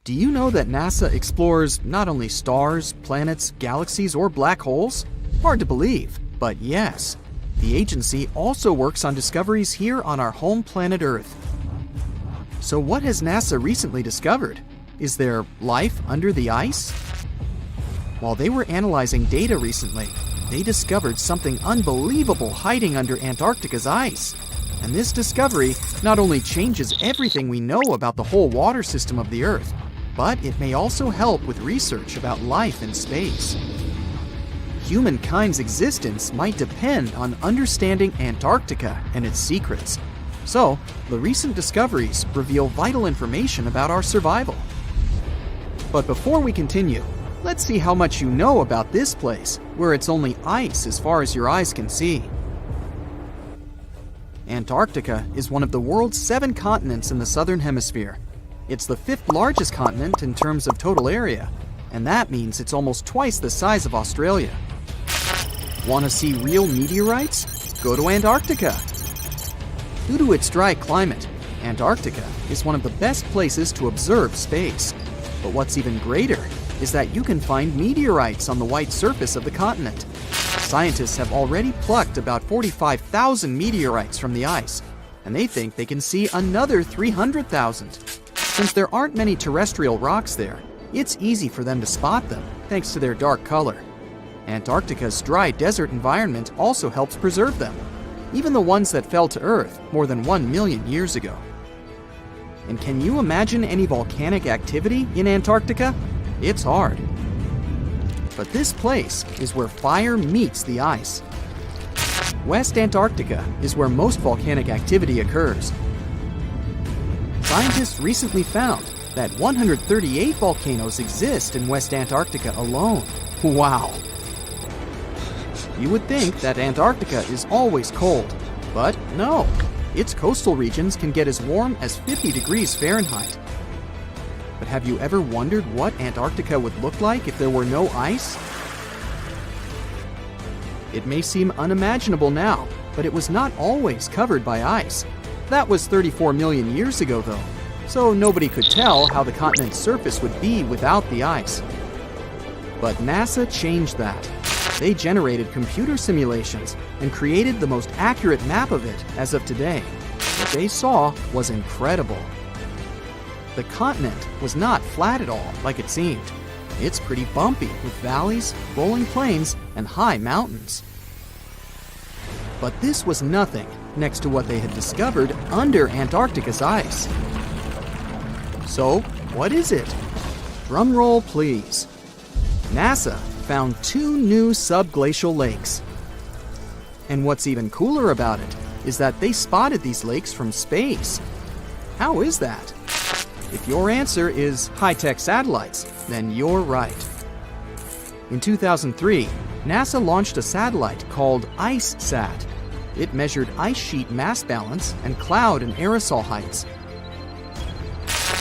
Do you know that NASA explores not only stars, planets, galaxies, or black holes? Hard to believe, but yes. The agency also works on discoveries here on our home planet Earth. So what has NASA recently discovered? Is there life under the ice? While they were analyzing data recently, they discovered something unbelievable hiding under Antarctica's ice. And this discovery not only changes everything we know about the whole water system of the Earth, but it may also help with research about life in space. Humankind's existence might depend on understanding Antarctica and its secrets. So, the recent discoveries reveal vital information about our survival. But before we continue, let's see how much you know about this place, where it's only ice as far as your eyes can see. Antarctica is one of the world's 7 continents in the southern hemisphere. It's the 5th largest continent in terms of total area, and that means it's almost twice the size of Australia. Want to see real meteorites? Go to Antarctica. Due to its dry climate, Antarctica is one of the best places to observe space. But what's even greater is that you can find meteorites on the white surface of the continent. Scientists have already plucked about 45,000 meteorites from the ice, and they think they can see another 300,000. Since there aren't many terrestrial rocks there, it's easy for them to spot them, thanks to their dark color. Antarctica's dry desert environment also helps preserve them, even the ones that fell to Earth more than 1 million years ago. And can you imagine any volcanic activity in Antarctica? It's hard. But this place is where fire meets the ice. West Antarctica is where most volcanic activity occurs. Scientists recently found that 138 volcanoes exist in West Antarctica alone. Wow! You would think that Antarctica is always cold, but no. Its coastal regions can get as warm as 50 degrees Fahrenheit. But have you ever wondered what Antarctica would look like if there were no ice? It may seem unimaginable now, but it was not always covered by ice. That was 34 million years ago, though, so nobody could tell how the continent's surface would be without the ice. But NASA changed that. They generated computer simulations and created the most accurate map of it as of today. What they saw was incredible. The continent was not flat at all like it seemed. It's pretty bumpy with valleys, rolling plains, and high mountains. But this was nothing next to what they had discovered under Antarctica's ice. So, what is it? Drum roll, please. NASA found 2 new subglacial lakes. And what's even cooler about it is that they spotted these lakes from space. How is that? If your answer is high-tech satellites, then you're right. In 2003, NASA launched a satellite called IceSat. It measured ice sheet mass balance and cloud and aerosol heights.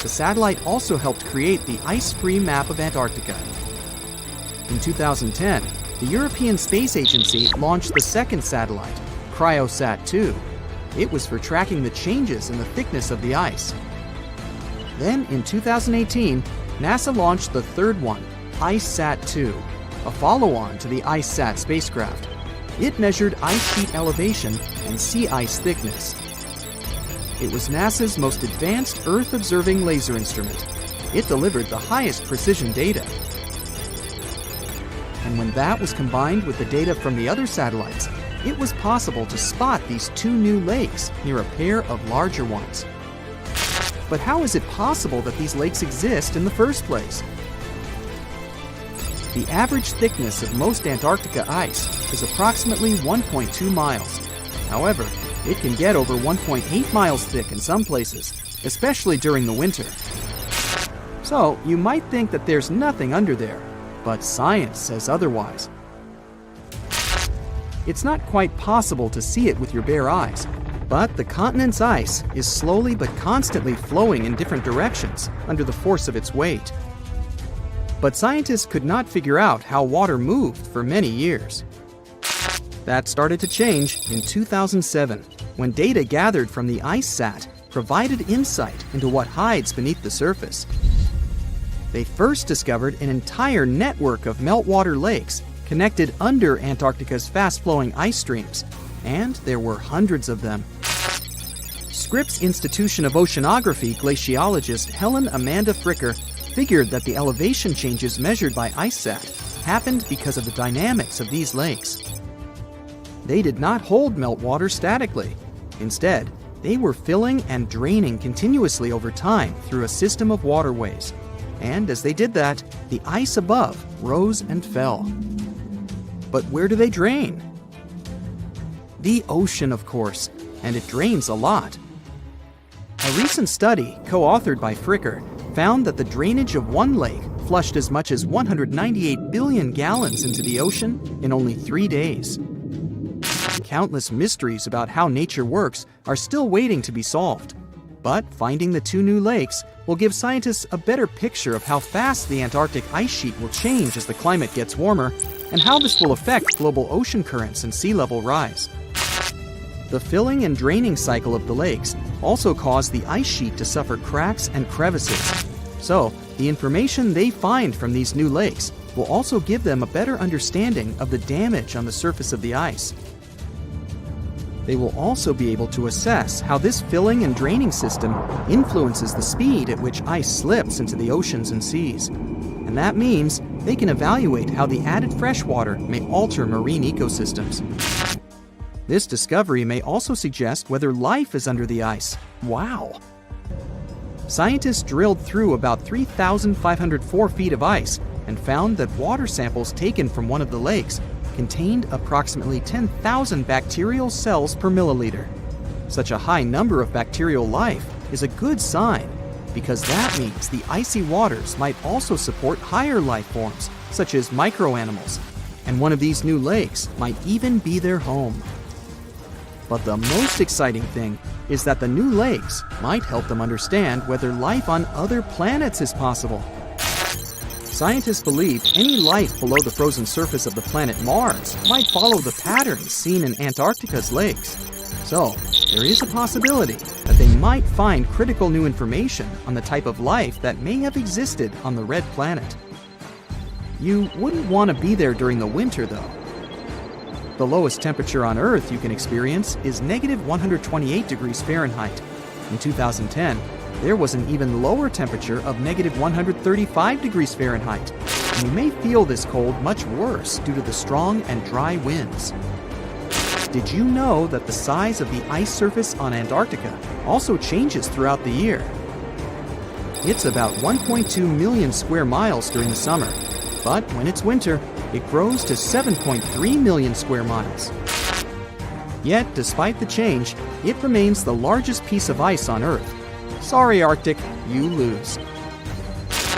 The satellite also helped create the ice-free map of Antarctica. In 2010, the European Space Agency launched the second satellite, CryoSat-2. It was for tracking the changes in the thickness of the ice. Then, in 2018, NASA launched the third one, IceSat-2, a follow-on to the IceSat spacecraft. It measured ice sheet elevation and sea ice thickness. It was NASA's most advanced Earth-observing laser instrument. It delivered the highest precision data. And when that was combined with the data from the other satellites, it was possible to spot these 2 new lakes near a pair of larger ones. But how is it possible that these lakes exist in the first place? The average thickness of most Antarctica ice is approximately 1.2 miles. However, it can get over 1.8 miles thick in some places, especially during the winter. So, you might think that there's nothing under there, but science says otherwise. It's not quite possible to see it with your bare eyes, but the continent's ice is slowly but constantly flowing in different directions under the force of its weight. But scientists could not figure out how water moved for many years. That started to change in 2007, when data gathered from the IceSat provided insight into what hides beneath the surface. They first discovered an entire network of meltwater lakes connected under Antarctica's fast-flowing ice streams, and there were hundreds of them. Scripps Institution of Oceanography glaciologist Helen Amanda Fricker figured that the elevation changes measured by IceSat happened because of the dynamics of these lakes. They did not hold meltwater statically. Instead, they were filling and draining continuously over time through a system of waterways. And as they did that, the ice above rose and fell. But where do they drain? The ocean, of course, and it drains a lot. A recent study, co-authored by Fricker, found that the drainage of one lake flushed as much as 198 billion gallons into the ocean in only 3 days. Countless mysteries about how nature works are still waiting to be solved. But finding the 2 new lakes will give scientists a better picture of how fast the Antarctic ice sheet will change as the climate gets warmer, and how this will affect global ocean currents and sea level rise. The filling and draining cycle of the lakes also caused the ice sheet to suffer cracks and crevices. So, the information they find from these new lakes will also give them a better understanding of the damage on the surface of the ice. They will also be able to assess how this filling and draining system influences the speed at which ice slips into the oceans and seas. And that means they can evaluate how the added freshwater may alter marine ecosystems. This discovery may also suggest whether life is under the ice. Wow! Scientists drilled through about 3,504 feet of ice and found that water samples taken from one of the lakes contained approximately 10,000 bacterial cells per milliliter. Such a high number of bacterial life is a good sign, because that means the icy waters might also support higher life forms, such as microanimals, and one of these new lakes might even be their home. But the most exciting thing is that the new lakes might help them understand whether life on other planets is possible. Scientists believe any life below the frozen surface of the planet Mars might follow the patterns seen in Antarctica's lakes. So, there is a possibility that they might find critical new information on the type of life that may have existed on the red planet. You wouldn't want to be there during the winter, though. The lowest temperature on Earth you can experience is negative 128 degrees Fahrenheit. In 2010, there was an even lower temperature of negative 135 degrees Fahrenheit, and you may feel this cold much worse due to the strong and dry winds. Did you know that the size of the ice surface on Antarctica also changes throughout the year? It's about 1.2 million square miles during the summer, but when it's winter, it grows to 7.3 million square miles. Yet, despite the change, it remains the largest piece of ice on Earth. Sorry, Arctic, you lose.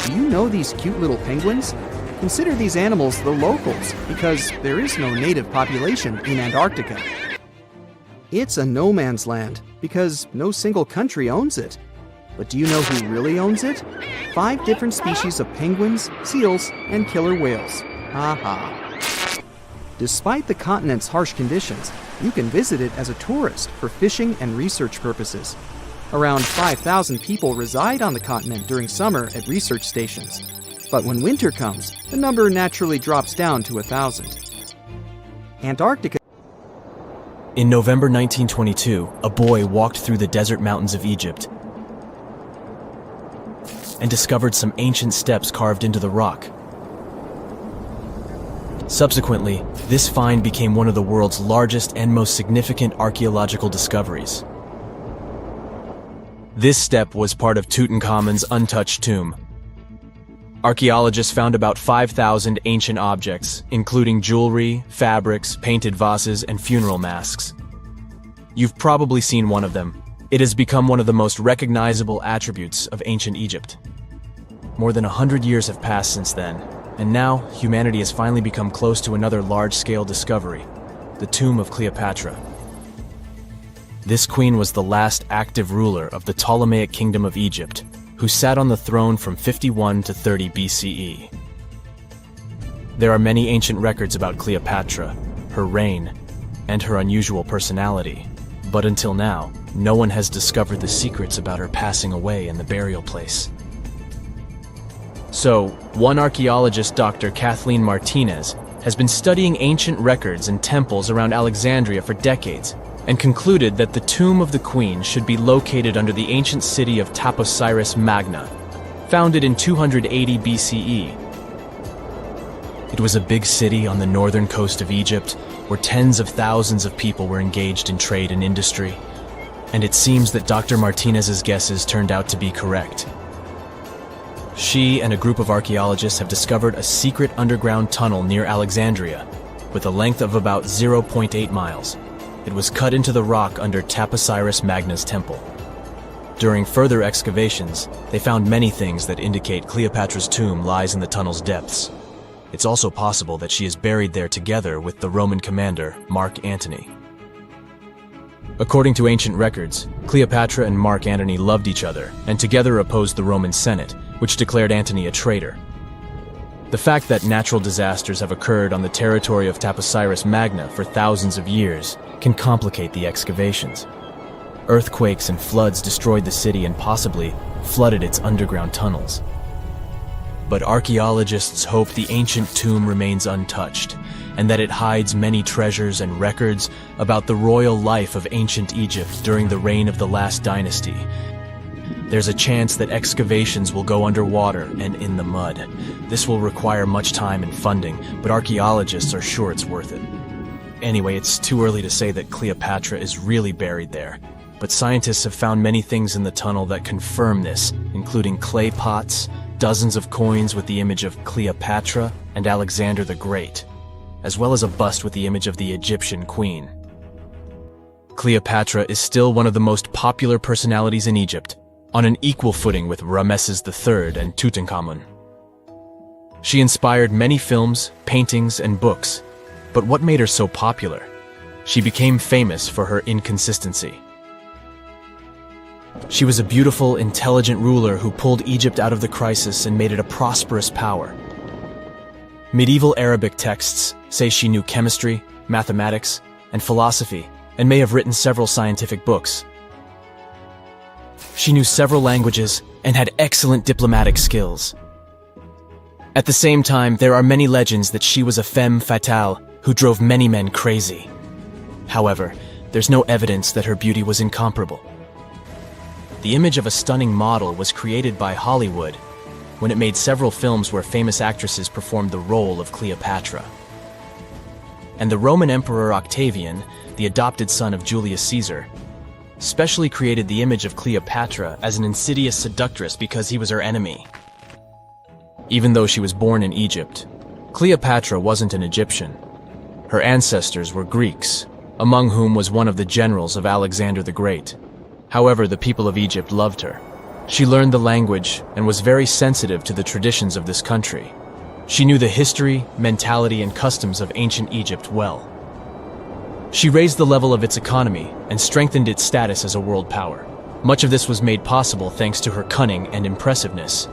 Do you know these cute little penguins? Consider these animals the locals, because there is no native population in Antarctica. It's a no man's land, because no single country owns it. But do you know who really owns it? 5 different species of penguins, seals, and killer whales. Ha. Despite the continent's harsh conditions, you can visit it as a tourist for fishing and research purposes. Around 5,000 people reside on the continent during summer at research stations. But when winter comes, the number naturally drops down to 1,000. Antarctica. In November 1922, a boy walked through the desert mountains of Egypt and discovered some ancient steps carved into the rock. Subsequently, this find became one of the world's largest and most significant archaeological discoveries. This step was part of Tutankhamun's untouched tomb. Archaeologists found about 5,000 ancient objects, including jewelry, fabrics, painted vases, and funeral masks. You've probably seen one of them. It has become one of the most recognizable attributes of ancient Egypt. More than 100 years have passed since then, and now humanity has finally become close to another large-scale discovery, the tomb of Cleopatra. This queen was the last active ruler of the Ptolemaic Kingdom of Egypt, who sat on the throne from 51 to 30 BCE. There are many ancient records about Cleopatra, her reign, and her unusual personality, but until now, no one has discovered the secrets about her passing away in the burial place. So, one archaeologist, Dr. Kathleen Martinez, has been studying ancient records and temples around Alexandria for decades and concluded that the tomb of the queen should be located under the ancient city of Taposiris Magna, founded in 280 BCE. It was a big city on the northern coast of Egypt where tens of thousands of people were engaged in trade and industry, and it seems that Dr. Martinez's guesses turned out to be correct. She and a group of archaeologists have discovered a secret underground tunnel near Alexandria with a length of about 0.8 miles. It was cut into the rock under Taposiris Magna's temple. During further excavations, they found many things that indicate Cleopatra's tomb lies in the tunnel's depths. It's also possible that she is buried there together with the Roman commander, Mark Antony. According to ancient records, Cleopatra and Mark Antony loved each other and together opposed the Roman Senate, which declared Antony a traitor. The fact that natural disasters have occurred on the territory of Taposiris Magna for thousands of years can complicate the excavations. Earthquakes and floods destroyed the city and possibly flooded its underground tunnels. But archaeologists hope the ancient tomb remains untouched, and that it hides many treasures and records about the royal life of ancient Egypt during the reign of the last dynasty. There's a chance that excavations will go underwater and in the mud. This will require much time and funding, but archaeologists are sure it's worth it. Anyway, it's too early to say that Cleopatra is really buried there, but scientists have found many things in the tunnel that confirm this, including clay pots, dozens of coins with the image of Cleopatra and Alexander the Great, as well as a bust with the image of the Egyptian queen. Cleopatra is still one of the most popular personalities in Egypt, on an equal footing with Ramesses III and Tutankhamun. She inspired many films, paintings, and books, but what made her so popular? She became famous for her inconsistency. She was a beautiful, intelligent ruler who pulled Egypt out of the crisis and made it a prosperous power. Medieval Arabic texts say she knew chemistry, mathematics, and philosophy, and may have written several scientific books. She knew several languages and had excellent diplomatic skills. At the same time, there are many legends that she was a femme fatale who drove many men crazy. However, there's no evidence that her beauty was incomparable. The image of a stunning model was created by Hollywood when it made several films where famous actresses performed the role of Cleopatra. And the Roman Emperor Octavian, the adopted son of Julius Caesar, specially created the image of Cleopatra as an insidious seductress because he was her enemy. Even though she was born in Egypt, Cleopatra wasn't an Egyptian. Her ancestors were Greeks, among whom was one of the generals of Alexander the Great. However, the people of Egypt loved her. She learned the language and was very sensitive to the traditions of this country. She knew the history, mentality, and customs of ancient Egypt well. She raised the level of its economy and strengthened its status as a world power. Much of this was made possible thanks to her cunning and impressiveness.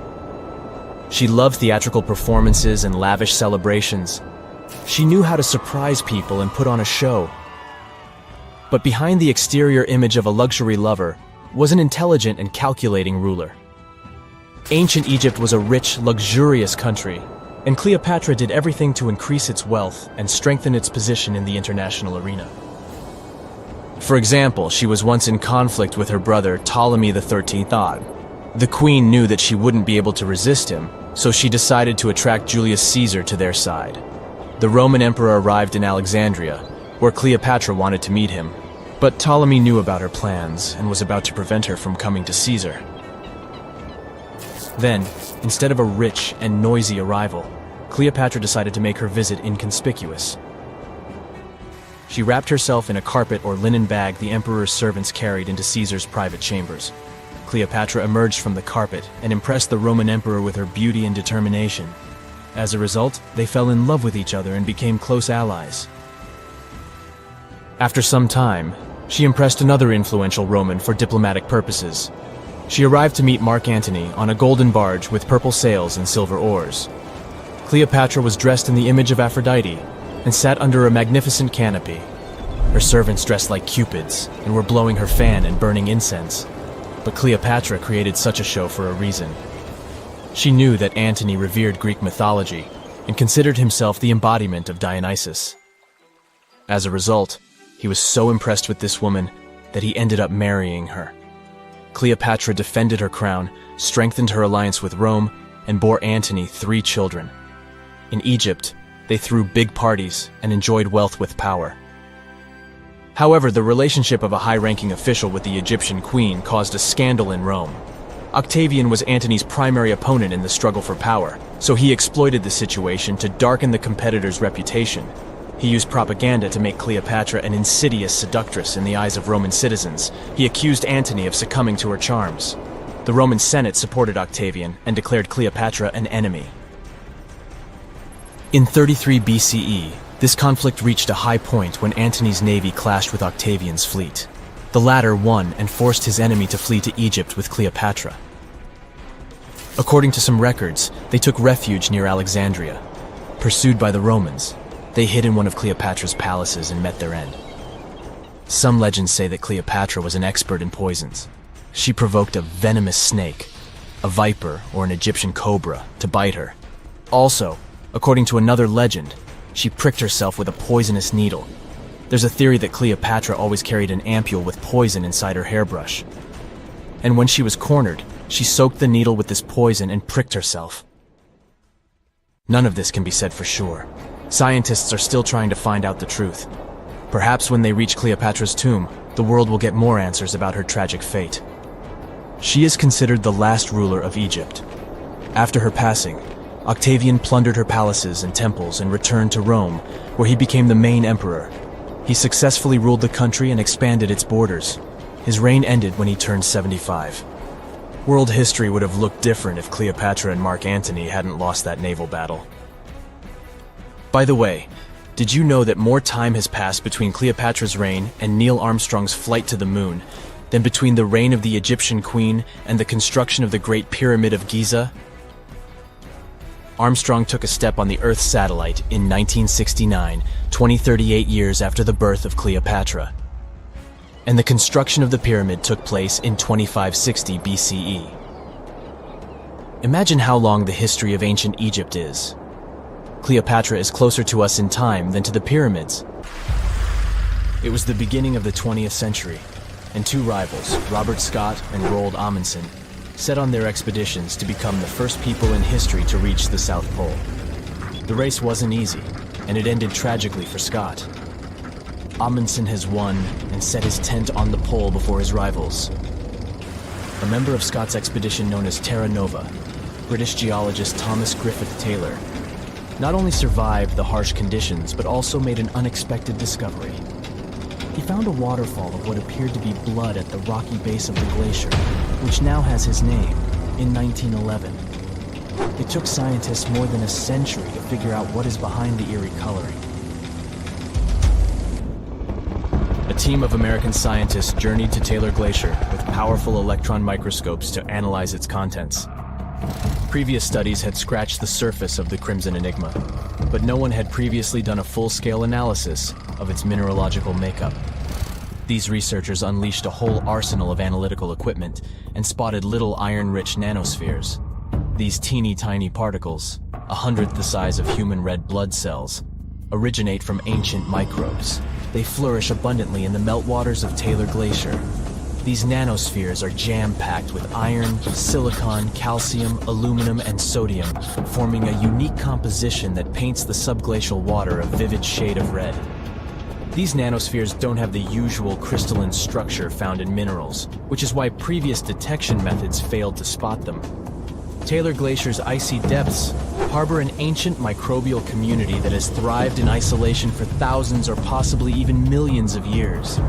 She loved theatrical performances and lavish celebrations. She knew how to surprise people and put on a show. But behind the exterior image of a luxury lover was an intelligent and calculating ruler. Ancient Egypt was a rich, luxurious country, and Cleopatra did everything to increase its wealth and strengthen its position in the international arena. For example, she was once in conflict with her brother Ptolemy XIII Odd. The queen knew that she wouldn't be able to resist him, so she decided to attract Julius Caesar to their side. The Roman emperor arrived in Alexandria, where Cleopatra wanted to meet him, but Ptolemy knew about her plans and was about to prevent her from coming to Caesar. Then, instead of a rich and noisy arrival, Cleopatra decided to make her visit inconspicuous. She wrapped herself in a carpet or linen bag the emperor's servants carried into Caesar's private chambers. Cleopatra emerged from the carpet and impressed the Roman emperor with her beauty and determination. As a result, they fell in love with each other and became close allies. After some time, she impressed another influential Roman for diplomatic purposes. She arrived to meet Mark Antony on a golden barge with purple sails and silver oars. Cleopatra was dressed in the image of Aphrodite and sat under a magnificent canopy. Her servants dressed like cupids and were blowing her fan and burning incense. But Cleopatra created such a show for a reason. She knew that Antony revered Greek mythology and considered himself the embodiment of Dionysus. As a result, he was so impressed with this woman that he ended up marrying her. Cleopatra defended her crown, strengthened her alliance with Rome, and bore Antony 3 children. In Egypt, they threw big parties and enjoyed wealth with power. However, the relationship of a high-ranking official with the Egyptian queen caused a scandal in Rome. Octavian was Antony's primary opponent in the struggle for power, so he exploited the situation to darken the competitor's reputation. He used propaganda to make Cleopatra an insidious seductress in the eyes of Roman citizens. He accused Antony of succumbing to her charms. The Roman Senate supported Octavian and declared Cleopatra an enemy. In 33 BCE, this conflict reached a high point when Antony's navy clashed with Octavian's fleet. The latter won and forced his enemy to flee to Egypt with Cleopatra. According to some records, they took refuge near Alexandria. Pursued by the Romans, they hid in one of Cleopatra's palaces and met their end. Some legends say that Cleopatra was an expert in poisons. She provoked a venomous snake, a viper or an Egyptian cobra, to bite her. Also, according to another legend, she pricked herself with a poisonous needle. There's a theory that Cleopatra always carried an ampule with poison inside her hairbrush. And when she was cornered, she soaked the needle with this poison and pricked herself. None of this can be said for sure. Scientists are still trying to find out the truth. Perhaps when they reach Cleopatra's tomb, the world will get more answers about her tragic fate. She is considered the last ruler of Egypt. After her passing, Octavian plundered her palaces and temples and returned to Rome, where he became the main emperor. He successfully ruled the country and expanded its borders. His reign ended when he turned 75. World history would have looked different if Cleopatra and Mark Antony hadn't lost that naval battle. By the way, did you know that more time has passed between Cleopatra's reign and Neil Armstrong's flight to the moon than between the reign of the Egyptian queen and the construction of the Great Pyramid of Giza? Armstrong took a step on the Earth satellite in 1969, 38 years after the birth of Cleopatra. And the construction of the pyramid took place in 2560 BCE. Imagine how long the history of ancient Egypt is. Cleopatra is closer to us in time than to the pyramids. It was the beginning of the 20th century, and 2 rivals, Robert Scott and Roald Amundsen, set on their expeditions to become the first people in history to reach the South Pole. The race wasn't easy, and it ended tragically for Scott. Amundsen has won and set his tent on the pole before his rivals. A member of Scott's expedition known as Terra Nova, British geologist Thomas Griffith Taylor, not only survived the harsh conditions, but also made an unexpected discovery. He found a waterfall of what appeared to be blood at the rocky base of the glacier, which now has his name, in 1911. It took scientists more than a century to figure out what is behind the eerie coloring. A team of American scientists journeyed to Taylor Glacier with powerful electron microscopes to analyze its contents. Previous studies had scratched the surface of the Crimson Enigma, but no one had previously done a full-scale analysis of its mineralogical makeup. These researchers unleashed a whole arsenal of analytical equipment and spotted little iron-rich nanospheres. These teeny-tiny particles, 1/100th the size of human red blood cells, originate from ancient microbes. They flourish abundantly in the meltwaters of Taylor Glacier. These nanospheres are jam-packed with iron, silicon, calcium, aluminum, and sodium, forming a unique composition that paints the subglacial water a vivid shade of red. These nanospheres don't have the usual crystalline structure found in minerals, which is why previous detection methods failed to spot them. Taylor Glacier's icy depths harbor an ancient microbial community that has thrived in isolation for thousands or possibly even millions of years.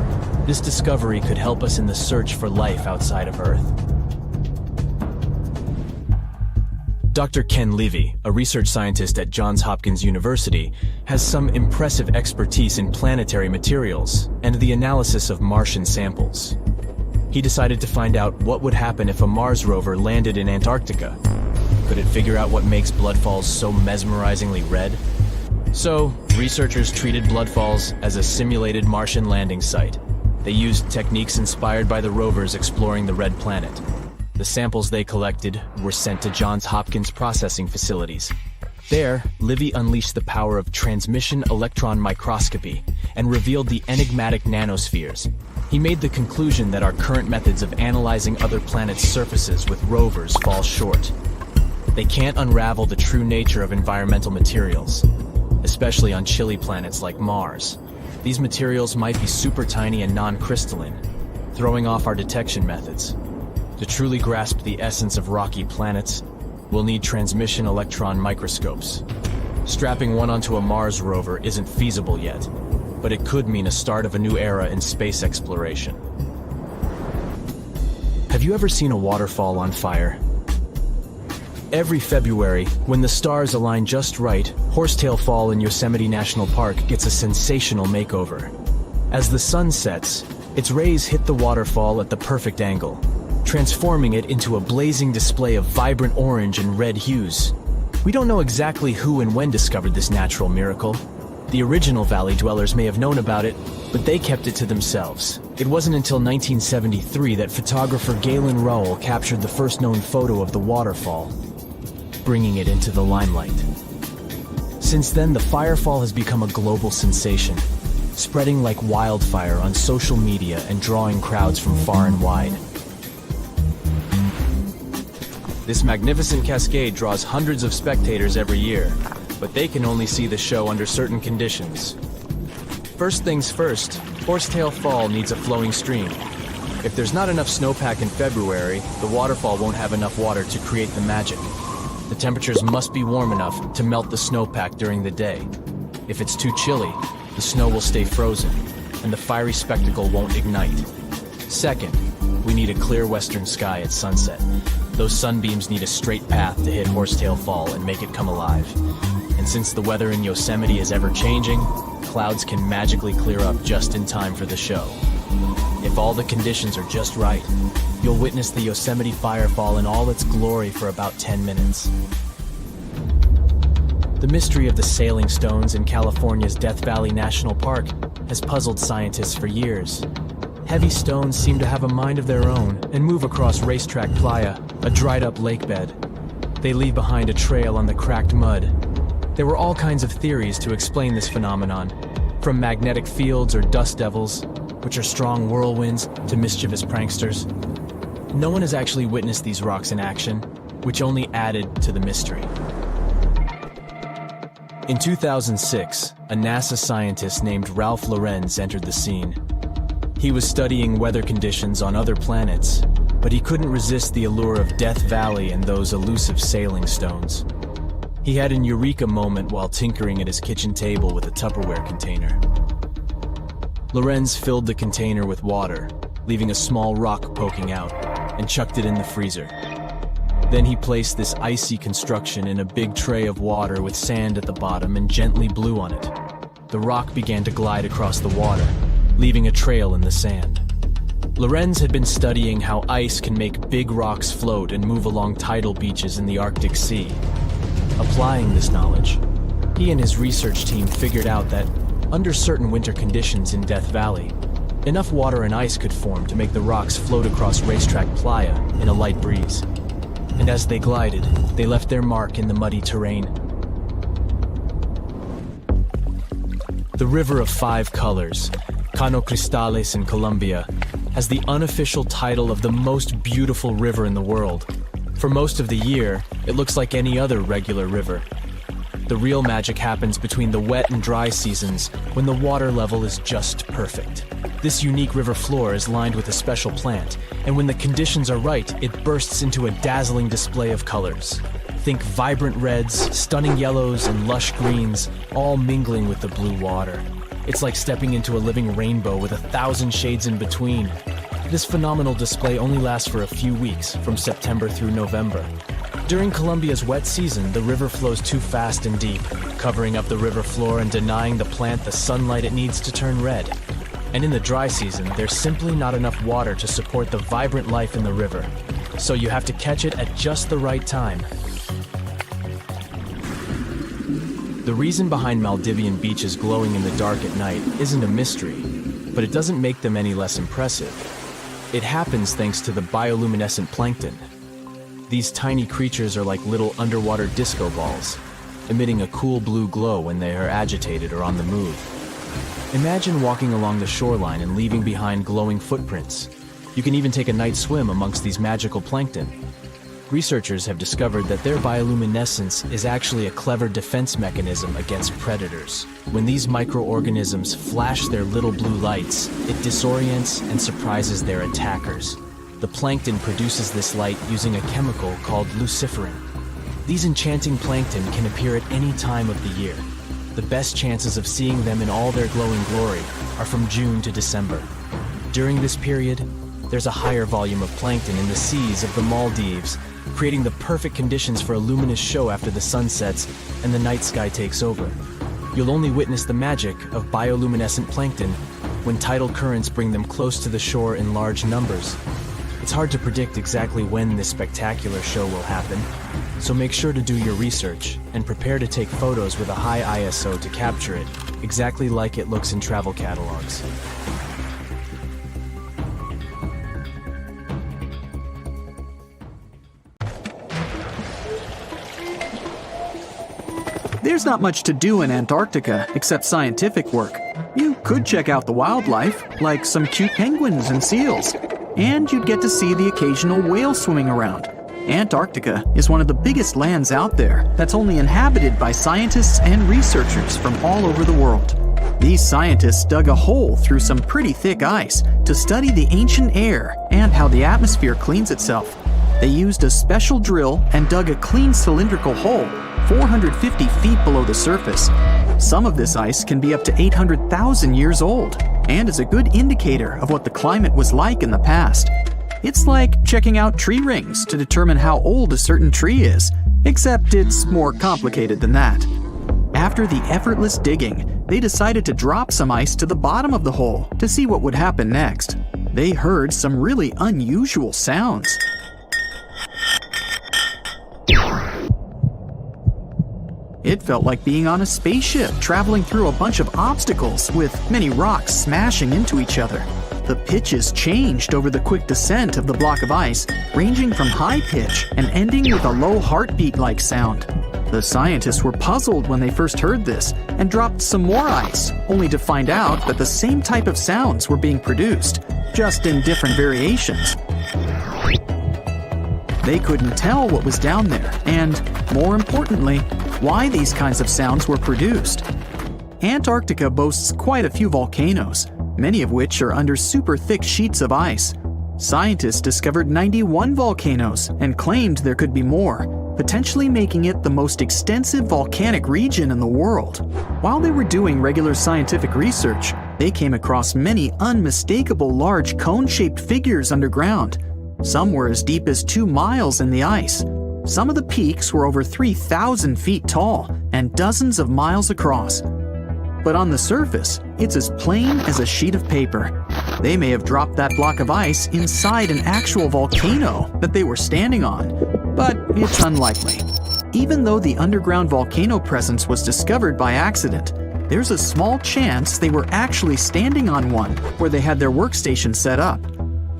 This discovery could help us in the search for life outside of Earth. Dr. Ken Levy, a research scientist at Johns Hopkins University, has some impressive expertise in planetary materials and the analysis of Martian samples. He decided to find out what would happen if a Mars rover landed in Antarctica. Could it figure out what makes bloodfalls so mesmerizingly red? So, researchers treated bloodfalls as a simulated Martian landing site. They used techniques inspired by the rovers exploring the red planet. The samples they collected were sent to Johns Hopkins processing facilities. There, Livy unleashed the power of transmission electron microscopy and revealed the enigmatic nanospheres. He made the conclusion that our current methods of analyzing other planets' surfaces with rovers fall short. They can't unravel the true nature of environmental materials, especially on chilly planets like Mars. These materials might be super tiny and non-crystalline, throwing off our detection methods. To truly grasp the essence of rocky planets, we'll need transmission electron microscopes. Strapping one onto a Mars rover isn't feasible yet, but it could mean a start of a new era in space exploration. Have you ever seen a waterfall on fire? Every February, when the stars align just right, Horsetail Fall in Yosemite National Park gets a sensational makeover. As the sun sets, its rays hit the waterfall at the perfect angle, transforming it into a blazing display of vibrant orange and red hues. We don't know exactly who and when discovered this natural miracle. The original valley dwellers may have known about it, but they kept it to themselves. It wasn't until 1973 that photographer Galen Rowell captured the first known photo of the waterfall, bringing it into the limelight. Since then, the firefall has become a global sensation, spreading like wildfire on social media and drawing crowds from far and wide. This magnificent cascade draws hundreds of spectators every year, but they can only see the show under certain conditions. First things first, Horsetail Fall needs a flowing stream. If there's not enough snowpack in February, the waterfall won't have enough water to create the magic. The temperatures must be warm enough to melt the snowpack during the day. If it's too chilly, the snow will stay frozen, and the fiery spectacle won't ignite. Second, we need a clear western sky at sunset. Those sunbeams need a straight path to hit Horsetail Fall and make it come alive. And since the weather in Yosemite is ever-changing, clouds can magically clear up just in time for the show. If all the conditions are just right, you'll witness the Yosemite firefall in all its glory for about 10 minutes. The mystery of the sailing stones in California's Death Valley National Park has puzzled scientists for years. Heavy stones seem to have a mind of their own and move across Racetrack Playa, a dried-up lake bed. They leave behind a trail on the cracked mud. There were all kinds of theories to explain this phenomenon, from magnetic fields or dust devils, which are strong whirlwinds, to mischievous pranksters. No one has actually witnessed these rocks in action, which only added to the mystery. In 2006, a NASA scientist named Ralph Lorenz entered the scene. He was studying weather conditions on other planets, but he couldn't resist the allure of Death Valley and those elusive sailing stones. He had an eureka moment while tinkering at his kitchen table with a Tupperware container. Lorenz filled the container with water, leaving a small rock poking out, and chucked it in the freezer. Then he placed this icy construction in a big tray of water with sand at the bottom and gently blew on it. The rock began to glide across the water, leaving a trail in the sand. Lorenz had been studying how ice can make big rocks float and move along tidal beaches in the Arctic Sea. Applying this knowledge, he and his research team figured out that, under certain winter conditions in Death Valley, enough water and ice could form to make the rocks float across Racetrack Playa in a light breeze. And as they glided, they left their mark in the muddy terrain. The River of Five Colors, Cano Cristales in Colombia, has the unofficial title of the most beautiful river in the world. For most of the year, it looks like any other regular river. The real magic happens between the wet and dry seasons, when the water level is just perfect. This unique river floor is lined with a special plant, and when the conditions are right, it bursts into a dazzling display of colors. Think vibrant reds, stunning yellows, and lush greens, all mingling with the blue water. It's like stepping into a living rainbow with 1,000 shades in between. This phenomenal display only lasts for a few weeks, from September through November. During Colombia's wet season, the river flows too fast and deep, covering up the river floor and denying the plant the sunlight it needs to turn red. And in the dry season, there's simply not enough water to support the vibrant life in the river. So you have to catch it at just the right time. The reason behind Maldivian beaches glowing in the dark at night isn't a mystery, but it doesn't make them any less impressive. It happens thanks to the bioluminescent plankton. These tiny creatures are like little underwater disco balls, emitting a cool blue glow when they are agitated or on the move. Imagine walking along the shoreline and leaving behind glowing footprints. You can even take a night swim amongst these magical plankton. Researchers have discovered that their bioluminescence is actually a clever defense mechanism against predators. When these microorganisms flash their little blue lights, it disorients and surprises their attackers. The plankton produces this light using a chemical called luciferin. These enchanting plankton can appear at any time of the year. The best chances of seeing them in all their glowing glory are from June to December. During this period, there's a higher volume of plankton in the seas of the Maldives, creating the perfect conditions for a luminous show after the sun sets and the night sky takes over. You'll only witness the magic of bioluminescent plankton when tidal currents bring them close to the shore in large numbers. It's hard to predict exactly when this spectacular show will happen, so make sure to do your research and prepare to take photos with a high ISO to capture it, exactly like it looks in travel catalogs. There's not much to do in Antarctica except scientific work. You could check out the wildlife, like some cute penguins and seals, and you'd get to see the occasional whale swimming around. Antarctica is one of the biggest lands out there that's only inhabited by scientists and researchers from all over the world. These scientists dug a hole through some pretty thick ice to study the ancient air and how the atmosphere cleans itself. They used a special drill and dug a clean cylindrical hole 450 feet below the surface. Some of this ice can be up to 800,000 years old and is a good indicator of what the climate was like in the past. It's like checking out tree rings to determine how old a certain tree is, except it's more complicated than that. After the effortless digging, they decided to drop some ice to the bottom of the hole to see what would happen next. They heard some really unusual sounds. It felt like being on a spaceship traveling through a bunch of obstacles with many rocks smashing into each other. The pitches changed over the quick descent of the block of ice, ranging from high pitch and ending with a low heartbeat-like sound. The scientists were puzzled when they first heard this and dropped some more ice, only to find out that the same type of sounds were being produced, just in different variations. They couldn't tell what was down there, and, more importantly, why these kinds of sounds were produced. Antarctica boasts quite a few volcanoes, many of which are under super thick sheets of ice. Scientists discovered 91 volcanoes and claimed there could be more, potentially making it the most extensive volcanic region in the world. While they were doing regular scientific research, they came across many unmistakable large cone-shaped figures underground. Some were as deep as 2 miles in the ice. Some of the peaks were over 3,000 feet tall and dozens of miles across. But on the surface, it's as plain as a sheet of paper. They may have dropped that block of ice inside an actual volcano that they were standing on, but it's unlikely. Even though the underground volcano presence was discovered by accident, there's a small chance they were actually standing on one where they had their workstation set up.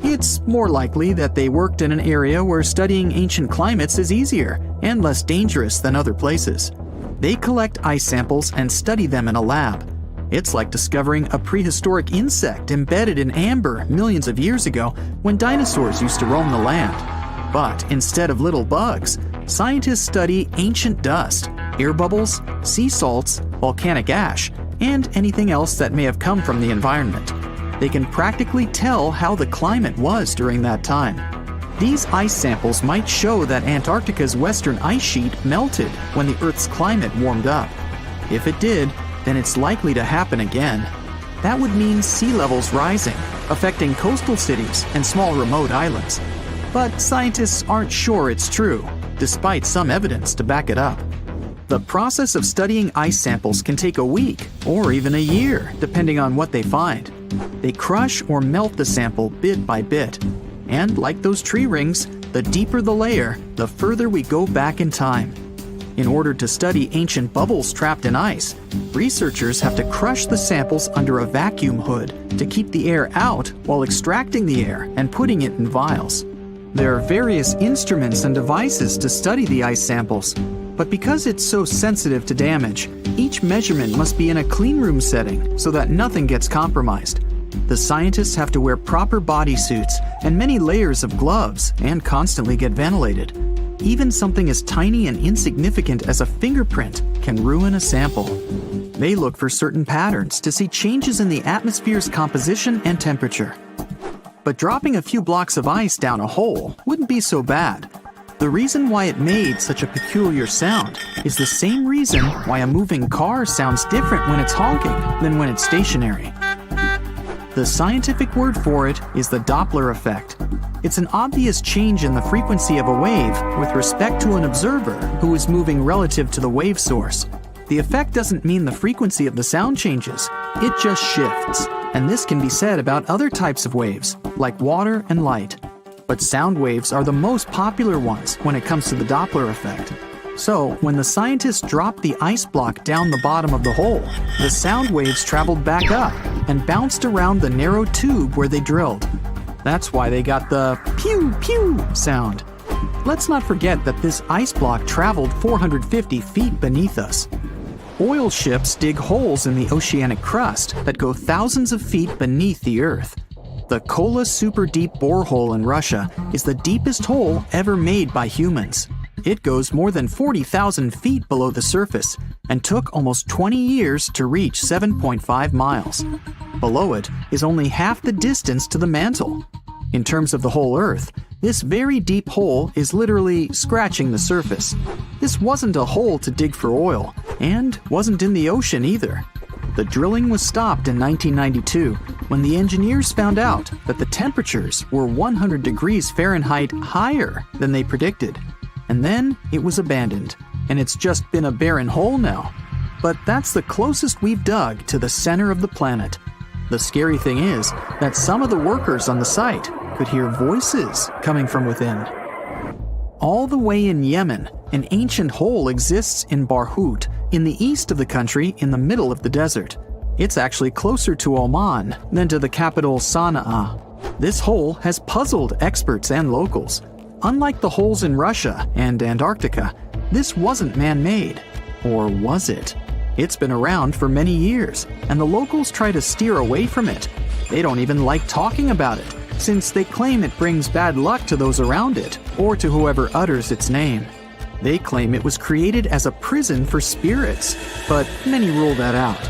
It's more likely that they worked in an area where studying ancient climates is easier and less dangerous than other places. They collect ice samples and study them in a lab. It's like discovering a prehistoric insect embedded in amber millions of years ago when dinosaurs used to roam the land. But instead of little bugs, scientists study ancient dust, air bubbles, sea salts, volcanic ash, and anything else that may have come from the environment. They can practically tell how the climate was during that time. These ice samples might show that Antarctica's western ice sheet melted when the Earth's climate warmed up. If it did, then it's likely to happen again. That would mean sea levels rising, affecting coastal cities and small remote islands. But scientists aren't sure it's true, despite some evidence to back it up. The process of studying ice samples can take a week or even a year, depending on what they find. They crush or melt the sample bit by bit. And like those tree rings, the deeper the layer, the further we go back in time. In order to study ancient bubbles trapped in ice, researchers have to crush the samples under a vacuum hood to keep the air out while extracting the air and putting it in vials. There are various instruments and devices to study the ice samples, but because it's so sensitive to damage, each measurement must be in a cleanroom setting so that nothing gets compromised. The scientists have to wear proper bodysuits and many layers of gloves and constantly get ventilated. Even something as tiny and insignificant as a fingerprint can ruin a sample. They look for certain patterns to see changes in the atmosphere's composition and temperature. But dropping a few blocks of ice down a hole wouldn't be so bad. The reason why it made such a peculiar sound is the same reason why a moving car sounds different when it's honking than when it's stationary. The scientific word for it is the Doppler effect. It's an obvious change in the frequency of a wave with respect to an observer who is moving relative to the wave source. The effect doesn't mean the frequency of the sound changes, it just shifts. And this can be said about other types of waves, like water and light. But sound waves are the most popular ones when it comes to the Doppler effect. So, when the scientists dropped the ice block down the bottom of the hole, the sound waves traveled back up and bounced around the narrow tube where they drilled. That's why they got the pew pew sound. Let's not forget that this ice block traveled 450 feet beneath us. Oil ships dig holes in the oceanic crust that go thousands of feet beneath the Earth. The Kola Super Deep Borehole in Russia is the deepest hole ever made by humans. It goes more than 40,000 feet below the surface and took almost 20 years to reach 7.5 miles. Below it is only half the distance to the mantle. In terms of the whole Earth, this very deep hole is literally scratching the surface. This wasn't a hole to dig for oil, and wasn't in the ocean either. The drilling was stopped in 1992 when the engineers found out that the temperatures were 100 degrees Fahrenheit higher than they predicted. And then it was abandoned, and it's just been a barren hole now. But that's the closest we've dug to the center of the planet. The scary thing is that some of the workers on the site could hear voices coming from within. All the way in Yemen, an ancient hole exists in Barhout, in the east of the country in the middle of the desert. It's actually closer to Oman than to the capital Sana'a. This hole has puzzled experts and locals. Unlike the holes in Russia and Antarctica, this wasn't man-made. Or was it? It's been around for many years, and the locals try to steer away from it. They don't even like talking about it, since they claim it brings bad luck to those around it, or to whoever utters its name. They claim it was created as a prison for spirits, but many rule that out.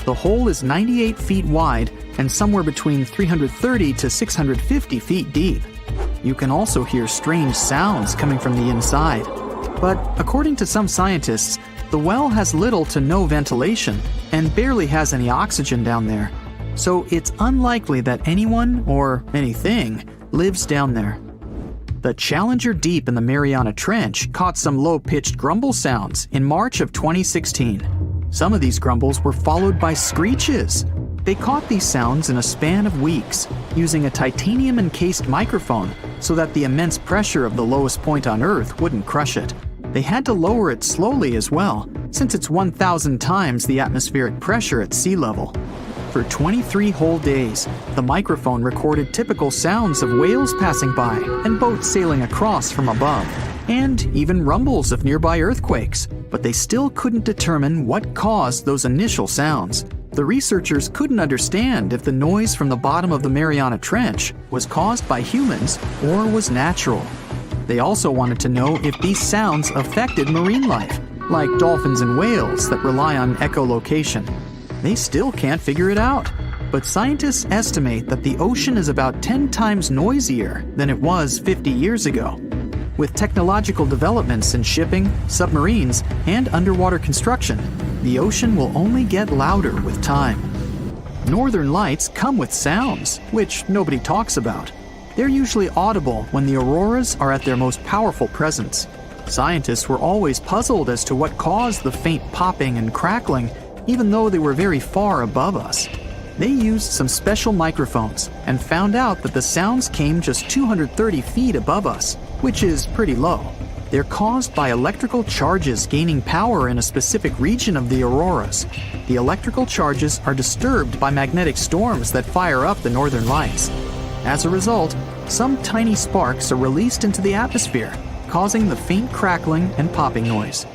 The hole is 98 feet wide and somewhere between 330 to 650 feet deep. You can also hear strange sounds coming from the inside. But according to some scientists, the well has little to no ventilation and barely has any oxygen down there. So it's unlikely that anyone or anything lives down there. The Challenger Deep in the Mariana Trench caught some low-pitched grumble sounds in March of 2016. Some of these grumbles were followed by screeches. They caught these sounds in a span of weeks, using a titanium-encased microphone so that the immense pressure of the lowest point on Earth wouldn't crush it. They had to lower it slowly as well, since it's 1,000 times the atmospheric pressure at sea level. For 23 whole days, the microphone recorded typical sounds of whales passing by and boats sailing across from above, and even rumbles of nearby earthquakes, but they still couldn't determine what caused those initial sounds. The researchers couldn't understand if the noise from the bottom of the Mariana Trench was caused by humans or was natural. They also wanted to know if these sounds affected marine life, like dolphins and whales that rely on echolocation. They still can't figure it out, but scientists estimate that the ocean is about 10 times noisier than it was 50 years ago. With technological developments in shipping, submarines, and underwater construction, the ocean will only get louder with time. Northern lights come with sounds, which nobody talks about. They're usually audible when the auroras are at their most powerful presence. Scientists were always puzzled as to what caused the faint popping and crackling, even though they were very far above us. They used some special microphones and found out that the sounds came just 230 feet above us, which is pretty low. They're caused by electrical charges gaining power in a specific region of the auroras. The electrical charges are disturbed by magnetic storms that fire up the northern lights. As a result, some tiny sparks are released into the atmosphere, causing the faint crackling and popping noise.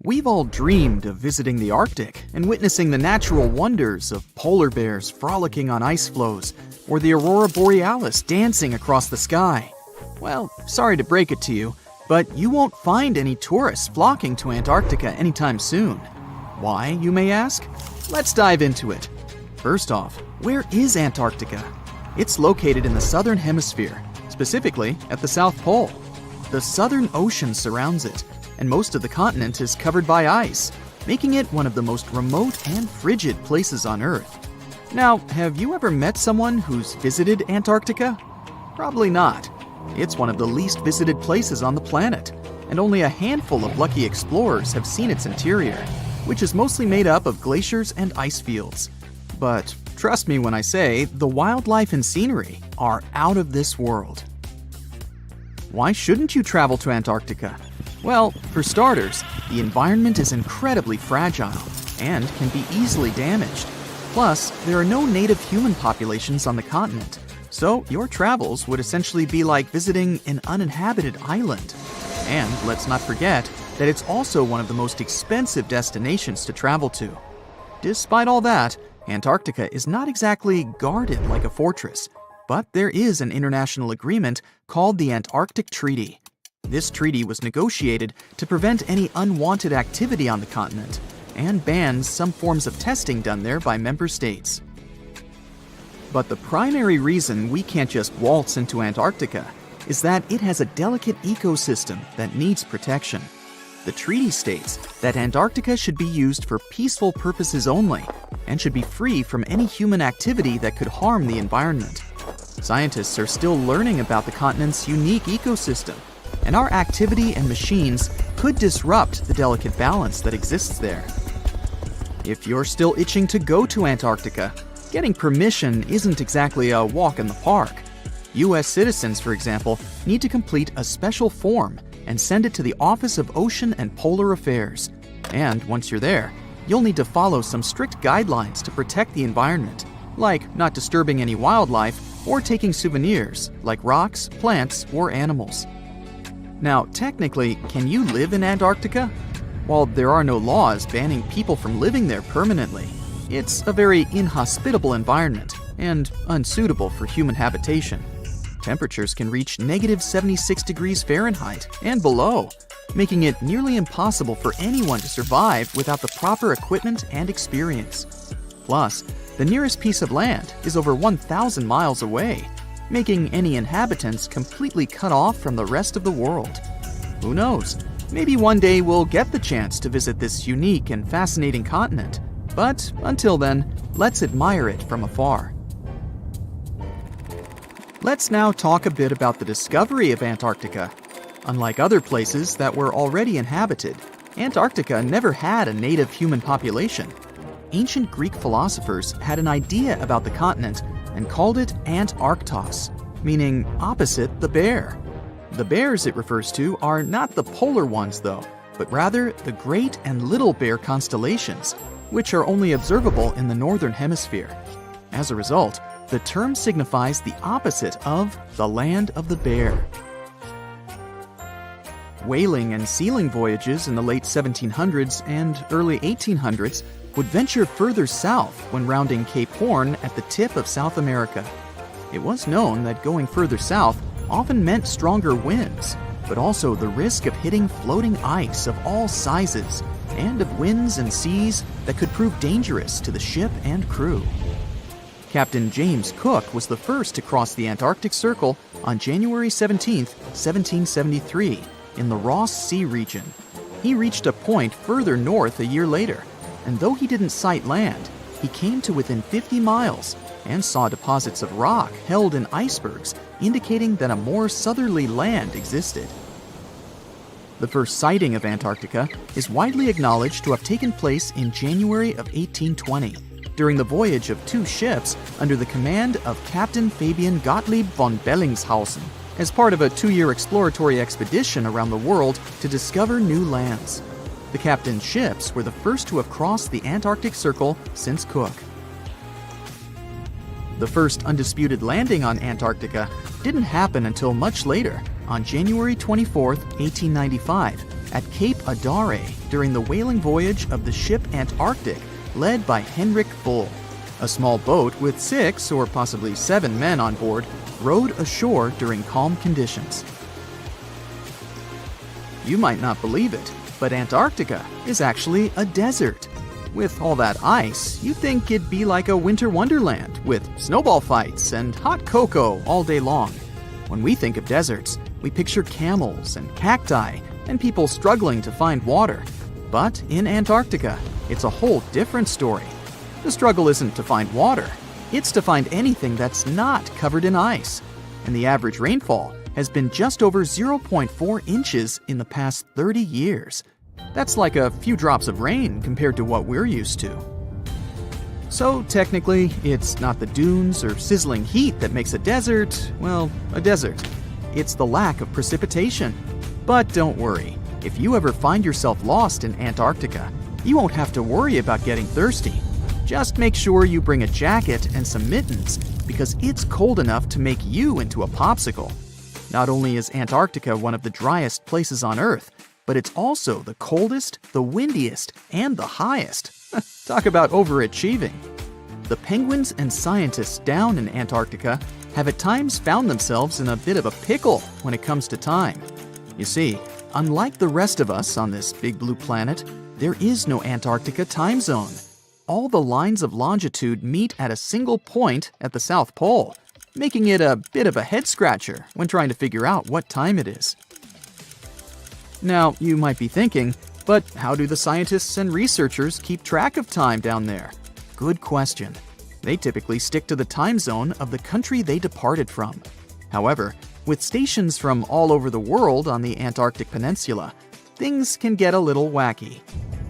We've all dreamed of visiting the Arctic and witnessing the natural wonders of polar bears frolicking on ice floes or the aurora borealis dancing across the sky. Well, sorry to break it to you, but you won't find any tourists flocking to Antarctica anytime soon. Why, you may ask? Let's dive into it. First off, where is Antarctica? It's located in the southern hemisphere, specifically at the South Pole. The Southern Ocean surrounds it, and most of the continent is covered by ice, making it one of the most remote and frigid places on Earth. Now, have you ever met someone who's visited Antarctica? Probably not. It's one of the least visited places on the planet, and only a handful of lucky explorers have seen its interior, which is mostly made up of glaciers and ice fields. But trust me when I say the wildlife and scenery are out of this world. Why shouldn't you travel to Antarctica? Well, for starters, the environment is incredibly fragile and can be easily damaged. Plus, there are no native human populations on the continent, so your travels would essentially be like visiting an uninhabited island. And let's not forget that it's also one of the most expensive destinations to travel to. Despite all that, Antarctica is not exactly guarded like a fortress, but there is an international agreement called the Antarctic Treaty. This treaty was negotiated to prevent any unwanted activity on the continent and bans some forms of testing done there by member states. But the primary reason we can't just waltz into Antarctica is that it has a delicate ecosystem that needs protection. The treaty states that Antarctica should be used for peaceful purposes only and should be free from any human activity that could harm the environment. Scientists are still learning about the continent's unique ecosystem, and our activity and machines could disrupt the delicate balance that exists there. If you're still itching to go to Antarctica, getting permission isn't exactly a walk in the park. U.S. citizens, for example, need to complete a special form and send it to the Office of Ocean and Polar Affairs. And once you're there, you'll need to follow some strict guidelines to protect the environment, like not disturbing any wildlife or taking souvenirs like rocks, plants, or animals. Now, technically, can you live in Antarctica? While there are no laws banning people from living there permanently, it's a very inhospitable environment and unsuitable for human habitation. Temperatures can reach -76 degrees Fahrenheit and below, making it nearly impossible for anyone to survive without the proper equipment and experience. Plus, the nearest piece of land is over 1,000 miles away, making any inhabitants completely cut off from the rest of the world. Who knows? Maybe one day we'll get the chance to visit this unique and fascinating continent. But until then, let's admire it from afar. Let's now talk a bit about the discovery of Antarctica. Unlike other places that were already inhabited, Antarctica never had a native human population. Ancient Greek philosophers had an idea about the continent and called it Antarctos, meaning opposite the bear. The bears it refers to are not the polar ones though, but rather the Great and Little Bear constellations, which are only observable in the northern hemisphere. As a result, the term signifies the opposite of the land of the bear. Whaling and sealing voyages in the late 1700s and early 1800s would venture further south when rounding Cape Horn at the tip of South America. It was known that going further south often meant stronger winds, but also the risk of hitting floating ice of all sizes and of winds and seas that could prove dangerous to the ship and crew. Captain James Cook was the first to cross the Antarctic Circle on January 17, 1773, in the Ross Sea region. He reached a point further north a year later, and though he didn't sight land, he came to within 50 miles and saw deposits of rock held in icebergs, indicating that a more southerly land existed. The first sighting of Antarctica is widely acknowledged to have taken place in January of 1820, during the voyage of two ships under the command of Captain Fabian Gottlieb von Bellingshausen. as part of a 2-year exploratory expedition around the world to discover new lands. The captain's ships were the first to have crossed the Antarctic Circle since Cook. The first undisputed landing on Antarctica didn't happen until much later, on January 24, 1895, at Cape Adare during the whaling voyage of the ship Antarctic, led by Henrik Bull. A small boat with 6 or possibly 7 men on board rowed ashore during calm conditions. You might not believe it, but Antarctica is actually a desert. With all that ice, you'd think it'd be like a winter wonderland with snowball fights and hot cocoa all day long. When we think of deserts, we picture camels and cacti and people struggling to find water. But in Antarctica, it's a whole different story. The struggle isn't to find water, it's to find anything that's not covered in ice. And the average rainfall has been just over 0.4 inches in the past 30 years. That's like a few drops of rain compared to what we're used to. So technically, it's not the dunes or sizzling heat that makes a desert, well, a desert. It's the lack of precipitation. But don't worry, if you ever find yourself lost in Antarctica, you won't have to worry about getting thirsty. Just make sure you bring a jacket and some mittens, because it's cold enough to make you into a popsicle. Not only is Antarctica one of the driest places on Earth, but it's also the coldest, the windiest, and the highest. Talk about overachieving. The penguins and scientists down in Antarctica have at times found themselves in a bit of a pickle when it comes to time. You see, unlike the rest of us on this big blue planet, there is no Antarctica time zone. All the lines of longitude meet at a single point at the South Pole, making it a bit of a head-scratcher when trying to figure out what time it is. Now, you might be thinking, but how do the scientists and researchers keep track of time down there? Good question. They typically stick to the time zone of the country they departed from. However, with stations from all over the world on the Antarctic Peninsula, things can get a little wacky.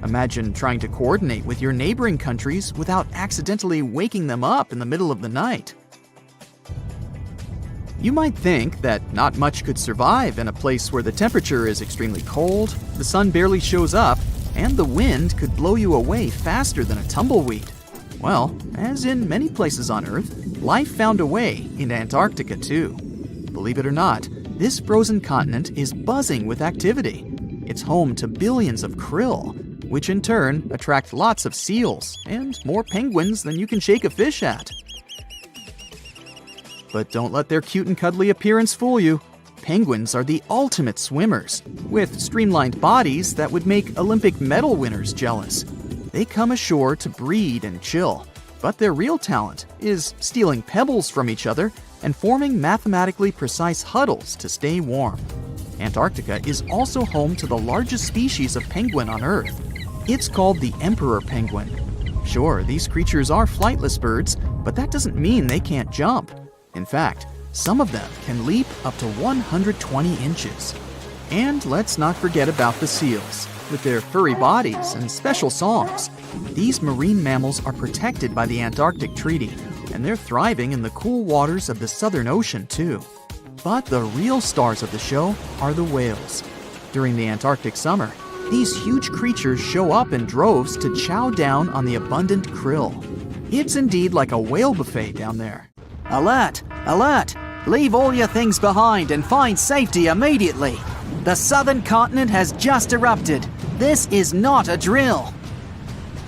Imagine trying to coordinate with your neighboring countries without accidentally waking them up in the middle of the night. You might think that not much could survive in a place where the temperature is extremely cold, the sun barely shows up, and the wind could blow you away faster than a tumbleweed. Well, as in many places on Earth, life found a way in Antarctica too. Believe it or not, this frozen continent is buzzing with activity. It's home to billions of krill, which in turn attract lots of seals and more penguins than you can shake a fish at. But don't let their cute and cuddly appearance fool you. Penguins are the ultimate swimmers, with streamlined bodies that would make Olympic medal winners jealous. They come ashore to breed and chill, but their real talent is stealing pebbles from each other and forming mathematically precise huddles to stay warm. Antarctica is also home to the largest species of penguin on Earth. It's called the emperor penguin. Sure, these creatures are flightless birds, but that doesn't mean they can't jump. In fact, some of them can leap up to 120 inches. And let's not forget about the seals. With their furry bodies and special songs, these marine mammals are protected by the Antarctic Treaty, and they're thriving in the cool waters of the Southern Ocean too. But the real stars of the show are the whales. During the Antarctic summer, these huge creatures show up in droves to chow down on the abundant krill. It's indeed like a whale buffet down there. Alert! Alert! Leave all your things behind and find safety immediately. The southern continent has just erupted. This is not a drill.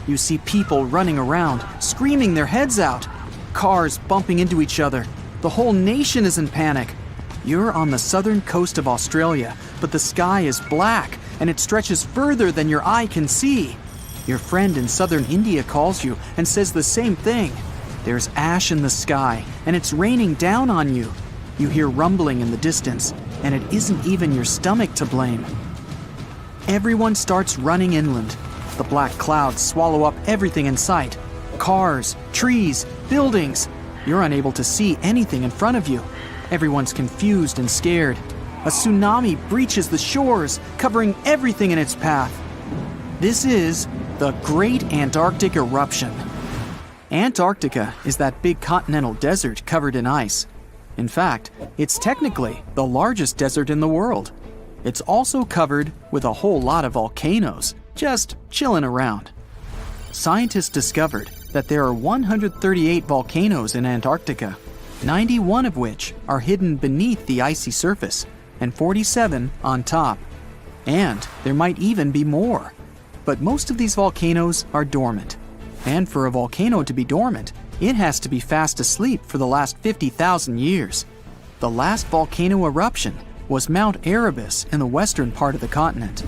You see people running around, screaming their heads out. Cars bumping into each other. The whole nation is in panic. You're on the southern coast of Australia, but the sky is black and it stretches further than your eye can see. Your friend in southern India calls you and says the same thing. There's ash in the sky, and it's raining down on you. You hear rumbling in the distance, and it isn't even your stomach to blame. Everyone starts running inland. The black clouds swallow up everything in sight. Cars, trees, buildings. You're unable to see anything in front of you. Everyone's confused and scared. A tsunami breaches the shores, covering everything in its path. This is the Great Antarctic Eruption. Antarctica is that big continental desert covered in ice. In fact, it's technically the largest desert in the world. It's also covered with a whole lot of volcanoes, just chilling around. Scientists discovered that there are 138 volcanoes in Antarctica, 91 of which are hidden beneath the icy surface, and 47 on top. And there might even be more. But most of these volcanoes are dormant. And for a volcano to be dormant, it has to be fast asleep for the last 50,000 years. The last volcano eruption was Mount Erebus in the western part of the continent.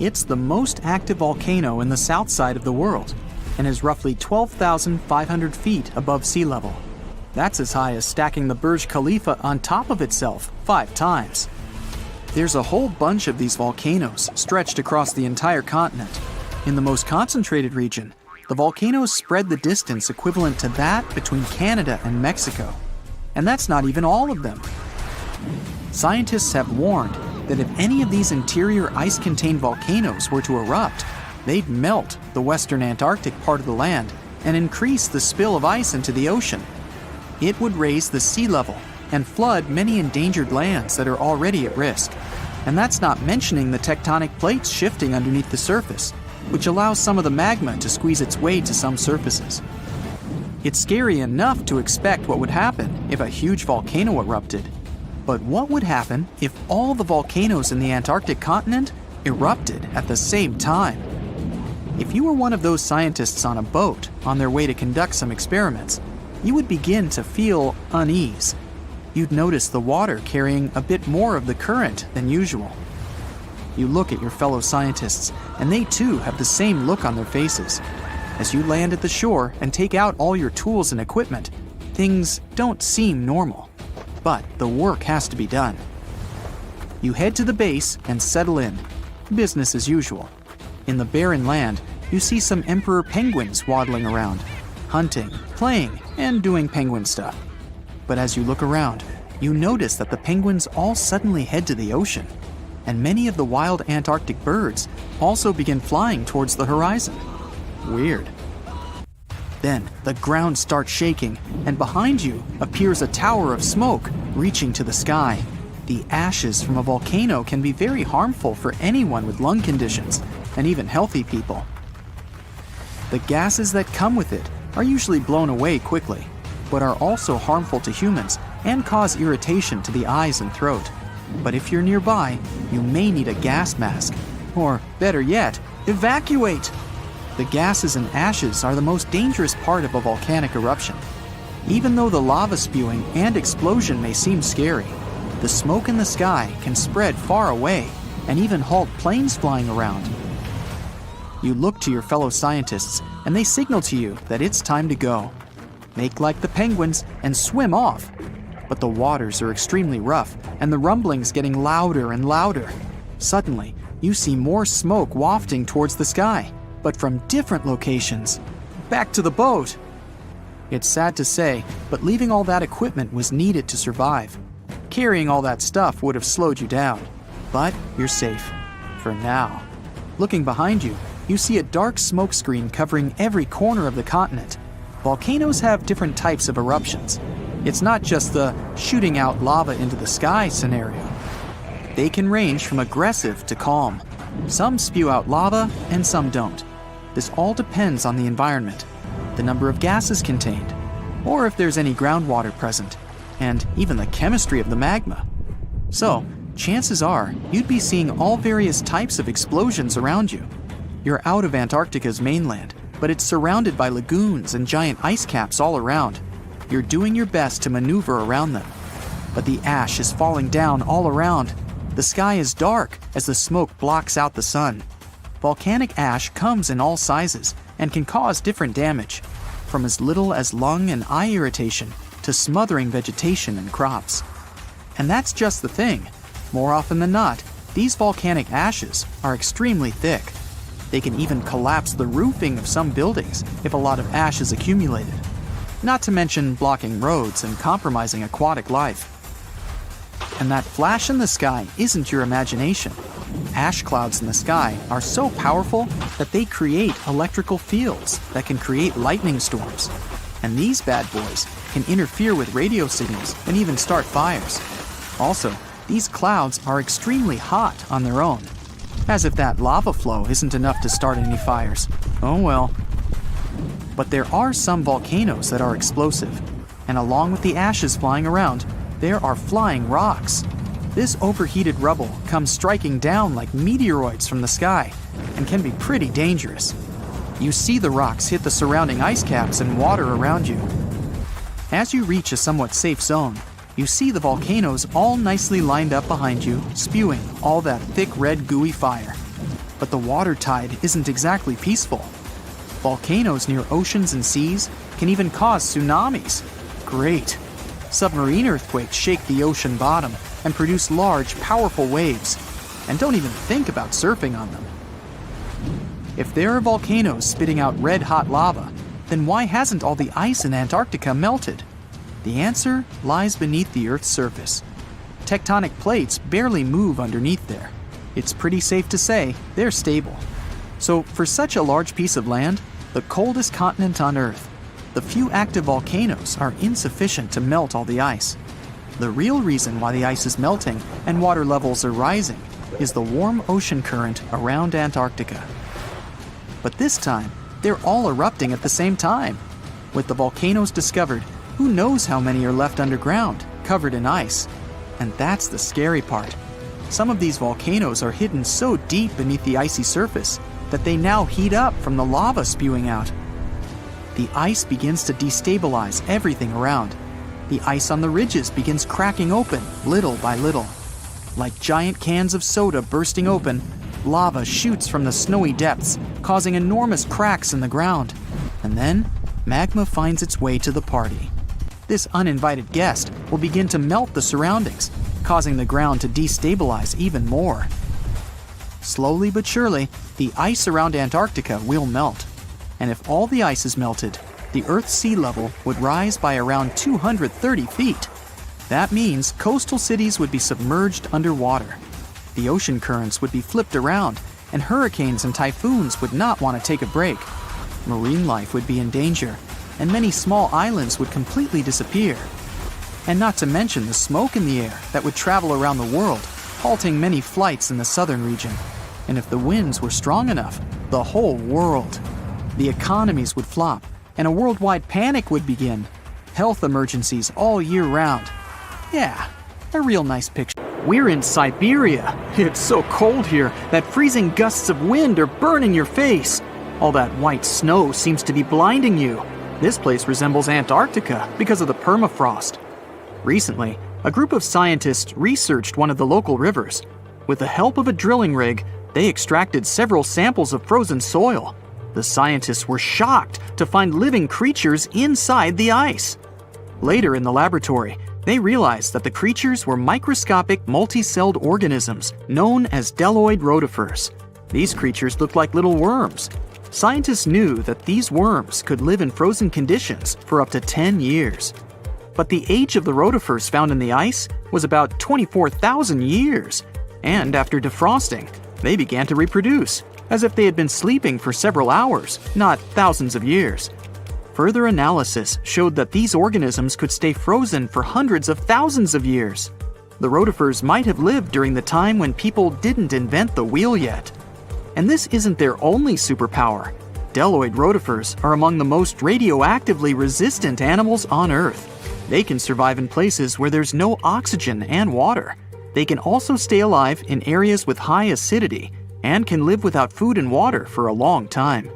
It's the most active volcano in the south side of the world and is roughly 12,500 feet above sea level. That's as high as stacking the Burj Khalifa on top of itself 5 times. There's a whole bunch of these volcanoes stretched across the entire continent. In the most concentrated region, the volcanoes spread the distance equivalent to that between Canada and Mexico. And that's not even all of them. Scientists have warned that if any of these interior ice-contained volcanoes were to erupt, they'd melt the western Antarctic part of the land and increase the spill of ice into the ocean. It would raise the sea level and flood many endangered lands that are already at risk. And that's not mentioning the tectonic plates shifting underneath the surface, which allows some of the magma to squeeze its way to some surfaces. It's scary enough to expect what would happen if a huge volcano erupted. But what would happen if all the volcanoes in the Antarctic continent erupted at the same time? If you were one of those scientists on a boat on their way to conduct some experiments, you would begin to feel unease. You'd notice the water carrying a bit more of the current than usual. You look at your fellow scientists, and they too have the same look on their faces. As you land at the shore and take out all your tools and equipment, things don't seem normal. But the work has to be done. You head to the base and settle in. Business as usual. In the barren land, you see some emperor penguins waddling around, hunting, playing, and doing penguin stuff. But as you look around, you notice that the penguins all suddenly head to the ocean, and many of the wild Antarctic birds also begin flying towards the horizon. Weird. Then the ground starts shaking, and behind you appears a tower of smoke reaching to the sky. The ashes from a volcano can be very harmful for anyone with lung conditions, and even healthy people. The gases that come with it are usually blown away quickly, but are also harmful to humans and cause irritation to the eyes and throat. But if you're nearby, you may need a gas mask, or better yet, evacuate! The gases and ashes are the most dangerous part of a volcanic eruption. Even though the lava spewing and explosion may seem scary, the smoke in the sky can spread far away and even halt planes flying around. You look to your fellow scientists and they signal to you that it's time to go. Make like the penguins and swim off. But the waters are extremely rough and the rumblings getting louder and louder. Suddenly, you see more smoke wafting towards the sky, but from different locations. Back to the boat! It's sad to say, but leaving all that equipment was needed to survive. Carrying all that stuff would have slowed you down. But you're safe. For now. Looking behind you, you see a dark smoke screen covering every corner of the continent. Volcanoes have different types of eruptions. It's not just the shooting out lava into the sky scenario. They can range from aggressive to calm. Some spew out lava and some don't. This all depends on the environment, the number of gases contained, or if there's any groundwater present, and even the chemistry of the magma. So, chances are you'd be seeing all various types of explosions around you. You're out of Antarctica's mainland, but it's surrounded by lagoons and giant ice caps all around. You're doing your best to maneuver around them. But the ash is falling down all around. The sky is dark as the smoke blocks out the sun. Volcanic ash comes in all sizes and can cause different damage, from as little as lung and eye irritation to smothering vegetation and crops. And that's just the thing. More often than not, these volcanic ashes are extremely thick. They can even collapse the roofing of some buildings if a lot of ash is accumulated. Not to mention blocking roads and compromising aquatic life. And that flash in the sky isn't your imagination. Ash clouds in the sky are so powerful that they create electrical fields that can create lightning storms. And these bad boys can interfere with radio signals and even start fires. Also, these clouds are extremely hot on their own. As if that lava flow isn't enough to start any fires. Oh well. But there are some volcanoes that are explosive. And along with the ashes flying around, there are flying rocks. This overheated rubble comes striking down like meteoroids from the sky and can be pretty dangerous. You see the rocks hit the surrounding ice caps and water around you. As you reach a somewhat safe zone, you see the volcanoes all nicely lined up behind you, spewing all that thick red gooey fire. But the water tide isn't exactly peaceful. Volcanoes near oceans and seas can even cause tsunamis. Great. Submarine earthquakes shake the ocean bottom and produce large, powerful waves. And don't even think about surfing on them. If there are volcanoes spitting out red-hot lava, then why hasn't all the ice in Antarctica melted? The answer lies beneath the Earth's surface. Tectonic plates barely move underneath there. It's pretty safe to say they're stable. So for such a large piece of land, the coldest continent on Earth, the few active volcanoes are insufficient to melt all the ice. The real reason why the ice is melting and water levels are rising is the warm ocean current around Antarctica. But this time, they're all erupting at the same time. With the volcanoes discovered, who knows how many are left underground, covered in ice. And that's the scary part. Some of these volcanoes are hidden so deep beneath the icy surface that they now heat up from the lava spewing out. The ice begins to destabilize everything around. The ice on the ridges begins cracking open little by little. Like giant cans of soda bursting open, lava shoots from the snowy depths, causing enormous cracks in the ground. And then, magma finds its way to the party. This uninvited guest will begin to melt the surroundings, causing the ground to destabilize even more. Slowly but surely, the ice around Antarctica will melt. And if all the ice is melted, the Earth's sea level would rise by around 230 feet. That means coastal cities would be submerged underwater. The ocean currents would be flipped around, and hurricanes and typhoons would not want to take a break. Marine life would be in danger, and many small islands would completely disappear. And not to mention the smoke in the air that would travel around the world, halting many flights in the southern region. And if the winds were strong enough, the whole world. The economies would flop, and a worldwide panic would begin. Health emergencies all year round. Yeah, a real nice picture. We're in Siberia. It's so cold here that freezing gusts of wind are burning your face. All that white snow seems to be blinding you. This place resembles Antarctica because of the permafrost. Recently, a group of scientists researched one of the local rivers. With the help of a drilling rig, they extracted several samples of frozen soil. The scientists were shocked to find living creatures inside the ice. Later in the laboratory, they realized that the creatures were microscopic multi-celled organisms known as deloid rotifers. These creatures looked like little worms. Scientists knew that these worms could live in frozen conditions for up to 10 years. But the age of the rotifers found in the ice was about 24,000 years. And after defrosting, they began to reproduce, as if they had been sleeping for several hours, not thousands of years. Further analysis showed that these organisms could stay frozen for hundreds of thousands of years. The rotifers might have lived during the time when people didn't invent the wheel yet. And this isn't their only superpower. Deloid rotifers are among the most radioactively resistant animals on Earth. They can survive in places where there's no oxygen and water. They can also stay alive in areas with high acidity and can live without food and water for a long time.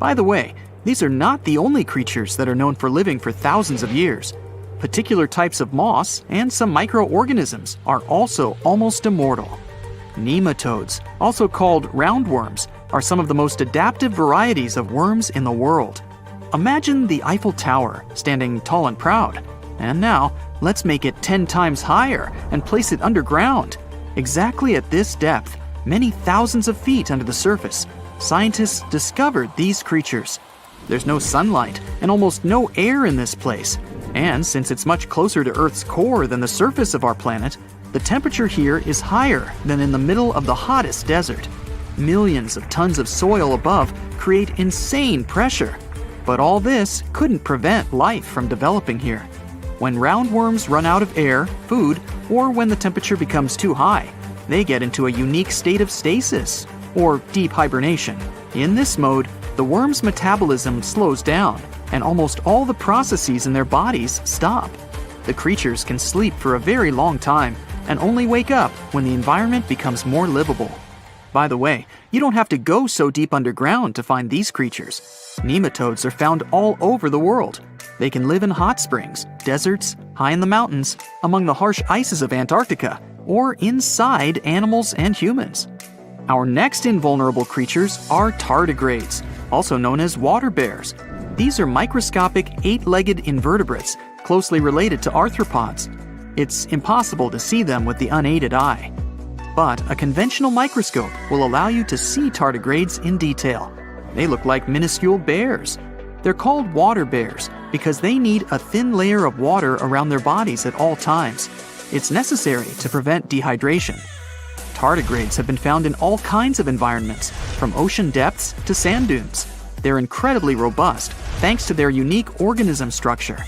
By the way, these are not the only creatures that are known for living for thousands of years. Particular types of moss and some microorganisms are also almost immortal. Nematodes, also called roundworms, are some of the most adaptive varieties of worms in the world. Imagine the Eiffel Tower standing tall and proud. And now, let's make it 10 times higher and place it underground. Exactly at this depth, many thousands of feet under the surface, scientists discovered these creatures. There's no sunlight and almost no air in this place. And since it's much closer to Earth's core than the surface of our planet, the temperature here is higher than in the middle of the hottest desert. Millions of tons of soil above create insane pressure. But all this couldn't prevent life from developing here. When roundworms run out of air, food, or when the temperature becomes too high, they get into a unique state of stasis, or deep hibernation. In this mode, the worm's metabolism slows down, and almost all the processes in their bodies stop. The creatures can sleep for a very long time and only wake up when the environment becomes more livable. By the way, you don't have to go so deep underground to find these creatures. Nematodes are found all over the world. They can live in hot springs, deserts, high in the mountains, among the harsh ices of Antarctica, or inside animals and humans. Our next invulnerable creatures are tardigrades, also known as water bears. These are microscopic 8-legged invertebrates closely related to arthropods. It's impossible to see them with the unaided eye. But a conventional microscope will allow you to see tardigrades in detail. They look like minuscule bears. They're called water bears because they need a thin layer of water around their bodies at all times. It's necessary to prevent dehydration. Tardigrades have been found in all kinds of environments, from ocean depths to sand dunes. They're incredibly robust thanks to their unique organism structure.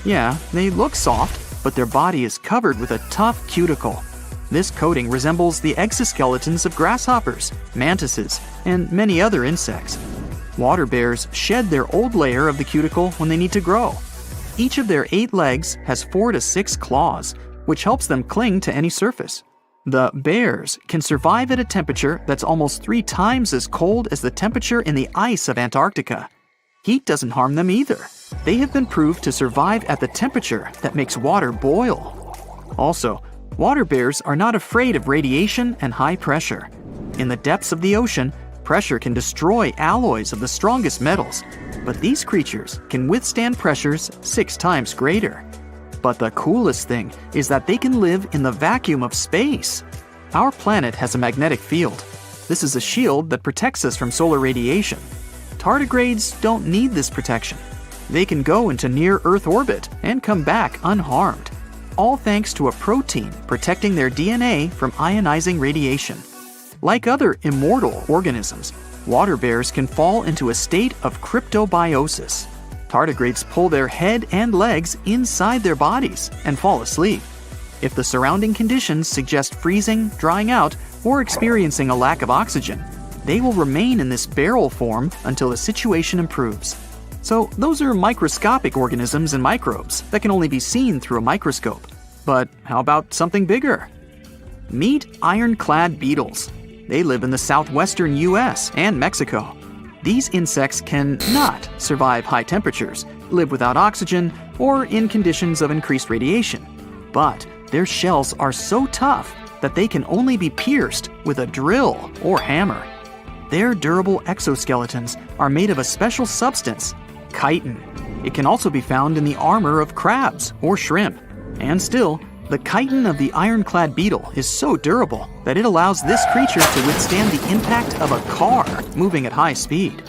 Yeah, they look soft, but their body is covered with a tough cuticle. This coating resembles the exoskeletons of grasshoppers, mantises, and many other insects. Water bears shed their old layer of the cuticle when they need to grow. Each of their 8 legs has 4 to 6 claws, which helps them cling to any surface. The bears can survive at a temperature that's almost 3 times as cold as the temperature in the ice of Antarctica. Heat doesn't harm them either. They have been proved to survive at the temperature that makes water boil. Also, water bears are not afraid of radiation and high pressure. In the depths of the ocean, pressure can destroy alloys of the strongest metals, but these creatures can withstand pressures 6 times greater. But the coolest thing is that they can live in the vacuum of space. Our planet has a magnetic field. This is a shield that protects us from solar radiation. Tardigrades don't need this protection. They can go into near-Earth orbit and come back unharmed, all thanks to a protein protecting their DNA from ionizing radiation. Like other immortal organisms, water bears can fall into a state of cryptobiosis. Tardigrades pull their head and legs inside their bodies and fall asleep. If the surrounding conditions suggest freezing, drying out, or experiencing a lack of oxygen, they will remain in this barrel form until the situation improves. So those are microscopic organisms and microbes that can only be seen through a microscope. But how about something bigger? Meet ironclad beetles. They live in the southwestern US and Mexico. These insects can not survive high temperatures, live without oxygen, or in conditions of increased radiation. But their shells are so tough that they can only be pierced with a drill or hammer. Their durable exoskeletons are made of a special substance, chitin. It can also be found in the armor of crabs or shrimp. And still, the chitin of the ironclad beetle is so durable that it allows this creature to withstand the impact of a car moving at high speed.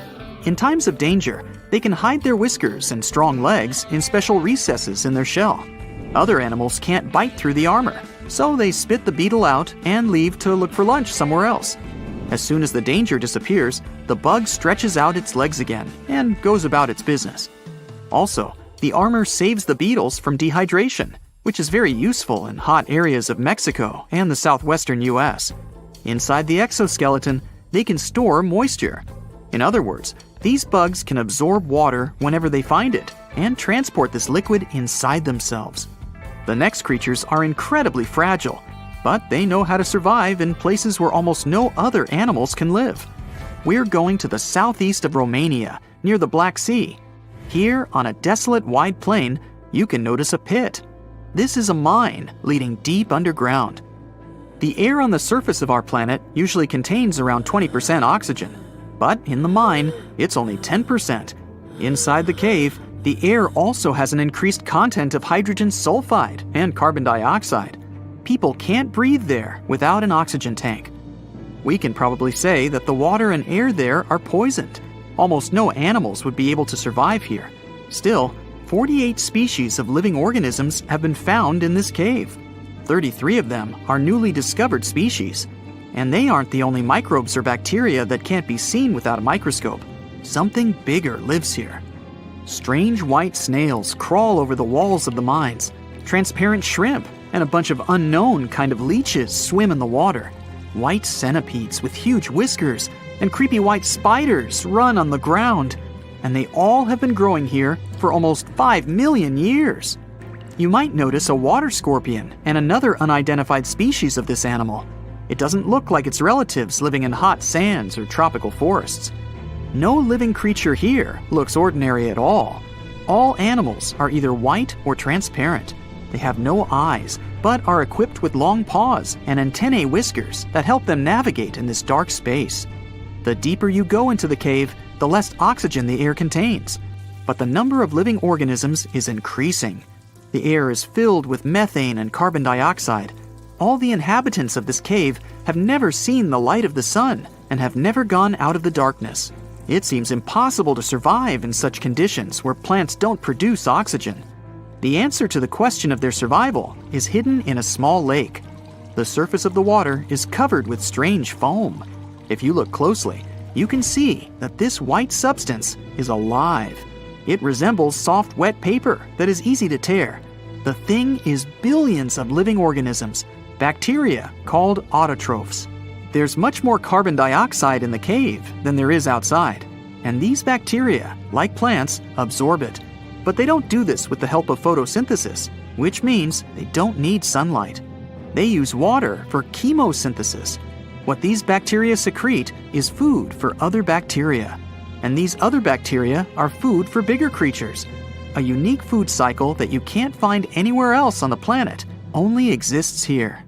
In times of danger, they can hide their whiskers and strong legs in special recesses in their shell. Other animals can't bite through the armor, so they spit the beetle out and leave to look for lunch somewhere else. As soon as the danger disappears, the bug stretches out its legs again and goes about its business. Also, the armor saves the beetles from dehydration, which is very useful in hot areas of Mexico and the southwestern US. Inside the exoskeleton, they can store moisture. In other words, these bugs can absorb water whenever they find it and transport this liquid inside themselves. The next creatures are incredibly fragile, but they know how to survive in places where almost no other animals can live. We're going to the southeast of Romania, near the Black Sea. Here, on a desolate wide plain, you can notice a pit. This is a mine leading deep underground. The air on the surface of our planet usually contains around 20% oxygen, but in the mine, it's only 10%. Inside the cave, the air also has an increased content of hydrogen sulfide and carbon dioxide. People can't breathe there without an oxygen tank. We can probably say that the water and air there are poisoned. Almost no animals would be able to survive here. Still, 48 species of living organisms have been found in this cave. 33 of them are newly discovered species. And they aren't the only microbes or bacteria that can't be seen without a microscope. Something bigger lives here. Strange white snails crawl over the walls of the mines. Transparent shrimp and a bunch of unknown kind of leeches swim in the water. White centipedes with huge whiskers and creepy white spiders run on the ground. And they all have been growing here for almost 5 million years. You might notice a water scorpion and another unidentified species of this animal. It doesn't look like its relatives living in hot sands or tropical forests. No living creature here looks ordinary at all. All animals are either white or transparent. They have no eyes, but are equipped with long paws and antennae whiskers that help them navigate in this dark space. The deeper you go into the cave, the less oxygen the air contains. But the number of living organisms is increasing. The air is filled with methane and carbon dioxide. All the inhabitants of this cave have never seen the light of the sun and have never gone out of the darkness. It seems impossible to survive in such conditions where plants don't produce oxygen. The answer to the question of their survival is hidden in a small lake. The surface of the water is covered with strange foam. If you look closely, you can see that this white substance is alive. It resembles soft, wet paper that is easy to tear. The thing is billions of living organisms, bacteria called autotrophs. There's much more carbon dioxide in the cave than there is outside, and these bacteria, like plants, absorb it. But they don't do this with the help of photosynthesis, which means they don't need sunlight. They use water for chemosynthesis. What these bacteria secrete is food for other bacteria, and these other bacteria are food for bigger creatures. A unique food cycle that you can't find anywhere else on the planet only exists here.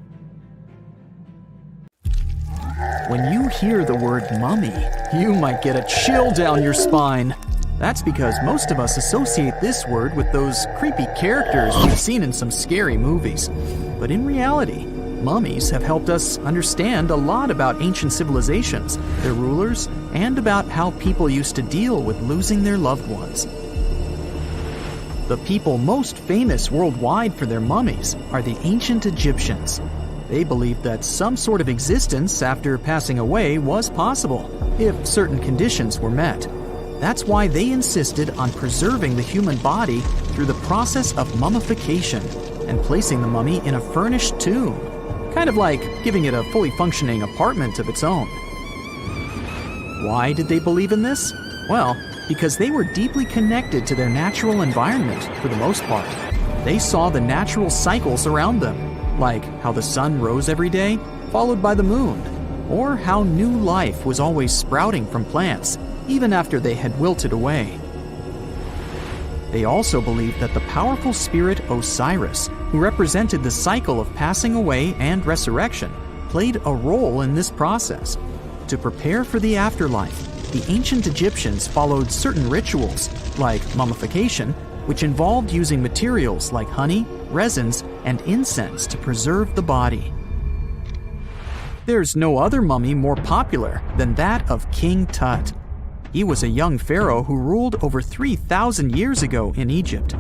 When you hear the word mummy, you might get a chill down your spine. That's because most of us associate this word with those creepy characters we've seen in some scary movies. But in reality, mummies have helped us understand a lot about ancient civilizations, their rulers, and about how people used to deal with losing their loved ones. The people most famous worldwide for their mummies are the ancient Egyptians. They believed that some sort of existence after passing away was possible, if certain conditions were met. That's why they insisted on preserving the human body through the process of mummification and placing the mummy in a furnished tomb, kind of like giving it a fully functioning apartment of its own. Why did they believe in this? Well, because they were deeply connected to their natural environment for the most part. They saw the natural cycles around them, like how the sun rose every day, followed by the moon, or how new life was always sprouting from plants, even after they had wilted away. They also believed that the powerful spirit Osiris, who represented the cycle of passing away and resurrection, played a role in this process. To prepare for the afterlife, the ancient Egyptians followed certain rituals, like mummification, which involved using materials like honey, resins, and incense to preserve the body. There's no other mummy more popular than that of King Tut. He was a young pharaoh who ruled over 3,000 years ago in Egypt.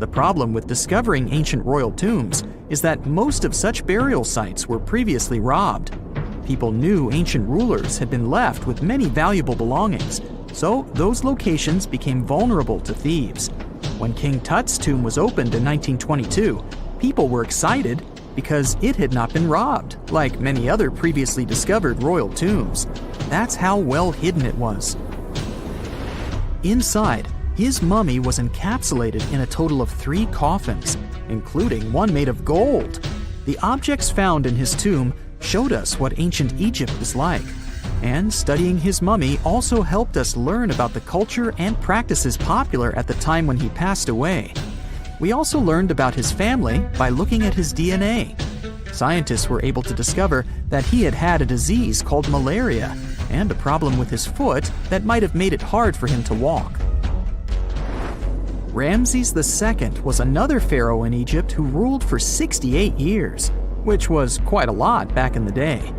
The problem with discovering ancient royal tombs is that most of such burial sites were previously robbed. People knew ancient rulers had been left with many valuable belongings, so those locations became vulnerable to thieves. When King Tut's tomb was opened in 1922, people were excited because it had not been robbed, like many other previously discovered royal tombs. That's how well hidden it was. Inside, his mummy was encapsulated in a total of 3 coffins, including one made of gold. The objects found in his tomb showed us what ancient Egypt was like, and studying his mummy also helped us learn about the culture and practices popular at the time when he passed away. We also learned about his family by looking at his DNA. Scientists were able to discover that he had had a disease called malaria and a problem with his foot that might have made it hard for him to walk. Ramses II was another pharaoh in Egypt who ruled for 68 years, which was quite a lot back in the day.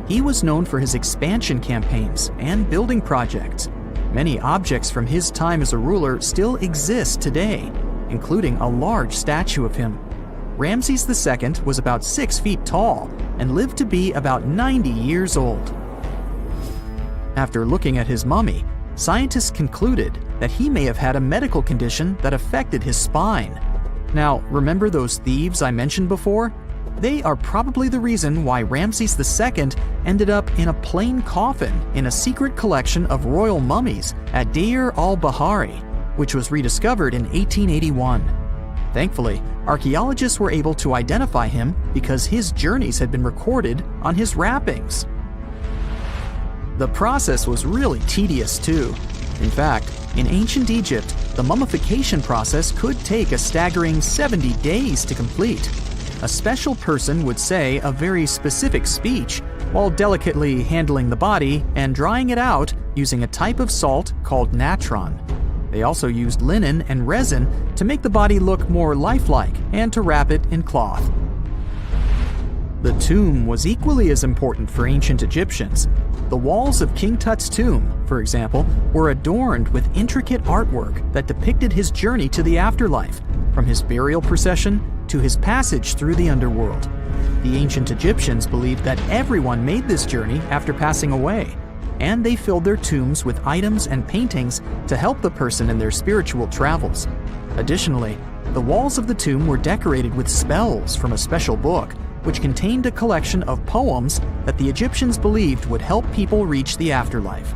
He was known for his expansion campaigns and building projects. Many objects from his time as a ruler still exist today, including a large statue of him. Ramses II was about 6 feet tall and lived to be about 90 years old. After looking at his mummy, scientists concluded that he may have had a medical condition that affected his spine. Now, remember those thieves I mentioned before? They are probably the reason why Ramses II ended up in a plain coffin in a secret collection of royal mummies at Deir al-Bahari, which was rediscovered in 1881. Thankfully, archaeologists were able to identify him because his journeys had been recorded on his wrappings. The process was really tedious too. In fact, in ancient Egypt, the mummification process could take a staggering 70 days to complete. A special person would say a very specific speech while delicately handling the body and drying it out using a type of salt called natron. They also used linen and resin to make the body look more lifelike and to wrap it in cloth. The tomb was equally as important for ancient Egyptians. The walls of King Tut's tomb, for example, were adorned with intricate artwork that depicted his journey to the afterlife, from his burial procession to his passage through the underworld. The ancient Egyptians believed that everyone made this journey after passing away, and they filled their tombs with items and paintings to help the person in their spiritual travels. Additionally, the walls of the tomb were decorated with spells from a special book, which contained a collection of poems that the Egyptians believed would help people reach the afterlife.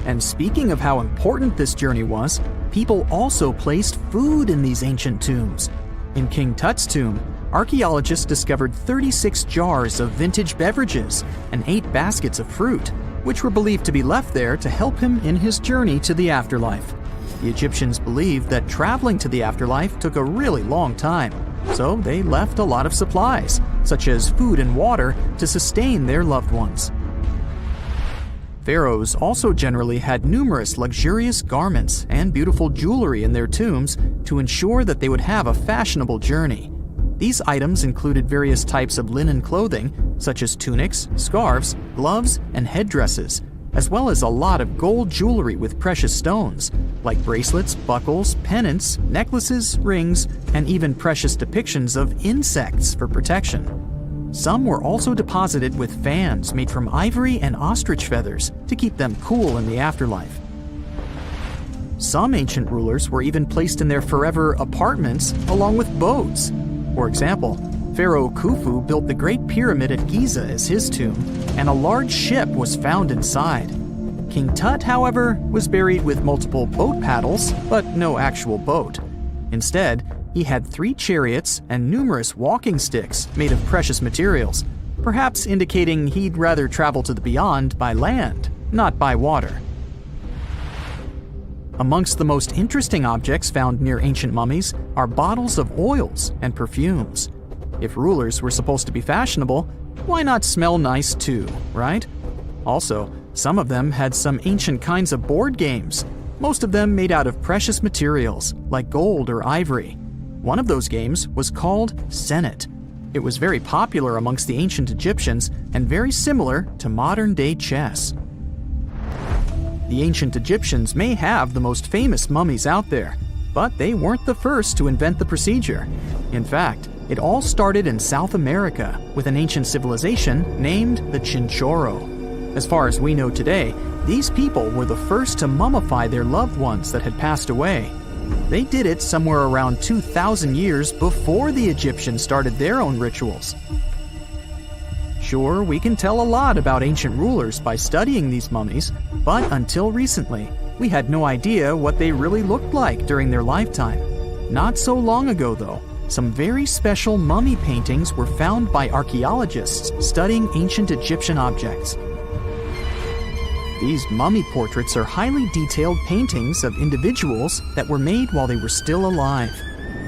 And speaking of how important this journey was, people also placed food in these ancient tombs. In King Tut's tomb, archaeologists discovered 36 jars of vintage beverages and 8 baskets of fruit, which were believed to be left there to help him in his journey to the afterlife. The Egyptians believed that traveling to the afterlife took a really long time, so they left a lot of supplies, such as food and water, to sustain their loved ones. Pharaohs also generally had numerous luxurious garments and beautiful jewelry in their tombs to ensure that they would have a fashionable journey. These items included various types of linen clothing, such as tunics, scarves, gloves, and headdresses, as well as a lot of gold jewelry with precious stones, like bracelets, buckles, pendants, necklaces, rings, and even precious depictions of insects for protection. Some were also deposited with fans made from ivory and ostrich feathers to keep them cool in the afterlife. Some ancient rulers were even placed in their forever apartments along with boats. For example, Pharaoh Khufu built the Great Pyramid at Giza as his tomb, and a large ship was found inside. King Tut, however, was buried with multiple boat paddles, but no actual boat. Instead, he had 3 chariots and numerous walking sticks made of precious materials, perhaps indicating he'd rather travel to the beyond by land, not by water. Amongst the most interesting objects found near ancient mummies are bottles of oils and perfumes. If rulers were supposed to be fashionable, why not smell nice too, right? Also, some of them had some ancient kinds of board games, most of them made out of precious materials like gold or ivory. One of those games was called Senet. It was very popular amongst the ancient Egyptians and very similar to modern-day chess. The ancient Egyptians may have the most famous mummies out there, but they weren't the first to invent the procedure. In fact, it all started in South America with an ancient civilization named the Chinchorro. As far as we know today, these people were the first to mummify their loved ones that had passed away. They did it somewhere around 2,000 years before the Egyptians started their own rituals. Sure, we can tell a lot about ancient rulers by studying these mummies, but until recently, we had no idea what they really looked like during their lifetime. Not so long ago, though, some very special mummy paintings were found by archaeologists studying ancient Egyptian objects. These mummy portraits are highly detailed paintings of individuals that were made while they were still alive.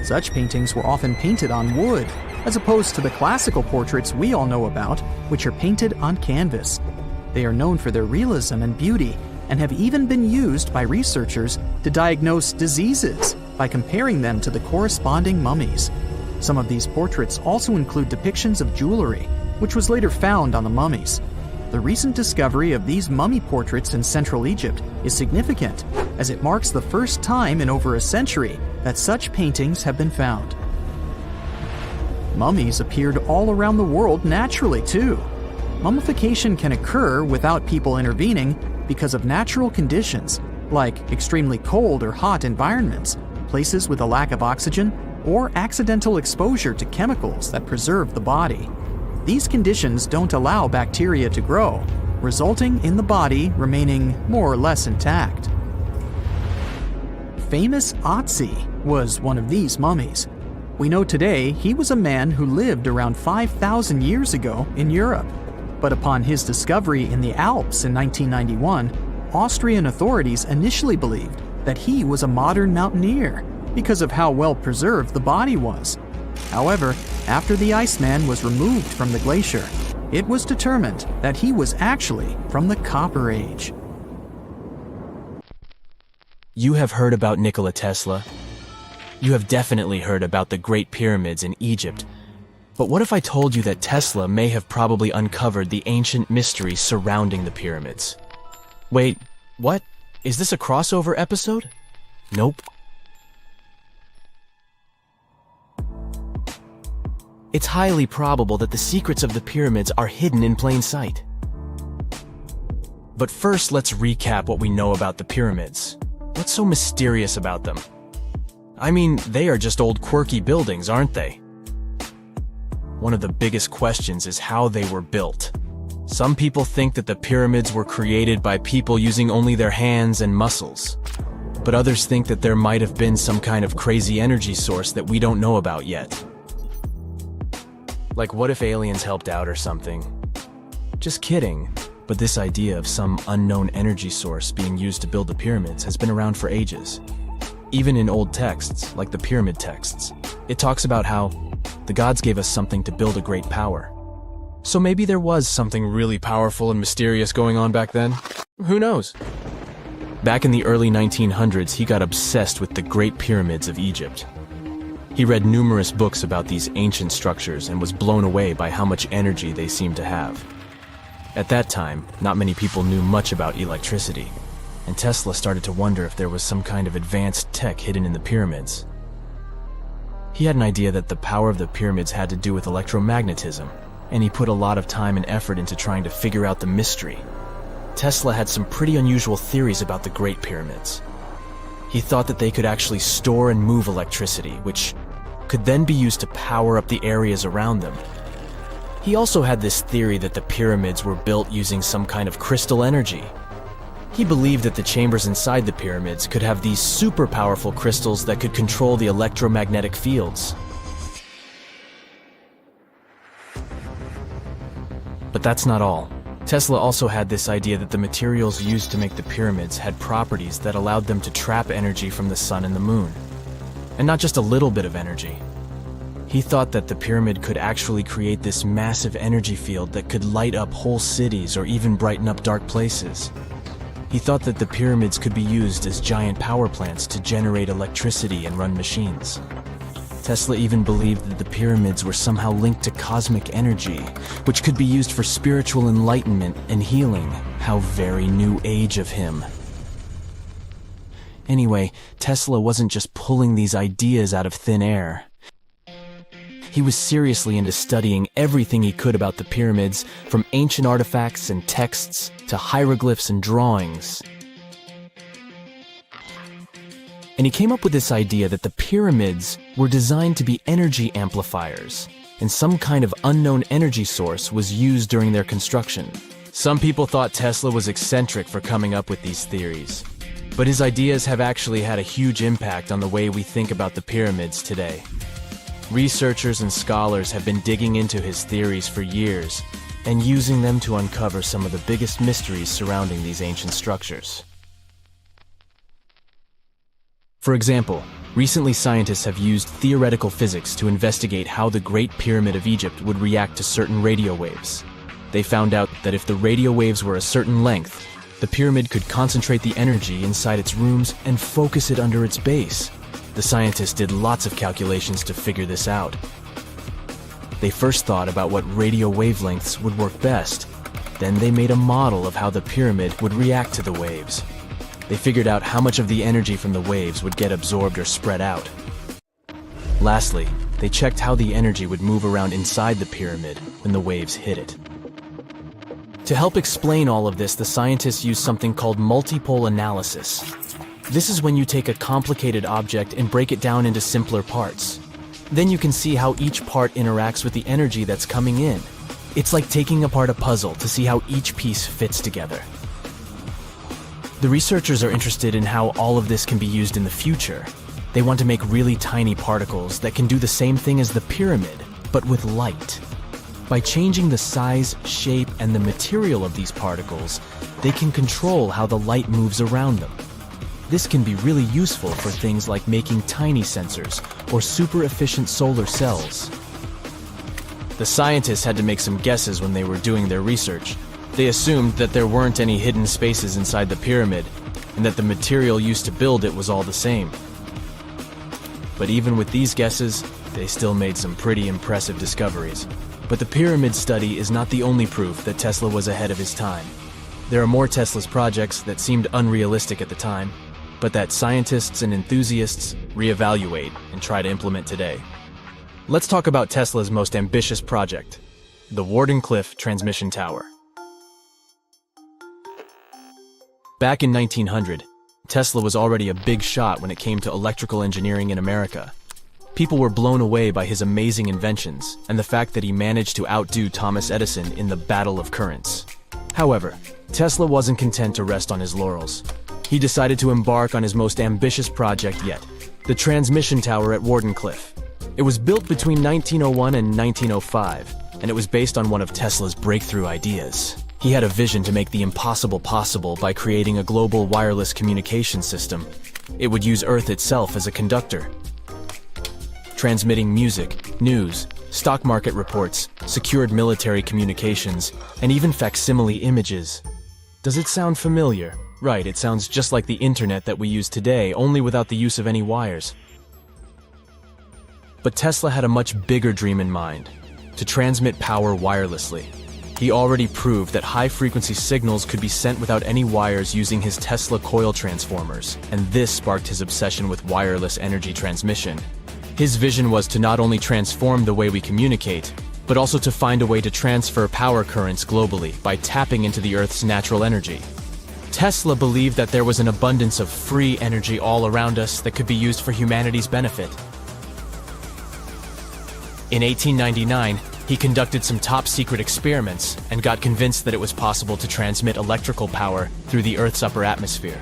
Such paintings were often painted on wood, as opposed to the classical portraits we all know about, which are painted on canvas. They are known for their realism and beauty, and have even been used by researchers to diagnose diseases by comparing them to the corresponding mummies. Some of these portraits also include depictions of jewelry, which was later found on the mummies. The recent discovery of these mummy portraits in Central Egypt is significant, as it marks the first time in over a century that such paintings have been found. Mummies appeared all around the world naturally, too. Mummification can occur without people intervening because of natural conditions, like extremely cold or hot environments, places with a lack of oxygen, or accidental exposure to chemicals that preserve the body. These conditions don't allow bacteria to grow, resulting in the body remaining more or less intact. Famous Otzi was one of these mummies. We know today he was a man who lived around 5,000 years ago in Europe. But upon his discovery in the Alps in 1991, Austrian authorities initially believed that he was a modern mountaineer because of how well preserved the body was. However, after the Iceman was removed from the glacier, it was determined that he was actually from the Copper Age. You have heard about Nikola Tesla. You have definitely heard about the Great Pyramids in Egypt. But what if I told you that Tesla may have probably uncovered the ancient mysteries surrounding the pyramids? Wait, what? Is this a crossover episode? Nope. It's highly probable that the secrets of the pyramids are hidden in plain sight. But first, let's recap what we know about the pyramids. What's so mysterious about them? I mean, they are just old quirky buildings, aren't they? One of the biggest questions is how they were built. Some people think that the pyramids were created by people using only their hands and muscles. But others think that there might have been some kind of crazy energy source that we don't know about yet. Like, what if aliens helped out or something? Just kidding. But this idea of some unknown energy source being used to build the pyramids has been around for ages. Even in old texts, like the pyramid texts, it talks about how the gods gave us something to build a great power. So maybe there was something really powerful and mysterious going on back then? Who knows? Back in the early 1900s, he got obsessed with the Great Pyramids of Egypt. He read numerous books about these ancient structures and was blown away by how much energy they seemed to have. At that time, not many people knew much about electricity, and Tesla started to wonder if there was some kind of advanced tech hidden in the pyramids. He had an idea that the power of the pyramids had to do with electromagnetism, and he put a lot of time and effort into trying to figure out the mystery. Tesla had some pretty unusual theories about the Great Pyramids. He thought that they could actually store and move electricity, which could then be used to power up the areas around them. He also had this theory that the pyramids were built using some kind of crystal energy. He believed that the chambers inside the pyramids could have these super powerful crystals that could control the electromagnetic fields. But that's not all. Tesla also had this idea that the materials used to make the pyramids had properties that allowed them to trap energy from the sun and the moon. And not just a little bit of energy. He thought that the pyramid could actually create this massive energy field that could light up whole cities or even brighten up dark places. He thought that the pyramids could be used as giant power plants to generate electricity and run machines. Tesla even believed that the pyramids were somehow linked to cosmic energy, which could be used for spiritual enlightenment and healing. How very new age of him. Anyway, Tesla wasn't just pulling these ideas out of thin air. He was seriously into studying everything he could about the pyramids, from ancient artifacts and texts to hieroglyphs and drawings. And he came up with this idea that the pyramids were designed to be energy amplifiers, and some kind of unknown energy source was used during their construction. Some people thought Tesla was eccentric for coming up with these theories, but his ideas have actually had a huge impact on the way we think about the pyramids today. Researchers and scholars have been digging into his theories for years and using them to uncover some of the biggest mysteries surrounding these ancient structures. For example, recently scientists have used theoretical physics to investigate how the Great Pyramid of Egypt would react to certain radio waves. They found out that if the radio waves were a certain length, the pyramid could concentrate the energy inside its rooms and focus it under its base. The scientists did lots of calculations to figure this out. They first thought about what radio wavelengths would work best. Then they made a model of how the pyramid would react to the waves. They figured out how much of the energy from the waves would get absorbed or spread out. Lastly, they checked how the energy would move around inside the pyramid when the waves hit it. To help explain all of this, the scientists use something called multipole analysis. This is when you take a complicated object and break it down into simpler parts. Then you can see how each part interacts with the energy that's coming in. It's like taking apart a puzzle to see how each piece fits together. The researchers are interested in how all of this can be used in the future. They want to make really tiny particles that can do the same thing as the pyramid, but with light. By changing the size, shape, and the material of these particles, they can control how the light moves around them. This can be really useful for things like making tiny sensors or super efficient solar cells. The scientists had to make some guesses when they were doing their research. They assumed that there weren't any hidden spaces inside the pyramid, and that the material used to build it was all the same. But even with these guesses, they still made some pretty impressive discoveries. But the pyramid study is not the only proof that Tesla was ahead of his time. There are more Tesla's projects that seemed unrealistic at the time, but that scientists and enthusiasts reevaluate and try to implement today. Let's talk about Tesla's most ambitious project, the Wardenclyffe Transmission Tower. Back in 1900, Tesla was already a big shot when it came to electrical engineering in America. People were blown away by his amazing inventions and the fact that he managed to outdo Thomas Edison in the battle of currents. However, Tesla wasn't content to rest on his laurels. He decided to embark on his most ambitious project yet, the transmission tower at Wardenclyffe. It was built between 1901 and 1905, and it was based on one of Tesla's breakthrough ideas. He had a vision to make the impossible possible by creating a global wireless communication system. It would use Earth itself as a conductor, transmitting music, news, stock market reports, secured military communications, and even facsimile images. Does it sound familiar? Right, it sounds just like the internet that we use today, only without the use of any wires. But Tesla had a much bigger dream in mind, to transmit power wirelessly. He already proved that high-frequency signals could be sent without any wires using his Tesla coil transformers, and this sparked his obsession with wireless energy transmission. His vision was to not only transform the way we communicate, but also to find a way to transfer power currents globally by tapping into the Earth's natural energy. Tesla believed that there was an abundance of free energy all around us that could be used for humanity's benefit. In 1899, he conducted some top-secret experiments and got convinced that it was possible to transmit electrical power through the Earth's upper atmosphere.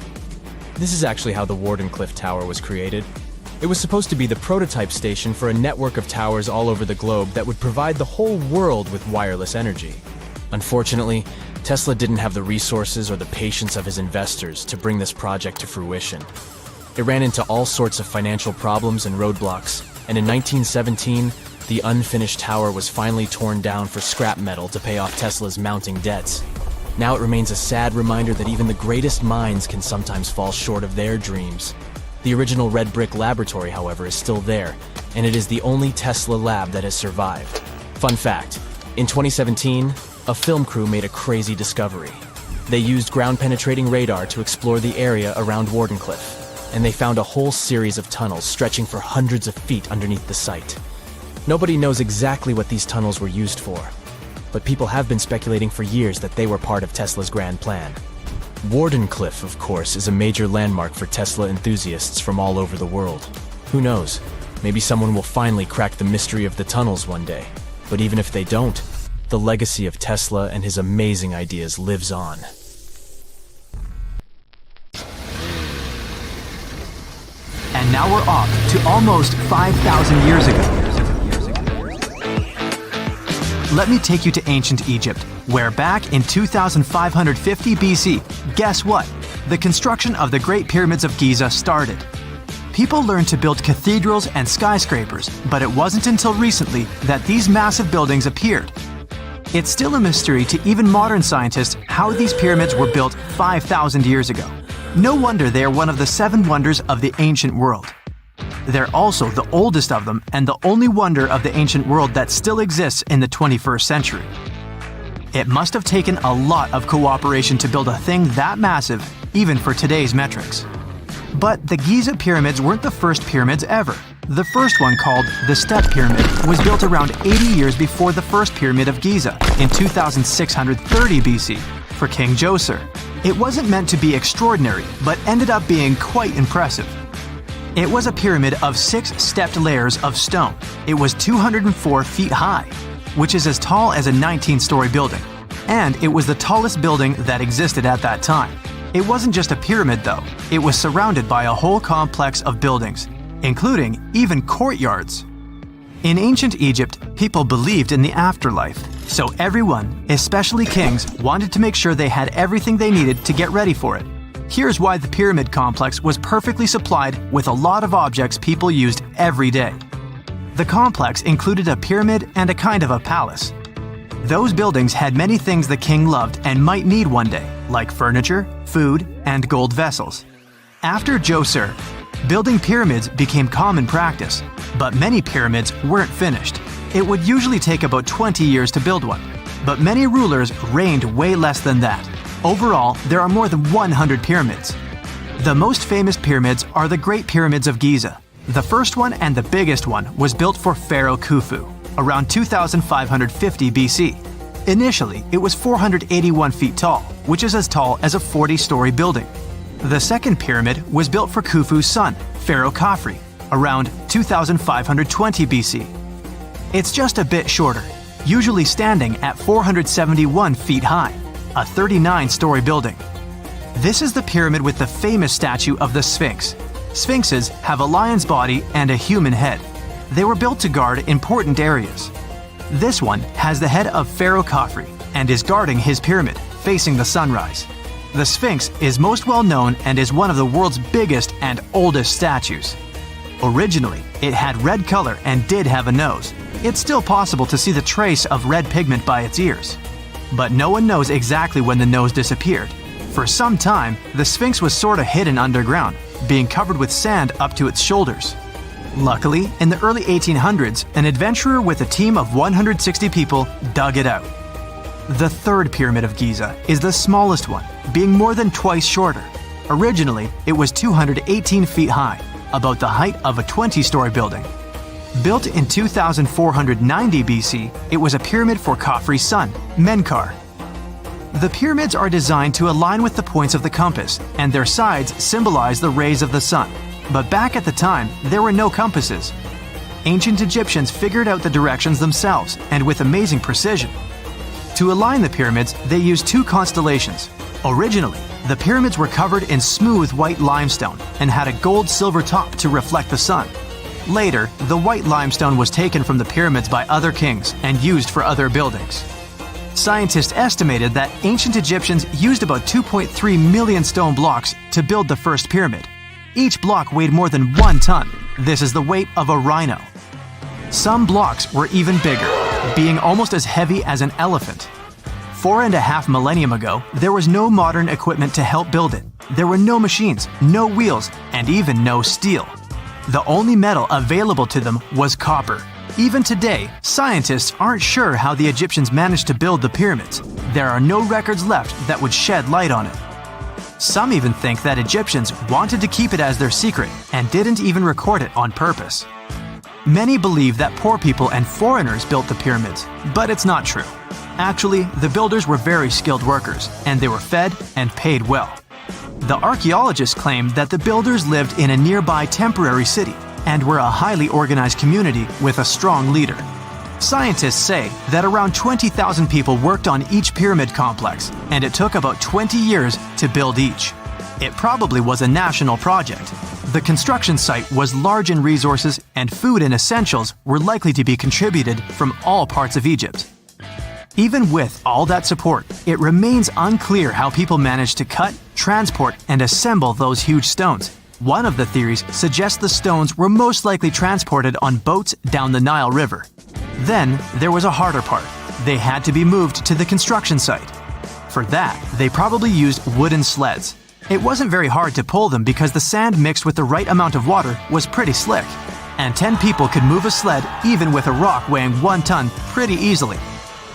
This is actually how the Wardenclyffe Tower was created. It was supposed to be the prototype station for a network of towers all over the globe that would provide the whole world with wireless energy. Unfortunately, Tesla didn't have the resources or the patience of his investors to bring this project to fruition. It ran into all sorts of financial problems and roadblocks, and in 1917, the unfinished tower was finally torn down for scrap metal to pay off Tesla's mounting debts. Now it remains a sad reminder that even the greatest minds can sometimes fall short of their dreams. The original red brick laboratory, however, is still there, and it is the only Tesla lab that has survived. Fun fact, in 2017, a film crew made a crazy discovery. They used ground-penetrating radar to explore the area around Wardenclyffe, and they found a whole series of tunnels stretching for hundreds of feet underneath the site. Nobody knows exactly what these tunnels were used for, but people have been speculating for years that they were part of Tesla's grand plan. Wardenclyffe, of course, is a major landmark for Tesla enthusiasts from all over the world. Who knows? Maybe someone will finally crack the mystery of the tunnels one day. But even if they don't, the legacy of Tesla and his amazing ideas lives on. And now we're off to almost 5,000 years ago. Let me take you to ancient Egypt, where back in 2550 BC, guess what? The construction of the Great Pyramids of Giza started. People learned to build cathedrals and skyscrapers, but it wasn't until recently that these massive buildings appeared. It's still a mystery to even modern scientists how these pyramids were built 5,000 years ago. No wonder they are one of the 7 wonders of the ancient world. They're also the oldest of them and the only wonder of the ancient world that still exists in the 21st century. It must have taken a lot of cooperation to build a thing that massive, even for today's metrics. But the Giza pyramids weren't the first pyramids ever. The first one, called the Step Pyramid, was built around 80 years before the first Pyramid of Giza in 2630 BC for King Djoser. It wasn't meant to be extraordinary, but ended up being quite impressive. It was a pyramid of 6 stepped layers of stone. It was 204 feet high, which is as tall as a 19-story building. And it was the tallest building that existed at that time. It wasn't just a pyramid though, it was surrounded by a whole complex of buildings, including even courtyards. In ancient Egypt, people believed in the afterlife, so everyone, especially kings, wanted to make sure they had everything they needed to get ready for it. Here's why the pyramid complex was perfectly supplied with a lot of objects people used every day. The complex included a pyramid and a kind of a palace. Those buildings had many things the king loved and might need one day, like furniture, food, and gold vessels. After Djoser, building pyramids became common practice, but many pyramids weren't finished. It would usually take about 20 years to build one, but many rulers reigned way less than that. Overall, there are more than 100 pyramids. The most famous pyramids are the Great Pyramids of Giza. The first one and the biggest one was built for Pharaoh Khufu, around 2550 BC. Initially, it was 481 feet tall, which is as tall as a 40-story building. The second pyramid was built for Khufu's son, Pharaoh Khafre, around 2520 BC. It's just a bit shorter, usually standing at 471 feet high, a 39-story building. This is the pyramid with the famous statue of the Sphinx. Sphinxes have a lion's body and a human head. They were built to guard important areas. This one has the head of Pharaoh Khafre and is guarding his pyramid, facing the sunrise. The Sphinx is most well known and is one of the world's biggest and oldest statues. Originally, it had red color and did have a nose. It's still possible to see the trace of red pigment by its ears. But no one knows exactly when the nose disappeared. For some time, the Sphinx was sort of hidden underground, being covered with sand up to its shoulders. Luckily, in the early 1800s, an adventurer with a team of 160 people dug it out. The third Pyramid of Giza is the smallest one, being more than twice shorter. Originally, it was 218 feet high, about the height of a 20-story building. Built in 2490 BC, it was a pyramid for Khafre's son, Menkaure. The pyramids are designed to align with the points of the compass, and their sides symbolize the rays of the sun. But back at the time, there were no compasses. Ancient Egyptians figured out the directions themselves, and with amazing precision. To align the pyramids, they used 2 constellations. Originally, the pyramids were covered in smooth white limestone and had a gold-silver top to reflect the sun. Later, the white limestone was taken from the pyramids by other kings and used for other buildings. Scientists estimated that ancient Egyptians used about 2.3 million stone blocks to build the first pyramid. Each block weighed more than 1 ton. This is the weight of a rhino. Some blocks were even bigger, being almost as heavy as an elephant. 4.5 millennia ago, there was no modern equipment to help build it. There were no machines, no wheels, and even no steel. The only metal available to them was copper. Even today, scientists aren't sure how the Egyptians managed to build the pyramids. There are no records left that would shed light on it. Some even think that Egyptians wanted to keep it as their secret and didn't even record it on purpose. Many believe that poor people and foreigners built the pyramids, but it's not true. Actually, the builders were very skilled workers, and they were fed and paid well. The archaeologists claim that the builders lived in a nearby temporary city and were a highly organized community with a strong leader. Scientists say that around 20,000 people worked on each pyramid complex, and it took about 20 years to build each. It probably was a national project. The construction site was large in resources, and food and essentials were likely to be contributed from all parts of Egypt. Even with all that support, it remains unclear how people managed to cut, transport, and assemble those huge stones. One of the theories suggests the stones were most likely transported on boats down the Nile River. Then, there was a harder part. They had to be moved to the construction site. For that, they probably used wooden sleds. It wasn't very hard to pull them because the sand mixed with the right amount of water was pretty slick. And 10 people could move a sled even with a rock weighing 1 ton pretty easily.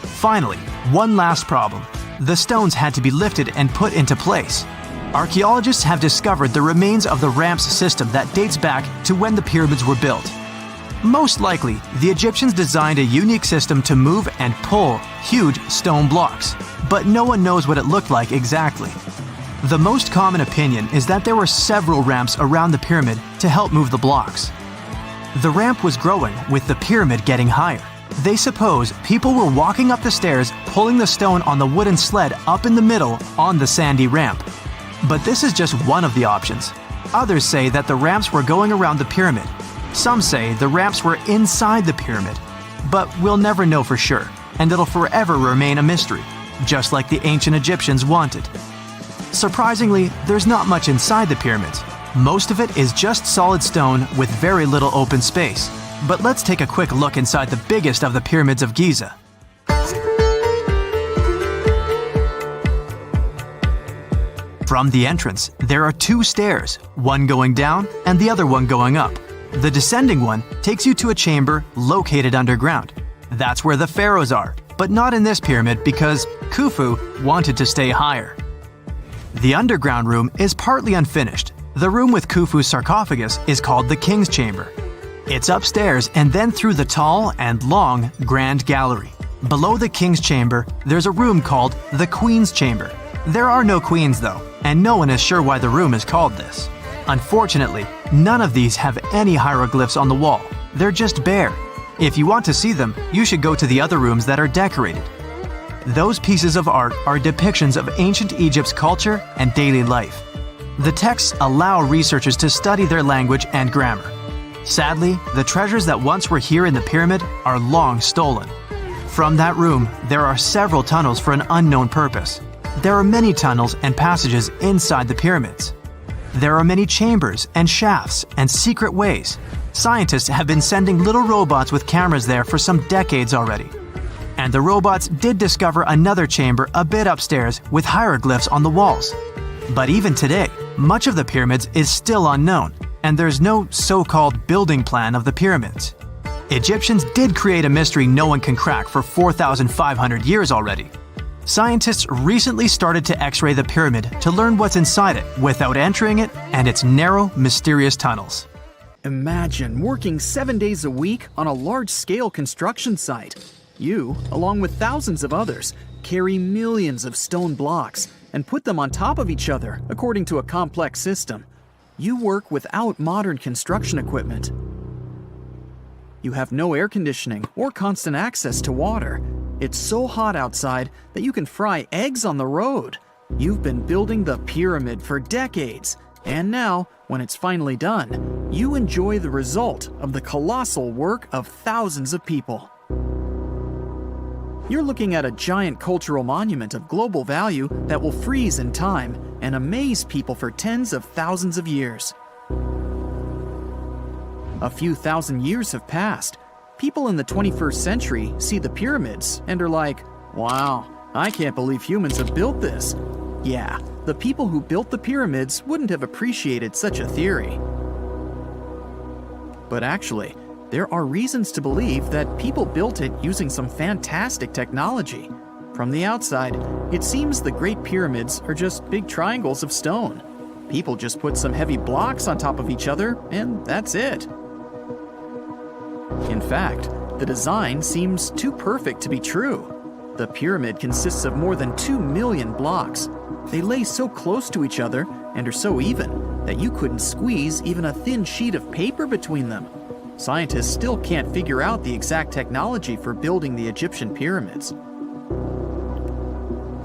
Finally, one last problem. The stones had to be lifted and put into place. Archaeologists have discovered the remains of the ramps system that dates back to when the pyramids were built. Most likely, the Egyptians designed a unique system to move and pull huge stone blocks, but no one knows what it looked like exactly. The most common opinion is that there were several ramps around the pyramid to help move the blocks. The ramp was growing with the pyramid getting higher. They suppose people were walking up the stairs, pulling the stone on the wooden sled up in the middle on the sandy ramp. But this is just one of the options. Others say that the ramps were going around the pyramid. Some say the ramps were inside the pyramid. But we'll never know for sure, and it'll forever remain a mystery, just like the ancient Egyptians wanted. Surprisingly, there's not much inside the pyramids. Most of it is just solid stone with very little open space. But let's take a quick look inside the biggest of the pyramids of Giza. From the entrance, there are two stairs, one going down and the other one going up. The descending one takes you to a chamber located underground. That's where the pharaohs are, but not in this pyramid because Khufu wanted to stay higher. The underground room is partly unfinished. The room with Khufu's sarcophagus is called the King's Chamber. It's upstairs and then through the tall and long Grand Gallery. Below the King's Chamber, there's a room called the Queen's Chamber. There are no queens though, and no one is sure why the room is called this. Unfortunately, none of these have any hieroglyphs on the wall. They're just bare. If you want to see them, you should go to the other rooms that are decorated. Those pieces of art are depictions of ancient Egypt's culture and daily life. The texts allow researchers to study their language and grammar. Sadly, the treasures that once were here in the pyramid are long stolen. From that room, there are several tunnels for an unknown purpose. There are many tunnels and passages inside the pyramids. There are many chambers and shafts and secret ways. Scientists have been sending little robots with cameras there for some decades already. And the robots did discover another chamber a bit upstairs with hieroglyphs on the walls. But even today, much of the pyramids is still unknown, and there's no so-called building plan of the pyramids. Egyptians did create a mystery no one can crack for 4,500 years already. Scientists recently started to X-ray the pyramid to learn what's inside it without entering it and its narrow, mysterious tunnels. Imagine working 7 days a week on a large-scale construction site. You, along with thousands of others, carry millions of stone blocks and put them on top of each other according to a complex system. You work without modern construction equipment. You have no air conditioning or constant access to water. It's so hot outside that you can fry eggs on the road. You've been building the pyramid for decades, and now, when it's finally done, you enjoy the result of the colossal work of thousands of people. You're looking at a giant cultural monument of global value that will freeze in time and amaze people for tens of thousands of years. A few thousand years have passed. People in the 21st century see the pyramids and are like, wow, I can't believe humans have built this. Yeah, the people who built the pyramids wouldn't have appreciated such a theory. But actually, there are reasons to believe that people built it using some fantastic technology. From the outside, it seems the Great Pyramids are just big triangles of stone. People just put some heavy blocks on top of each other, and that's it. In fact, the design seems too perfect to be true. The pyramid consists of more than 2 million blocks. They lay so close to each other and are so even that you couldn't squeeze even a thin sheet of paper between them. Scientists still can't figure out the exact technology for building the Egyptian pyramids.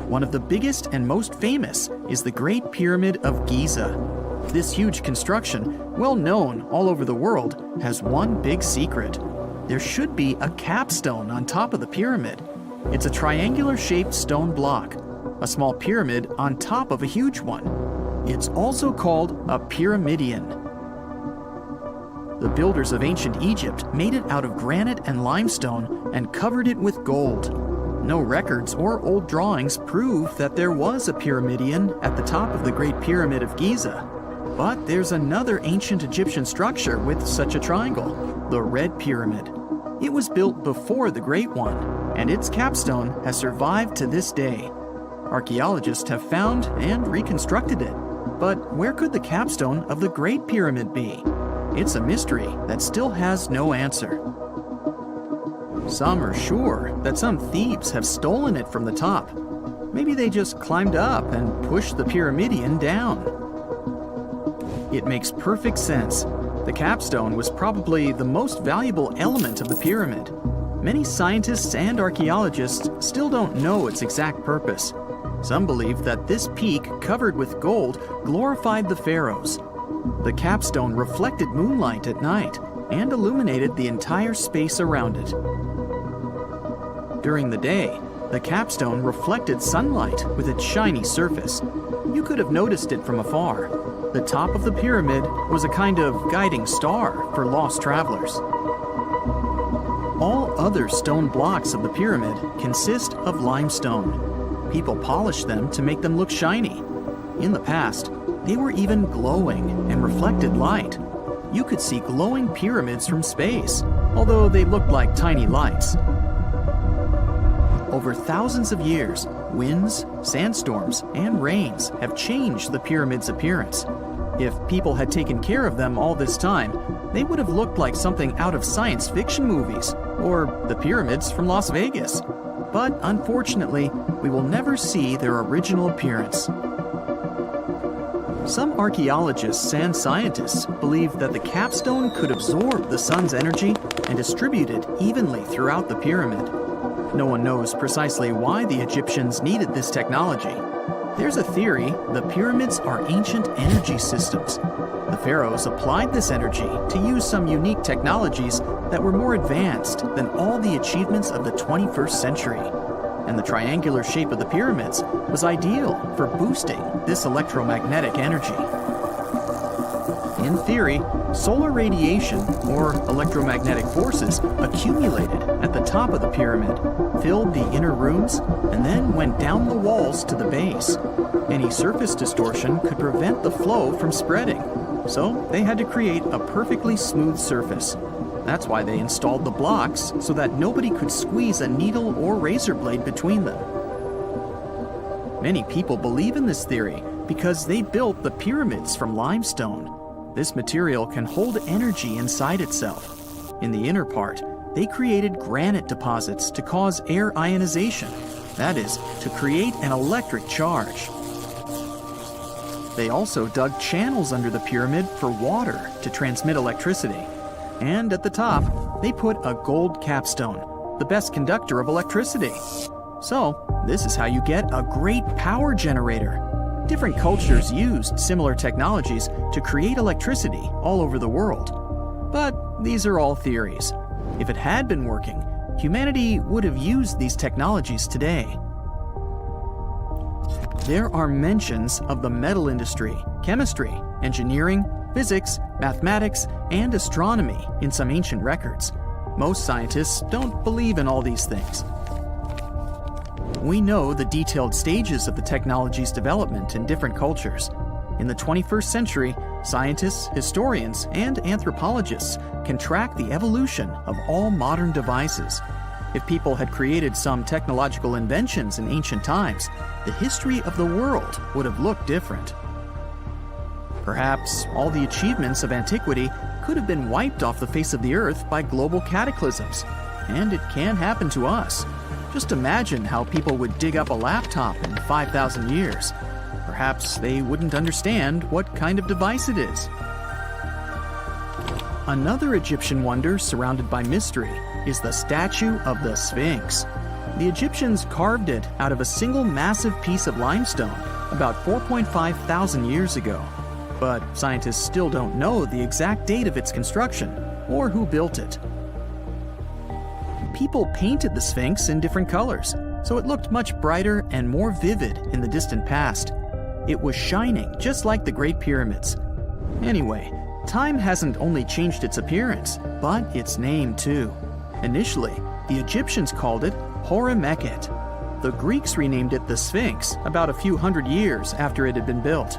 One of the biggest and most famous is the Great Pyramid of Giza. This huge construction, well known all over the world, has one big secret. There should be a capstone on top of the pyramid. It's a triangular-shaped stone block, a small pyramid on top of a huge one. It's also called a pyramidion. The builders of ancient Egypt made it out of granite and limestone and covered it with gold. No records or old drawings prove that there was a pyramidion at the top of the Great Pyramid of Giza. But there's another ancient Egyptian structure with such a triangle, the Red Pyramid. It was built before the Great One, and its capstone has survived to this day. Archaeologists have found and reconstructed it. But where could the capstone of the Great Pyramid be? It's a mystery that still has no answer. Some are sure that some thieves have stolen it from the top. Maybe they just climbed up and pushed the pyramidion down. It makes perfect sense. The capstone was probably the most valuable element of the pyramid. Many scientists and archaeologists still don't know its exact purpose. Some believe that this peak covered with gold glorified the pharaohs. The capstone reflected moonlight at night and illuminated the entire space around it. During the day, the capstone reflected sunlight with its shiny surface. You could have noticed it from afar. The top of the pyramid was a kind of guiding star for lost travelers. All other stone blocks of the pyramid consist of limestone. People polished them to make them look shiny. In the past, they were even glowing and reflected light. You could see glowing pyramids from space, although they looked like tiny lights. Over thousands of years, winds, sandstorms, and rains have changed the pyramid's appearance. If people had taken care of them all this time, they would have looked like something out of science fiction movies, or the pyramids from Las Vegas. But unfortunately, we will never see their original appearance. Some archaeologists and scientists believe that the capstone could absorb the sun's energy and distribute it evenly throughout the pyramid. No one knows precisely why the Egyptians needed this technology. There's a theory the pyramids are ancient energy systems. The pharaohs applied this energy to use some unique technologies that were more advanced than all the achievements of the 21st century. And the triangular shape of the pyramids was ideal for boosting this electromagnetic energy. In theory, solar radiation, or electromagnetic forces, accumulated at the top of the pyramid, filled the inner rooms, and then went down the walls to the base. Any surface distortion could prevent the flow from spreading, so they had to create a perfectly smooth surface. That's why they installed the blocks so that nobody could squeeze a needle or razor blade between them. Many people believe in this theory because they built the pyramids from limestone. This material can hold energy inside itself. In the inner part, they created granite deposits to cause air ionization, that is, to create an electric charge. They also dug channels under the pyramid for water to transmit electricity. And at the top, they put a gold capstone, the best conductor of electricity. So, this is how you get a great power generator. Different cultures used similar technologies to create electricity all over the world. But these are all theories. If it had been working, humanity would have used these technologies today. There are mentions of the metal industry, chemistry, engineering, physics, mathematics, and astronomy in some ancient records. Most scientists don't believe in all these things. We know the detailed stages of the technology's development in different cultures. In the 21st century, scientists, historians, and anthropologists can track the evolution of all modern devices. If people had created some technological inventions in ancient times, the history of the world would have looked different. Perhaps all the achievements of antiquity could have been wiped off the face of the earth by global cataclysms, and it can happen to us. Just imagine how people would dig up a laptop in 5,000 years. Perhaps they wouldn't understand what kind of device it is. Another Egyptian wonder surrounded by mystery is the statue of the Sphinx. The Egyptians carved it out of a single massive piece of limestone about 4.5 thousand years ago. But scientists still don't know the exact date of its construction or who built it. People painted the Sphinx in different colors, so it looked much brighter and more vivid in the distant past. It was shining just like the Great Pyramids. Anyway, time hasn't only changed its appearance, but its name too. Initially, the Egyptians called it Hor-Mekhet. The Greeks renamed it the Sphinx about a few hundred years after it had been built.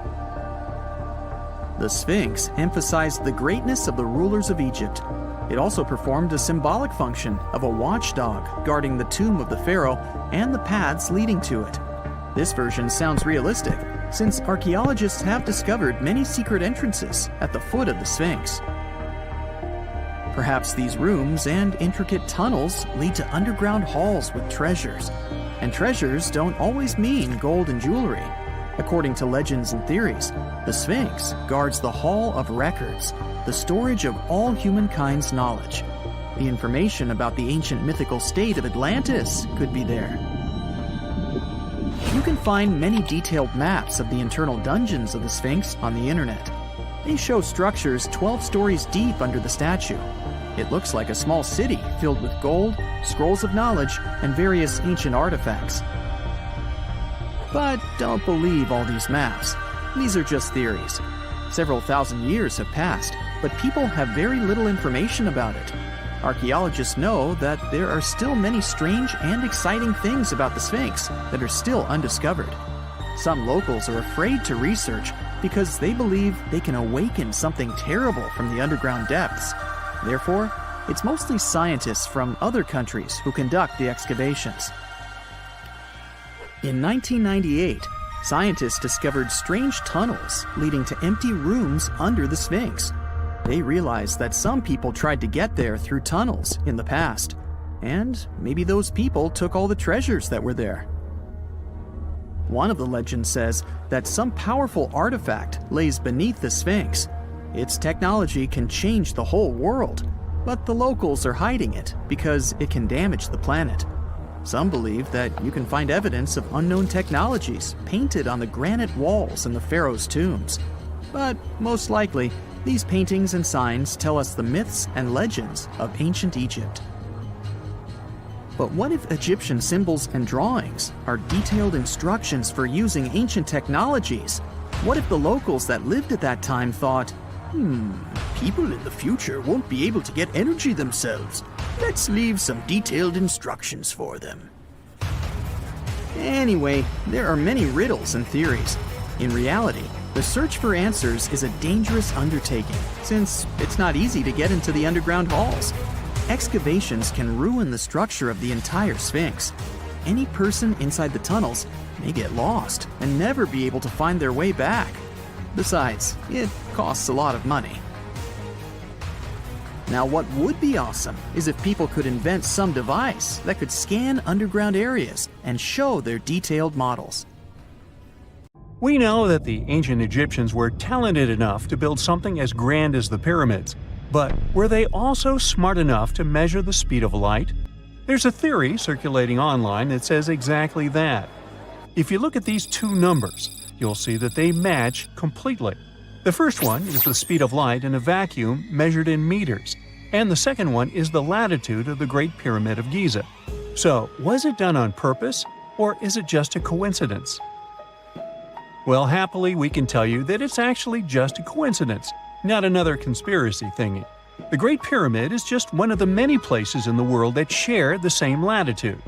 The Sphinx emphasized the greatness of the rulers of Egypt. It also performed a symbolic function of a watchdog guarding the tomb of the pharaoh and the paths leading to it. This version sounds realistic, since archaeologists have discovered many secret entrances at the foot of the Sphinx. Perhaps these rooms and intricate tunnels lead to underground halls with treasures. And treasures don't always mean gold and jewelry. According to legends and theories, the Sphinx guards the Hall of Records, the storage of all humankind's knowledge. The information about the ancient mythical state of Atlantis could be there. You can find many detailed maps of the internal dungeons of the Sphinx on the internet. They show structures 12 stories deep under the statue. It looks like a small city filled with gold, scrolls of knowledge, and various ancient artifacts. But don't believe all these maps. These are just theories. Several thousand years have passed, but people have very little information about it. Archaeologists know that there are still many strange and exciting things about the Sphinx that are still undiscovered. Some locals are afraid to research because they believe they can awaken something terrible from the underground depths. Therefore, it's mostly scientists from other countries who conduct the excavations. In 1998, scientists discovered strange tunnels leading to empty rooms under the Sphinx. They realized that some people tried to get there through tunnels in the past, and maybe those people took all the treasures that were there. One of the legends says that some powerful artifact lays beneath the Sphinx. Its technology can change the whole world, but the locals are hiding it because it can damage the planet. Some believe that you can find evidence of unknown technologies painted on the granite walls in the pharaoh's tombs. But most likely, these paintings and signs tell us the myths and legends of ancient Egypt. But what if Egyptian symbols and drawings are detailed instructions for using ancient technologies? What if the locals that lived at that time thought, people in the future won't be able to get energy themselves. Let's leave some detailed instructions for them. Anyway, there are many riddles and theories. In reality, the search for answers is a dangerous undertaking, since it's not easy to get into the underground halls. Excavations can ruin the structure of the entire Sphinx. Any person inside the tunnels may get lost and never be able to find their way back. Besides, it costs a lot of money. Now, what would be awesome is if people could invent some device that could scan underground areas and show their detailed models. We know that the ancient Egyptians were talented enough to build something as grand as the pyramids, but were they also smart enough to measure the speed of light? There's a theory circulating online that says exactly that. If you look at these two numbers, you'll see that they match completely. The first one is the speed of light in a vacuum measured in meters, and the second one is the latitude of the Great Pyramid of Giza. So, was it done on purpose, or is it just a coincidence? Well, happily, we can tell you that it's actually just a coincidence, not another conspiracy thingy. The Great Pyramid is just one of the many places in the world that share the same latitude.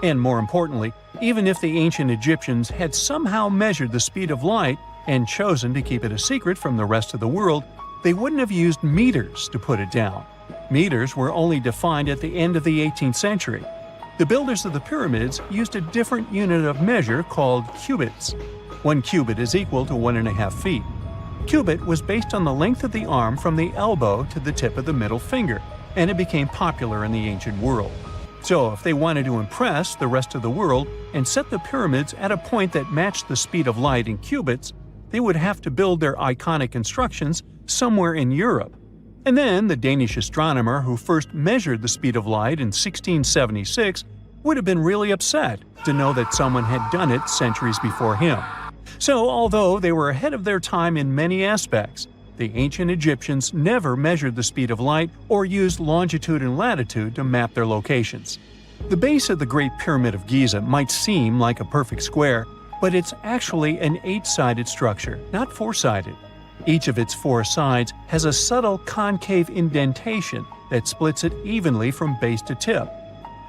And more importantly, even if the ancient Egyptians had somehow measured the speed of light and chosen to keep it a secret from the rest of the world, they wouldn't have used meters to put it down. Meters were only defined at the end of the 18th century. The builders of the pyramids used a different unit of measure called cubits. 1 cubit is equal to 1.5 feet. Cubit was based on the length of the arm from the elbow to the tip of the middle finger, and it became popular in the ancient world. So if they wanted to impress the rest of the world and set the pyramids at a point that matched the speed of light in cubits, they would have to build their iconic constructions somewhere in Europe. And then the Danish astronomer who first measured the speed of light in 1676 would have been really upset to know that someone had done it centuries before him. So although they were ahead of their time in many aspects, the ancient Egyptians never measured the speed of light or used longitude and latitude to map their locations. The base of the Great Pyramid of Giza might seem like a perfect square, but it's actually an 8-sided structure, not 4-sided. Each of its 4 sides has a subtle concave indentation that splits it evenly from base to tip.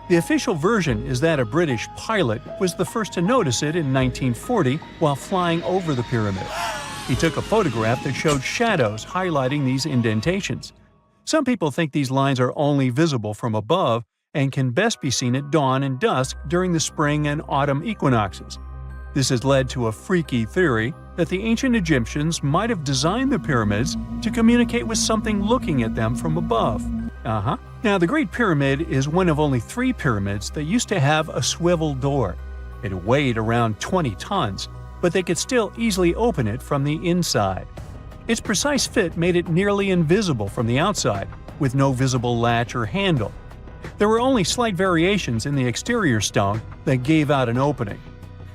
The official version is that a British pilot was the first to notice it in 1940 while flying over the pyramid. He took a photograph that showed shadows highlighting these indentations. Some people think these lines are only visible from above and can best be seen at dawn and dusk during the spring and autumn equinoxes. This has led to a freaky theory that the ancient Egyptians might have designed the pyramids to communicate with something looking at them from above. Now, the Great Pyramid is one of only 3 pyramids that used to have a swivel door. It weighed around 20 tons, but they could still easily open it from the inside. Its precise fit made it nearly invisible from the outside, with no visible latch or handle. There were only slight variations in the exterior stone that gave out an opening.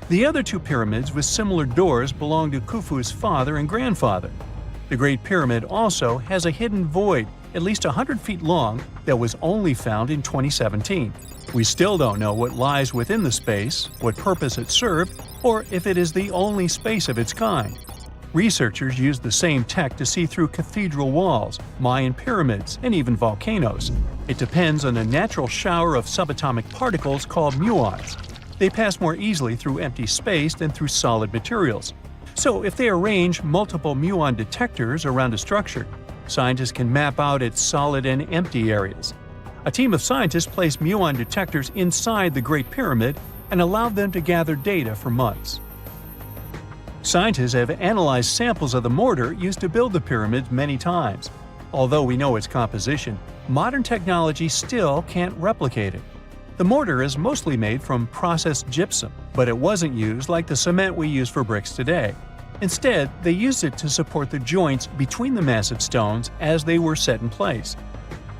The other 2 pyramids with similar doors belonged to Khufu's father and grandfather. The Great Pyramid also has a hidden void at least 100 feet long that was only found in 2017. We still don't know what lies within the space, what purpose it served, or if it is the only space of its kind. Researchers used the same tech to see through cathedral walls, Mayan pyramids, and even volcanoes. It depends on a natural shower of subatomic particles called muons. They pass more easily through empty space than through solid materials. So if they arrange multiple muon detectors around a structure, scientists can map out its solid and empty areas. A team of scientists placed muon detectors inside the Great Pyramid and allowed them to gather data for months. Scientists have analyzed samples of the mortar used to build the pyramids many times. Although we know its composition, modern technology still can't replicate it. The mortar is mostly made from processed gypsum, but it wasn't used like the cement we use for bricks today. Instead, they used it to support the joints between the massive stones as they were set in place.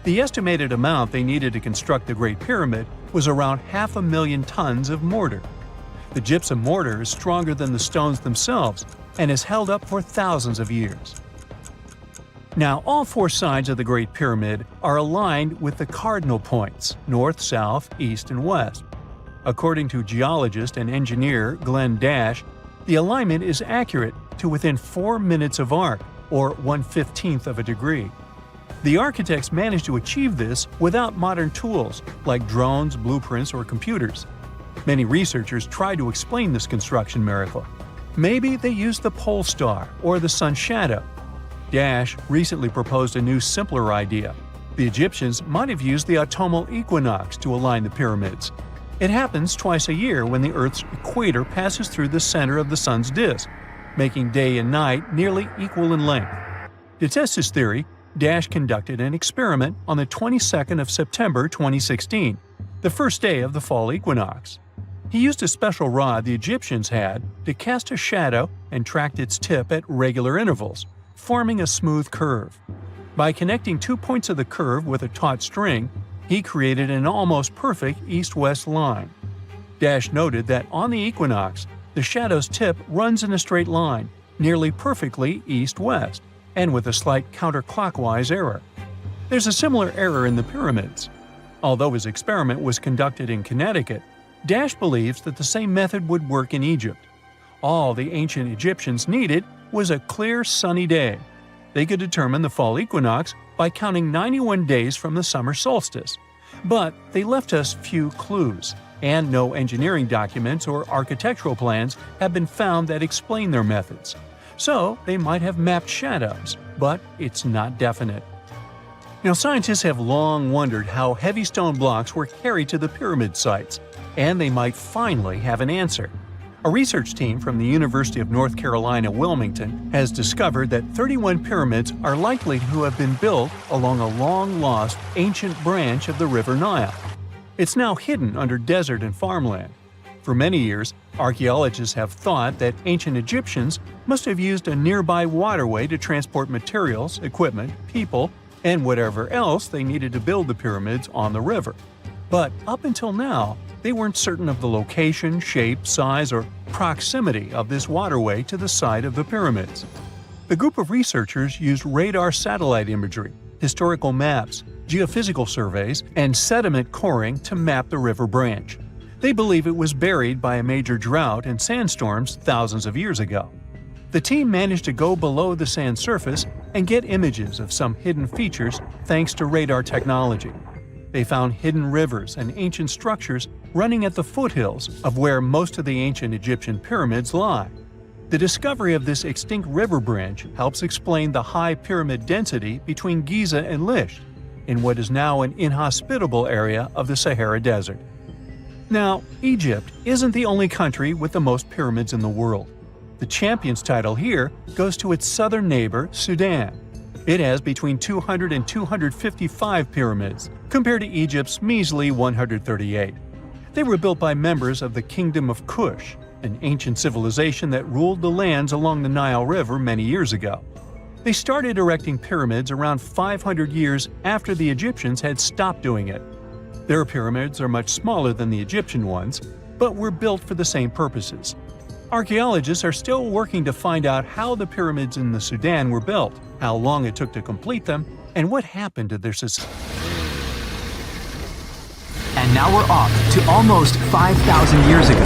The estimated amount they needed to construct the Great Pyramid was around 500,000 tons of mortar. The gypsum mortar is stronger than the stones themselves and has held up for thousands of years. Now, all 4 sides of the Great Pyramid are aligned with the cardinal points – north, south, east, and west. According to geologist and engineer Glenn Dash, the alignment is accurate to within 4 minutes of arc, or 1/15th of a degree. The architects managed to achieve this without modern tools like drones, blueprints, or computers. Many researchers try to explain this construction miracle. Maybe they used the pole star or the sun's shadow. Dash recently proposed a new, simpler idea. The Egyptians might have used the autumnal equinox to align the pyramids. It happens twice a year when the Earth's equator passes through the center of the sun's disk, making day and night nearly equal in length. To test his theory, Dash conducted an experiment on the 22nd of September 2016, the first day of the fall equinox. He used a special rod the Egyptians had to cast a shadow and tracked its tip at regular intervals, forming a smooth curve. By connecting 2 points of the curve with a taut string, he created an almost perfect east-west line. Dash noted that on the equinox, the shadow's tip runs in a straight line, nearly perfectly east-west, and with a slight counterclockwise error. There's a similar error in the pyramids. Although his experiment was conducted in Connecticut, Dash believes that the same method would work in Egypt. All the ancient Egyptians needed was a clear, sunny day. They could determine the fall equinox by counting 91 days from the summer solstice. But they left us few clues, and no engineering documents or architectural plans have been found that explain their methods. So they might have mapped shadows, but it's not definite. Now, scientists have long wondered how heavy stone blocks were carried to the pyramid sites, and they might finally have an answer. A research team from the University of North Carolina, Wilmington, has discovered that 31 pyramids are likely to have been built along a long-lost ancient branch of the River Nile. It's now hidden under desert and farmland. For many years, archaeologists have thought that ancient Egyptians must have used a nearby waterway to transport materials, equipment, people, and whatever else they needed to build the pyramids on the river. But up until now, they weren't certain of the location, shape, size, or proximity of this waterway to the site of the pyramids. The group of researchers used radar satellite imagery, historical maps, geophysical surveys, and sediment coring to map the river branch. They believe it was buried by a major drought and sandstorms thousands of years ago. The team managed to go below the sand surface and get images of some hidden features thanks to radar technology. They found hidden rivers and ancient structures running at the foothills of where most of the ancient Egyptian pyramids lie. The discovery of this extinct river branch helps explain the high pyramid density between Giza and Lisht, in what is now an inhospitable area of the Sahara Desert. Now, Egypt isn't the only country with the most pyramids in the world. The champion's title here goes to its southern neighbor, Sudan. It has between 200 and 255 pyramids, compared to Egypt's measly 138. They were built by members of the Kingdom of Kush, an ancient civilization that ruled the lands along the Nile River many years ago. They started erecting pyramids around 500 years after the Egyptians had stopped doing it. Their pyramids are much smaller than the Egyptian ones, but were built for the same purposes. Archaeologists are still working to find out how the pyramids in the Sudan were built, how long it took to complete them, and what happened to their society. And now we're off to almost 5,000 years ago.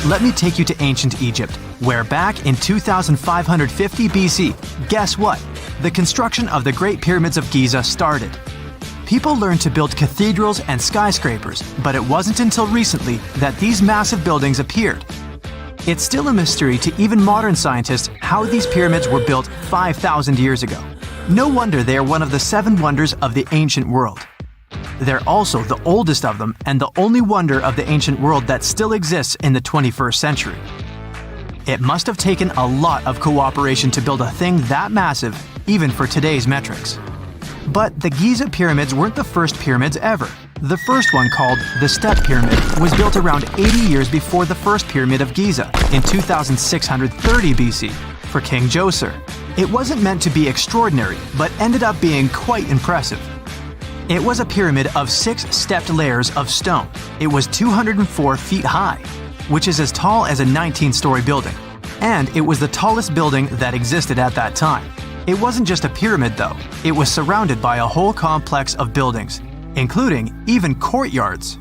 Let me take you to ancient Egypt, where back in 2550 BC, guess what? The construction of the Great Pyramids of Giza started. People learned to build cathedrals and skyscrapers, but it wasn't until recently that these massive buildings appeared. It's still a mystery to even modern scientists how these pyramids were built 5,000 years ago. No wonder they are one of the 7 wonders of the ancient world. They're also the oldest of them and the only wonder of the ancient world that still exists in the 21st century. It must have taken a lot of cooperation to build a thing that massive, even for today's metrics. But the Giza pyramids weren't the first pyramids ever. The first one, called the Step Pyramid, was built around 80 years before the first Pyramid of Giza in 2630 BC for King Djoser. It wasn't meant to be extraordinary, but ended up being quite impressive. It was a pyramid of 6 stepped layers of stone. It was 204 feet high, which is as tall as a 19-story building. And it was the tallest building that existed at that time. It wasn't just a pyramid though, it was surrounded by a whole complex of buildings, including even courtyards.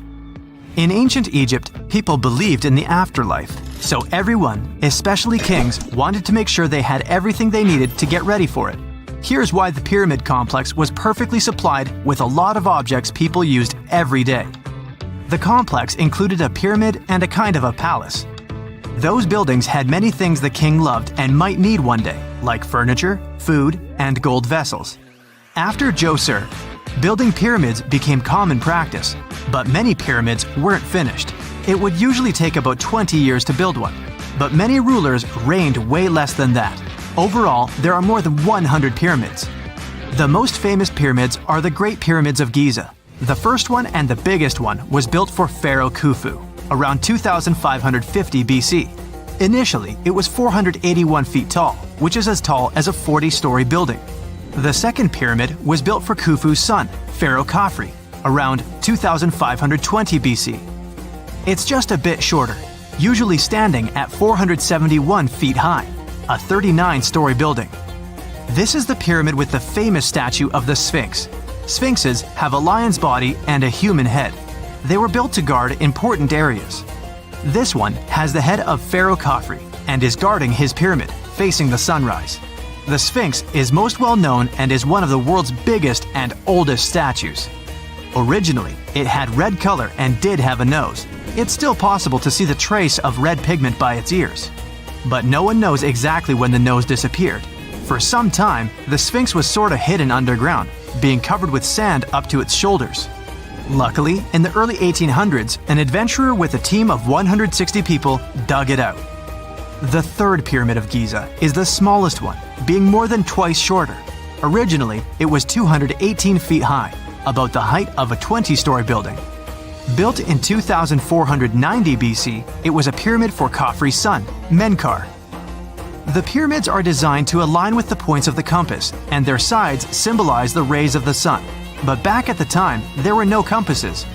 In ancient Egypt, people believed in the afterlife, so everyone, especially kings, wanted to make sure they had everything they needed to get ready for it. Here's why the pyramid complex was perfectly supplied with a lot of objects people used every day. The complex included a pyramid and a kind of a palace. Those buildings had many things the king loved and might need one day, like furniture, food, and gold vessels. After Djoser, building pyramids became common practice, but many pyramids weren't finished. It would usually take about 20 years to build one, but many rulers reigned way less than that. Overall, there are more than 100 pyramids. The most famous pyramids are the Great Pyramids of Giza. The first one and the biggest one was built for Pharaoh Khufu, around 2550 BC. Initially, it was 481 feet tall, which is as tall as a 40-story building. The second pyramid was built for Khufu's son, Pharaoh Khafre, around 2520 BC. It's just a bit shorter, usually standing at 471 feet high, a 39-story building. This is the pyramid with the famous statue of the Sphinx. Sphinxes have a lion's body and a human head. They were built to guard important areas. This one has the head of Pharaoh Khafre and is guarding his pyramid, facing the sunrise. The Sphinx is most well known and is one of the world's biggest and oldest statues. Originally, it had red color and did have a nose. It's still possible to see the trace of red pigment by its ears. But no one knows exactly when the nose disappeared. For some time, the Sphinx was sort of hidden underground, being covered with sand up to its shoulders. Luckily, in the early 1800s, an adventurer with a team of 160 people dug it out. The third Pyramid of Giza is the smallest one, being more than twice shorter. Originally, it was 218 feet high, about the height of a 20-story building. Built in 2490 BC, it was a pyramid for Khafre's son, Menkaure. The pyramids are designed to align with the points of the compass, and their sides symbolize the rays of the sun. But back at the time, there were no compasses.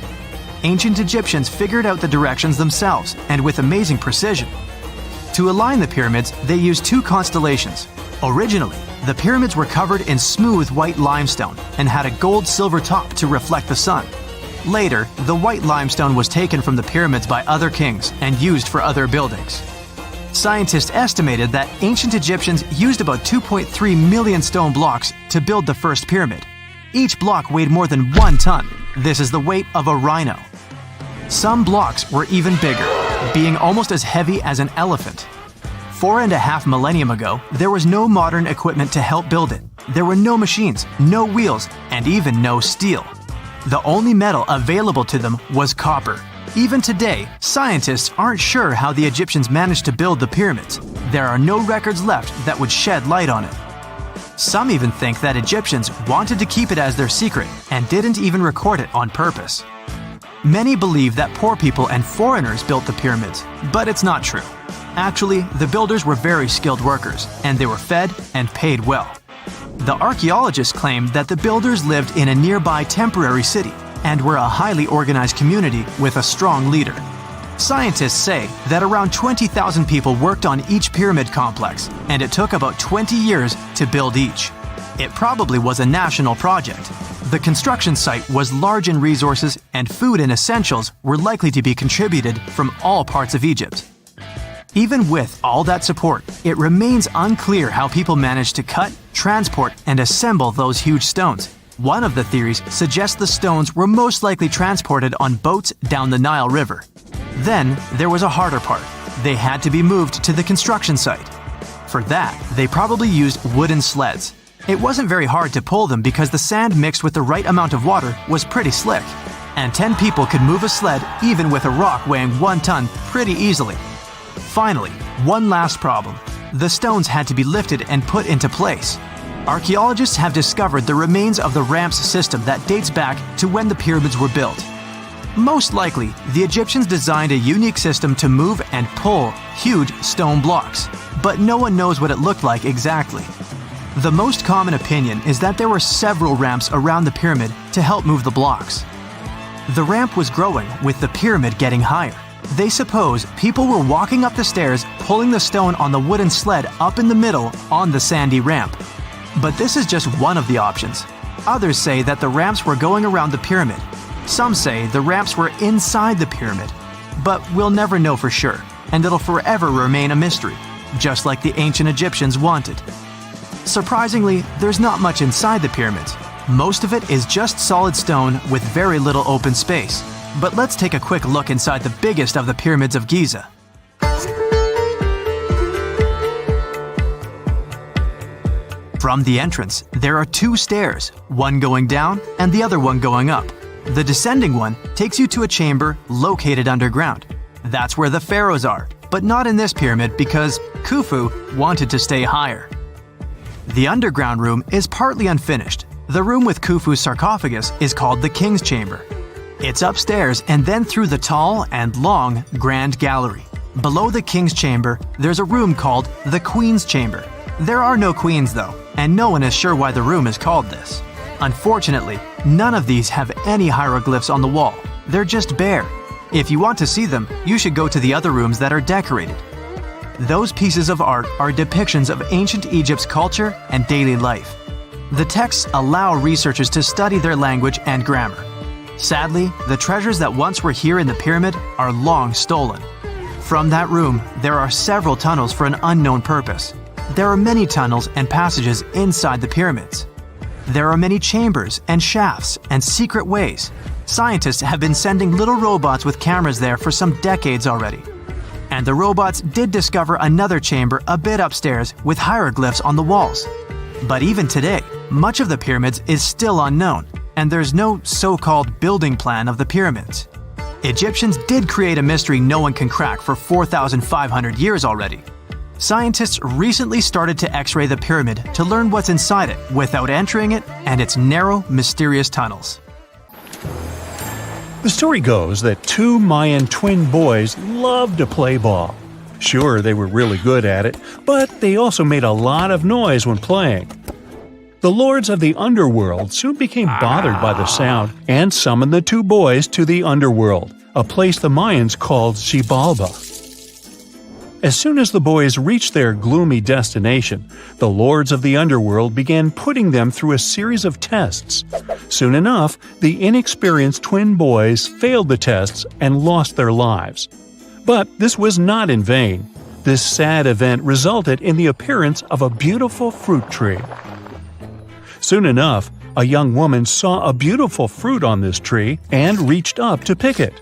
Ancient Egyptians figured out the directions themselves, and with amazing precision. To align the pyramids, they used 2 constellations. Originally, the pyramids were covered in smooth white limestone and had a gold-silver top to reflect the sun. Later, the white limestone was taken from the pyramids by other kings and used for other buildings. Scientists estimated that ancient Egyptians used about 2.3 million stone blocks to build the first pyramid. Each block weighed more than 1 ton. This is the weight of a rhino. Some blocks were even bigger, being almost as heavy as an elephant. 4.5 millennia ago, there was no modern equipment to help build it. There were no machines, no wheels, and even no steel. The only metal available to them was copper. Even today, scientists aren't sure how the Egyptians managed to build the pyramids. There are no records left that would shed light on it. Some even think that Egyptians wanted to keep it as their secret and didn't even record it on purpose. Many believe that poor people and foreigners built the pyramids, but it's not true. Actually, the builders were very skilled workers, and they were fed and paid well. The archaeologists claim that the builders lived in a nearby temporary city and were a highly organized community with a strong leader. Scientists say that around 20,000 people worked on each pyramid complex, and it took about 20 years to build each. It probably was a national project. The construction site was large in resources, and food and essentials were likely to be contributed from all parts of Egypt. Even with all that support, it remains unclear how people managed to cut, transport, and assemble those huge stones. One of the theories suggests the stones were most likely transported on boats down the Nile River. Then, there was a harder part. They had to be moved to the construction site. For that, they probably used wooden sleds. It wasn't very hard to pull them because the sand mixed with the right amount of water was pretty slick. And 10 people could move a sled even with a rock weighing 1 ton pretty easily. Finally, one last problem. The stones had to be lifted and put into place. Archaeologists have discovered the remains of the ramps system that dates back to when the pyramids were built. Most likely, the Egyptians designed a unique system to move and pull huge stone blocks, but no one knows what it looked like exactly. The most common opinion is that there were several ramps around the pyramid to help move the blocks. The ramp was growing with the pyramid getting higher. They suppose people were walking up the stairs, pulling the stone on the wooden sled up in the middle on the sandy ramp. But this is just one of the options. Others say that the ramps were going around the pyramid. Some say the ramps were inside the pyramid. But we'll never know for sure, and it'll forever remain a mystery, just like the ancient Egyptians wanted. Surprisingly, there's not much inside the pyramids. Most of it is just solid stone with very little open space. But let's take a quick look inside the biggest of the pyramids of Giza. From the entrance, there are 2 stairs, one going down and the other one going up. The descending one takes you to a chamber located underground. That's where the pharaohs are, but not in this pyramid because Khufu wanted to stay higher. The underground room is partly unfinished. The room with Khufu's sarcophagus is called the King's Chamber. It's upstairs and then through the tall and long Grand Gallery. Below the King's Chamber, there's a room called the Queen's Chamber. There are no queens though, and no one is sure why the room is called this. Unfortunately, none of these have any hieroglyphs on the wall. They're just bare. If you want to see them, you should go to the other rooms that are decorated. Those pieces of art are depictions of ancient Egypt's culture and daily life. The texts allow researchers to study their language and grammar. Sadly, the treasures that once were here in the pyramid are long stolen. From that room, there are several tunnels for an unknown purpose. There are many tunnels and passages inside the pyramids. There are many chambers and shafts and secret ways. Scientists have been sending little robots with cameras there for some decades already. And the robots did discover another chamber a bit upstairs with hieroglyphs on the walls. But even today, much of the pyramids is still unknown, and there's no so-called building plan of the pyramids. Egyptians did create a mystery no one can crack for 4,500 years already. Scientists recently started to X-ray the pyramid to learn what's inside it without entering it and its narrow, mysterious tunnels. The story goes that 2 Mayan twin boys loved to play ball. Sure, they were really good at it, but they also made a lot of noise when playing. The lords of the underworld soon became bothered by the sound and summoned the 2 boys to the underworld, a place the Mayans called Xibalba. As soon as the boys reached their gloomy destination, the lords of the underworld began putting them through a series of tests. Soon enough, the inexperienced twin boys failed the tests and lost their lives. But this was not in vain. This sad event resulted in the appearance of a beautiful fruit tree. Soon enough, a young woman saw a beautiful fruit on this tree and reached up to pick it.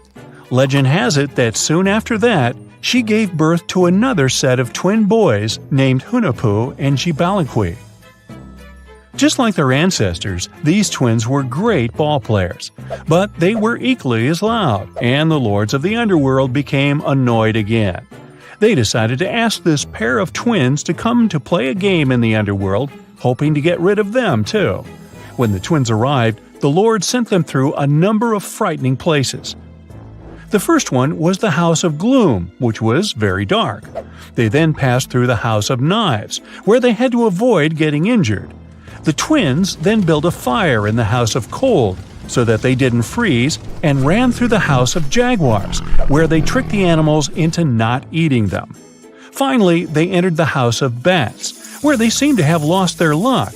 Legend has it that soon after that, she gave birth to another set of twin boys named Hunahpu and Xibalba. Just like their ancestors, these twins were great ball players, but they were equally as loud, and the lords of the underworld became annoyed again. They decided to ask this pair of twins to come to play a game in the underworld, hoping to get rid of them too. When the twins arrived, the Lord sent them through a number of frightening places. The first one was the House of Gloom, which was very dark. They then passed through the House of Knives, where they had to avoid getting injured. The twins then built a fire in the House of Cold, so that they didn't freeze, and ran through the House of Jaguars, where they tricked the animals into not eating them. Finally, they entered the House of Bats, where they seemed to have lost their luck.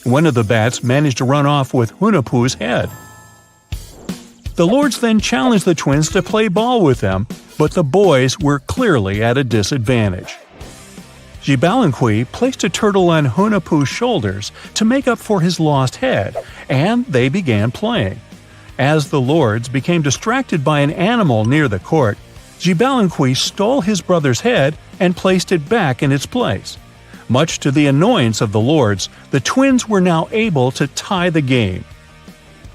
One of the bats managed to run off with Hunahpu's head. The lords then challenged the twins to play ball with them, but the boys were clearly at a disadvantage. Jibalinkui placed a turtle on Hunahpu's shoulders to make up for his lost head, and they began playing. As the lords became distracted by an animal near the court, Jibalinkui stole his brother's head and placed it back in its place. Much to the annoyance of the lords, the twins were now able to tie the game.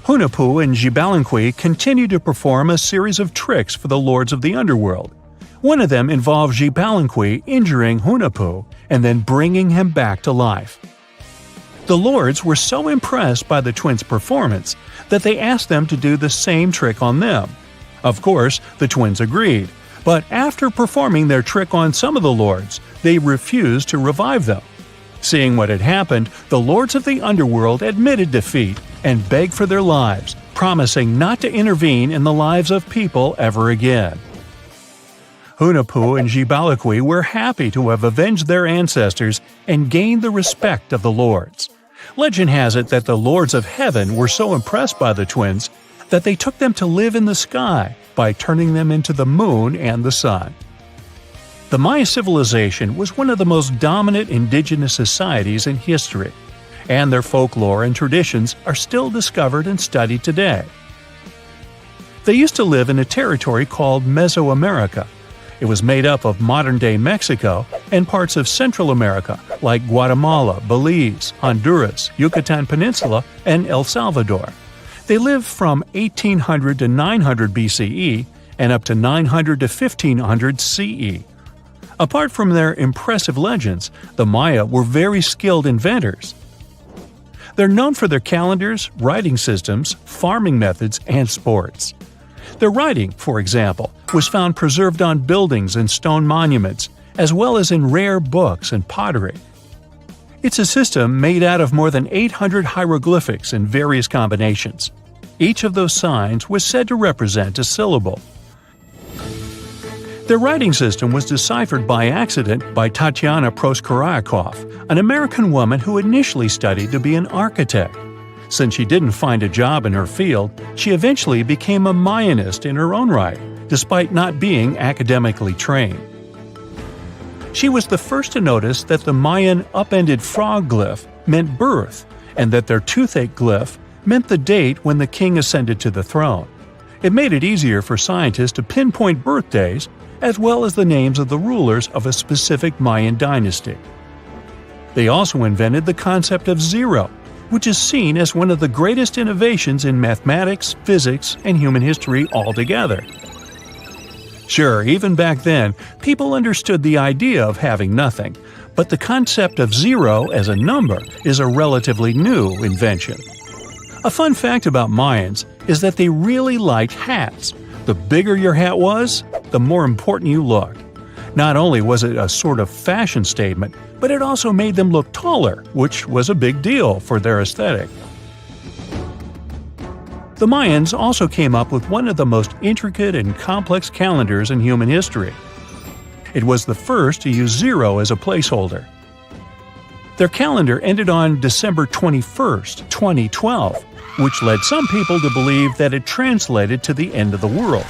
Hunahpu and Jibalinkui continued to perform a series of tricks for the lords of the underworld. One of them involved Jibalinkui injuring Hunahpu and then bringing him back to life. The lords were so impressed by the twins' performance that they asked them to do the same trick on them. Of course, the twins agreed, but after performing their trick on some of the lords, they refused to revive them. Seeing what had happened, the lords of the underworld admitted defeat and begged for their lives, promising not to intervene in the lives of people ever again. Hunahpu and Jibalinkui were happy to have avenged their ancestors and gained the respect of the lords. Legend has it that the lords of heaven were so impressed by the twins that they took them to live in the sky by turning them into the moon and the sun. The Maya civilization was one of the most dominant indigenous societies in history, and their folklore and traditions are still discovered and studied today. They used to live in a territory called Mesoamerica. It was made up of modern-day Mexico and parts of Central America like Guatemala, Belize, Honduras, Yucatan Peninsula, and El Salvador. They lived from 1800 to 900 BCE and up to 900 to 1500 CE. Apart from their impressive legends, the Maya were very skilled inventors. They're known for their calendars, writing systems, farming methods, and sports. Their writing, for example, was found preserved on buildings and stone monuments, as well as in rare books and pottery. It's a system made out of more than 800 hieroglyphics in various combinations. Each of those signs was said to represent a syllable. Their writing system was deciphered by accident by Tatiana Proskorakov, an American woman who initially studied to be an architect. Since she didn't find a job in her field, she eventually became a Mayanist in her own right, despite not being academically trained. She was the first to notice that the Mayan upended frog glyph meant birth, and that their toothache glyph meant the date when the king ascended to the throne. It made it easier for scientists to pinpoint birthdays, as well as the names of the rulers of a specific Mayan dynasty. They also invented the concept of zero, which is seen as one of the greatest innovations in mathematics, physics, and human history altogether. Sure, even back then, people understood the idea of having nothing, but the concept of zero as a number is a relatively new invention. A fun fact about Mayans is that they really liked hats. The bigger your hat was, the more important you looked. Not only was it a sort of fashion statement, but it also made them look taller, which was a big deal for their aesthetic. The Mayans also came up with one of the most intricate and complex calendars in human history. It was the first to use zero as a placeholder. Their calendar ended on December 21st, 2012, which led some people to believe that it translated to the end of the world.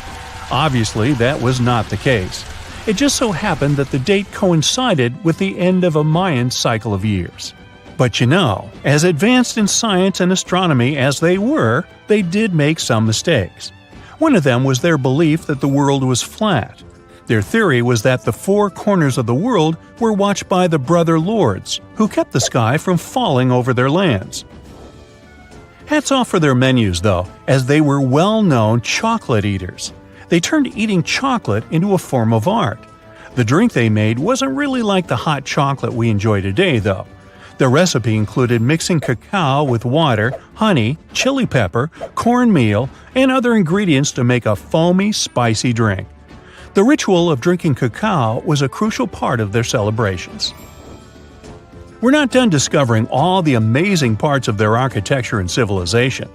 Obviously, that was not the case. It just so happened that the date coincided with the end of a Mayan cycle of years. But you know, as advanced in science and astronomy as they were, they did make some mistakes. One of them was their belief that the world was flat. Their theory was that the four corners of the world were watched by the brother lords, who kept the sky from falling over their lands. Hats off for their menus, though, as they were well-known chocolate eaters. They turned eating chocolate into a form of art. The drink they made wasn't really like the hot chocolate we enjoy today, though. The recipe included mixing cacao with water, honey, chili pepper, cornmeal, and other ingredients to make a foamy, spicy drink. The ritual of drinking cacao was a crucial part of their celebrations. We're not done discovering all the amazing parts of their architecture and civilization.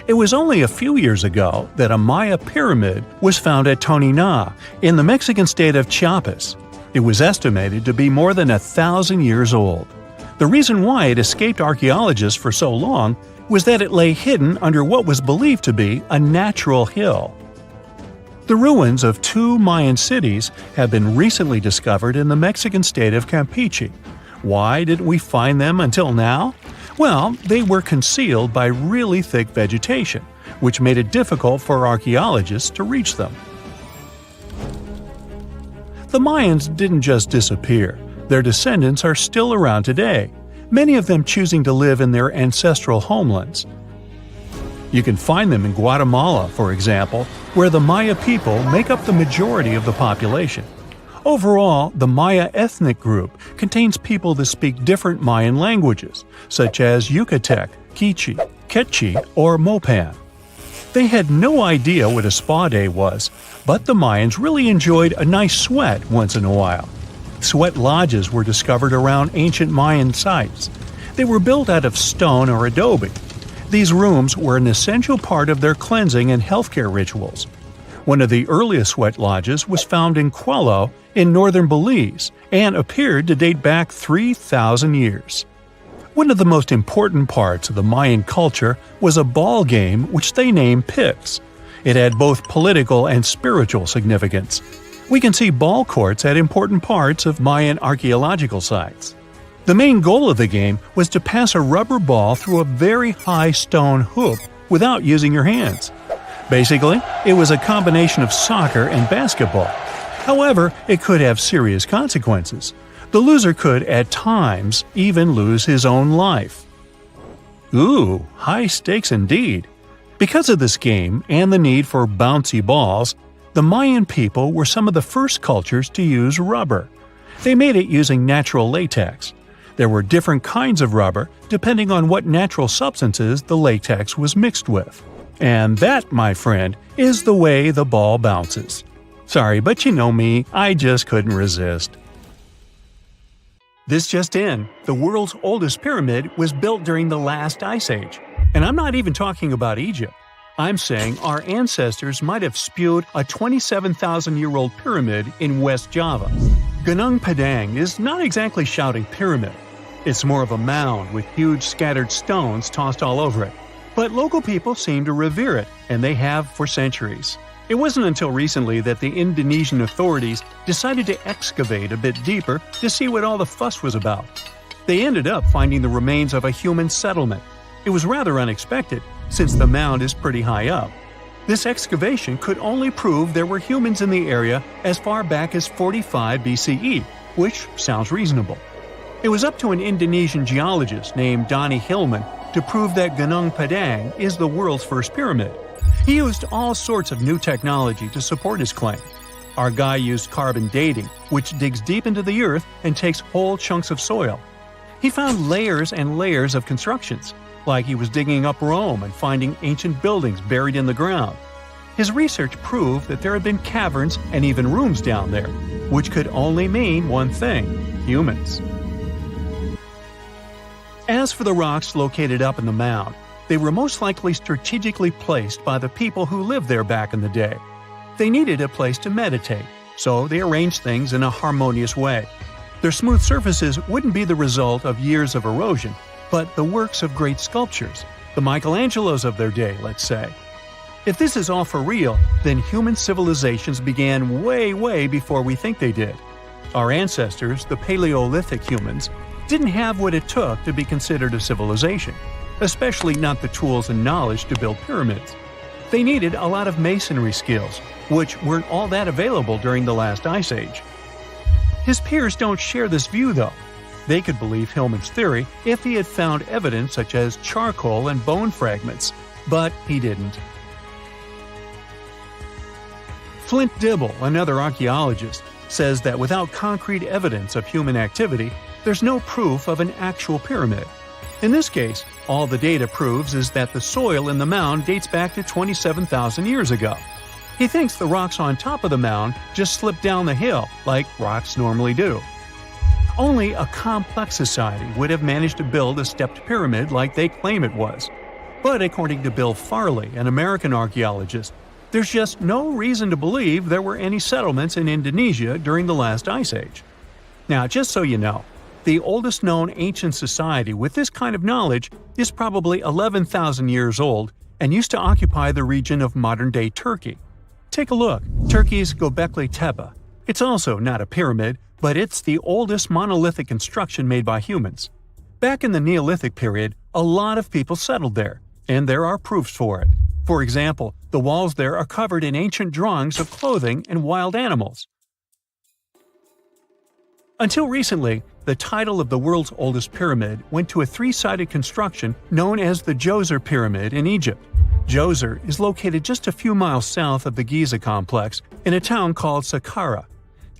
It was only a few years ago that a Maya pyramid was found at Tonina, in the Mexican state of Chiapas. It was estimated to be more than 1,000 years old. The reason why it escaped archaeologists for so long was that it lay hidden under what was believed to be a natural hill. The ruins of two Mayan cities have been recently discovered in the Mexican state of Campeche. Why didn't we find them until now? Well, they were concealed by really thick vegetation, which made it difficult for archaeologists to reach them. The Mayans didn't just disappear. Their descendants are still around today, many of them choosing to live in their ancestral homelands. You can find them in Guatemala, for example, where the Maya people make up the majority of the population. Overall, the Maya ethnic group contains people that speak different Mayan languages, such as Yucatec, Quiche, Quechua, or Mopan. They had no idea what a spa day was, but the Mayans really enjoyed a nice sweat once in a while. Sweat lodges were discovered around ancient Mayan sites. They were built out of stone or adobe. These rooms were an essential part of their cleansing and healthcare rituals. One of the earliest sweat lodges was found in Quello in northern Belize and appeared to date back 3,000 years. One of the most important parts of the Mayan culture was a ball game which they named Pix. It had both political and spiritual significance. We can see ball courts at important parts of Mayan archaeological sites. The main goal of the game was to pass a rubber ball through a very high stone hoop without using your hands. Basically, it was a combination of soccer and basketball. However, it could have serious consequences. The loser could, at times, even lose his own life. Ooh, high stakes indeed. Because of this game and the need for bouncy balls, the Mayan people were some of the first cultures to use rubber. They made it using natural latex. There were different kinds of rubber depending on what natural substances the latex was mixed with. And that, my friend, is the way the ball bounces. Sorry, but you know me, I just couldn't resist. This just in, the world's oldest pyramid was built during the last ice age. And I'm not even talking about Egypt. I'm saying our ancestors might have spewed a 27,000-year-old pyramid in West Java. Gunung Padang is not exactly shouting pyramid. It's more of a mound with huge scattered stones tossed all over it. But local people seem to revere it, and they have for centuries. It wasn't until recently that the Indonesian authorities decided to excavate a bit deeper to see what all the fuss was about. They ended up finding the remains of a human settlement. It was rather unexpected, since the mound is pretty high up. This excavation could only prove there were humans in the area as far back as 45 BCE, which sounds reasonable. It was up to an Indonesian geologist named Donny Hillman to prove that Gunung Padang is the world's first pyramid. He used all sorts of new technology to support his claim. Our guy used carbon dating, which digs deep into the earth and takes whole chunks of soil. He found layers and layers of constructions, like he was digging up Rome and finding ancient buildings buried in the ground. His research proved that there had been caverns and even rooms down there, which could only mean one thing: humans. As for the rocks located up in the mound, they were most likely strategically placed by the people who lived there back in the day. They needed a place to meditate, so they arranged things in a harmonious way. Their smooth surfaces wouldn't be the result of years of erosion, but the works of great sculptures, the Michelangelos of their day, let's say. If this is all for real, then human civilizations began way before we think they did. Our ancestors, the Paleolithic humans, didn't have what it took to be considered a civilization, especially not the tools and knowledge to build pyramids. They needed a lot of masonry skills, which weren't all that available during the last ice age. His peers don't share this view, though. They could believe Hillman's theory if he had found evidence such as charcoal and bone fragments, but he didn't. Flint Dibble, another archaeologist, says that without concrete evidence of human activity, there's no proof of an actual pyramid. In this case, all the data proves is that the soil in the mound dates back to 27,000 years ago. He thinks the rocks on top of the mound just slipped down the hill, like rocks normally do. Only a complex society would have managed to build a stepped pyramid like they claim it was. But according to Bill Farley, an American archaeologist, there's just no reason to believe there were any settlements in Indonesia during the last ice age. Now, just so you know, the oldest known ancient society with this kind of knowledge is probably 11,000 years old and used to occupy the region of modern-day Turkey. Take a look, Turkey's Göbekli Tepe. It's also not a pyramid, but it's the oldest monolithic construction made by humans. Back in the Neolithic period, a lot of people settled there, and there are proofs for it. For example, the walls there are covered in ancient drawings of clothing and wild animals. Until recently, the title of the world's oldest pyramid went to a three-sided construction known as the Djoser Pyramid in Egypt. Djoser is located just a few miles south of the Giza complex in a town called Saqqara.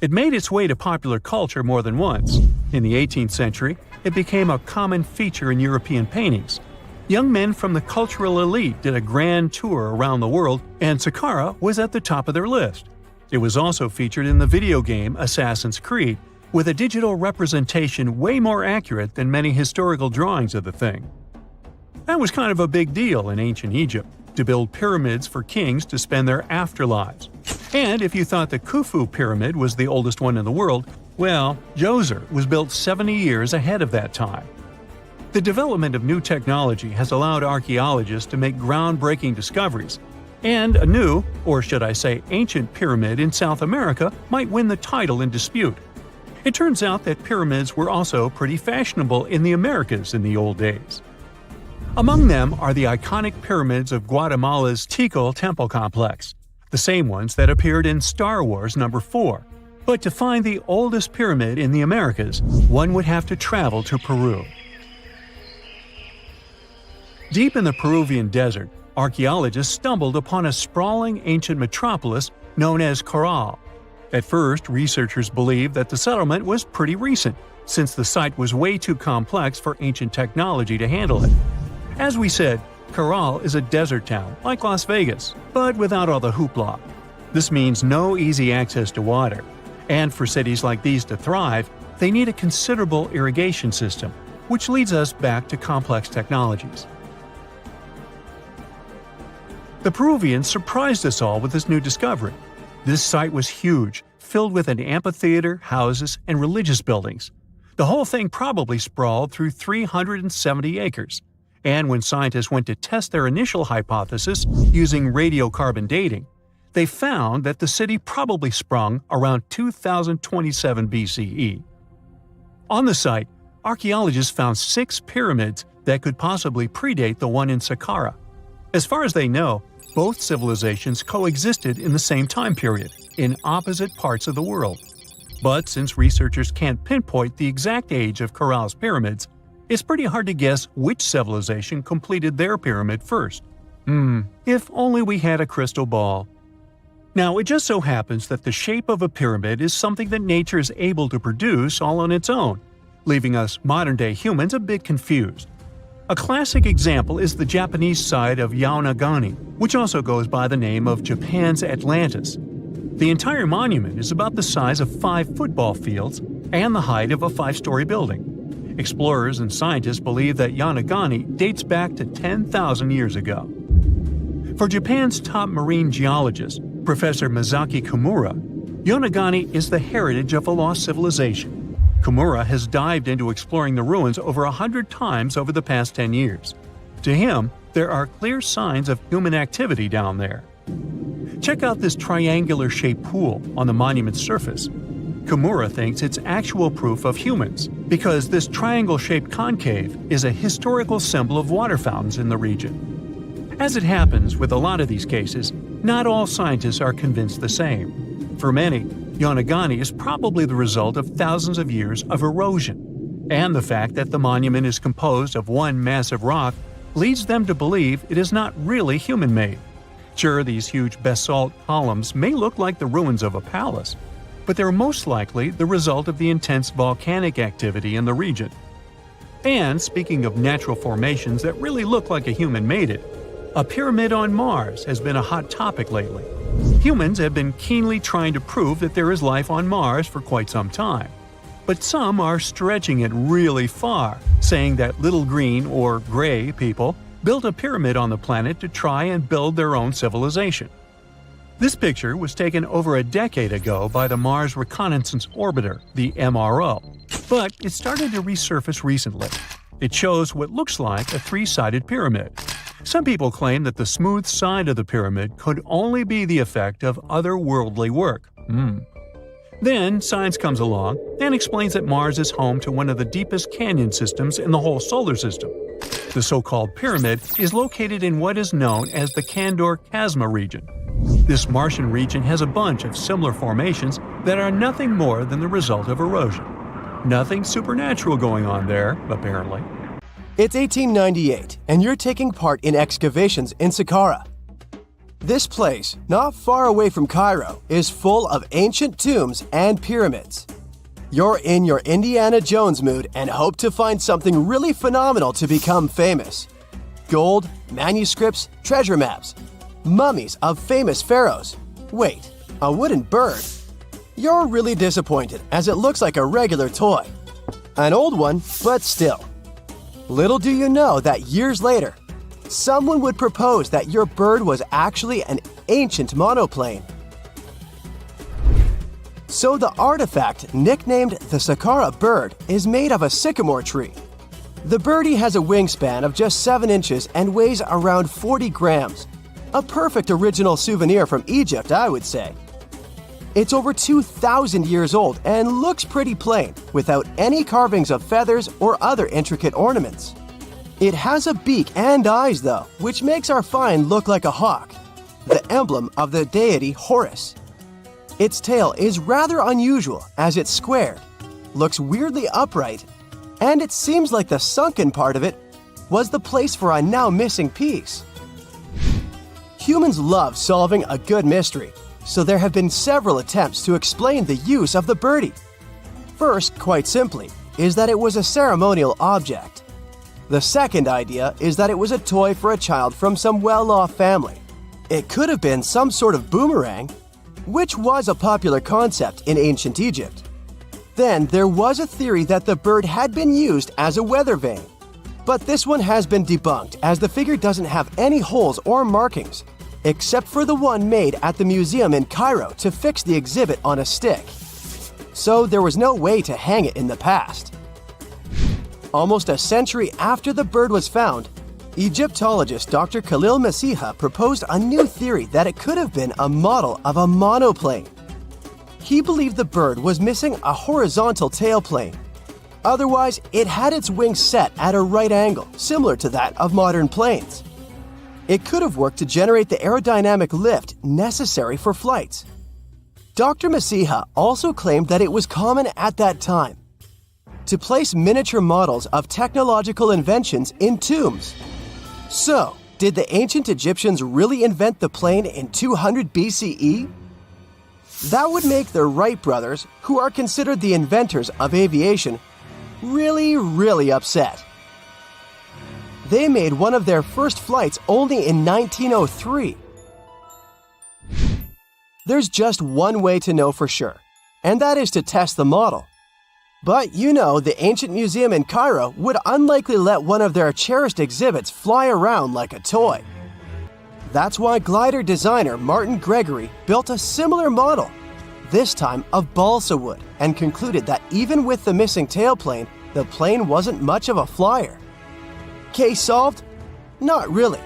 It made its way to popular culture more than once. In the 18th century, it became a common feature in European paintings. Young men from the cultural elite did a grand tour around the world, and Saqqara was at the top of their list. It was also featured in the video game Assassin's Creed, with a digital representation way more accurate than many historical drawings of the thing. That was kind of a big deal in ancient Egypt, to build pyramids for kings to spend their afterlives. And if you thought the Khufu pyramid was the oldest one in the world, well, Djoser was built 70 years ahead of that time. The development of new technology has allowed archaeologists to make groundbreaking discoveries, and a new, or should I say ancient pyramid in South America might win the title in dispute. It turns out that pyramids were also pretty fashionable in the Americas in the old days. Among them are the iconic pyramids of Guatemala's Tikal temple complex, the same ones that appeared in Star Wars No. 4. But to find the oldest pyramid in the Americas, one would have to travel to Peru. Deep in the Peruvian desert, archaeologists stumbled upon a sprawling ancient metropolis known as Caral. At first, researchers believed that the settlement was pretty recent, since the site was way too complex for ancient technology to handle it. As we said, Caral is a desert town, like Las Vegas, but without all the hoopla. This means no easy access to water. And for cities like these to thrive, they need a considerable irrigation system, which leads us back to complex technologies. The Peruvians surprised us all with this new discovery. This site was huge, filled with an amphitheater, houses, and religious buildings. The whole thing probably sprawled through 370 acres. And when scientists went to test their initial hypothesis using radiocarbon dating, they found that the city probably sprung around 2027 BCE. On the site, archaeologists found 6 pyramids that could possibly predate the one in Saqqara. As far as they know, both civilizations coexisted in the same time period, in opposite parts of the world. But since researchers can't pinpoint the exact age of Caral's pyramids, it's pretty hard to guess which civilization completed their pyramid first. If only we had a crystal ball. Now, it just so happens that the shape of a pyramid is something that nature is able to produce all on its own, leaving us modern-day humans a bit confused. A classic example is the Japanese side of Yaonagani, which also goes by the name of Japan's Atlantis. The entire monument is about the size of 5 football fields and the height of a 5-story building. Explorers and scientists believe that Yaonagani dates back to 10,000 years ago. For Japan's top marine geologist, Professor Masaki Kimura, Yaonagani is the heritage of a lost civilization. Kimura has dived into exploring the ruins over 100 times over the past 10 years. To him, there are clear signs of human activity down there. Check out this triangular-shaped pool on the monument's surface. Kimura thinks it's actual proof of humans, because this triangle-shaped concave is a historical symbol of water fountains in the region. As it happens with a lot of these cases, not all scientists are convinced the same. For many, Yonaguni is probably the result of thousands of years of erosion, and the fact that the monument is composed of one massive rock leads them to believe it is not really human-made. Sure, these huge basalt columns may look like the ruins of a palace, but they're most likely the result of the intense volcanic activity in the region. And speaking of natural formations that really look like a human made it, a pyramid on Mars has been a hot topic lately. Humans have been keenly trying to prove that there is life on Mars for quite some time. But some are stretching it really far, saying that little green or gray people built a pyramid on the planet to try and build their own civilization. This picture was taken over a decade ago by the Mars Reconnaissance Orbiter, the MRO, but it started to resurface recently. It shows what looks like a three-sided pyramid. Some people claim that the smooth side of the pyramid could only be the effect of otherworldly work. Then science comes along and explains that Mars is home to one of the deepest canyon systems in the whole solar system. The so-called pyramid is located in what is known as the Kandor-Chasma region. This Martian region has a bunch of similar formations that are nothing more than the result of erosion. Nothing supernatural going on there, apparently. It's 1898, and you're taking part in excavations in Saqqara. This place, not far away from Cairo, is full of ancient tombs and pyramids. You're in your Indiana Jones mood and hope to find something really phenomenal to become famous. Gold, manuscripts, treasure maps, mummies of famous pharaohs. Wait, a wooden bird? You're really disappointed as it looks like a regular toy. An old one, but still. Little do you know that years later, someone would propose that your bird was actually an ancient monoplane. So the artifact, nicknamed the Saqqara bird, is made of a sycamore tree. The birdie has a wingspan of just 7 inches and weighs around 40 grams. A perfect original souvenir from Egypt, I would say. It's over 2,000 years old and looks pretty plain, without any carvings of feathers or other intricate ornaments. It has a beak and eyes though, which makes our find look like a hawk, the emblem of the deity Horus. Its tail is rather unusual as it's squared, looks weirdly upright, and it seems like the sunken part of it was the place for a now missing piece. Humans love solving a good mystery, so there have been several attempts to explain the use of the birdie. First, quite simply, is that it was a ceremonial object. The second idea is that it was a toy for a child from some well-off family. It could have been some sort of boomerang, which was a popular concept in ancient Egypt. Then there was a theory that the bird had been used as a weather vane. But this one has been debunked as the figure doesn't have any holes or markings, except for the one made at the museum in Cairo to fix the exhibit on a stick. So there was no way to hang it in the past. Almost a century after the bird was found, Egyptologist Dr. Khalil Masiha proposed a new theory that it could have been a model of a monoplane. He believed the bird was missing a horizontal tailplane. Otherwise, it had its wings set at a right angle, similar to that of modern planes. It could have worked to generate the aerodynamic lift necessary for flights. Dr. Masiha also claimed that it was common at that time to place miniature models of technological inventions in tombs. So, did the ancient Egyptians really invent the plane in 200 BCE? That would make the Wright brothers, who are considered the inventors of aviation, really upset. They made one of their first flights only in 1903. There's just one way to know for sure, and that is to test the model. But you know, the ancient museum in Cairo would unlikely let one of their cherished exhibits fly around like a toy. That's why glider designer Martin Gregory built a similar model, this time of balsa wood, and concluded that even with the missing tailplane, the plane wasn't much of a flyer. Case solved? Not really.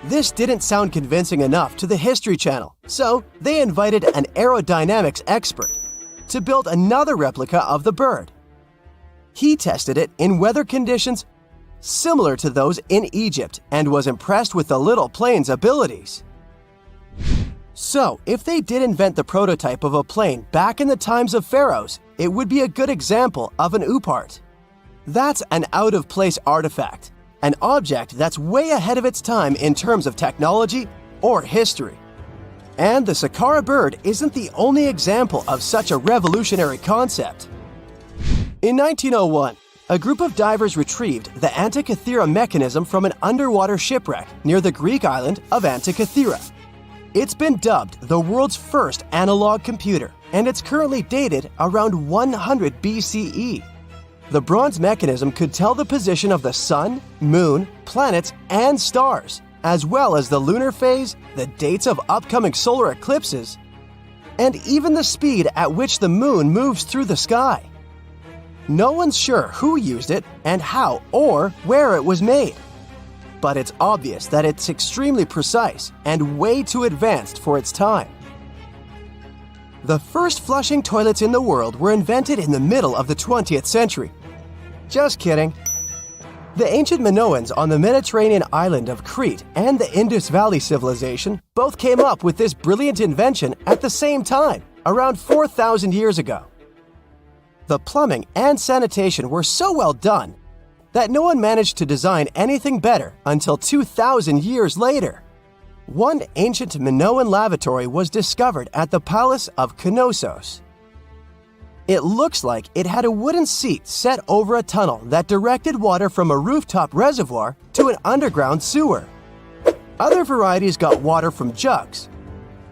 This didn't sound convincing enough to the History Channel, so they invited an aerodynamics expert to build another replica of the bird. He tested it in weather conditions similar to those in Egypt and was impressed with the little plane's abilities. So, if they did invent the prototype of a plane back in the times of pharaohs, it would be a good example of an oopart. That's an out-of-place artifact, an object that's way ahead of its time in terms of technology or history. And the Saqqara bird isn't the only example of such a revolutionary concept. In 1901, a group of divers retrieved the Antikythera mechanism from an underwater shipwreck near the Greek island of Antikythera. It's been dubbed the world's first analog computer, and it's currently dated around 100 BCE. The bronze mechanism could tell the position of the sun, moon, planets, and stars, as well as the lunar phase, the dates of upcoming solar eclipses, and even the speed at which the moon moves through the sky. No one's sure who used it and how or where it was made. But it's obvious that it's extremely precise and way too advanced for its time. The first flushing toilets in the world were invented in the middle of the 20th century. Just kidding. The ancient Minoans on the Mediterranean island of Crete and the Indus Valley civilization both came up with this brilliant invention at the same time, around 4,000 years ago. The plumbing and sanitation were so well done that no one managed to design anything better until 2,000 years later. One ancient Minoan lavatory was discovered at the Palace of Knossos. It looks like it had a wooden seat set over a tunnel that directed water from a rooftop reservoir to an underground sewer. Other varieties got water from jugs.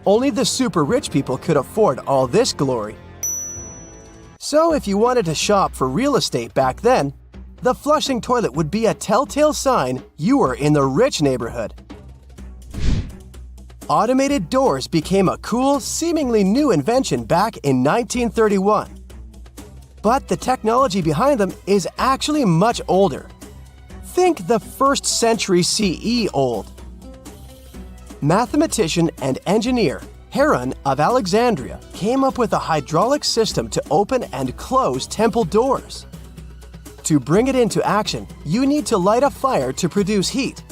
Only the super rich people could afford all this glory. So if you wanted to shop for real estate back then, the flushing toilet would be a telltale sign you were in the rich neighborhood. Automated doors became a cool, seemingly new invention back in 1931. But the technology behind them is actually much older. Think the 1st century CE old. Mathematician and engineer Heron of Alexandria came up with a hydraulic system to open and close temple doors. To bring it into action, you need to light a fire to produce heat.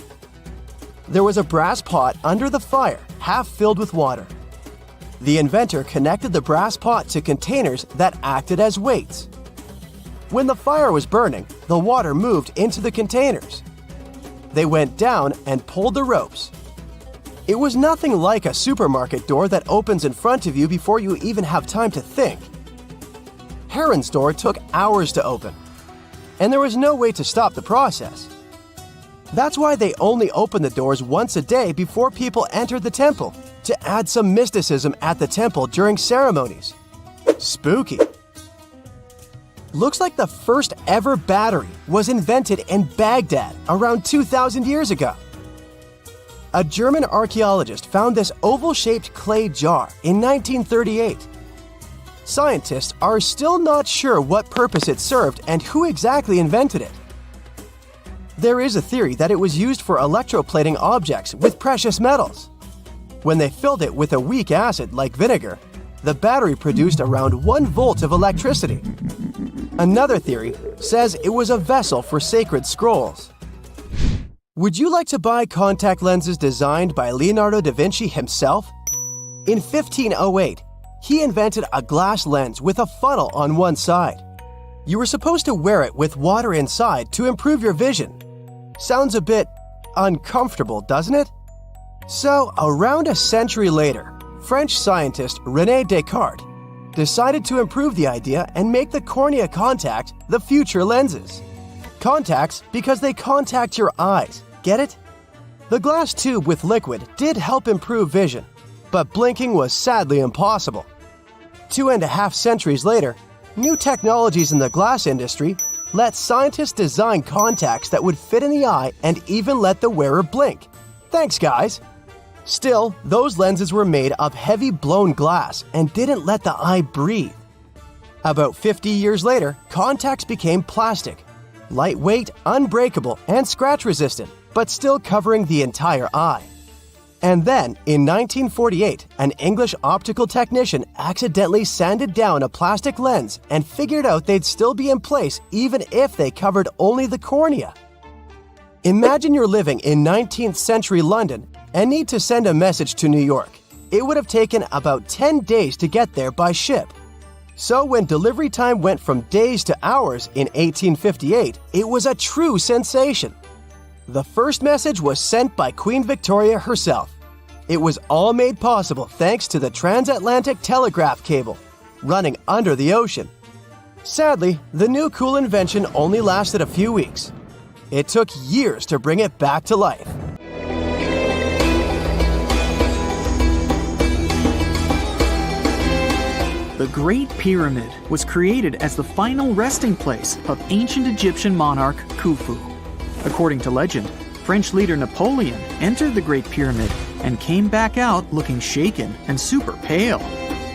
There was a brass pot under the fire, half filled with water. The inventor connected the brass pot to containers that acted as weights. When the fire was burning, the water moved into the containers. They went down and pulled the ropes. It was nothing like a supermarket door that opens in front of you before you even have time to think. Heron's door took hours to open, and there was no way to stop the process. That's why they only opened the doors once a day before people entered the temple, to add some mysticism at the temple during ceremonies. Spooky. Looks like the first ever battery was invented in Baghdad around 2,000 years ago. A German archaeologist found this oval-shaped clay jar in 1938. Scientists are still not sure what purpose it served and who exactly invented it. There is a theory that it was used for electroplating objects with precious metals. When they filled it with a weak acid like vinegar, the battery produced around 1 volt of electricity. Another theory says it was a vessel for sacred scrolls. Would you like to buy contact lenses designed by Leonardo da Vinci himself? In 1508, he invented a glass lens with a funnel on one side. You were supposed to wear it with water inside to improve your vision. Sounds a bit uncomfortable, doesn't it? So, around a century later, French scientist René Descartes decided to improve the idea and make the cornea contact the future lenses. Contacts because they contact your eyes, get it? The glass tube with liquid did help improve vision, but blinking was sadly impossible. 2.5 centuries later, new technologies in the glass industry let scientists design contacts that would fit in the eye and even let the wearer blink. Thanks, guys! Still, those lenses were made of heavy blown glass and didn't let the eye breathe. About 50 years later, contacts became plastic, lightweight, unbreakable, and scratch-resistant, but still covering the entire eye. And then, in 1948, an English optical technician accidentally sanded down a plastic lens and figured out they'd still be in place even if they covered only the cornea. Imagine you're living in 19th century London and need to send a message to New York. it would have taken about 10 days to get there by ship. So when delivery time went from days to hours in 1858, it was a true sensation. The first message was sent by Queen Victoria herself. It was all made possible thanks to the transatlantic telegraph cable, running under the ocean. Sadly, the new cool invention only lasted a few weeks. It took years to bring it back to life. The Great Pyramid was created as the final resting place of ancient Egyptian monarch Khufu. According to legend, French leader Napoleon entered the Great Pyramid and came back out looking shaken and super pale.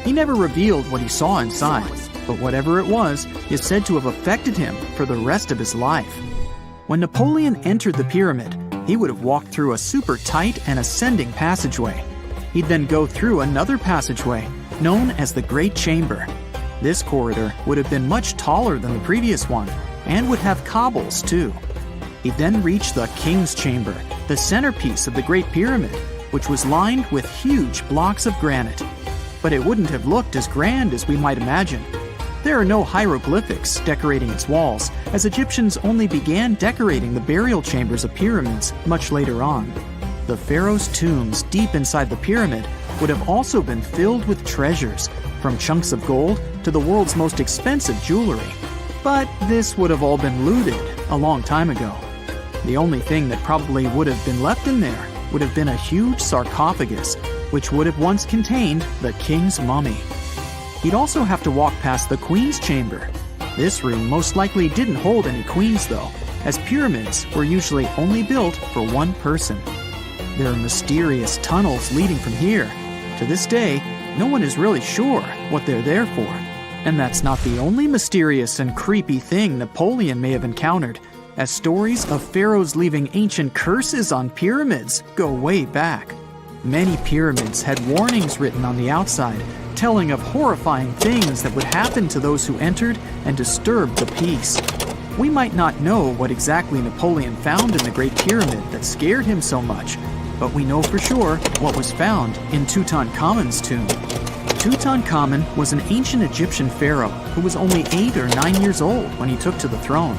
He never revealed what he saw inside, but whatever it was is said to have affected him for the rest of his life. When Napoleon entered the pyramid, he would have walked through a super tight and ascending passageway. He'd then go through another passageway, known as the Great Chamber. This corridor would have been much taller than the previous one, and would have cobbles too. He'd then reach the King's Chamber, the centerpiece of the Great Pyramid, which was lined with huge blocks of granite. But it wouldn't have looked as grand as we might imagine. There are no hieroglyphics decorating its walls, as Egyptians only began decorating the burial chambers of pyramids much later on. The pharaoh's tombs deep inside the pyramid would have also been filled with treasures, from chunks of gold to the world's most expensive jewelry. But this would have all been looted a long time ago. The only thing that probably would have been left in there would have been a huge sarcophagus, which would have once contained the king's mummy. He'd also have to walk past the Queen's Chamber. This room most likely didn't hold any queens though, as pyramids were usually only built for one person. There are mysterious tunnels leading from here. To this day, no one is really sure what they're there for. And that's not the only mysterious and creepy thing Napoleon may have encountered, as stories of pharaohs leaving ancient curses on pyramids go way back. Many pyramids had warnings written on the outside, telling of horrifying things that would happen to those who entered and disturbed the peace. We might not know what exactly Napoleon found in the Great Pyramid that scared him so much, but we know for sure what was found in Tutankhamun's tomb. Tutankhamun was an ancient Egyptian pharaoh who was only 8 or 9 years old when he took to the throne.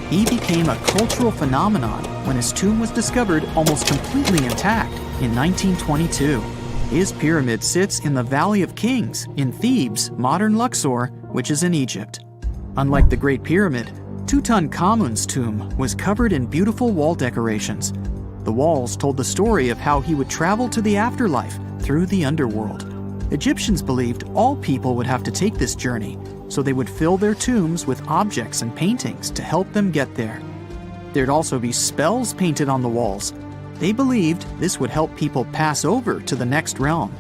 He became a cultural phenomenon when his tomb was discovered almost completely intact in 1922. His pyramid sits in the Valley of Kings in Thebes, modern Luxor, which is in Egypt. Unlike the Great Pyramid, Tutankhamun's tomb was covered in beautiful wall decorations. The walls told the story of how he would travel to the afterlife through the underworld. Egyptians believed all people would have to take this journey, so they would fill their tombs with objects and paintings to help them get there. There'd also be spells painted on the walls. They believed this would help people pass over to the next realm.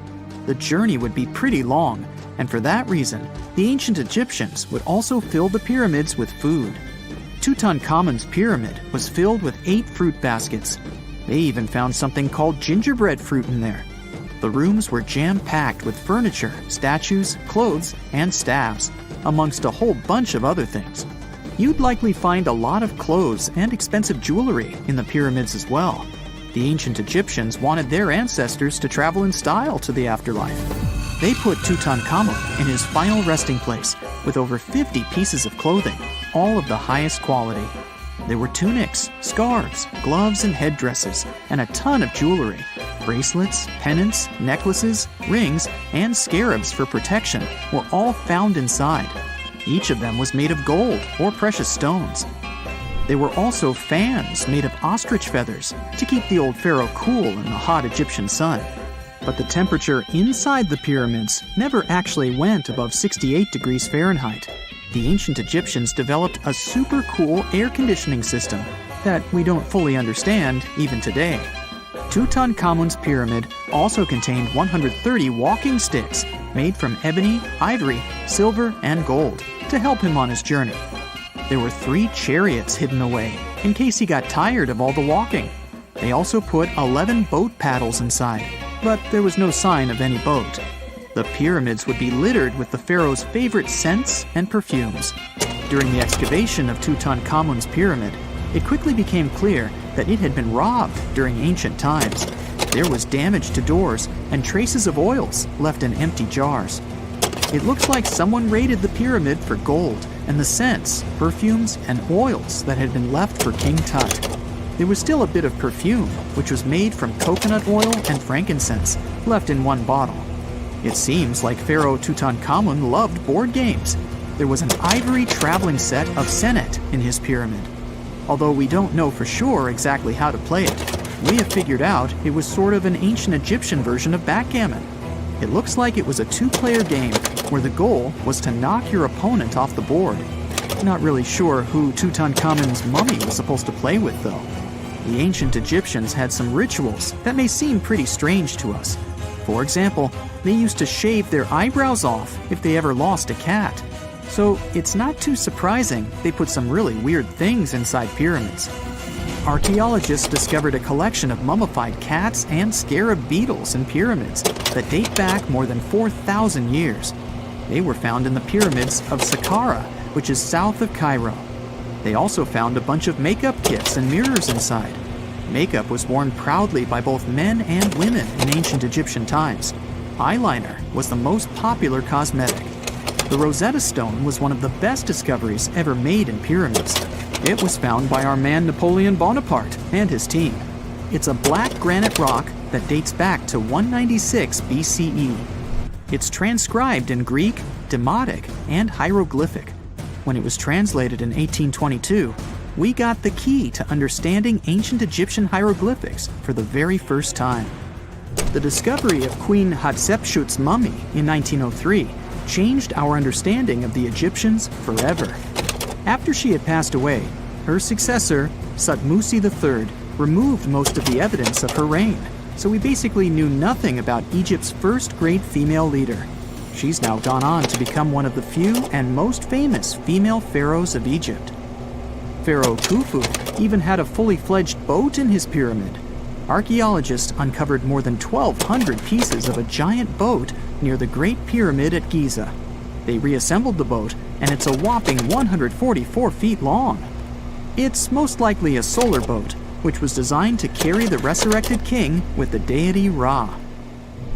The journey would be pretty long, and for that reason, the ancient Egyptians would also fill the pyramids with food. Tutankhamun's pyramid was filled with 8 fruit baskets. They even found something called gingerbread fruit in there. The rooms were jam-packed with furniture, statues, clothes, and staffs, amongst a whole bunch of other things. You'd likely find a lot of clothes and expensive jewelry in the pyramids as well. The ancient Egyptians wanted their ancestors to travel in style to the afterlife. They put Tutankhamun in his final resting place with over 50 pieces of clothing, all of the highest quality. There were tunics, scarves, gloves, and headdresses, and a ton of jewelry. Bracelets, pendants, necklaces, rings, and scarabs for protection were all found inside. Each of them was made of gold or precious stones. There were also fans made of ostrich feathers to keep the old pharaoh cool in the hot Egyptian sun. But the temperature inside the pyramids never actually went above 68 degrees Fahrenheit. The ancient Egyptians developed a super cool air conditioning system that we don't fully understand even today. Tutankhamun's pyramid also contained 130 walking sticks made from ebony, ivory, silver, and gold to help him on his journey. There were 3 chariots hidden away in case he got tired of all the walking. They also put 11 boat paddles inside, but there was no sign of any boat. The pyramids would be littered with the pharaoh's favorite scents and perfumes. During the excavation of Tutankhamun's pyramid, it quickly became clear that it had been robbed during ancient times. There was damage to doors and traces of oils left in empty jars. It looks like someone raided the pyramid for gold and the scents, perfumes, and oils that had been left for King Tut. There was still a bit of perfume, which was made from coconut oil and frankincense, left in one bottle. It seems like Pharaoh Tutankhamun loved board games. There was an ivory traveling set of senet in his pyramid. Although we don't know for sure exactly how to play it, we have figured out it was sort of an ancient Egyptian version of backgammon. It looks like it was a two-player game where the goal was to knock your opponent off the board. Not really sure who Tutankhamun's mummy was supposed to play with, though. The ancient Egyptians had some rituals that may seem pretty strange to us. For example, they used to shave their eyebrows off if they ever lost a cat. So it's not too surprising they put some really weird things inside pyramids. Archaeologists discovered a collection of mummified cats and scarab beetles in pyramids that date back more than 4,000 years. They were found in the pyramids of Saqqara, which is south of Cairo. They also found a bunch of makeup kits and mirrors inside. Makeup was worn proudly by both men and women in ancient Egyptian times. Eyeliner was the most popular cosmetic. The Rosetta Stone was one of the best discoveries ever made in pyramids. It was found by our man Napoleon Bonaparte and his team. It's a black granite rock that dates back to 196 BCE. It's transcribed in Greek, Demotic, and hieroglyphic. When it was translated in 1822, we got the key to understanding ancient Egyptian hieroglyphics for the very first time. The discovery of Queen Hatshepsut's mummy in 1903 changed our understanding of the Egyptians forever. After she had passed away, her successor, Thutmose III, removed most of the evidence of her reign, so we basically knew nothing about Egypt's first great female leader. She's now gone on to become one of the few and most famous female pharaohs of Egypt. Pharaoh Khufu even had a fully fledged boat in his pyramid. Archaeologists uncovered more than 1,200 pieces of a giant boat near the Great Pyramid at Giza. They reassembled the boat, and it's a whopping 144 feet long. It's most likely a solar boat, which was designed to carry the resurrected king with the deity Ra.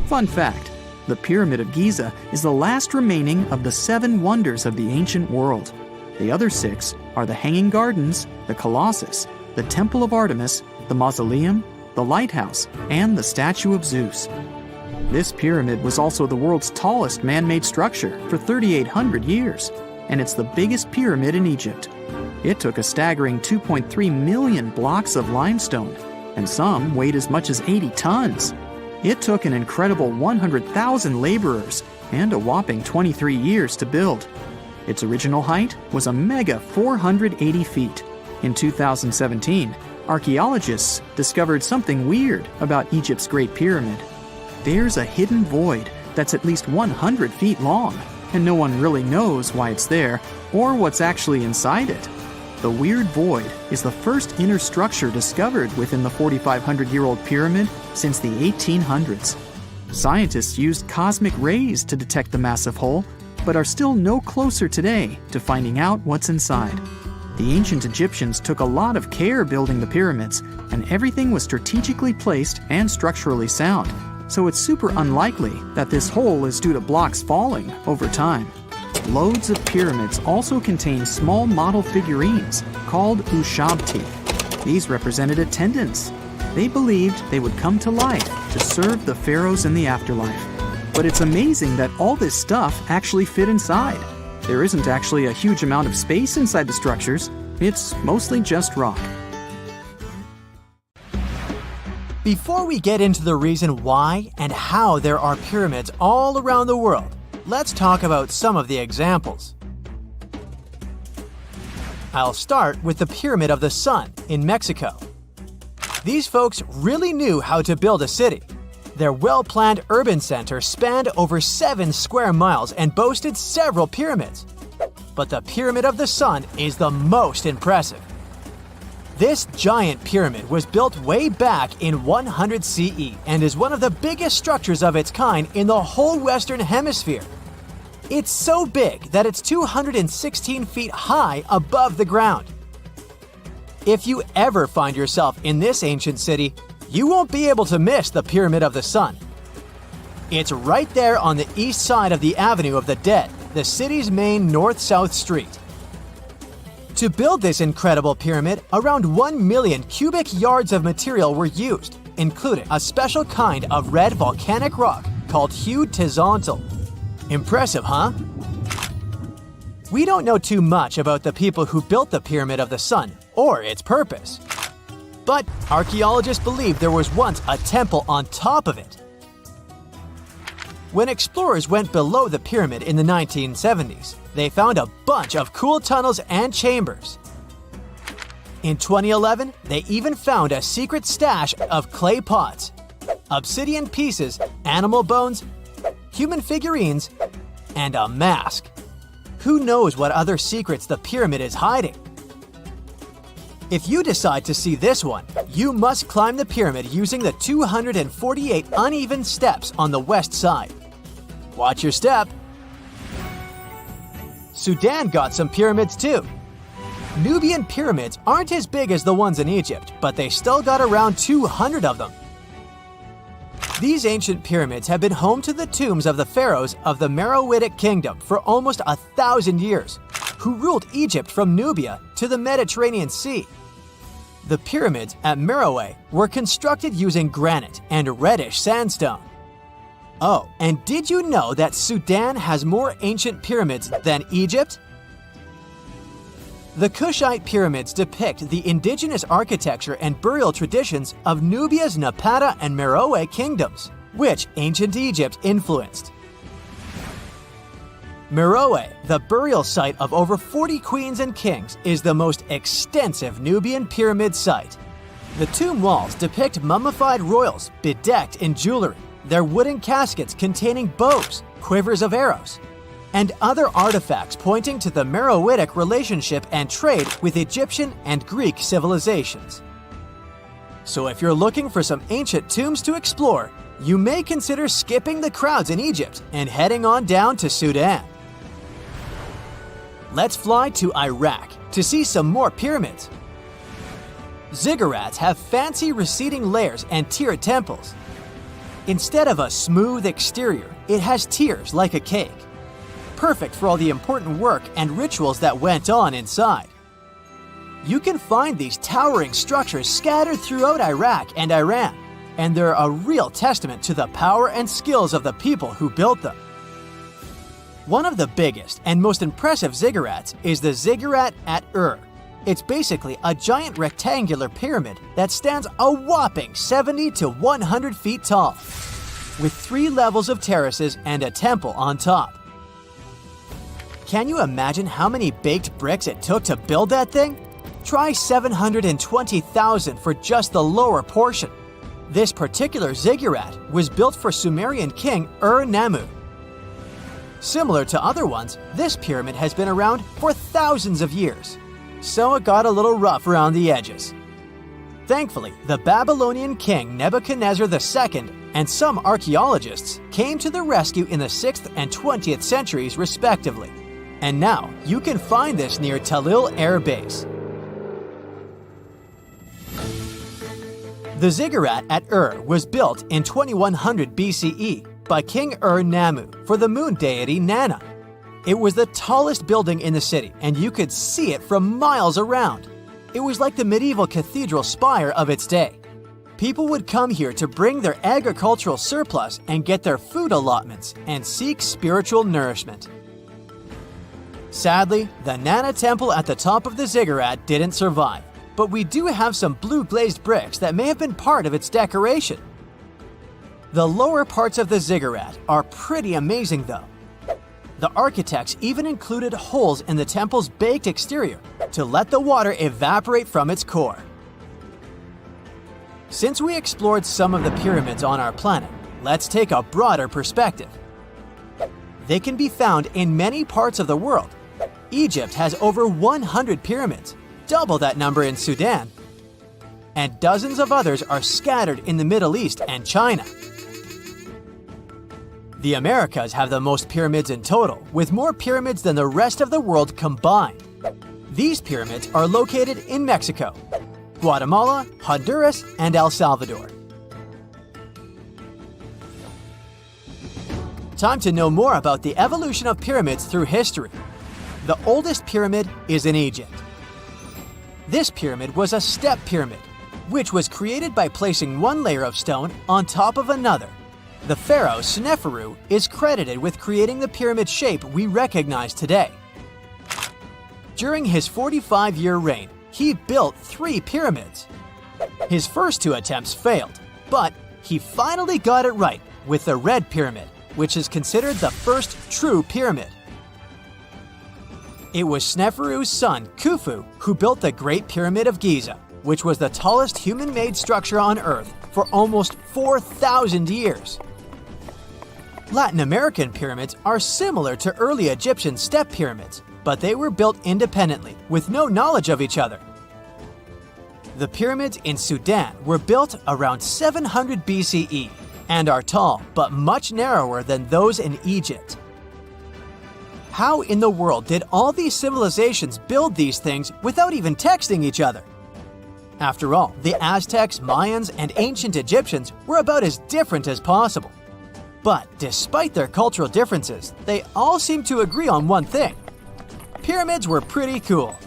Fun fact, the Pyramid of Giza is the last remaining of the 7 wonders of the ancient world. The other 6 are the Hanging Gardens, the Colossus, the Temple of Artemis, the Mausoleum, the Lighthouse, and the Statue of Zeus. This pyramid was also the world's tallest man-made structure for 3,800 years, and it's the biggest pyramid in Egypt. It took a staggering 2.3 million blocks of limestone, and some weighed as much as 80 tons. It took an incredible 100,000 laborers and a whopping 23 years to build. Its original height was a mega 480 feet. In 2017, archaeologists discovered something weird about Egypt's Great Pyramid. There's a hidden void that's at least 100 feet long, and no one really knows why it's there or what's actually inside it. The weird void is the first inner structure discovered within the 4,500-year-old pyramid since the 1800s. Scientists used cosmic rays to detect the massive hole, but are still no closer today to finding out what's inside. The ancient Egyptians took a lot of care building the pyramids, and everything was strategically placed and structurally sound, so it's super unlikely that this hole is due to blocks falling over time. Loads of pyramids also contain small model figurines called ushabti. These represented attendants. They believed they would come to life to serve the pharaohs in the afterlife. But it's amazing that all this stuff actually fit inside. There isn't actually a huge amount of space inside the structures. It's mostly just rock. Before we get into the reason why and how there are pyramids all around the world, let's talk about some of the examples. I'll start with the Pyramid of the Sun in Mexico. These folks really knew how to build a city. Their well-planned urban center spanned over 7 square miles and boasted several pyramids. But the Pyramid of the Sun is the most impressive. This giant pyramid was built way back in 100 CE and is one of the biggest structures of its kind in the whole Western Hemisphere. It's so big that it's 216 feet high above the ground. If you ever find yourself in this ancient city, you won't be able to miss the Pyramid of the Sun. It's right there on the east side of the Avenue of the Dead, the city's main north-south street. To build this incredible pyramid, around 1 million cubic yards of material were used, including a special kind of red volcanic rock called hued tizontal. Impressive, huh? We don't know too much about the people who built the Pyramid of the Sun or its purpose. But archaeologists believe there was once a temple on top of it. When explorers went below the pyramid in the 1970s, they found a bunch of cool tunnels and chambers. In 2011, they even found a secret stash of clay pots, obsidian pieces, animal bones, human figurines, and a mask. Who knows what other secrets the pyramid is hiding? If you decide to see this one, you must climb the pyramid using the 248 uneven steps on the west side. Watch your step. Sudan got some pyramids too. Nubian pyramids aren't as big as the ones in Egypt, but they still got around 200 of them. These ancient pyramids have been home to the tombs of the pharaohs of the Meroitic Kingdom for almost 1,000 years, who ruled Egypt from Nubia to the Mediterranean Sea. The pyramids at Meroe were constructed using granite and reddish sandstone. Oh, and did you know that Sudan has more ancient pyramids than Egypt? The Kushite pyramids depict the indigenous architecture and burial traditions of Nubia's Napata and Meroe kingdoms, which ancient Egypt influenced. Meroe, the burial site of over 40 queens and kings, is the most extensive Nubian pyramid site. The tomb walls depict mummified royals bedecked in jewelry, their wooden caskets containing bows, quivers of arrows, and other artifacts pointing to the Meroitic relationship and trade with Egyptian and Greek civilizations. So if you're looking for some ancient tombs to explore, you may consider skipping the crowds in Egypt and heading on down to Sudan. Let's fly to Iraq to see some more pyramids. Ziggurats have fancy receding layers and tiered temples. Instead of a smooth exterior, it has tiers like a cake. Perfect for all the important work and rituals that went on inside. You can find these towering structures scattered throughout Iraq and Iran, and they're a real testament to the power and skills of the people who built them. One of the biggest and most impressive ziggurats is the ziggurat at Ur. It's basically a giant rectangular pyramid that stands a whopping 70 to 100 feet tall, with 3 levels of terraces and a temple on top. Can you imagine how many baked bricks it took to build that thing? Try 720,000 for just the lower portion. This particular ziggurat was built for Sumerian king Ur-Nammu. Similar to other ones, this pyramid has been around for thousands of years, so it got a little rough around the edges. Thankfully, the Babylonian king Nebuchadnezzar II and some archaeologists came to the rescue in the 6th and 20th centuries respectively, and now you can find this near Talil Air Base. The ziggurat at Ur was built in 2100 BCE by King Ur-Nammu for the moon deity Nana. It was the tallest building in the city, and you could see it from miles around. It was like the medieval cathedral spire of its day. People would come here to bring their agricultural surplus and get their food allotments and seek spiritual nourishment. Sadly, the Nana temple at the top of the ziggurat didn't survive, but we do have some blue glazed bricks that may have been part of its decoration. The lower parts of the ziggurat are pretty amazing though. The architects even included holes in the temple's baked exterior to let the water evaporate from its core. Since we explored some of the pyramids on our planet, let's take a broader perspective. They can be found in many parts of the world. Egypt has over 100 pyramids, double that number in Sudan, and dozens of others are scattered in the Middle East and China. The Americas have the most pyramids in total, with more pyramids than the rest of the world combined. These pyramids are located in Mexico, Guatemala, Honduras, and El Salvador. Time to know more about the evolution of pyramids through history. The oldest pyramid is in Egypt. This pyramid was a step pyramid, which was created by placing one layer of stone on top of another. The pharaoh Sneferu is credited with creating the pyramid shape we recognize today. During his 45-year reign, he built 3 pyramids. His first 2 attempts failed, but he finally got it right with the Red Pyramid, which is considered the first true pyramid. It was Sneferu's son, Khufu, who built the Great Pyramid of Giza, which was the tallest human-made structure on Earth for almost 4,000 years. Latin American pyramids are similar to early Egyptian step pyramids, but they were built independently with no knowledge of each other. The pyramids in Sudan were built around 700 BCE and are tall but much narrower than those in Egypt. How in the world did all these civilizations build these things without even texting each other? After all, the Aztecs, Mayans, and ancient Egyptians were about as different as possible. But despite their cultural differences, they all seem to agree on one thing. Pyramids were pretty cool.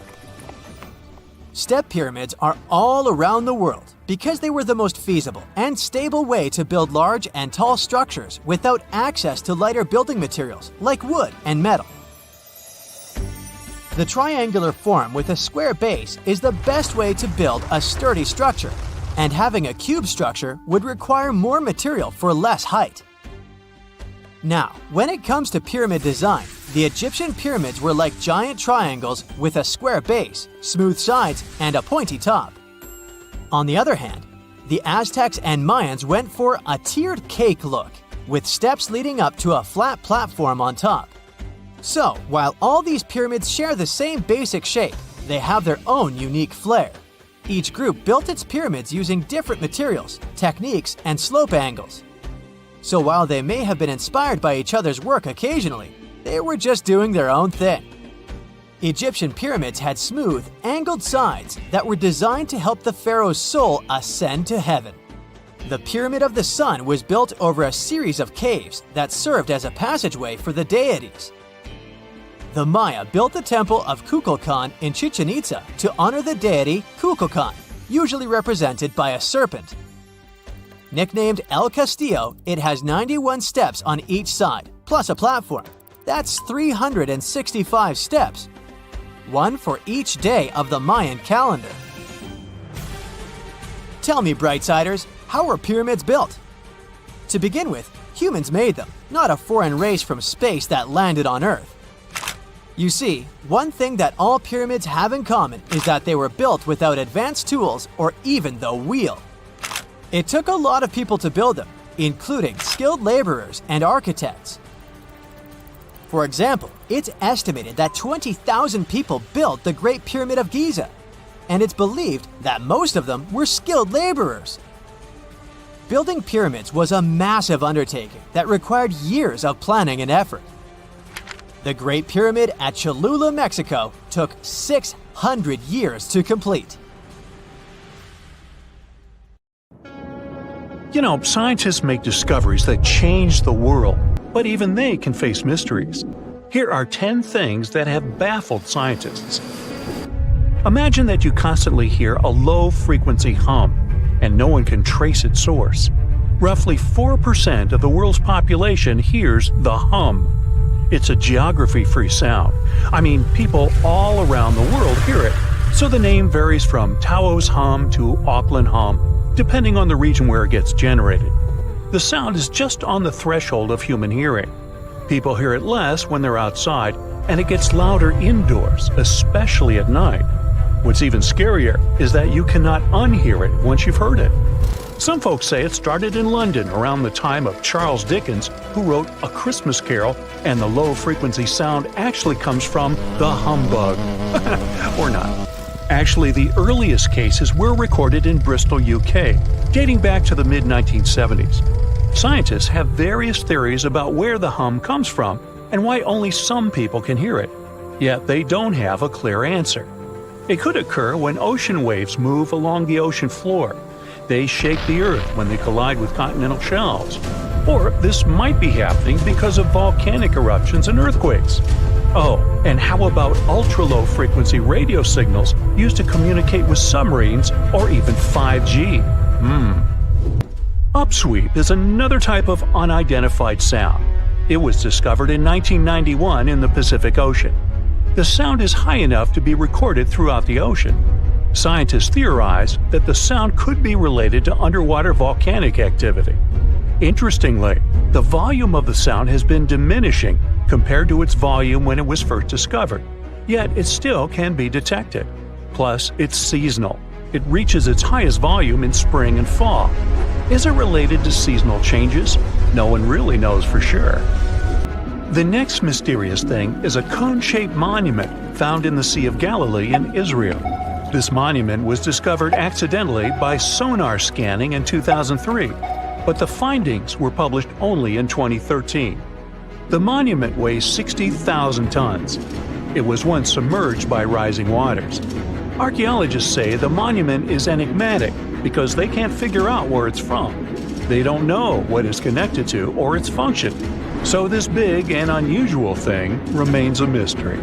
Step pyramids are all around the world because they were the most feasible and stable way to build large and tall structures without access to lighter building materials like wood and metal. The triangular form with a square base is the best way to build a sturdy structure, and having a cube structure would require more material for less height. Now, when it comes to pyramid design, the Egyptian pyramids were like giant triangles with a square base, smooth sides, and a pointy top. On the other hand, the Aztecs and Mayans went for a tiered cake look, with steps leading up to a flat platform on top. So, while all these pyramids share the same basic shape, they have their own unique flair. Each group built its pyramids using different materials, techniques, and slope angles. So while they may have been inspired by each other's work occasionally, they were just doing their own thing. Egyptian pyramids had smooth, angled sides that were designed to help the pharaoh's soul ascend to heaven. The Pyramid of the Sun was built over a series of caves that served as a passageway for the deities. The Maya built the temple of Kukulkan in Chichen Itza to honor the deity Kukulkan, usually represented by a serpent. Nicknamed El Castillo, it has 91 steps on each side, plus a platform. That's 365 steps, one for each day of the Mayan calendar. Tell me, Brightsiders, how were pyramids built? To begin with, humans made them, not a foreign race from space that landed on Earth. You see, one thing that all pyramids have in common is that they were built without advanced tools or even the wheel. It took a lot of people to build them, including skilled laborers and architects. For example, it's estimated that 20,000 people built the Great Pyramid of Giza, and it's believed that most of them were skilled laborers. Building pyramids was a massive undertaking that required years of planning and effort. The Great Pyramid at Cholula, Mexico, took 600 years to complete. You know, scientists make discoveries that change the world, but even they can face mysteries. Here are 10 things that have baffled scientists. Imagine that you constantly hear a low-frequency hum, and no one can trace its source. Roughly 4% of the world's population hears the hum. It's a geography-free sound. I mean, people all around the world hear it, so the name varies from Tao's hum to Auckland hum, depending on the region where it gets generated. The sound is just on the threshold of human hearing. People hear it less when they're outside, and it gets louder indoors, especially at night. What's even scarier is that you cannot unhear it once you've heard it. Some folks say it started in London around the time of Charles Dickens, who wrote A Christmas Carol, and the low-frequency sound actually comes from the humbug. Or not. Actually, the earliest cases were recorded in Bristol, UK, dating back to the mid-1970s. Scientists have various theories about where the hum comes from and why only some people can hear it, yet they don't have a clear answer. It could occur when ocean waves move along the ocean floor. They shake the Earth when they collide with continental shelves. Or this might be happening because of volcanic eruptions and earthquakes. Oh, and how about ultra-low frequency radio signals used to communicate with submarines or even 5G? Upsweep is another type of unidentified sound. It was discovered in 1991 in the Pacific Ocean. The sound is high enough to be recorded throughout the ocean. Scientists theorize that the sound could be related to underwater volcanic activity. Interestingly, the volume of the sound has been diminishing compared to its volume when it was first discovered, yet it still can be detected. Plus, it's seasonal. It reaches its highest volume in spring and fall. Is it related to seasonal changes? No one really knows for sure. The next mysterious thing is a cone-shaped monument found in the Sea of Galilee in Israel. This monument was discovered accidentally by sonar scanning in 2003, but the findings were published only in 2013. The monument weighs 60,000 tons. It was once submerged by rising waters. Archaeologists say the monument is enigmatic because they can't figure out where it's from. They don't know what it's connected to or its function. So this big and unusual thing remains a mystery.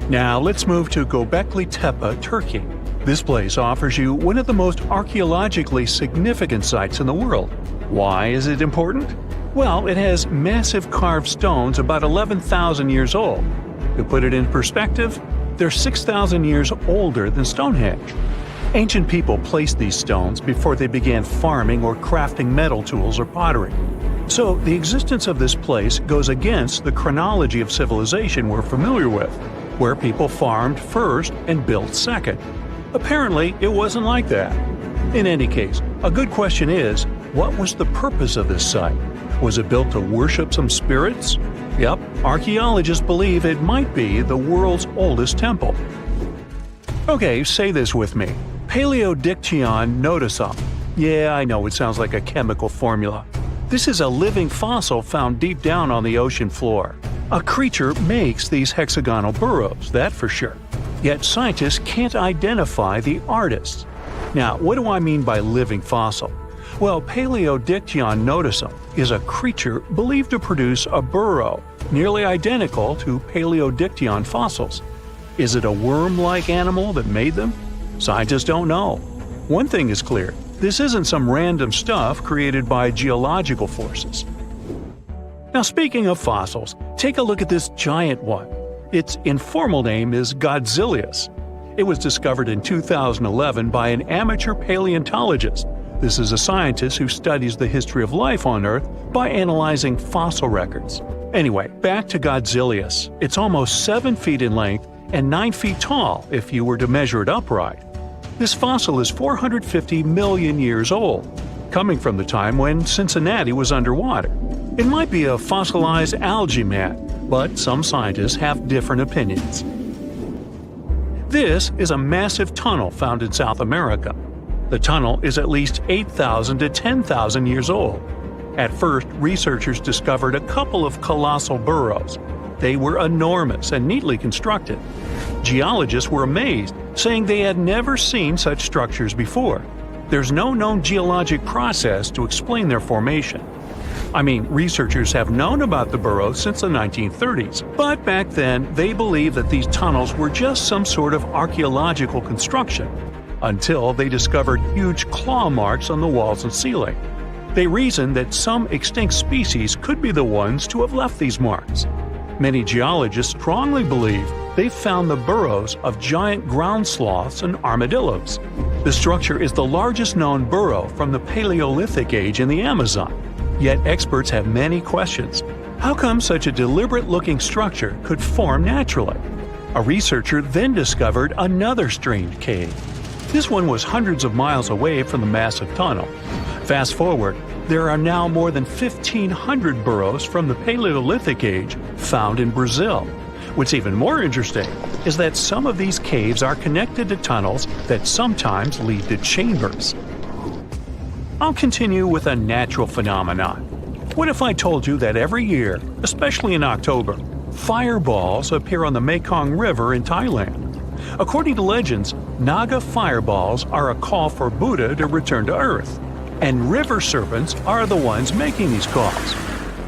Now let's move to Göbekli Tepe, Turkey. This place offers you one of the most archaeologically significant sites in the world. Why is it important? Well, it has massive carved stones about 11,000 years old. To put it in perspective, they're 6,000 years older than Stonehenge. Ancient people placed these stones before they began farming or crafting metal tools or pottery. So the existence of this place goes against the chronology of civilization we're familiar with, where people farmed first and built second. Apparently, it wasn't like that. In any case, a good question is, what was the purpose of this site? Was it built to worship some spirits? Yep, archaeologists believe it might be the world's oldest temple. Okay, say this with me. Paleodiction notusum. Yeah, I know it sounds like a chemical formula. This is a living fossil found deep down on the ocean floor. A creature makes these hexagonal burrows, that for sure. Yet scientists can't identify the artists. Now, what do I mean by living fossil? Well, Paleodiction notusum is a creature believed to produce a burrow nearly identical to Paleodiction fossils. Is it a worm-like animal that made them? Scientists don't know. One thing is clear, this isn't some random stuff created by geological forces. Now, speaking of fossils, take a look at this giant one. Its informal name is Godzillius. It was discovered in 2011 by an amateur paleontologist. This is a scientist who studies the history of life on Earth by analyzing fossil records. Anyway, back to Godzillius. It's almost 7 feet in length and 9 feet tall if you were to measure it upright. This fossil is 450 million years old, coming from the time when Cincinnati was underwater. It might be a fossilized algae mat, but some scientists have different opinions. This is a massive tunnel found in South America. The tunnel is at least 8,000 to 10,000 years old. At first, researchers discovered a couple of colossal burrows. They were enormous and neatly constructed. Geologists were amazed, saying they had never seen such structures before. There's no known geologic process to explain their formation. I mean, researchers have known about the burrows since the 1930s, but back then they believed that these tunnels were just some sort of archaeological construction, until they discovered huge claw marks on the walls and ceiling. They reasoned that some extinct species could be the ones to have left these marks. Many geologists strongly believe they found the burrows of giant ground sloths and armadillos. The structure is the largest known burrow from the Paleolithic age in the Amazon. Yet experts have many questions. How come such a deliberate-looking structure could form naturally? A researcher then discovered another strange cave. This one was hundreds of miles away from the massive tunnel. Fast forward, there are now more than 1,500 burrows from the Paleolithic age found in Brazil. What's even more interesting is that some of these caves are connected to tunnels that sometimes lead to chambers. I'll continue with a natural phenomenon. What if I told you that every year, especially in October, fireballs appear on the Mekong River in Thailand? According to legends, Naga fireballs are a call for Buddha to return to Earth. and river serpents are the ones making these calls.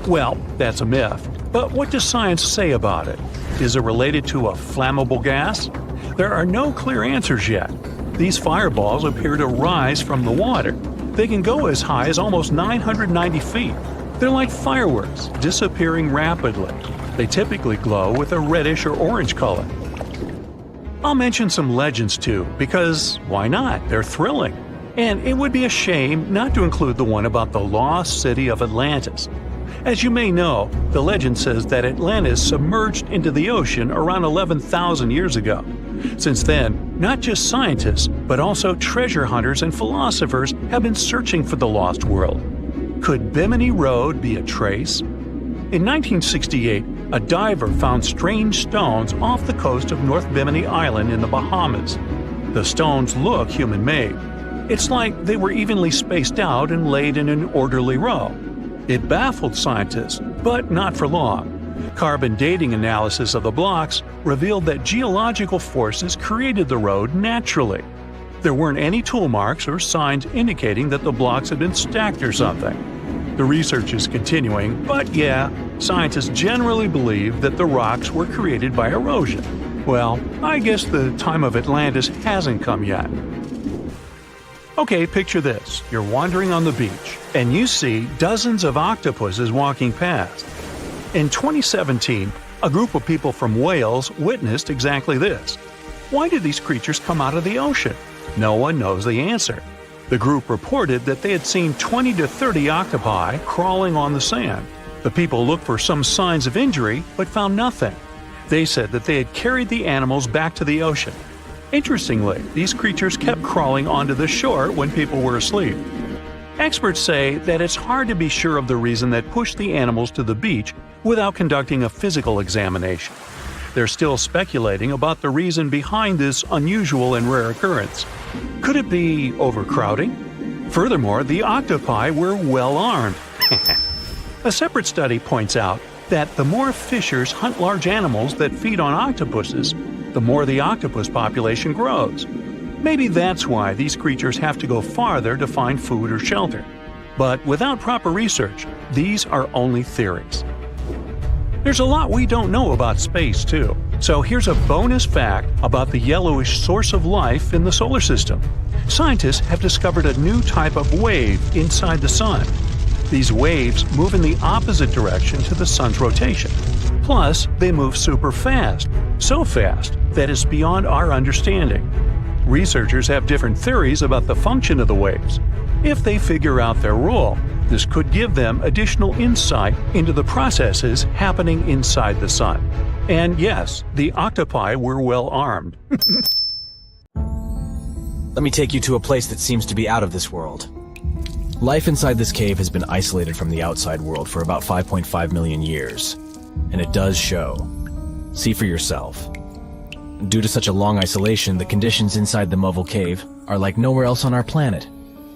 Well, that's a myth, but what does science say about it? Is it related to a flammable gas? There are no clear answers yet. These fireballs appear to rise from the water. They can go as high as almost 990 feet. They're like fireworks, disappearing rapidly. They typically glow with a reddish or orange color. I'll mention some legends too, because why not? They're thrilling. And it would be a shame not to include the one about the lost city of Atlantis. As you may know, the legend says that Atlantis submerged into the ocean around 11,000 years ago. Since then, not just scientists, but also treasure hunters and philosophers have been searching for the lost world. Could Bimini Road be a trace? In 1968, a diver found strange stones off the coast of North Bimini Island in the Bahamas. The stones look human-made. It's like they were evenly spaced out and laid in an orderly row. It baffled scientists, but not for long. Carbon dating analysis of the blocks revealed that geological forces created the road naturally. There weren't any tool marks or signs indicating that the blocks had been stacked or something. The research is continuing, but yeah, scientists generally believe that the rocks were created by erosion. Well, I guess the time of Atlantis hasn't come yet. Okay, picture this. You're wandering on the beach, and you see dozens of octopuses walking past. In 2017, a group of people from Wales witnessed exactly this. Why did these creatures come out of the ocean? No one knows the answer. The group reported that they had seen 20 to 30 octopi crawling on the sand. The people looked for some signs of injury, but found nothing. They said that they had carried the animals back to the ocean. Interestingly, these creatures kept crawling onto the shore when people were asleep. Experts say that it's hard to be sure of the reason that pushed the animals to the beach without conducting a physical examination. They're still speculating about the reason behind this unusual and rare occurrence. Could it be overcrowding? Furthermore, the octopi were well armed. A separate study points out that the more fishers hunt large animals that feed on octopuses, the more the octopus population grows. Maybe that's why these creatures have to go farther to find food or shelter. But without proper research, these are only theories. There's a lot we don't know about space, too. So here's a bonus fact about the yellowish source of life in the solar system. Scientists have discovered a new type of wave inside the sun. These waves move in the opposite direction to the sun's rotation. Plus, they move super fast, so fast that it's beyond our understanding. Researchers have different theories about the function of the waves. If they figure out their role, this could give them additional insight into the processes happening inside the sun. And yes, the octopi were well armed. Let me take you to a place that seems to be out of this world. Life inside this cave has been isolated from the outside world for about 5.5 million years. And it does show. See for yourself. Due to such a long isolation, the conditions inside the Movil Cave are like nowhere else on our planet.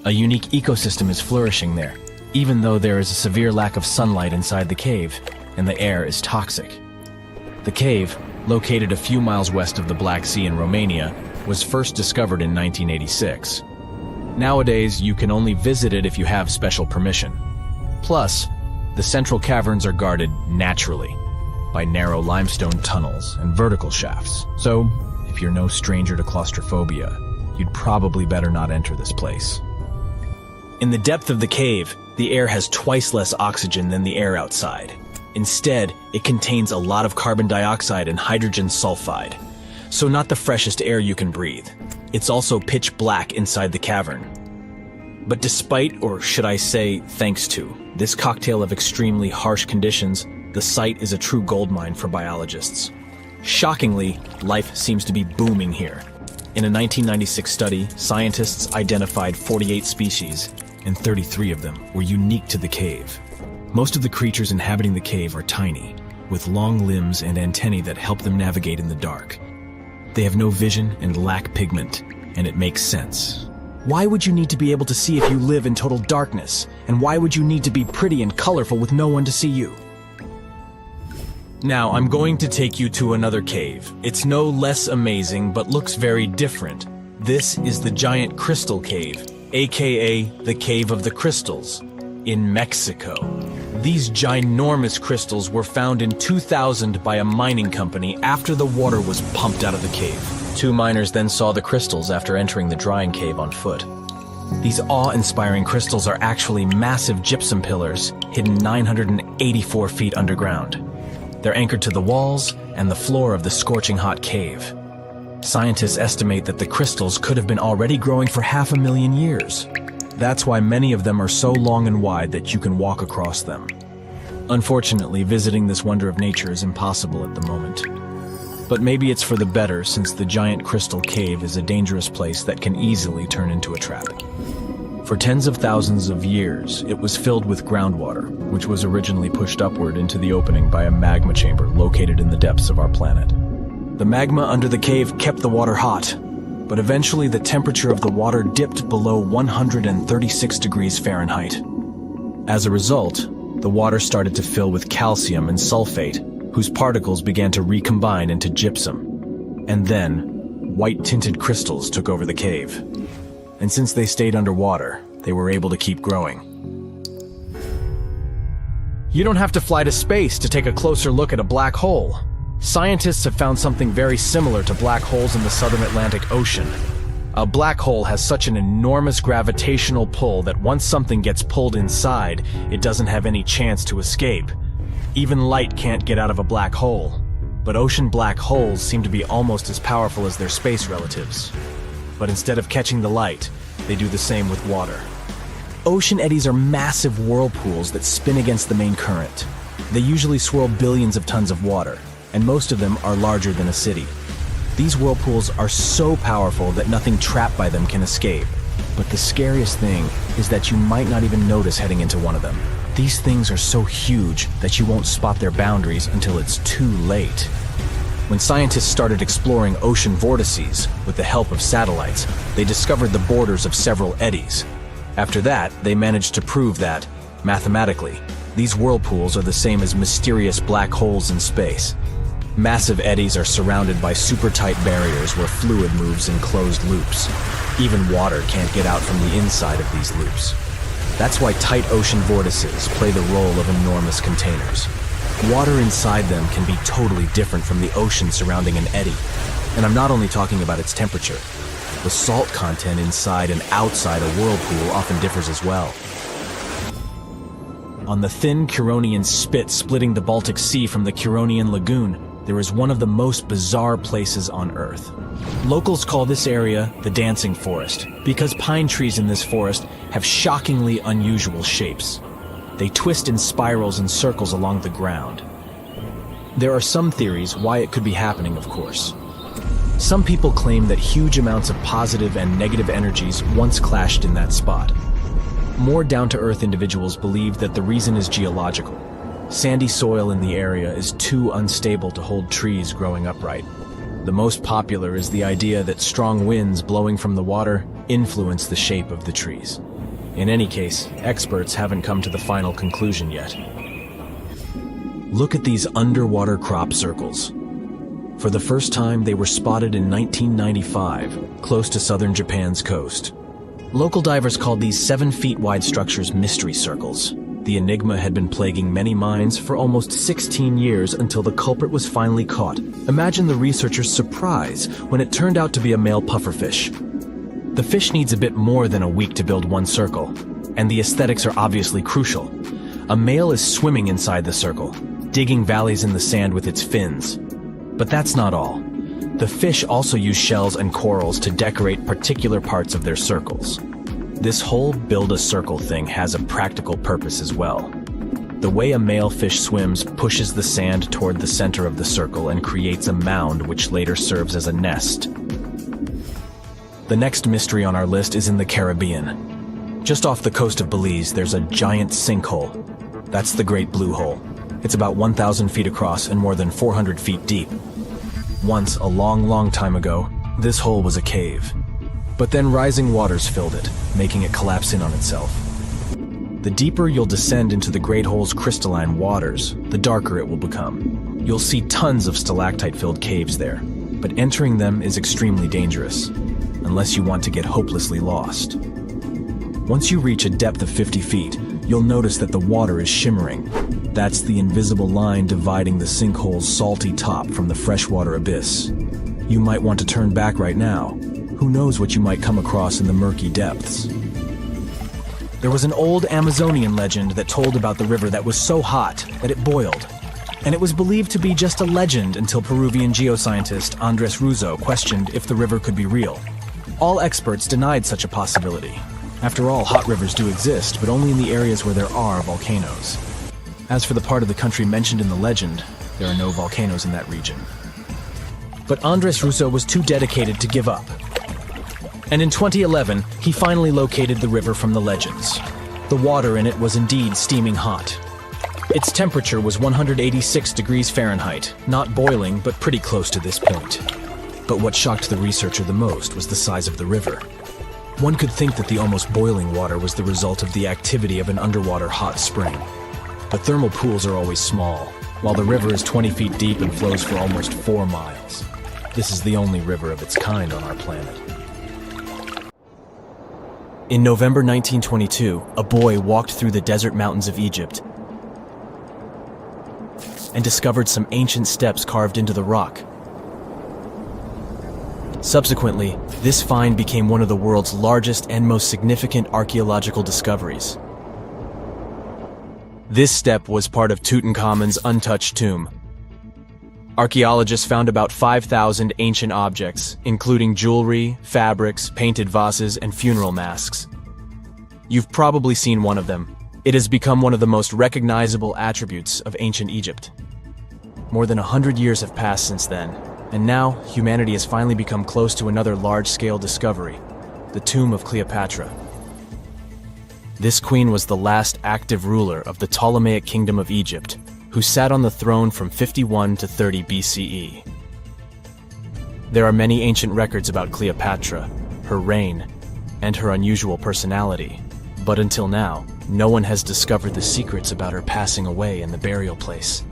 A unique ecosystem is flourishing there, even though there is a severe lack of sunlight inside the cave, and the air is toxic. The cave, located a few miles west of the Black Sea in Romania, was first discovered in 1986. Nowadays, you can only visit it if you have special permission. Plus, the central caverns are guarded naturally by narrow limestone tunnels and vertical shafts. So, if you're no stranger to claustrophobia, you'd probably better not enter this place. In the depth of the cave, the air has twice less oxygen than the air outside. Instead, it contains a lot of carbon dioxide and hydrogen sulfide, so not the freshest air you can breathe. It's also pitch black inside the cavern. But despite, or should I say thanks to, this cocktail of extremely harsh conditions, the site is a true goldmine for biologists. Shockingly, life seems to be booming here. In a 1996 study, scientists identified 48 species, and 33 of them were unique to the cave. Most of the creatures inhabiting the cave are tiny, with long limbs and antennae that help them navigate in the dark. They have no vision and lack pigment, and it makes sense. Why would you need to be able to see if you live in total darkness? And why would you need to be pretty and colorful with no one to see you? Now, I'm going to take you to another cave. It's no less amazing, but looks very different. This is the Giant Crystal Cave, aka the Cave of the Crystals, in Mexico. These ginormous crystals were found in 2000 by a mining company after the water was pumped out of the cave. 2 miners then saw the crystals after entering the drying cave on foot. These awe-inspiring crystals are actually massive gypsum pillars hidden 984 feet underground. They're anchored to the walls and the floor of the scorching hot cave. Scientists estimate that the crystals could have been already growing for 500,000 years. That's why many of them are so long and wide that you can walk across them. Unfortunately, visiting this wonder of nature is impossible at the moment. But maybe it's for the better, since the giant crystal cave is a dangerous place that can easily turn into a trap. For tens of thousands of years, it was filled with groundwater, which was originally pushed upward into the opening by a magma chamber located in the depths of our planet. The magma under the cave kept the water hot, but eventually the temperature of the water dipped below 136 degrees Fahrenheit. As a result, the water started to fill with calcium and sulfate, whose particles began to recombine into gypsum. And then, white-tinted crystals took over the cave. And since they stayed underwater, they were able to keep growing. You don't have to fly to space to take a closer look at a black hole. Scientists have found something very similar to black holes in the southern Atlantic Ocean. A black hole has such an enormous gravitational pull that once something gets pulled inside, it doesn't have any chance to escape. Even light can't get out of a black hole. But ocean black holes seem to be almost as powerful as their space relatives. But instead of catching the light, they do the same with water. Ocean eddies are massive whirlpools that spin against the main current. They usually swirl billions of tons of water, and most of them are larger than a city. These whirlpools are so powerful that nothing trapped by them can escape. But the scariest thing is that you might not even notice heading into one of them. These things are so huge that you won't spot their boundaries until it's too late. When scientists started exploring ocean vortices with the help of satellites, they discovered the borders of several eddies. After that, they managed to prove that, mathematically, these whirlpools are the same as mysterious black holes in space. Massive eddies are surrounded by super-tight barriers where fluid moves in closed loops. Even water can't get out from the inside of these loops. That's why tight ocean vortices play the role of enormous containers. Water inside them can be totally different from the ocean surrounding an eddy. And I'm not only talking about its temperature. The salt content inside and outside a whirlpool often differs as well. On the thin Curonian spit splitting the Baltic Sea from the Curonian Lagoon, there is one of the most bizarre places on Earth. Locals call this area the Dancing Forest because pine trees in this forest have shockingly unusual shapes. They twist in spirals and circles along the ground. There are some theories why it could be happening, of course. Some people claim that huge amounts of positive and negative energies once clashed in that spot. More down-to-earth individuals believe that the reason is geological. Sandy soil in the area is too unstable to hold trees growing upright. The most popular is the idea that strong winds blowing from the water influence the shape of the trees. In any case, experts haven't come to the final conclusion yet. Look at these underwater crop circles. For the first time, they were spotted in 1995, close to southern Japan's coast. Local divers called these 7-feet-wide structures mystery circles. The enigma had been plaguing many minds for almost 16 years until the culprit was finally caught. Imagine the researchers' surprise when it turned out to be a male pufferfish. The fish needs a bit more than a week to build one circle, and the aesthetics are obviously crucial. A male is swimming inside the circle, digging valleys in the sand with its fins. But that's not all. The fish also use shells and corals to decorate particular parts of their circles. This whole build-a-circle thing has a practical purpose as well. The way a male fish swims pushes the sand toward the center of the circle and creates a mound which later serves as a nest. The next mystery on our list is in the Caribbean. Just off the coast of Belize, there's a giant sinkhole. That's the Great Blue Hole. It's about 1,000 feet across and more than 400 feet deep. Once, a long time ago, this hole was a cave. But then rising waters filled it, making it collapse in on itself. The deeper you'll descend into the Great Hole's crystalline waters, the darker it will become. You'll see tons of stalactite-filled caves there, but entering them is extremely dangerous, unless you want to get hopelessly lost. Once you reach a depth of 50 feet, you'll notice that the water is shimmering. That's the invisible line dividing the sinkhole's salty top from the freshwater abyss. You might want to turn back right now. Who knows what you might come across in the murky depths? There was an old Amazonian legend that told about the river that was so hot that it boiled. And it was believed to be just a legend until Peruvian geoscientist Andrés Russo questioned if the river could be real. All experts denied such a possibility. After all, hot rivers do exist, but only in the areas where there are volcanoes. As for the part of the country mentioned in the legend, there are no volcanoes in that region. But Andrés Russo was too dedicated to give up. And in 2011, he finally located the river from the legends. The water in it was indeed steaming hot. Its temperature was 186 degrees Fahrenheit, not boiling, but pretty close to this point. But what shocked the researcher the most was the size of the river. One could think that the almost boiling water was the result of the activity of an underwater hot spring. But thermal pools are always small, while the river is 20 feet deep and flows for almost 4 miles. This is the only river of its kind on our planet. In November 1922, a boy walked through the desert mountains of Egypt and discovered some ancient steps carved into the rock. Subsequently, this find became one of the world's largest and most significant archaeological discoveries. This step was part of Tutankhamun's untouched tomb. Archaeologists found about 5,000 ancient objects, including jewelry, fabrics, painted vases, and funeral masks. You've probably seen one of them. It has become one of the most recognizable attributes of ancient Egypt. More than 100 years have passed since then, and now humanity has finally become close to another large-scale discovery, the tomb of Cleopatra. This queen was the last active ruler of the Ptolemaic Kingdom of Egypt, who sat on the throne from 51 to 30 BCE. There are many ancient records about Cleopatra, her reign, and her unusual personality, but until now, no one has discovered the secrets about her passing away in the burial place.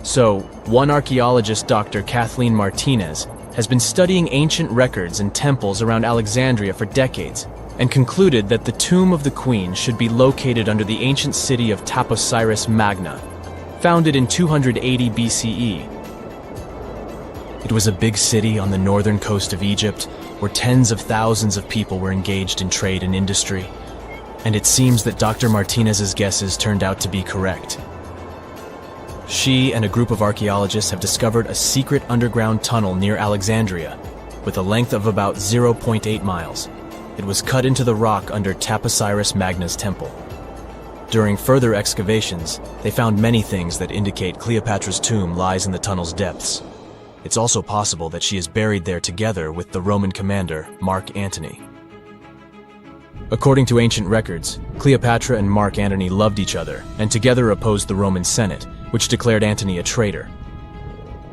So, one archaeologist, Dr. Kathleen Martinez, has been studying ancient records and temples around Alexandria for decades and concluded that the tomb of the queen should be located under the ancient city of Taposiris Magna, founded in 280 BCE. It was a big city on the northern coast of Egypt where tens of thousands of people were engaged in trade and industry, and it seems that Dr. Martinez's guesses turned out to be correct. She and a group of archaeologists have discovered a secret underground tunnel near Alexandria with a length of about 0.8 miles. It was cut into the rock under Taposiris Magna's temple. During further excavations, they found many things that indicate Cleopatra's tomb lies in the tunnel's depths. It's also possible that she is buried there together with the Roman commander, Mark Antony. According to ancient records, Cleopatra and Mark Antony loved each other and together opposed the Roman Senate, which declared Antony a traitor.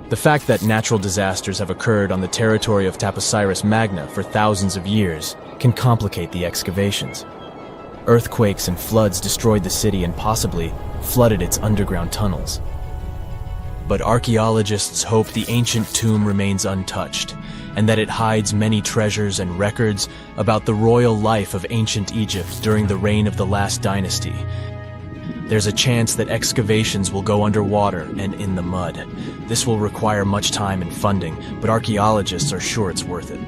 The fact that natural disasters have occurred on the territory of Taposiris Magna for thousands of years can complicate the excavations. Earthquakes and floods destroyed the city and possibly flooded its underground tunnels. But archaeologists hope the ancient tomb remains untouched, and that it hides many treasures and records about the royal life of ancient Egypt during the reign of the last dynasty. There's a chance that excavations will go underwater and in the mud. This will require much time and funding, but archaeologists are sure it's worth it.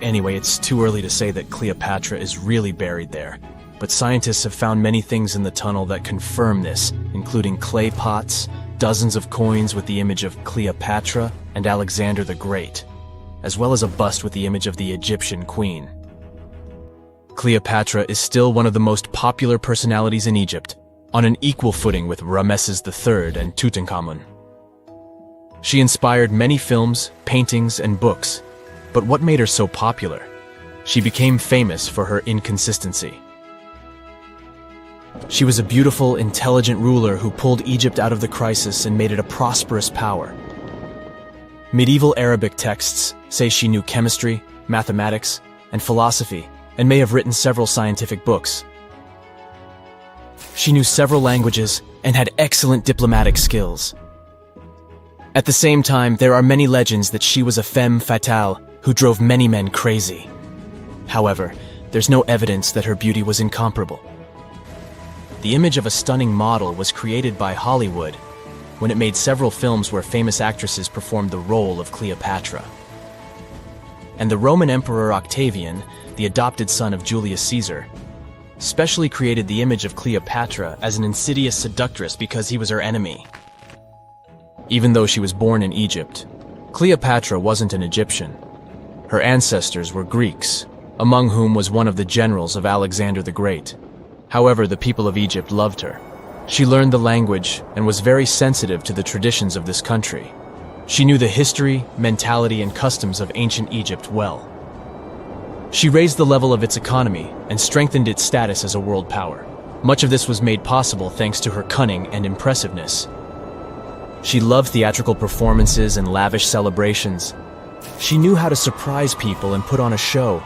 Anyway, it's too early to say that Cleopatra is really buried there, but scientists have found many things in the tunnel that confirm this, including clay pots, dozens of coins with the image of Cleopatra and Alexander the Great, as well as a bust with the image of the Egyptian queen. Cleopatra is still one of the most popular personalities in Egypt, on an equal footing with Ramesses III and Tutankhamun. She inspired many films, paintings, and books, but what made her so popular? She became famous for her inconsistency. She was a beautiful, intelligent ruler who pulled Egypt out of the crisis and made it a prosperous power. Medieval Arabic texts say she knew chemistry, mathematics, and philosophy, and may have written several scientific books. She knew several languages and had excellent diplomatic skills. At the same time, there are many legends that she was a femme fatale who drove many men crazy. However, there's no evidence that her beauty was incomparable. The image of a stunning model was created by Hollywood when it made several films where famous actresses performed the role of Cleopatra. And the Roman Emperor Octavian, the adopted son of Julius Caesar, specially created the image of Cleopatra as an insidious seductress because he was her enemy. Even though she was born in Egypt, Cleopatra wasn't an Egyptian. Her ancestors were Greeks, among whom was one of the generals of Alexander the Great. However, the people of Egypt loved her. She learned the language and was very sensitive to the traditions of this country. She knew the history, mentality, and customs of ancient Egypt well. She raised the level of its economy and strengthened its status as a world power. Much of this was made possible thanks to her cunning and impressiveness. She loved theatrical performances and lavish celebrations. She knew how to surprise people and put on a show.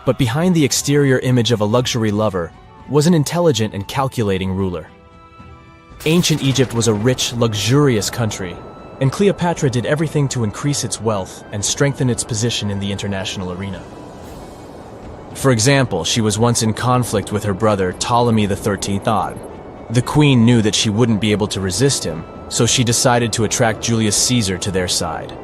But behind the exterior image of a luxury lover was an intelligent and calculating ruler. Ancient Egypt was a rich, luxurious country, and Cleopatra did everything to increase its wealth and strengthen its position in the international arena. For example, she was once in conflict with her brother Ptolemy XIII. The queen knew that she wouldn't be able to resist him, so she decided to attract Julius Caesar to their side.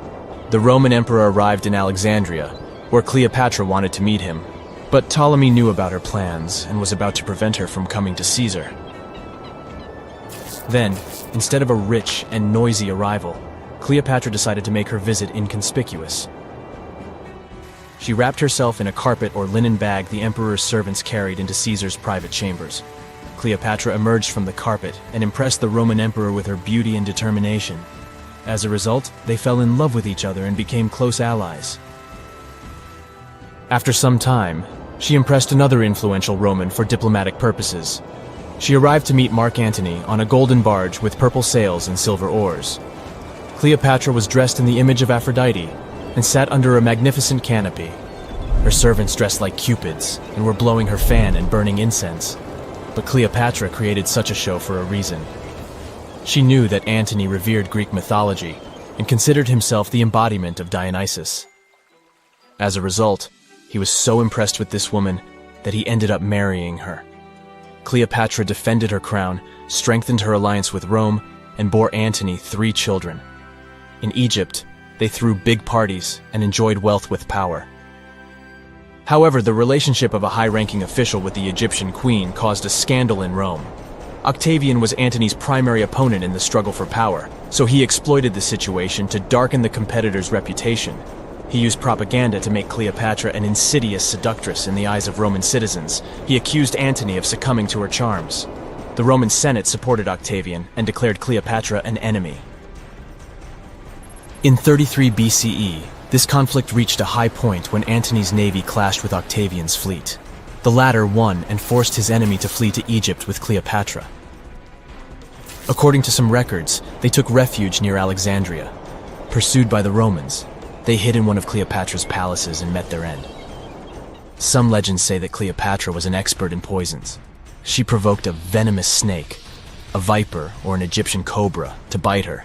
The Roman emperor arrived in Alexandria, where Cleopatra wanted to meet him. But Ptolemy knew about her plans and was about to prevent her from coming to Caesar. Then, instead of a rich and noisy arrival, Cleopatra decided to make her visit inconspicuous. She wrapped herself in a carpet or linen bag the emperor's servants carried into Caesar's private chambers. Cleopatra emerged from the carpet and impressed the Roman emperor with her beauty and determination. As a result, they fell in love with each other and became close allies. After some time, she impressed another influential Roman for diplomatic purposes. She arrived to meet Mark Antony on a golden barge with purple sails and silver oars. Cleopatra was dressed in the image of Aphrodite and sat under a magnificent canopy. Her servants dressed like cupids and were blowing her fan and burning incense. But Cleopatra created such a show for a reason. She knew that Antony revered Greek mythology and considered himself the embodiment of Dionysus. As a result, he was so impressed with this woman that he ended up marrying her. Cleopatra defended her crown, strengthened her alliance with Rome, and bore Antony 3 children. In Egypt, they threw big parties and enjoyed wealth with power. However, the relationship of a high-ranking official with the Egyptian queen caused a scandal in Rome. Octavian was Antony's primary opponent in the struggle for power, so he exploited the situation to darken the competitor's reputation. He used propaganda to make Cleopatra an insidious seductress in the eyes of Roman citizens. He accused Antony of succumbing to her charms. The Roman Senate supported Octavian and declared Cleopatra an enemy. In 33 BCE, this conflict reached a high point when Antony's navy clashed with Octavian's fleet. The latter won and forced his enemy to flee to Egypt with Cleopatra. According to some records, they took refuge near Alexandria. Pursued by the Romans, they hid in one of Cleopatra's palaces and met their end. Some legends say that Cleopatra was an expert in poisons. She provoked a venomous snake, a viper or an Egyptian cobra, to bite her.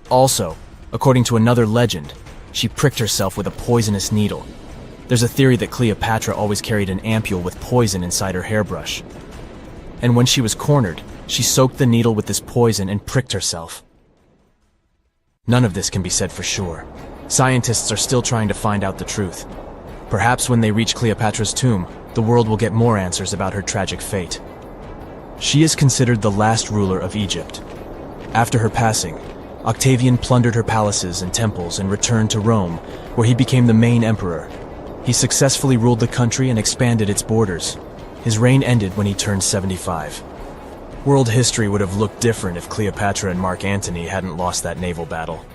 Also, according to another legend, she pricked herself with a poisonous needle. There's a theory that Cleopatra always carried an ampule with poison inside her hairbrush. And when she was cornered, she soaked the needle with this poison and pricked herself. None of this can be said for sure. Scientists are still trying to find out the truth. Perhaps when they reach Cleopatra's tomb, the world will get more answers about her tragic fate. She is considered the last ruler of Egypt. After her passing, Octavian plundered her palaces and temples and returned to Rome, where he became the main emperor. He successfully ruled the country and expanded its borders. His reign ended when he turned 75. World history would have looked different if Cleopatra and Mark Antony hadn't lost that naval battle.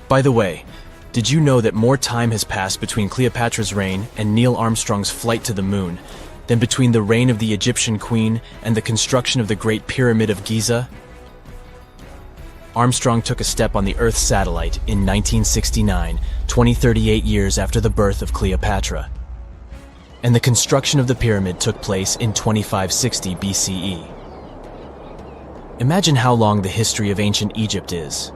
By the way, did you know that more time has passed between Cleopatra's reign and Neil Armstrong's flight to the moon than between the reign of the Egyptian queen and the construction of the Great Pyramid of Giza? Armstrong took a step on the Earth satellite in 1969, 38 years after the birth of Cleopatra. And the construction of the pyramid took place in 2560 BCE. Imagine how long the history of ancient Egypt is.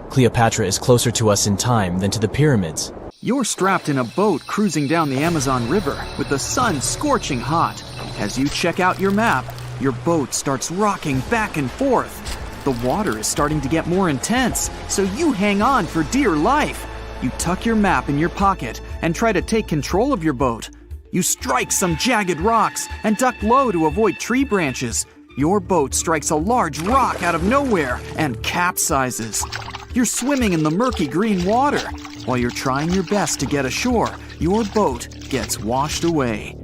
Cleopatra is closer to us in time than to the pyramids. You're strapped in a boat cruising down the Amazon River with the sun scorching hot. As you check out your map, your boat starts rocking back and forth. The water is starting to get more intense, so you hang on for dear life. You tuck your map in your pocket and try to take control of your boat. You strike some jagged rocks and duck low to avoid tree branches. Your boat strikes a large rock out of nowhere and capsizes. You're swimming in the murky green water. While you're trying your best to get ashore, your boat gets washed away.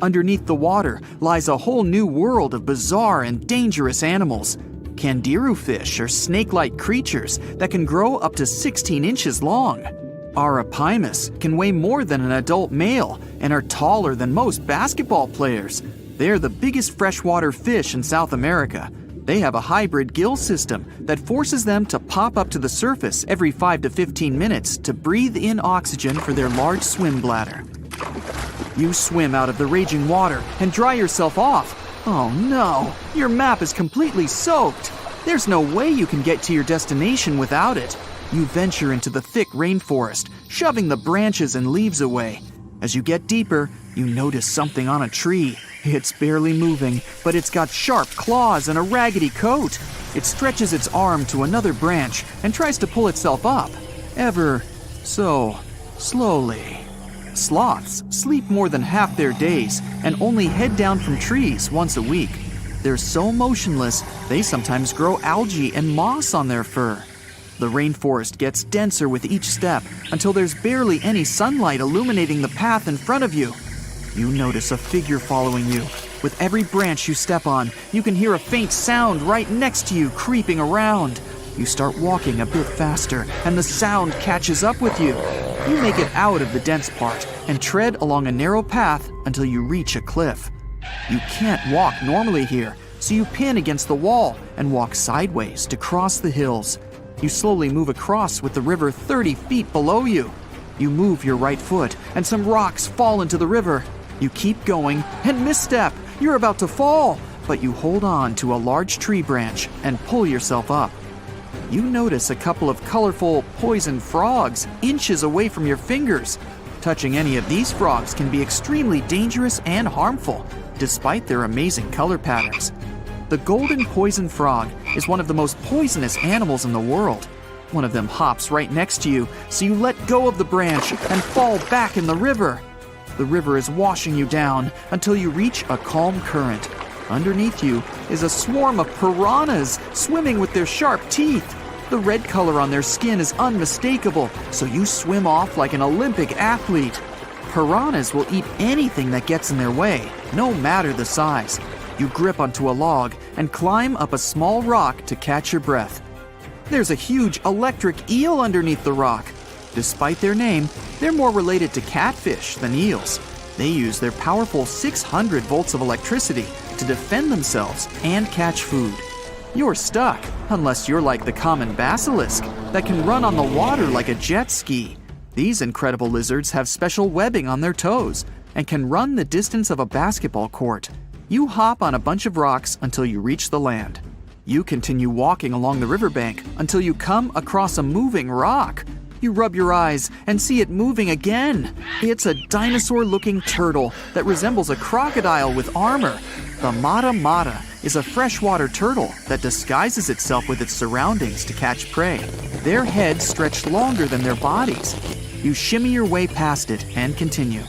Underneath the water lies a whole new world of bizarre and dangerous animals. Candiru fish are snake-like creatures that can grow up to 16 inches long. Arapimus can weigh more than an adult male and are taller than most basketball players. They're the biggest freshwater fish in South America. They have a hybrid gill system that forces them to pop up to the surface every 5 to 15 minutes to breathe in oxygen for their large swim bladder. You swim out of the raging water and dry yourself off. Oh no, your map is completely soaked. There's no way you can get to your destination without it. You venture into the thick rainforest, shoving the branches and leaves away. As you get deeper, you notice something on a tree. It's barely moving, but it's got sharp claws and a raggedy coat. It stretches its arm to another branch and tries to pull itself up, ever so slowly. Sloths sleep more than half their days and only head down from trees once a week. They're so motionless, they sometimes grow algae and moss on their fur. The rainforest gets denser with each step until there's barely any sunlight illuminating the path in front of you. You notice a figure following you. With every branch you step on, you can hear a faint sound right next to you creeping around. You start walking a bit faster, and the sound catches up with you. You make it out of the dense part and tread along a narrow path until you reach a cliff. You can't walk normally here, so you pin against the wall and walk sideways to cross the hills. You slowly move across with the river 30 feet below you. You move your right foot, and some rocks fall into the river. You keep going and misstep. You're about to fall, but you hold on to a large tree branch and pull yourself up. You notice a couple of colorful poison frogs inches away from your fingers. Touching any of these frogs can be extremely dangerous and harmful, despite their amazing color patterns. The golden poison frog is one of the most poisonous animals in the world. One of them hops right next to you, so you let go of the branch and fall back in the river. The river is washing you down until you reach a calm current. Underneath you is a swarm of piranhas swimming with their sharp teeth. The red color on their skin is unmistakable, so you swim off like an Olympic athlete. Piranhas will eat anything that gets in their way, no matter the size. You grip onto a log and climb up a small rock to catch your breath. There's a huge electric eel underneath the rock. Despite their name, they're more related to catfish than eels. They use their powerful 600 volts of electricity to defend themselves and catch food. You're stuck, unless you're like the common basilisk that can run on the water like a jet ski. These incredible lizards have special webbing on their toes and can run the distance of a basketball court. You hop on a bunch of rocks until you reach the land. You continue walking along the riverbank until you come across a moving rock. You rub your eyes and see it moving again. It's a dinosaur-looking turtle that resembles a crocodile with armor. The mata mata is a freshwater turtle that disguises itself with its surroundings to catch prey. Their heads stretch longer than their bodies. You shimmy your way past it and continue.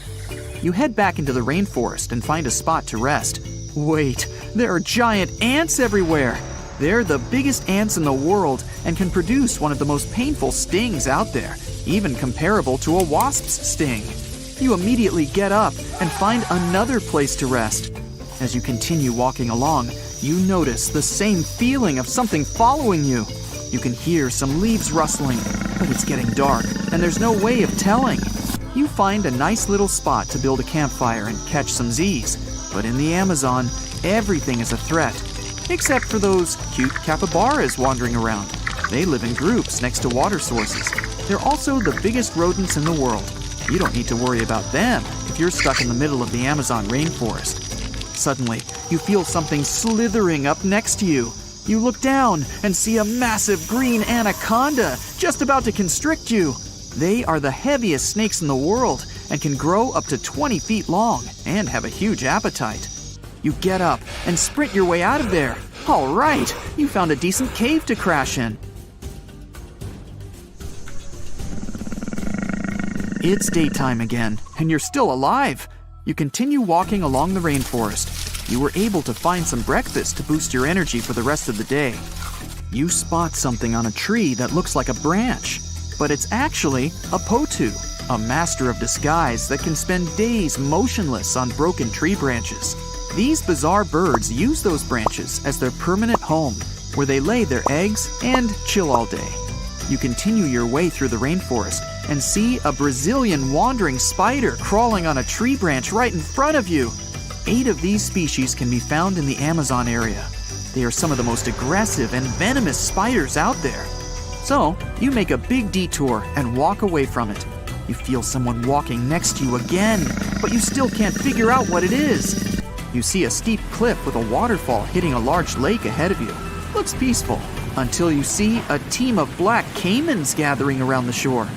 You head back into the rainforest and find a spot to rest. Wait, there are giant ants everywhere. They're the biggest ants in the world and can produce one of the most painful stings out there, even comparable to a wasp's sting. You immediately get up and find another place to rest. As you continue walking along, you notice the same feeling of something following you. You can hear some leaves rustling, but it's getting dark and there's no way of telling. You find a nice little spot to build a campfire and catch some Z's. But in the Amazon, everything is a threat. Except for those cute capybaras wandering around. They live in groups next to water sources. They're also the biggest rodents in the world. You don't need to worry about them if you're stuck in the middle of the Amazon rainforest. Suddenly, you feel something slithering up next to you. You look down and see a massive green anaconda just about to constrict you. They are the heaviest snakes in the world and can grow up to 20 feet long and have a huge appetite. You get up and sprint your way out of there. All right, you found a decent cave to crash in. It's daytime again, and you're still alive. You continue walking along the rainforest. You were able to find some breakfast to boost your energy for the rest of the day. You spot something on a tree that looks like a branch, but it's actually a potu, a master of disguise that can spend days motionless on broken tree branches. These bizarre birds use those branches as their permanent home, where they lay their eggs and chill all day. You continue your way through the rainforest and see a Brazilian wandering spider crawling on a tree branch right in front of you. 8 of these species can be found in the Amazon area. They are some of the most aggressive and venomous spiders out there. So, you make a big detour and walk away from it. You feel someone walking next to you again, but you still can't figure out what it is. You see a steep cliff with a waterfall hitting a large lake ahead of you. Looks peaceful, until you see a team of black caimans gathering around the shore.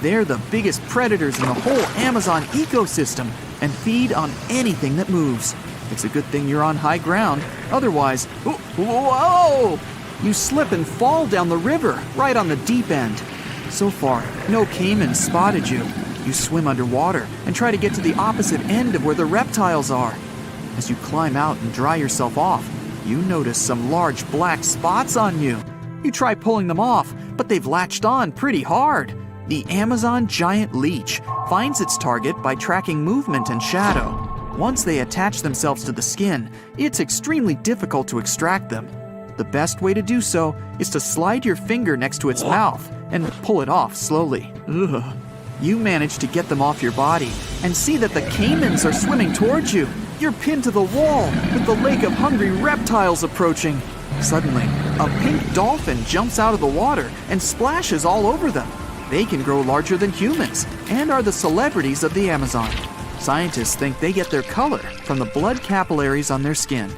They're the biggest predators in the whole Amazon ecosystem and feed on anything that moves. It's a good thing you're on high ground, otherwise, whoa! You slip and fall down the river, right on the deep end. So far, no caimans spotted you. You swim underwater and try to get to the opposite end of where the reptiles are. As you climb out and dry yourself off, you notice some large black spots on you. You try pulling them off, but they've latched on pretty hard. The Amazon giant leech finds its target by tracking movement and shadow. Once they attach themselves to the skin, it's extremely difficult to extract them. The best way to do so is to slide your finger next to its mouth and pull it off slowly. Ugh. You manage to get them off your body and see that the caimans are swimming towards you. You're pinned to the wall with the lake of hungry reptiles approaching. Suddenly, a pink dolphin jumps out of the water and splashes all over them. They can grow larger than humans and are the celebrities of the Amazon. Scientists think they get their color from the blood capillaries on their skin.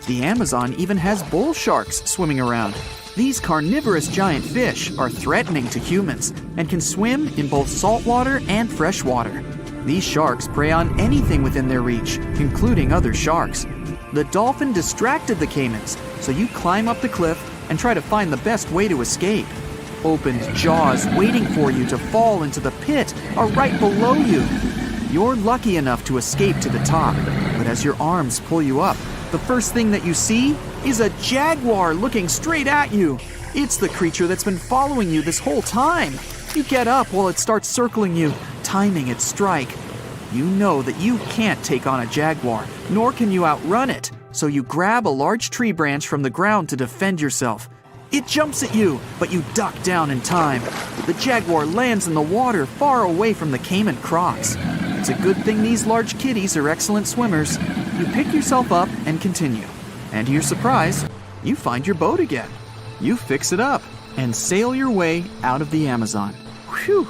The Amazon even has bull sharks swimming around. These carnivorous giant fish are threatening to humans and can swim in both saltwater and freshwater. These sharks prey on anything within their reach, including other sharks. The dolphin distracted the caimans, so you climb up the cliff and try to find the best way to escape. Opened jaws waiting for you to fall into the pit are right below you. You're lucky enough to escape to the top, but as your arms pull you up, the first thing that you see is a jaguar looking straight at you. It's the creature that's been following you this whole time. You get up while it starts circling you, timing its strike. You know that you can't take on a jaguar, nor can you outrun it, so you grab a large tree branch from the ground to defend yourself. It jumps at you, but you duck down in time. The jaguar lands in the water far away from the caiman crocs. It's a good thing these large kitties are excellent swimmers. You pick yourself up and continue. And to your surprise, you find your boat again. You fix it up and sail your way out of the Amazon. Whew!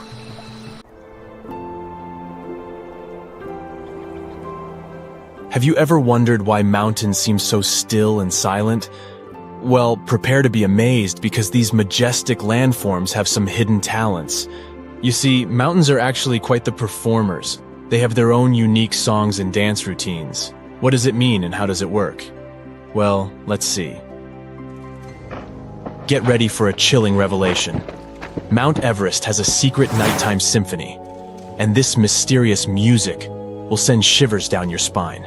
Have you ever wondered why mountains seem so still and silent? Well, prepare to be amazed because these majestic landforms have some hidden talents. You see, mountains are actually quite the performers. They have their own unique songs and dance routines. What does it mean and how does it work? Well, let's see. Get ready for a chilling revelation. Mount Everest has a secret nighttime symphony, and this mysterious music will send shivers down your spine.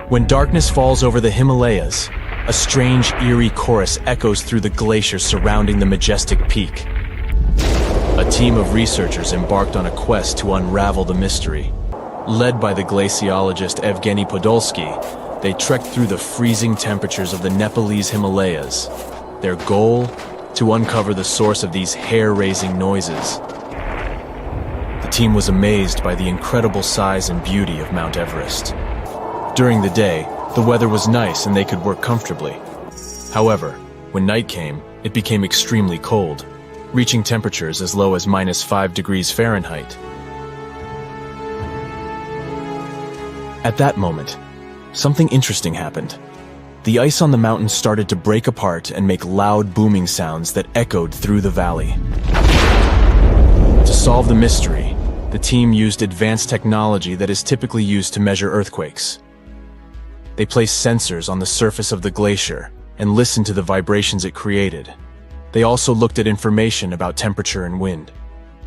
When darkness falls over the Himalayas, a strange, eerie chorus echoes through the glaciers surrounding the majestic peak. A team of researchers embarked on a quest to unravel the mystery. Led by the glaciologist Evgeny Podolsky, they trekked through the freezing temperatures of the Nepalese Himalayas. Their goal? To uncover the source of these hair-raising noises. The team was amazed by the incredible size and beauty of Mount Everest. During the day, the weather was nice and they could work comfortably. However, when night came, it became extremely cold, reaching temperatures as low as -5 degrees Fahrenheit. At that moment, something interesting happened. The ice on the mountain started to break apart and make loud booming sounds that echoed through the valley. To solve the mystery, the team used advanced technology that is typically used to measure earthquakes. They placed sensors on the surface of the glacier and listened to the vibrations it created. They also looked at information about temperature and wind.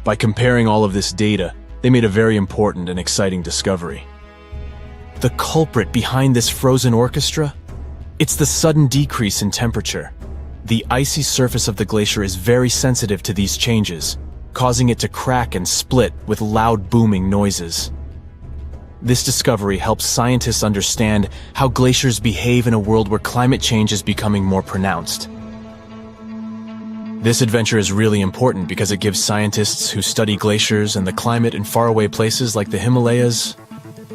By comparing all of this data, they made a very important and exciting discovery. The culprit behind this frozen orchestra? It's the sudden decrease in temperature. The icy surface of the glacier is very sensitive to these changes, causing it to crack and split with loud booming noises. This discovery helps scientists understand how glaciers behave in a world where climate change is becoming more pronounced. This adventure is really important because it gives scientists who study glaciers and the climate in faraway places like the Himalayas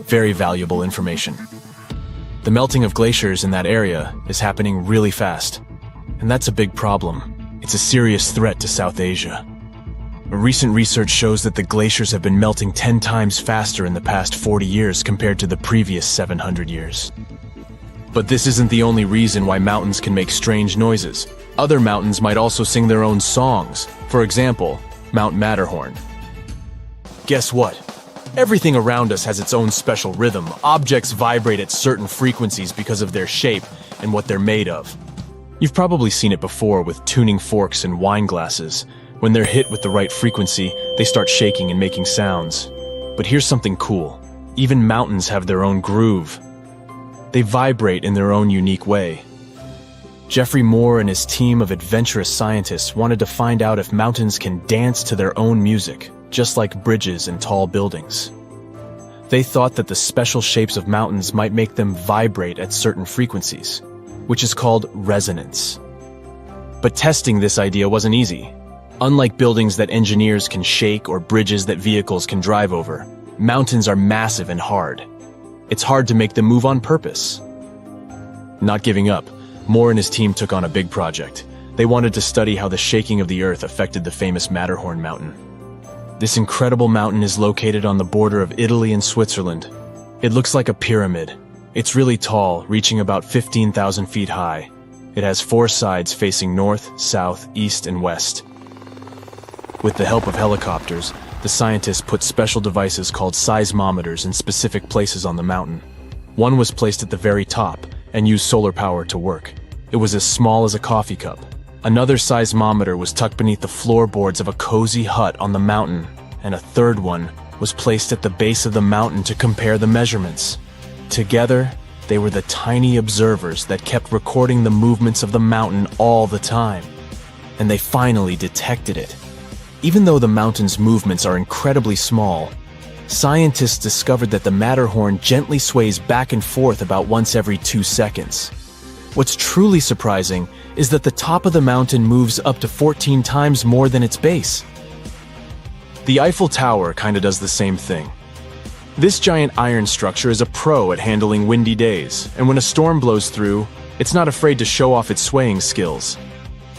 very valuable information. The melting of glaciers in that area is happening really fast, and that's a big problem. It's a serious threat to South Asia. Recent research shows that the glaciers have been melting 10 times faster in the past 40 years compared to the previous 700 years. But this isn't the only reason why mountains can make strange noises. Other mountains might also sing their own songs. For example, Mount Matterhorn. Guess what? Everything around us has its own special rhythm. Objects vibrate at certain frequencies because of their shape and what they're made of. You've probably seen it before with tuning forks and wine glasses. When they're hit with the right frequency, they start shaking and making sounds. But here's something cool. Even mountains have their own groove. They vibrate in their own unique way. Jeffrey Moore and his team of adventurous scientists wanted to find out if mountains can dance to their own music, just like bridges and tall buildings. They thought that the special shapes of mountains might make them vibrate at certain frequencies, which is called resonance. But testing this idea wasn't easy. Unlike buildings that engineers can shake or bridges that vehicles can drive over, mountains are massive and hard. It's hard to make them move on purpose. Not giving up, Moore and his team took on a big project. They wanted to study how the shaking of the earth affected the famous Matterhorn mountain. This incredible mountain is located on the border of Italy and Switzerland. It looks like a pyramid. It's really tall, reaching about 15,000 feet high. It has 4 sides facing north, south, east, and west. With the help of helicopters, the scientists put special devices called seismometers in specific places on the mountain. One was placed at the very top and used solar power to work. It was as small as a coffee cup. Another seismometer was tucked beneath the floorboards of a cozy hut on the mountain, and a third one was placed at the base of the mountain to compare the measurements. Together, they were the tiny observers that kept recording the movements of the mountain all the time. And they finally detected it. Even though the mountain's movements are incredibly small, scientists discovered that the Matterhorn gently sways back and forth about once every 2 seconds. What's truly surprising is that the top of the mountain moves up to 14 times more than its base. The Eiffel Tower kinda does the same thing. This giant iron structure is a pro at handling windy days, and when a storm blows through, it's not afraid to show off its swaying skills.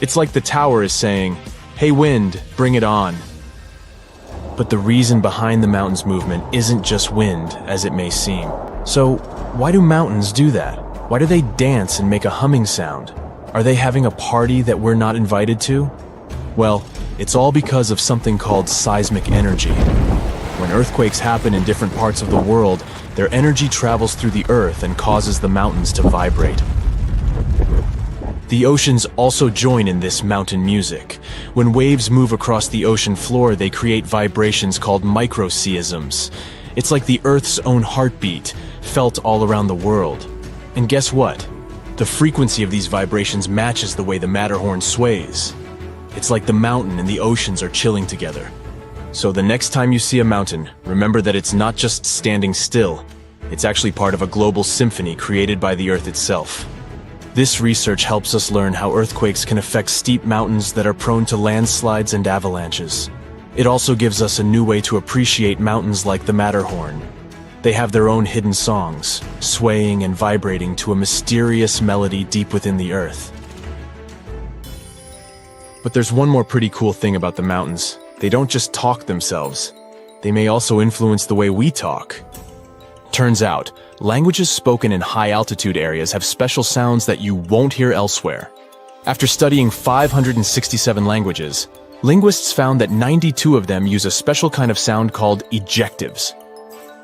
It's like the tower is saying, "Hey wind, bring it on." But the reason behind the mountain's movement isn't just wind, as it may seem. So, why do mountains do that? Why do they dance and make a humming sound? Are they having a party that we're not invited to? Well, it's all because of something called seismic energy. When earthquakes happen in different parts of the world, their energy travels through the earth and causes the mountains to vibrate. The oceans also join in this mountain music. When waves move across the ocean floor, they create vibrations called microseisms. It's like the Earth's own heartbeat, felt all around the world. And guess what? The frequency of these vibrations matches the way the Matterhorn sways. It's like the mountain and the oceans are chilling together. So the next time you see a mountain, remember that it's not just standing still. It's actually part of a global symphony created by the Earth itself. This research helps us learn how earthquakes can affect steep mountains that are prone to landslides and avalanches. It also gives us a new way to appreciate mountains like the Matterhorn. They have their own hidden songs, swaying and vibrating to a mysterious melody deep within the earth. But there's one more pretty cool thing about the mountains. They don't just talk themselves. They may also influence the way we talk. Turns out, languages spoken in high-altitude areas have special sounds that you won't hear elsewhere. After studying 567 languages, Linguists found that 92 of them use a special kind of sound called ejectives.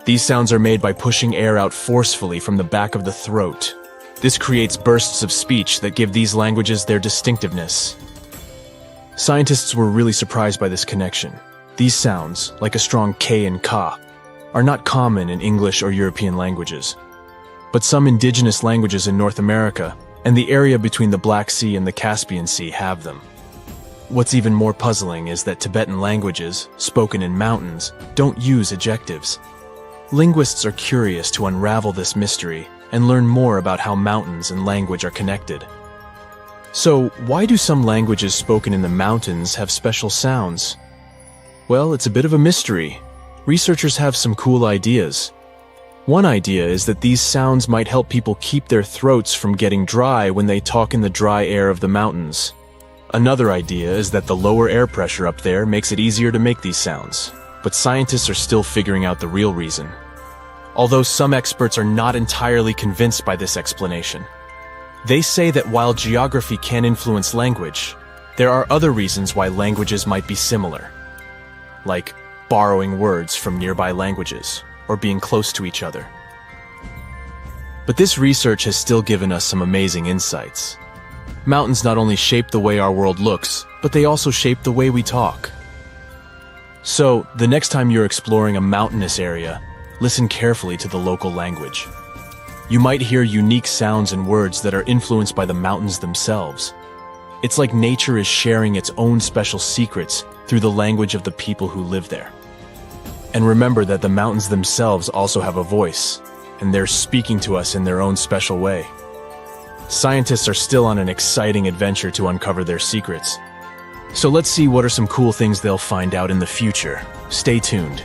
These sounds are made by pushing air out forcefully from the back of the throat. This creates bursts of speech that give these languages their distinctiveness. Scientists were really surprised by this connection. These sounds, like a strong K and Ka, are not common in English or European languages. But some indigenous languages in North America and the area between the Black Sea and the Caspian Sea have them. What's even more puzzling is that Tibetan languages, spoken in mountains, don't use ejectives. Linguists are curious to unravel this mystery and learn more about how mountains and language are connected. So, why do some languages spoken in the mountains have special sounds? Well, it's a bit of a mystery. Researchers have some cool ideas. One idea is that these sounds might help people keep their throats from getting dry when they talk in the dry air of the mountains. Another idea is that the lower air pressure up there makes it easier to make these sounds, but scientists are still figuring out the real reason. Although some experts are not entirely convinced by this explanation. They say that while geography can influence language, there are other reasons why languages might be similar, like borrowing words from nearby languages or being close to each other. But this research has still given us some amazing insights. Mountains not only shape the way our world looks, but they also shape the way we talk. So, the next time you're exploring a mountainous area, listen carefully to the local language. You might hear unique sounds and words that are influenced by the mountains themselves. It's like nature is sharing its own special secrets through the language of the people who live there. And remember that the mountains themselves also have a voice, and they're speaking to us in their own special way. Scientists are still on an exciting adventure to uncover their secrets. So let's see what are some cool things they'll find out in the future. Stay tuned.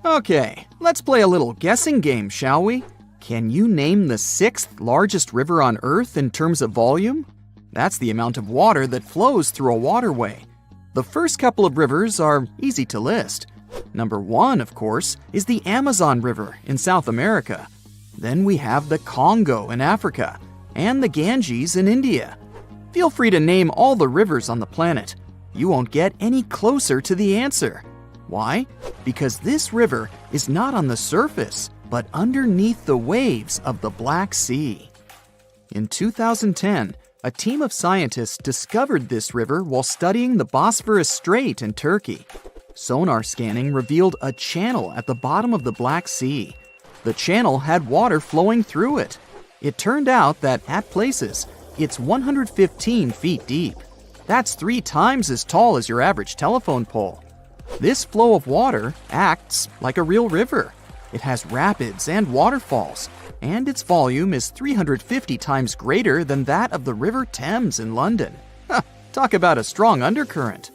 Okay, let's play a little guessing game, shall we? Can you name the 6th largest river on Earth in terms of volume? That's the amount of water that flows through a waterway. The first couple of rivers are easy to list. Number 1, of course, is the Amazon River in South America. Then we have the Congo in Africa, and the Ganges in India. Feel free to name all the rivers on the planet. You won't get any closer to the answer. Why? Because this river is not on the surface, but underneath the waves of the Black Sea. In 2010, a team of scientists discovered this river while studying the Bosphorus Strait in Turkey. Sonar scanning revealed a channel at the bottom of the Black Sea. The channel had water flowing through it. It turned out that at places, it's 115 feet deep. That's 3 times as tall as your average telephone pole. This flow of water acts like a real river. It has rapids and waterfalls, and its volume is 350 times greater than that of the River Thames in London. Talk about a strong undercurrent.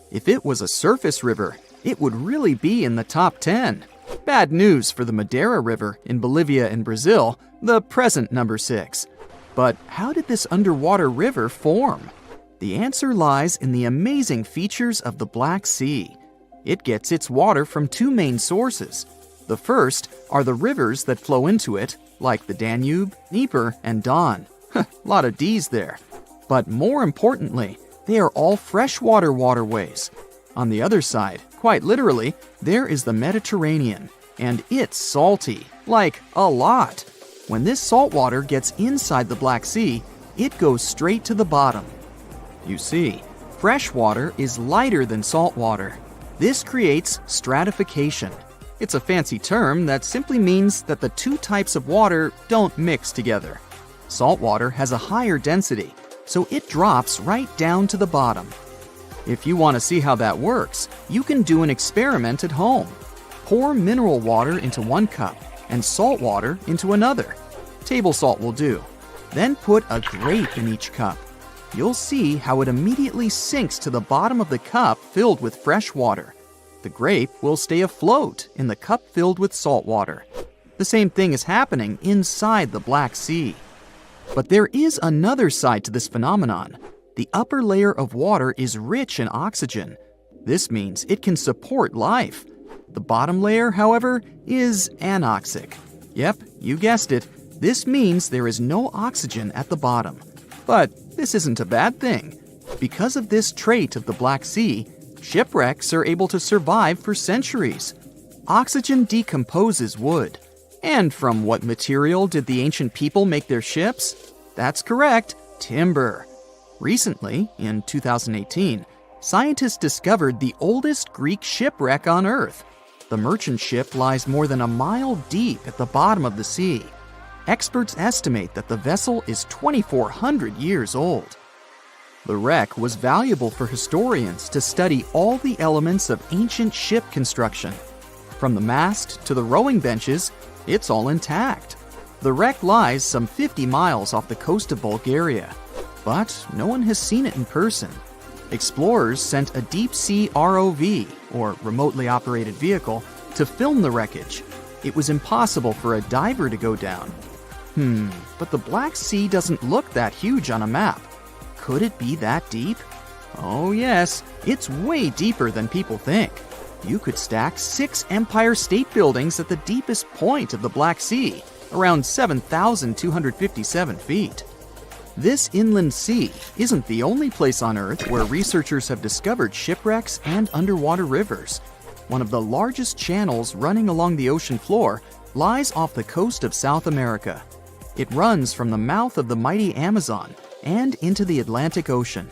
If it was a surface river, it would really be in the top 10. Bad news for the Madeira River in Bolivia and Brazil, the present number 6. But how did this underwater river form? The answer lies in the amazing features of the Black Sea. It gets its water from 2 main sources. The first are the rivers that flow into it, like the Danube, Dnieper, and Don. Lot of D's there. But more importantly, they are all freshwater waterways. On the other side, quite literally, there is the Mediterranean, and it's salty, like a lot. When this salt water gets inside the Black Sea, it goes straight to the bottom. You see, fresh water is lighter than salt water. This creates stratification. It's a fancy term that simply means that the 2 types of water don't mix together. Salt water has a higher density, so it drops right down to the bottom. If you want to see how that works, you can do an experiment at home. Pour mineral water into 1 cup and salt water into another. Table salt will do. Then put a grape in each cup. You'll see how it immediately sinks to the bottom of the cup filled with fresh water. The grape will stay afloat in the cup filled with salt water. The same thing is happening inside the Black Sea. But there is another side to this phenomenon. The upper layer of water is rich in oxygen. This means it can support life. The bottom layer, however, is anoxic. Yep, you guessed it. This means there is no oxygen at the bottom. But this isn't a bad thing. Because of this trait of the Black Sea, shipwrecks are able to survive for centuries. Oxygen decomposes wood. And from what material did the ancient people make their ships? That's correct, timber. Recently, in 2018, scientists discovered the oldest Greek shipwreck on Earth. The merchant ship lies more than a mile deep at the bottom of the sea. Experts estimate that the vessel is 2,400 years old. The wreck was valuable for historians to study all the elements of ancient ship construction. From the mast to the rowing benches, it's all intact. The wreck lies some 50 miles off the coast of Bulgaria, but no one has seen it in person. Explorers sent a deep-sea ROV, or remotely operated vehicle, to film the wreckage. It was impossible for a diver to go down. But the Black Sea doesn't look that huge on a map. Could it be that deep? Oh yes, it's way deeper than people think. You could stack 6 Empire State Buildings at the deepest point of the Black Sea, around 7,257 feet. This inland sea isn't the only place on Earth where researchers have discovered shipwrecks and underwater rivers. One of the largest channels running along the ocean floor lies off the coast of South America. It runs from the mouth of the mighty Amazon and into the Atlantic Ocean.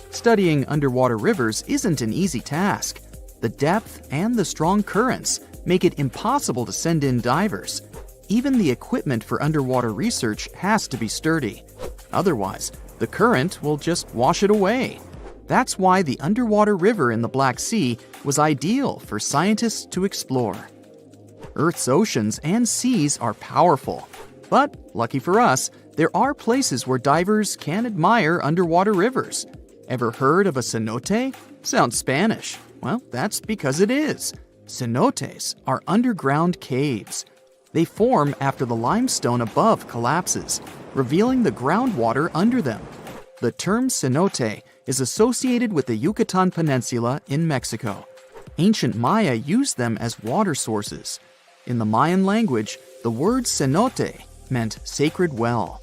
Studying underwater rivers isn't an easy task. The depth and the strong currents make it impossible to send in divers. Even the equipment for underwater research has to be sturdy. Otherwise, the current will just wash it away. That's why the underwater river in the Black Sea was ideal for scientists to explore. Earth's oceans and seas are powerful. But, lucky for us, there are places where divers can admire underwater rivers. Ever heard of a cenote? Sounds Spanish. Well, that's because it is. Cenotes are underground caves. They form after the limestone above collapses, revealing the groundwater under them. The term cenote is associated with the Yucatan Peninsula in Mexico. Ancient Maya used them as water sources. In the Mayan language, the word cenote meant sacred well.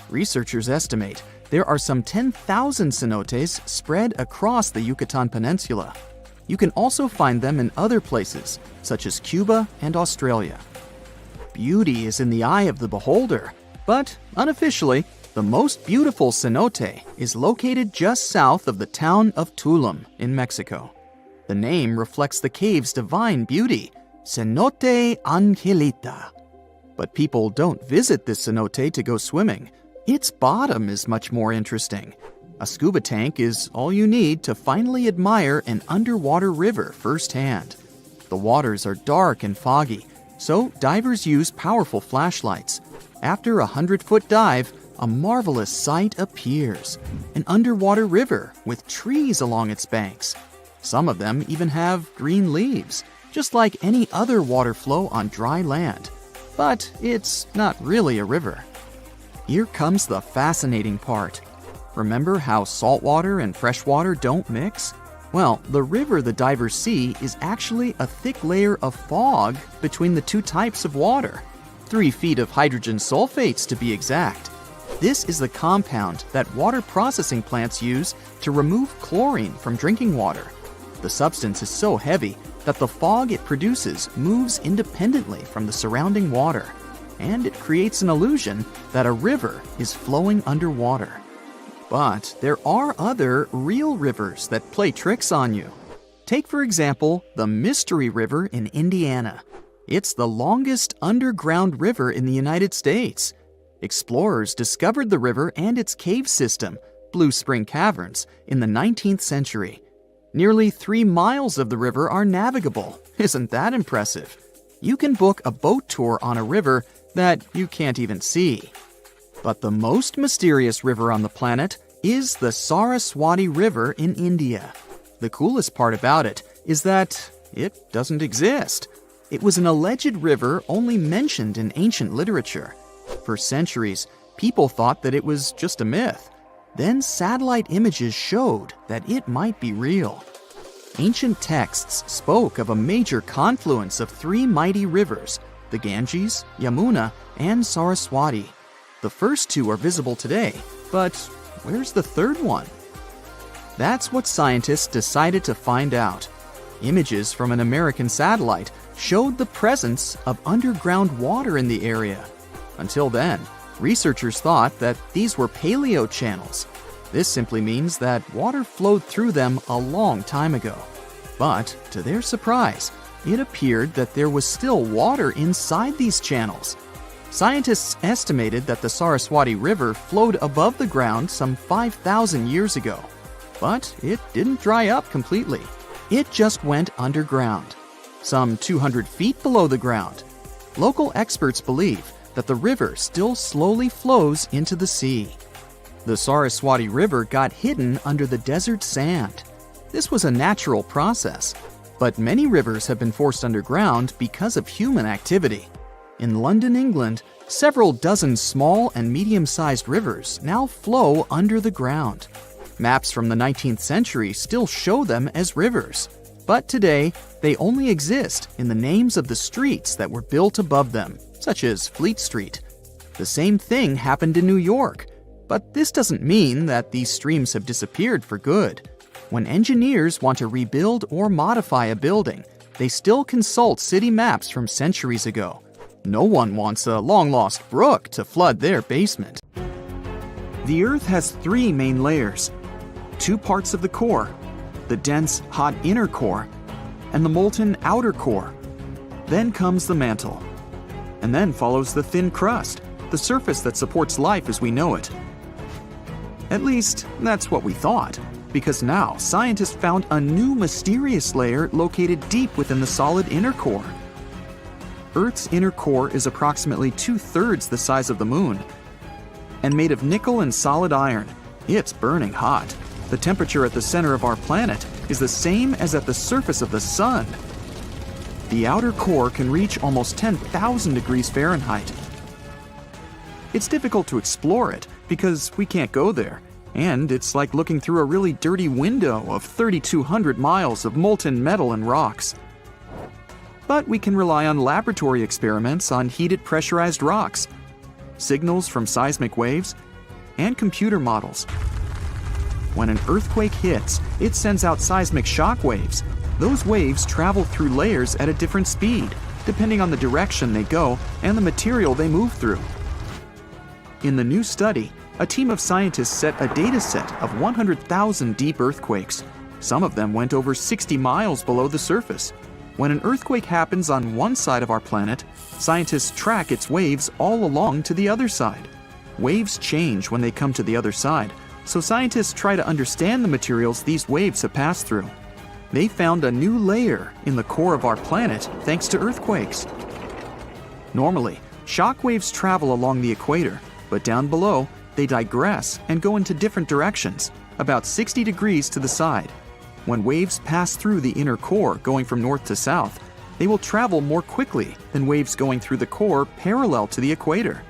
Researchers estimate there are some 10,000 cenotes spread across the Yucatan Peninsula. You can also find them in other places, such as Cuba and Australia. Beauty is in the eye of the beholder, but unofficially, the most beautiful cenote is located just south of the town of Tulum in Mexico. The name reflects the cave's divine beauty, Cenote Angelita. But people don't visit this cenote to go swimming. Its bottom is much more interesting. A scuba tank is all you need to finally admire an underwater river firsthand. The waters are dark and foggy, so divers use powerful flashlights. After a 100-foot dive, a marvelous sight appears. An underwater river with trees along its banks. Some of them even have green leaves, just like any other water flow on dry land. But it's not really a river. Here comes the fascinating part. Remember how saltwater and freshwater don't mix? Well, the river the divers see is actually a thick layer of fog between the two types of water. 3 feet of hydrogen sulfates to be exact. This is the compound that water processing plants use to remove chlorine from drinking water. The substance is so heavy that the fog it produces moves independently from the surrounding water, and it creates an illusion that a river is flowing underwater. But there are other real rivers that play tricks on you. Take, for example, the Mystery River in Indiana. It's the longest underground river in the United States. Explorers discovered the river and its cave system, Blue Spring Caverns, in the 19th century. Nearly 3 miles of the river are navigable. Isn't that impressive? You can book a boat tour on a river that you can't even see. But the most mysterious river on the planet is the Saraswati River in India. The coolest part about it is that it doesn't exist. It was an alleged river only mentioned in ancient literature. For centuries, people thought that it was just a myth. Then satellite images showed that it might be real. Ancient texts spoke of a major confluence of 3 mighty rivers, the Ganges, Yamuna, and Saraswati. The first 2 are visible today, but where's the third one? That's what scientists decided to find out. Images from an American satellite showed the presence of underground water in the area. Until then, researchers thought that these were paleo channels. This simply means that water flowed through them a long time ago. But, to their surprise, it appeared that there was still water inside these channels. Scientists estimated that the Saraswati River flowed above the ground some 5,000 years ago. But it didn't dry up completely. It just went underground, some 200 feet below the ground. Local experts believe that the river still slowly flows into the sea. The Saraswati River got hidden under the desert sand. This was a natural process, but many rivers have been forced underground because of human activity. In London, England, several dozen small and medium-sized rivers now flow under the ground. Maps from the 19th century still show them as rivers, but today they only exist in the names of the streets that were built above them, such as Fleet Street. The same thing happened in New York, but this doesn't mean that these streams have disappeared for good. When engineers want to rebuild or modify a building, they still consult city maps from centuries ago. No one wants a long-lost brook to flood their basement. The Earth has three main layers: two parts of the core, the dense, hot inner core, and the molten outer core. Then comes the mantle. And then follows the thin crust, the surface that supports life as we know it. At least, that's what we thought, because now scientists found a new mysterious layer located deep within the solid inner core. Earth's inner core is approximately 2/3 the size of the Moon, and made of nickel and solid iron. It's burning hot. The temperature at the center of our planet is the same as at the surface of the Sun. The outer core can reach almost 10,000 degrees Fahrenheit. It's difficult to explore it because we can't go there, and it's like looking through a really dirty window of 3,200 miles of molten metal and rocks. But we can rely on laboratory experiments on heated pressurized rocks, signals from seismic waves, and computer models. When an earthquake hits, it sends out seismic shock waves. Those waves travel through layers at a different speed, depending on the direction they go and the material they move through. In the new study, a team of scientists set a data set of 100,000 deep earthquakes. Some of them went over 60 miles below the surface. When an earthquake happens on one side of our planet, scientists track its waves all along to the other side. Waves change when they come to the other side, so scientists try to understand the materials these waves have passed through. They found a new layer in the core of our planet thanks to earthquakes. Normally, shock waves travel along the equator, but down below, they digress and go into different directions, about 60 degrees to the side. When waves pass through the inner core going from north to south, they will travel more quickly than waves going through the core parallel to the equator.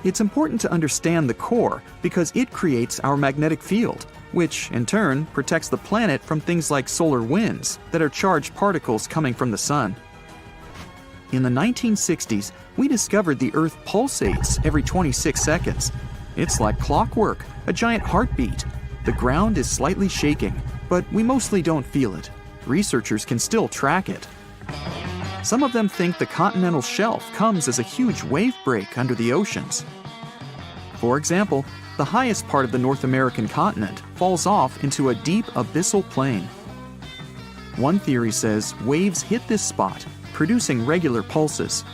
It's important to understand the core because it creates our magnetic field, which in turn protects the planet from things like solar winds that are charged particles coming from the sun. In the 1960s, we discovered the Earth pulsates every 26 seconds. It's like clockwork, a giant heartbeat. The ground is slightly shaking, but we mostly don't feel it. Researchers can still track it. Some of them think the continental shelf comes as a huge wave break under the oceans. For example, the highest part of the North American continent falls off into a deep abyssal plain. One theory says waves hit this spot, producing regular pulses.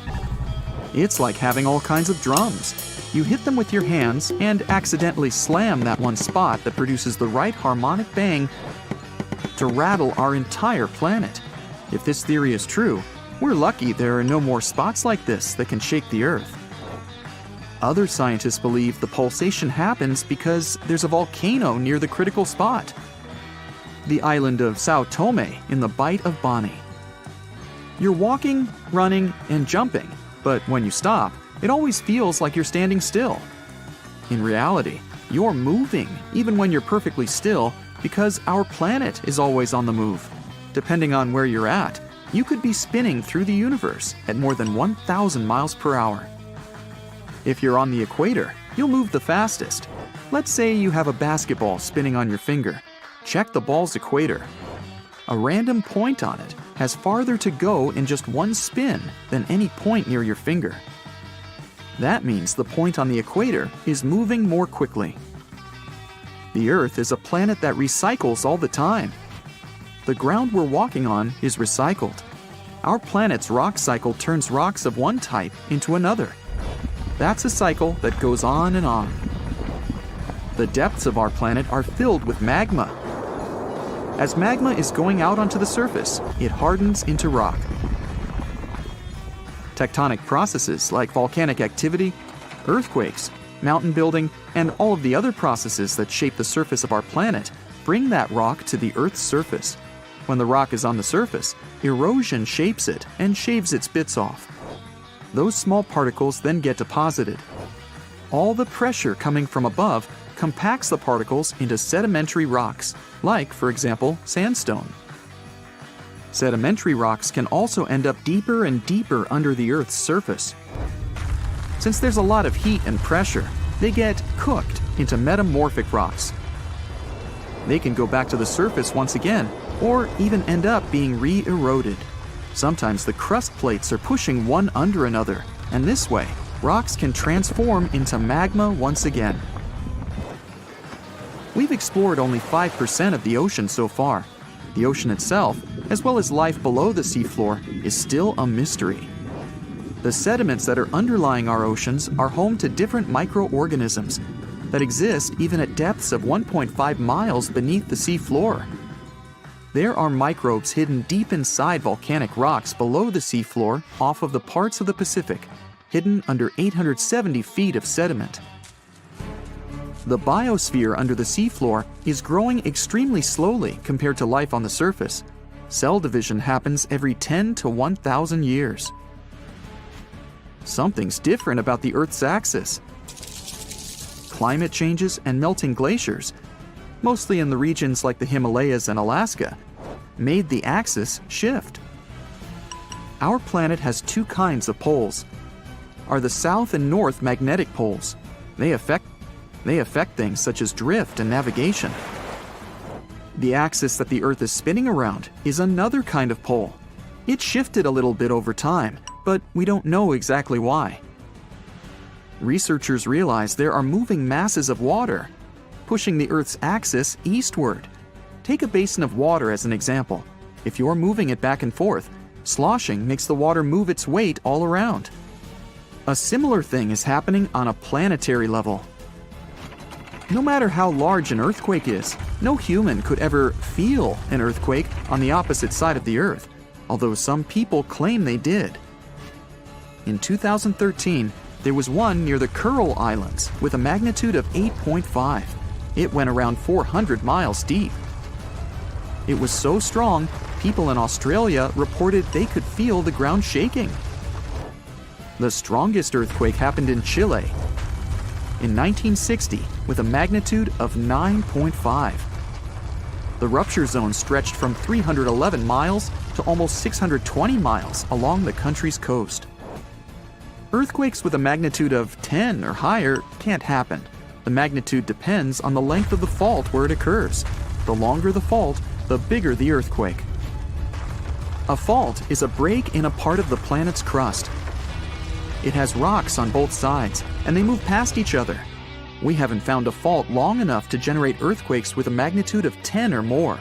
It's like having all kinds of drums. You hit them with your hands and accidentally slam that one spot that produces the right harmonic bang to rattle our entire planet. If this theory is true, we're lucky there are no more spots like this that can shake the Earth. Other scientists believe the pulsation happens because there's a volcano near the critical spot, the island of Sao Tome in the Bight of Boni. You're walking, running, and jumping, but when you stop, it always feels like you're standing still. In reality, you're moving even when you're perfectly still because our planet is always on the move. Depending on where you're at, you could be spinning through the universe at more than 1,000 miles per hour. If you're on the equator, you'll move the fastest. Let's say you have a basketball spinning on your finger. Check the ball's equator. A random point on it has farther to go in just one spin than any point near your finger. That means the point on the equator is moving more quickly. The Earth is a planet that recycles all the time. The ground we're walking on is recycled. Our planet's rock cycle turns rocks of one type into another. That's a cycle that goes on and on. The depths of our planet are filled with magma. As magma is going out onto the surface, it hardens into rock. Tectonic processes like volcanic activity, earthquakes, mountain building, and all of the other processes that shape the surface of our planet bring that rock to the Earth's surface. When the rock is on the surface, erosion shapes it and shaves its bits off. Those small particles then get deposited. All the pressure coming from above compacts the particles into sedimentary rocks, like, for example, sandstone. Sedimentary rocks can also end up deeper and deeper under the Earth's surface. Since there's a lot of heat and pressure, they get cooked into metamorphic rocks. They can go back to the surface once again, or even end up being re-eroded. Sometimes the crust plates are pushing one under another, and this way, rocks can transform into magma once again. We've explored only 5% of the ocean so far. The ocean itself, as well as life below the seafloor, is still a mystery. The sediments that are underlying our oceans are home to different microorganisms that exist even at depths of 1.5 miles beneath the seafloor. There are microbes hidden deep inside volcanic rocks below the seafloor off of the parts of the Pacific, hidden under 870 feet of sediment. The biosphere under the seafloor is growing extremely slowly compared to life on the surface. Cell division happens every 10 to 1,000 years. Something's different about the Earth's axis. Climate changes and melting glaciers, mostly in the regions like the Himalayas and Alaska, made the axis shift. Our planet has two kinds of poles. Are the south and north magnetic poles. They affect things such as drift and navigation. The axis that the Earth is spinning around is another kind of pole. It shifted a little bit over time, but we don't know exactly why. Researchers realize there are moving masses of water, pushing the Earth's axis eastward. Take a basin of water as an example. If you're moving it back and forth, sloshing makes the water move its weight all around. A similar thing is happening on a planetary level. No matter how large an earthquake is, no human could ever feel an earthquake on the opposite side of the Earth, although some people claim they did. In 2013, there was one near the Kuril Islands with a magnitude of 8.5. It went around 400 miles deep. It was so strong, people in Australia reported they could feel the ground shaking. The strongest earthquake happened in Chile in 1960 with a magnitude of 9.5. The rupture zone stretched from 311 miles to almost 620 miles along the country's coast. Earthquakes with a magnitude of 10 or higher can't happen. The magnitude depends on the length of the fault where it occurs. The longer the fault, the bigger the earthquake. A fault is a break in a part of the planet's crust. It has rocks on both sides, and they move past each other. We haven't found a fault long enough to generate earthquakes with a magnitude of 10 or more.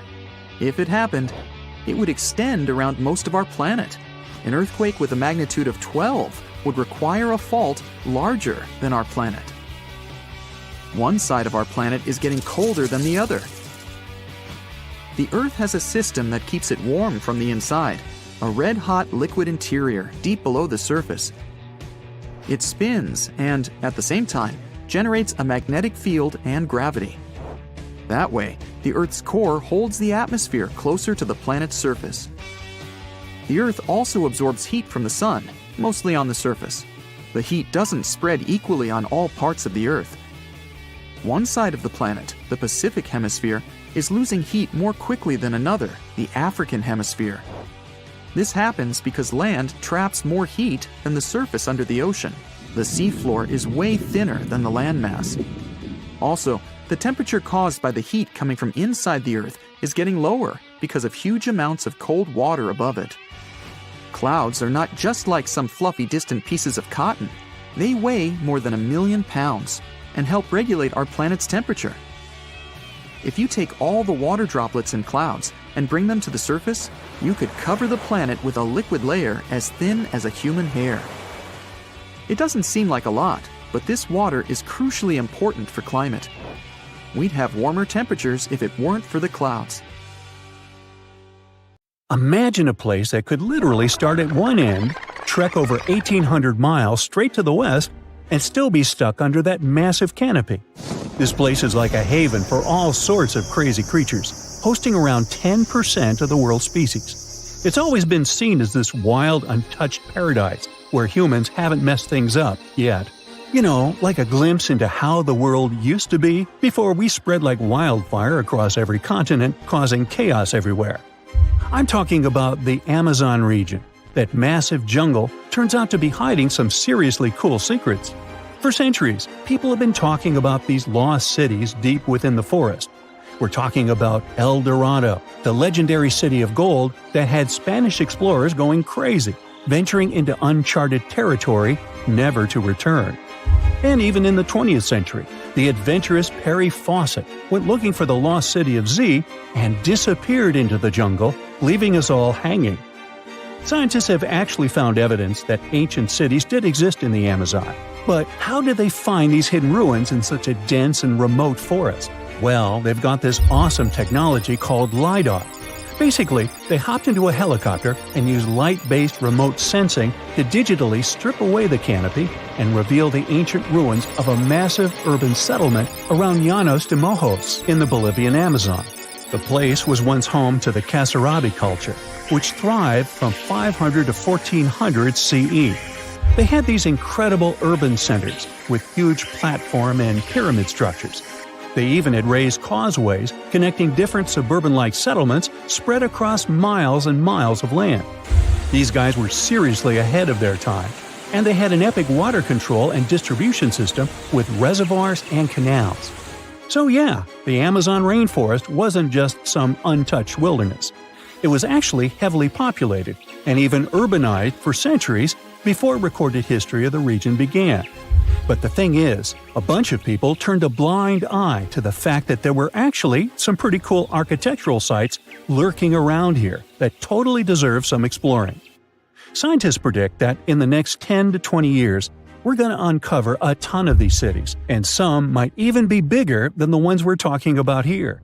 If it happened, it would extend around most of our planet. An earthquake with a magnitude of 12 would require a fault larger than our planet. One side of our planet is getting colder than the other. The Earth has a system that keeps it warm from the inside, a red-hot liquid interior deep below the surface. It spins and, at the same time, generates a magnetic field and gravity. That way, the Earth's core holds the atmosphere closer to the planet's surface. The Earth also absorbs heat from the sun, mostly on the surface. The heat doesn't spread equally on all parts of the Earth. One side of the planet, the Pacific Hemisphere, is losing heat more quickly than another, the African Hemisphere. This happens because land traps more heat than the surface under the ocean. The seafloor is way thinner than the landmass. Also, The temperature caused by the heat coming from inside the Earth is getting lower because of huge amounts of cold water above it. Clouds are not just like some fluffy distant pieces of cotton. They weigh more than 1 million pounds and help regulate our planet's temperature. If you take all the water droplets in clouds and bring them to the surface, you could cover the planet with a liquid layer as thin as a human hair. It doesn't seem like a lot, but this water is crucially important for climate. We'd have warmer temperatures if it weren't for the clouds. Imagine a place that could literally start at one end, trek over 1,800 miles straight to the west, and still be stuck under that massive canopy. This place is like a haven for all sorts of crazy creatures, hosting around 10% of the world's species. It's always been seen as this wild, untouched paradise where humans haven't messed things up yet. You know, like a glimpse into how the world used to be before we spread like wildfire across every continent, causing chaos everywhere. I'm talking about the Amazon region. That massive jungle turns out to be hiding some seriously cool secrets. For centuries, people have been talking about these lost cities deep within the forest. We're talking about El Dorado, the legendary city of gold that had Spanish explorers going crazy, venturing into uncharted territory, never to return. And even in the 20th century, the adventurous Perry Fawcett went looking for the lost city of Z and disappeared into the jungle, leaving us all hanging. Scientists have actually found evidence that ancient cities did exist in the Amazon. But how did they find these hidden ruins in such a dense and remote forest? Well, they've got this awesome technology called LiDAR. Basically, they hopped into a helicopter and used light-based remote sensing to digitally strip away the canopy and reveal the ancient ruins of a massive urban settlement around Llanos de Mojos in the Bolivian Amazon. The place was once home to the Kasarabi culture, which thrived from 500 to 1400 CE. They had these incredible urban centers with huge platform and pyramid structures. They even had raised causeways connecting different suburban-like settlements spread across miles and miles of land. These guys were seriously ahead of their time, and they had an epic water control and distribution system with reservoirs and canals. So yeah, the Amazon rainforest wasn't just some untouched wilderness. It was actually heavily populated and even urbanized for centuries before recorded history of the region began. But the thing is, a bunch of people turned a blind eye to the fact that there were actually some pretty cool architectural sites lurking around here that totally deserve some exploring. Scientists predict that in the next 10 to 20 years, we're going to uncover a ton of these cities, and some might even be bigger than the ones we're talking about here.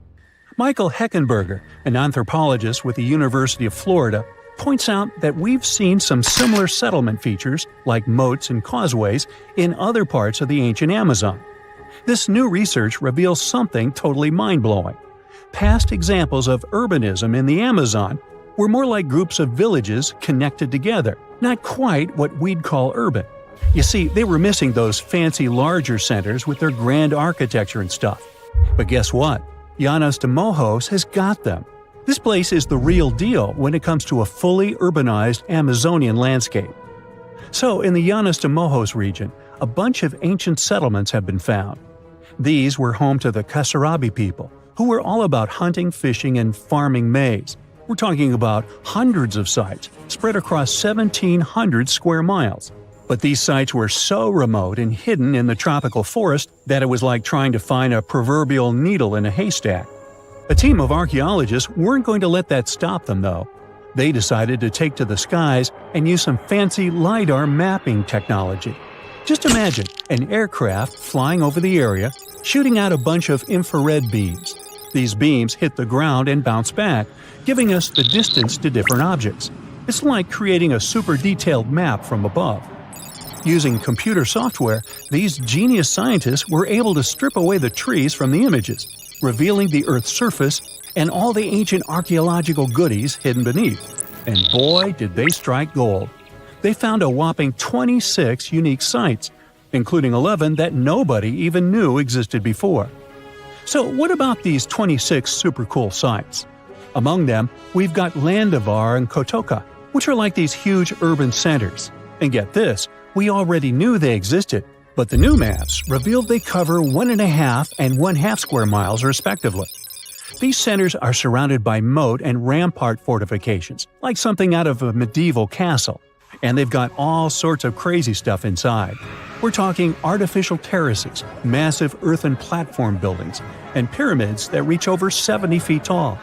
Michael Heckenberger, an anthropologist with the University of Florida, points out that we've seen some similar settlement features, like moats and causeways, in other parts of the ancient Amazon. This new research reveals something totally mind-blowing. Past examples of urbanism in the Amazon were more like groups of villages connected together, not quite what we'd call urban. You see, they were missing those fancy larger centers with their grand architecture and stuff. But guess what? Llanos de Mojos has got them. This place is the real deal when it comes to a fully urbanized Amazonian landscape. So, in the Llanos de Mojos region, a bunch of ancient settlements have been found. These were home to the Kasarabi people, who were all about hunting, fishing, and farming maize. We're talking about hundreds of sites spread across 1,700 square miles. But these sites were so remote and hidden in the tropical forest that it was like trying to find a proverbial needle in a haystack. A team of archaeologists weren't going to let that stop them, though. They decided to take to the skies and use some fancy LiDAR mapping technology. Just imagine an aircraft flying over the area, shooting out a bunch of infrared beams. These beams hit the ground and bounce back, giving us the distance to different objects. It's like creating a super detailed map from above. Using computer software, these genius scientists were able to strip away the trees from the images, revealing the Earth's surface and all the ancient archaeological goodies hidden beneath. And boy, did they strike gold. They found a whopping 26 unique sites, including 11 that nobody even knew existed before. So what about these 26 super cool sites? Among them, we've got Landivar and Kotoka, which are like these huge urban centers. And get this, we already knew they existed, But the new maps revealed they cover 1.5 and 1/2 square miles respectively. These centers are surrounded by moat and rampart fortifications, like something out of a medieval castle, and they've got all sorts of crazy stuff inside. We're talking artificial terraces, massive earthen platform buildings, and pyramids that reach over 70 feet tall.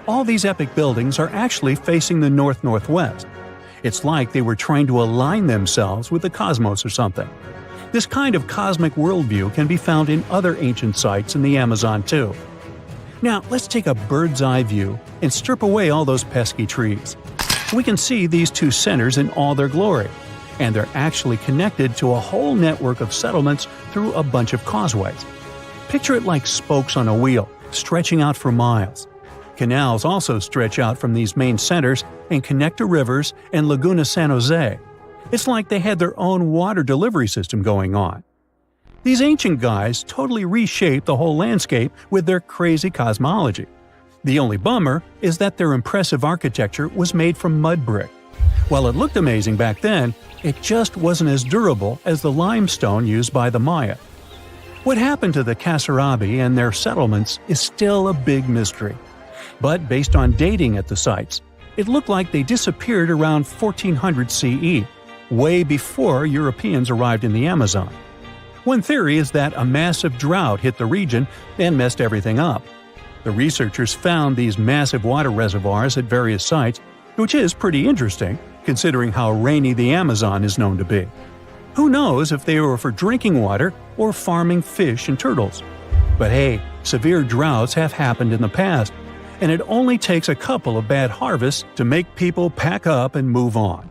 All these epic buildings are actually facing the north-northwest. It's like they were trying to align themselves with the cosmos or something. This kind of cosmic worldview can be found in other ancient sites in the Amazon too. Now, let's take a bird's-eye view and strip away all those pesky trees. We can see these two centers in all their glory, and they're actually connected to a whole network of settlements through a bunch of causeways. Picture it like spokes on a wheel, stretching out for miles. Canals also stretch out from these main centers and connect to rivers and Laguna San Jose. It's like they had their own water delivery system going on. These ancient guys totally reshaped the whole landscape with their crazy cosmology. The only bummer is that their impressive architecture was made from mud brick. While it looked amazing back then, it just wasn't as durable as the limestone used by the Maya. What happened to the Kasarabi and their settlements is still a big mystery. But based on dating at the sites, it looked like they disappeared around 1400 CE, way before Europeans arrived in the Amazon. One theory is that a massive drought hit the region and messed everything up. The researchers found these massive water reservoirs at various sites, which is pretty interesting, considering how rainy the Amazon is known to be. Who knows if they were for drinking water or farming fish and turtles? But hey, severe droughts have happened in the past, and it only takes a couple of bad harvests to make people pack up and move on.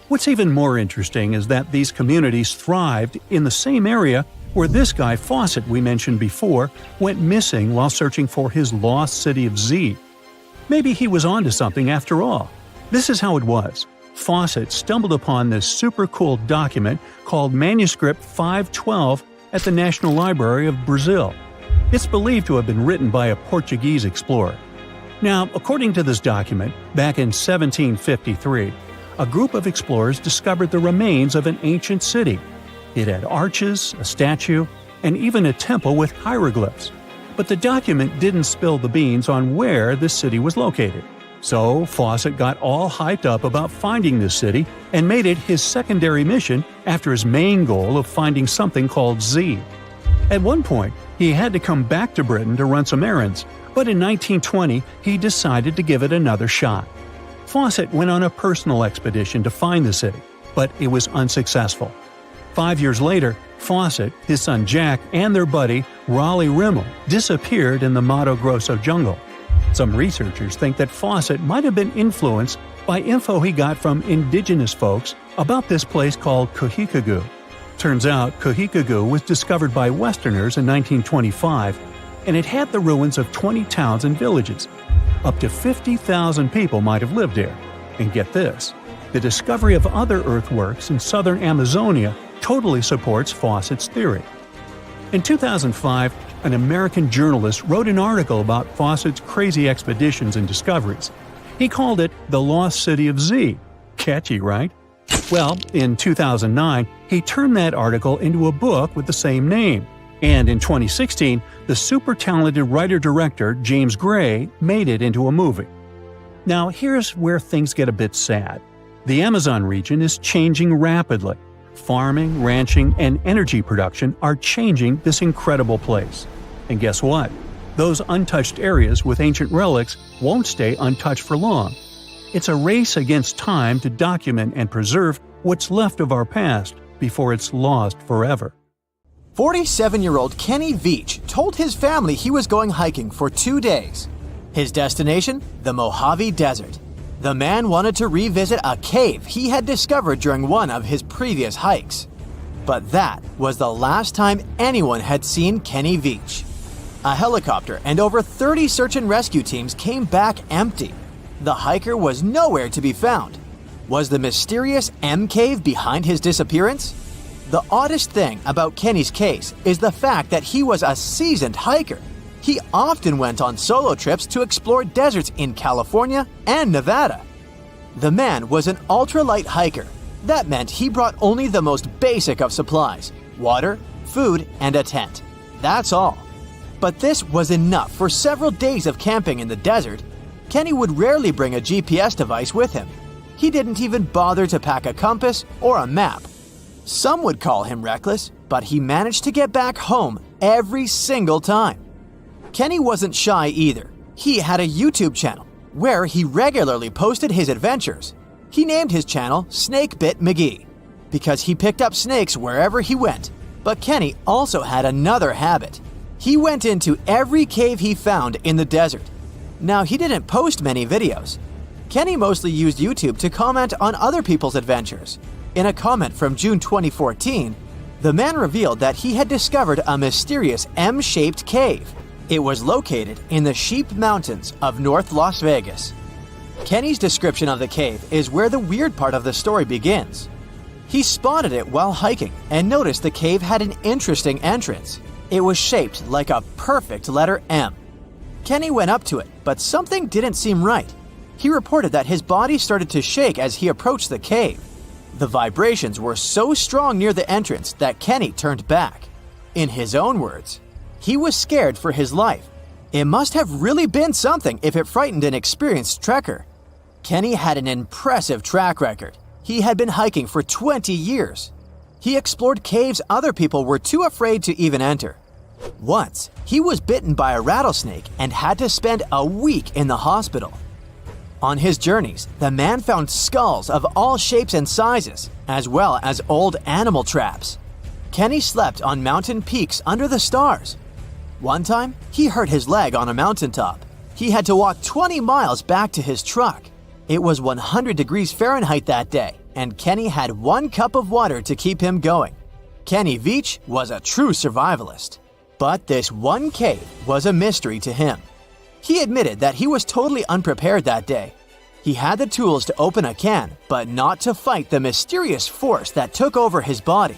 What's even more interesting is that these communities thrived in the same area where this guy Fawcett we mentioned before went missing while searching for his lost city of Z. Maybe he was onto something after all. This is how it was. Fawcett stumbled upon this super cool document called Manuscript 512 at the National Library of Brazil. It's believed to have been written by a Portuguese explorer. Now, according to this document, back in 1753, a group of explorers discovered the remains of an ancient city. It had arches, a statue, and even a temple with hieroglyphs. But the document didn't spill the beans on where this city was located. So Fawcett got all hyped up about finding this city and made it his secondary mission after his main goal of finding something called Z. At one point, he had to come back to Britain to run some errands, but in 1920 he decided to give it another shot. Fawcett went on a personal expedition to find the city, but it was unsuccessful. 5 years later, Fawcett, his son Jack, and their buddy Raleigh Rimmel disappeared in the Mato Grosso jungle. Some researchers think that Fawcett might have been influenced by info he got from indigenous folks about this place called Cujicagú. Turns out Cujicagú was discovered by Westerners in 1925, and it had the ruins of 20 towns and villages. Up to 50,000 people might have lived here. And get this, the discovery of other earthworks in southern Amazonia totally supports Fawcett's theory. In 2005, an American journalist wrote an article about Fawcett's crazy expeditions and discoveries. He called it The Lost City of Z. Catchy, right? Well, in 2009, he turned that article into a book with the same name. And in 2016, the super talented writer-director James Gray made it into a movie. Now, here's where things get a bit sad. The Amazon region is changing rapidly. Farming, ranching, and energy production are changing this incredible place. And guess what? Those untouched areas with ancient relics won't stay untouched for long. It's a race against time to document and preserve what's left of our past before it's lost forever. 47-year-old Kenny Veach told his family he was going hiking for 2 days. His destination? The Mojave Desert. The man wanted to revisit a cave he had discovered during one of his previous hikes. But that was the last time anyone had seen Kenny Veach. A helicopter and over 30 search and rescue teams came back empty. The hiker was nowhere to be found. Was the mysterious M Cave behind his disappearance? The oddest thing about Kenny's case is the fact that he was a seasoned hiker. He often went on solo trips to explore deserts in California and Nevada. The man was an ultralight hiker. That meant he brought only the most basic of supplies: water, food, and a tent. That's all. But this was enough for several days of camping in the desert. Kenny would rarely bring a GPS device with him. He didn't even bother to pack a compass or a map. Some would call him reckless, but he managed to get back home every single time. Kenny wasn't shy either. He had a YouTube channel where he regularly posted his adventures. He named his channel Snake Bit McGee because he picked up snakes wherever he went. But Kenny also had another habit. He went into every cave he found in the desert. Now, he didn't post many videos. Kenny mostly used YouTube to comment on other people's adventures. In a comment from June 2014, the man revealed that he had discovered a mysterious M-shaped cave. It was located in the Sheep Mountains of North Las Vegas. Kenny's description of the cave is where the weird part of the story begins. He spotted it while hiking and noticed the cave had an interesting entrance. It was shaped like a perfect letter M. Kenny went up to it, but something didn't seem right. He reported that his body started to shake as he approached the cave. The vibrations were so strong near the entrance that Kenny turned back. In his own words, he was scared for his life. It must have really been something if it frightened an experienced trekker. Kenny had an impressive track record. He had been hiking for 20 years. He explored caves other people were too afraid to even enter. Once, he was bitten by a rattlesnake and had to spend a week in the hospital. On his journeys, the man found skulls of all shapes and sizes, as well as old animal traps. Kenny slept on mountain peaks under the stars. One time, he hurt his leg on a mountaintop. He had to walk 20 miles back to his truck. It was 100 degrees Fahrenheit that day, and Kenny had 1 cup of water to keep him going. Kenny Veach was a true survivalist. But this one cave was a mystery to him. He admitted that he was totally unprepared that day. He had the tools to open a can, but not to fight the mysterious force that took over his body.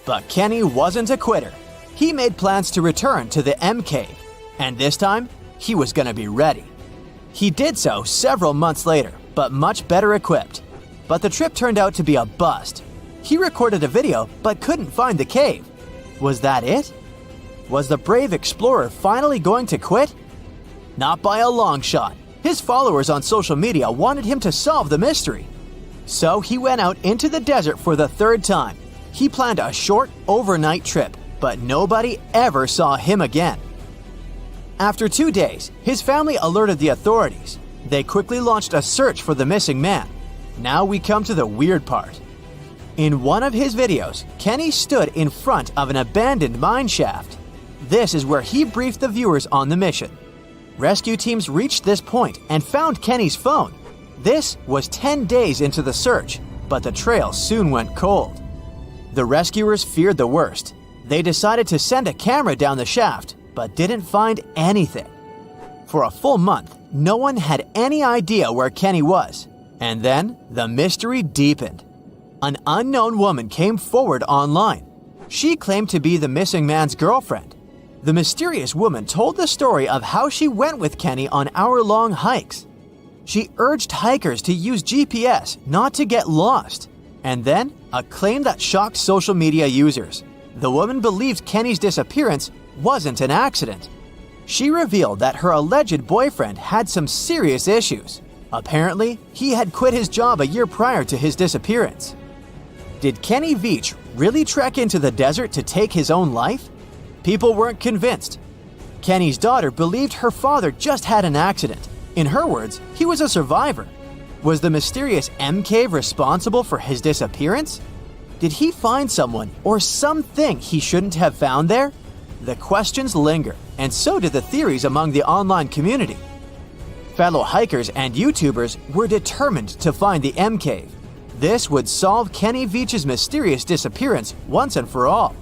But Kenny wasn't a quitter. He made plans to return to the M cave, and this time, he was going to be ready. He did so several months later, but much better equipped. But the trip turned out to be a bust. He recorded a video, but couldn't find the cave. Was that it? Was the brave explorer finally going to quit? Not by a long shot. His followers on social media wanted him to solve the mystery. So he went out into the desert for the 3rd time. He planned a short, overnight trip, but nobody ever saw him again. After 2 days, his family alerted the authorities. They quickly launched a search for the missing man. Now we come to the weird part. In one of his videos, Kenny stood in front of an abandoned mine shaft. This is where he briefed the viewers on the mission. Rescue teams reached this point and found Kenny's phone. This was 10 days into the search, but the trail soon went cold. The rescuers feared the worst. They decided to send a camera down the shaft, but didn't find anything. For a full month, no one had any idea where Kenny was. And then, the mystery deepened. An unknown woman came forward online. She claimed to be the missing man's girlfriend. The mysterious woman told the story of how she went with Kenny on hour-long hikes. She urged hikers to use GPS not to get lost. And then, a claim that shocked social media users. The woman believed Kenny's disappearance wasn't an accident. She revealed that her alleged boyfriend had some serious issues. Apparently, he had quit his job a year prior to his disappearance. Did Kenny Veach really trek into the desert to take his own life? People weren't convinced. Kenny's daughter believed her father just had an accident. In her words, he was a survivor. Was the mysterious M cave responsible for his disappearance? Did he find someone or something he shouldn't have found there? The questions linger, and so did the theories among the online community. Fellow hikers and YouTubers were determined to find the M cave. This would solve Kenny Veach's mysterious disappearance once and for all.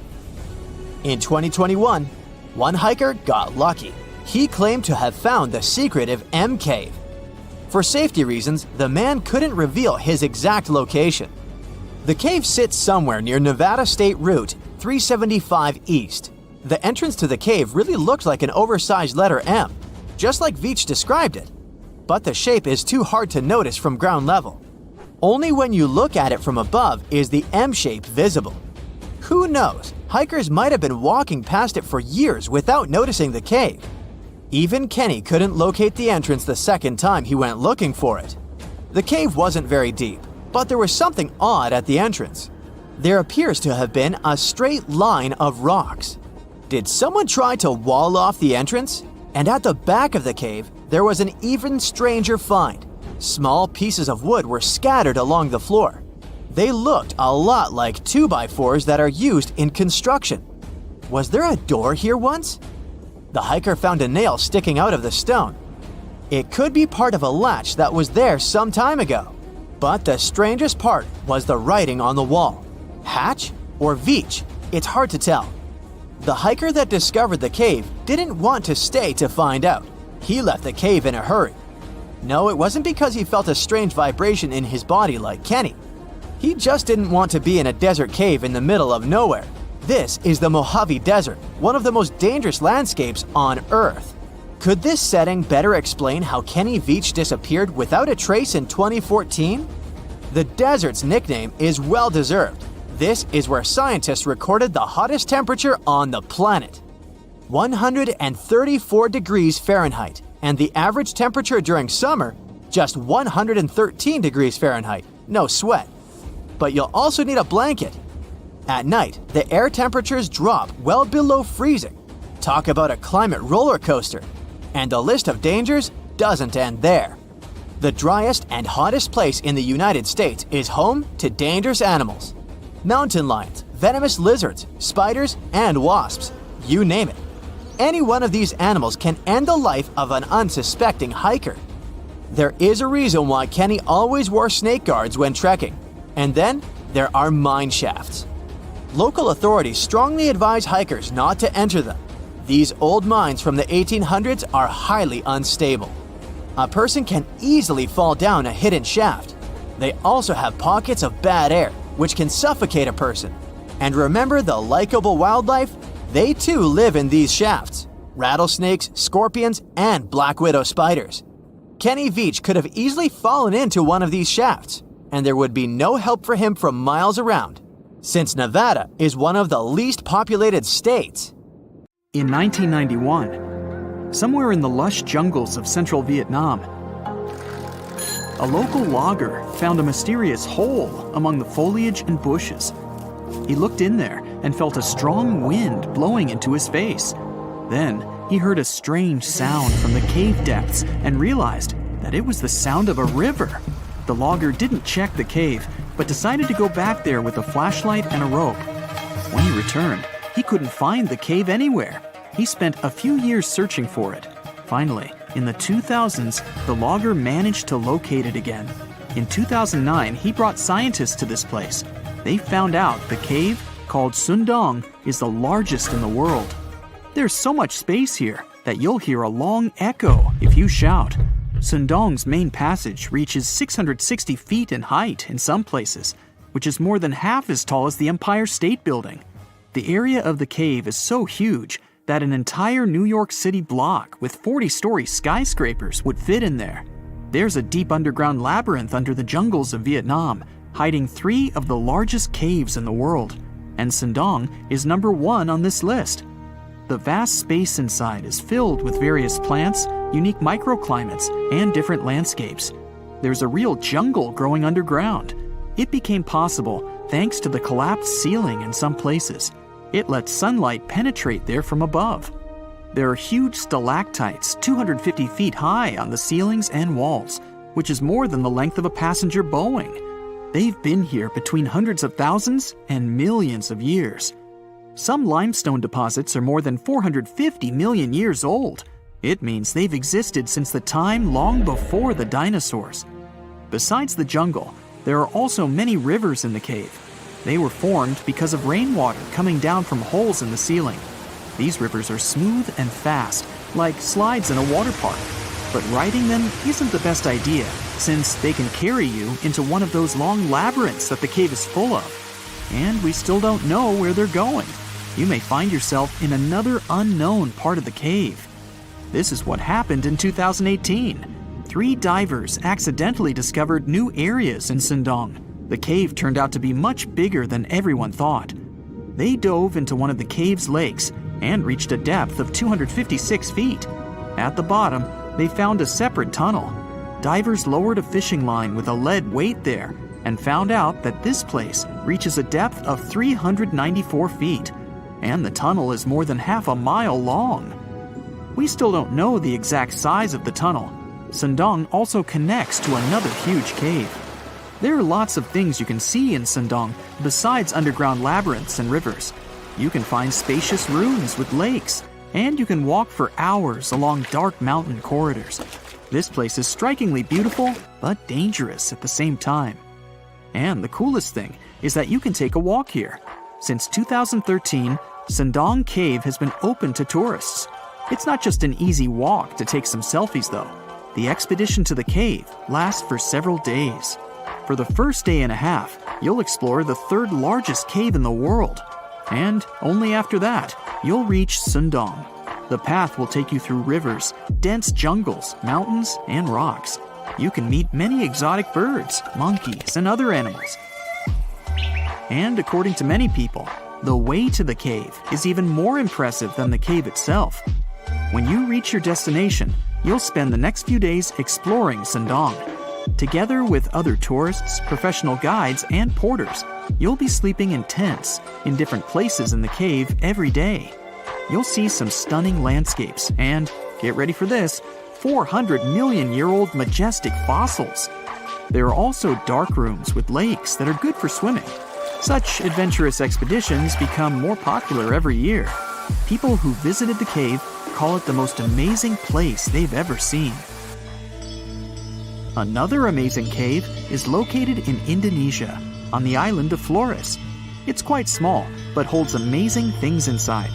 In 2021, one hiker got lucky. He claimed to have found the secretive M cave. For safety reasons, the man couldn't reveal his exact location. The cave sits somewhere near Nevada State Route 375 East. The entrance to the cave really looked like an oversized letter M, just like Veach described it. But the shape is too hard to notice from ground level. Only when you look at it from above is the M shape visible. Who knows? Hikers might have been walking past it for years without noticing the cave. Even Kenny couldn't locate the entrance the second time he went looking for it. The cave wasn't very deep, but there was something odd at the entrance. There appears to have been a straight line of rocks. Did someone try to wall off the entrance? And at the back of the cave, there was an even stranger find. Small pieces of wood were scattered along the floor. They looked a lot like 2x4s that are used in construction. Was there a door here once? The hiker found a nail sticking out of the stone. It could be part of a latch that was there some time ago. But the strangest part was the writing on the wall. Hatch or Veach? It's hard to tell. The hiker that discovered the cave didn't want to stay to find out. He left the cave in a hurry. No, it wasn't because he felt a strange vibration in his body like Kenny. He just didn't want to be in a desert cave in the middle of nowhere. This is the Mojave Desert, one of the most dangerous landscapes on Earth. Could this setting better explain how Kenny Veach disappeared without a trace in 2014? The desert's nickname is well-deserved. This is where scientists recorded the hottest temperature on the planet. 134 degrees Fahrenheit, and the average temperature during summer, just 113 degrees Fahrenheit, no sweat. But you'll also need a blanket. At night, the air temperatures drop well below freezing. Talk about a climate roller coaster. And the list of dangers doesn't end there. The driest and hottest place in the United States is home to dangerous animals. Mountain lions, venomous lizards, spiders, and wasps. You name it. Any one of these animals can end the life of an unsuspecting hiker. There is a reason why Kenny always wore snake guards when trekking. And then there are mine shafts. Local authorities strongly advise hikers not to enter them. These old mines from the 1800s are highly unstable. A person can easily fall down a hidden shaft. They also have pockets of bad air, which can suffocate a person. And remember the likable wildlife? They too live in these shafts. Rattlesnakes, scorpions, and black widow spiders. Kenny Veach could have easily fallen into one of these shafts, and there would be no help for him from miles around, since Nevada is one of the least populated states. In 1991, somewhere in the lush jungles of central Vietnam, a local logger found a mysterious hole among the foliage and bushes. He looked in there and felt a strong wind blowing into his face. Then he heard a strange sound from the cave depths and realized that it was the sound of a river. The logger didn't check the cave, but decided to go back there with a flashlight and a rope. When he returned, he couldn't find the cave anywhere. He spent a few years searching for it. Finally, in the 2000s, the logger managed to locate it again. In 2009, he brought scientists to this place. They found out the cave, called Sundong, is the largest in the world. There's so much space here that you'll hear a long echo if you shout. Sundong's main passage reaches 660 feet in height in some places, which is more than half as tall as the Empire State Building. The area of the cave is so huge that an entire New York City block with 40-story skyscrapers would fit in there. There's a deep underground labyrinth under the jungles of Vietnam, hiding 3 of the largest caves in the world, and Sundong is number 1 on this list. The vast space inside is filled with various plants, unique microclimates, and different landscapes. There's a real jungle growing underground. It became possible thanks to the collapsed ceiling in some places. It lets sunlight penetrate there from above. There are huge stalactites 250 feet high on the ceilings and walls, which is more than the length of a passenger Boeing. They've been here between hundreds of thousands and millions of years. Some limestone deposits are more than 450 million years old. It means they've existed since the time long before the dinosaurs. Besides the jungle, there are also many rivers in the cave. They were formed because of rainwater coming down from holes in the ceiling. These rivers are smooth and fast, like slides in a water park. But riding them isn't the best idea, since they can carry you into one of those long labyrinths that the cave is full of. And we still don't know where they're going. You may find yourself in another unknown part of the cave. This is what happened in 2018. 3 divers accidentally discovered new areas in Sundong. The cave turned out to be much bigger than everyone thought. They dove into one of the cave's lakes and reached a depth of 256 feet. At the bottom, they found a separate tunnel. Divers lowered a fishing line with a lead weight there and found out that this place reaches a depth of 394 feet, and the tunnel is more than half a mile long. We still don't know the exact size of the tunnel. Sundong also connects to another huge cave. There are lots of things you can see in Sundong besides underground labyrinths and rivers. You can find spacious rooms with lakes, and you can walk for hours along dark mountain corridors. This place is strikingly beautiful, but dangerous at the same time. And the coolest thing is that you can take a walk here. Since 2013, Sundong Cave has been open to tourists. It's not just an easy walk to take some selfies though. The expedition to the cave lasts for several days. For the first day and a half, you'll explore the third largest cave in the world. And only after that, you'll reach Sundong. The path will take you through rivers, dense jungles, mountains, and rocks. You can meet many exotic birds, monkeys, and other animals. And according to many people, the way to the cave is even more impressive than the cave itself. When you reach your destination, you'll spend the next few days exploring Sundong. Together with other tourists, professional guides, and porters, you'll be sleeping in tents in different places in the cave every day. You'll see some stunning landscapes and, get ready for this, 400-million-year-old majestic fossils. There are also dark rooms with lakes that are good for swimming. Such adventurous expeditions become more popular every year. People who visited the cave call it the most amazing place they've ever seen. Another amazing cave is located in Indonesia, on the island of Flores. It's quite small, but holds amazing things inside.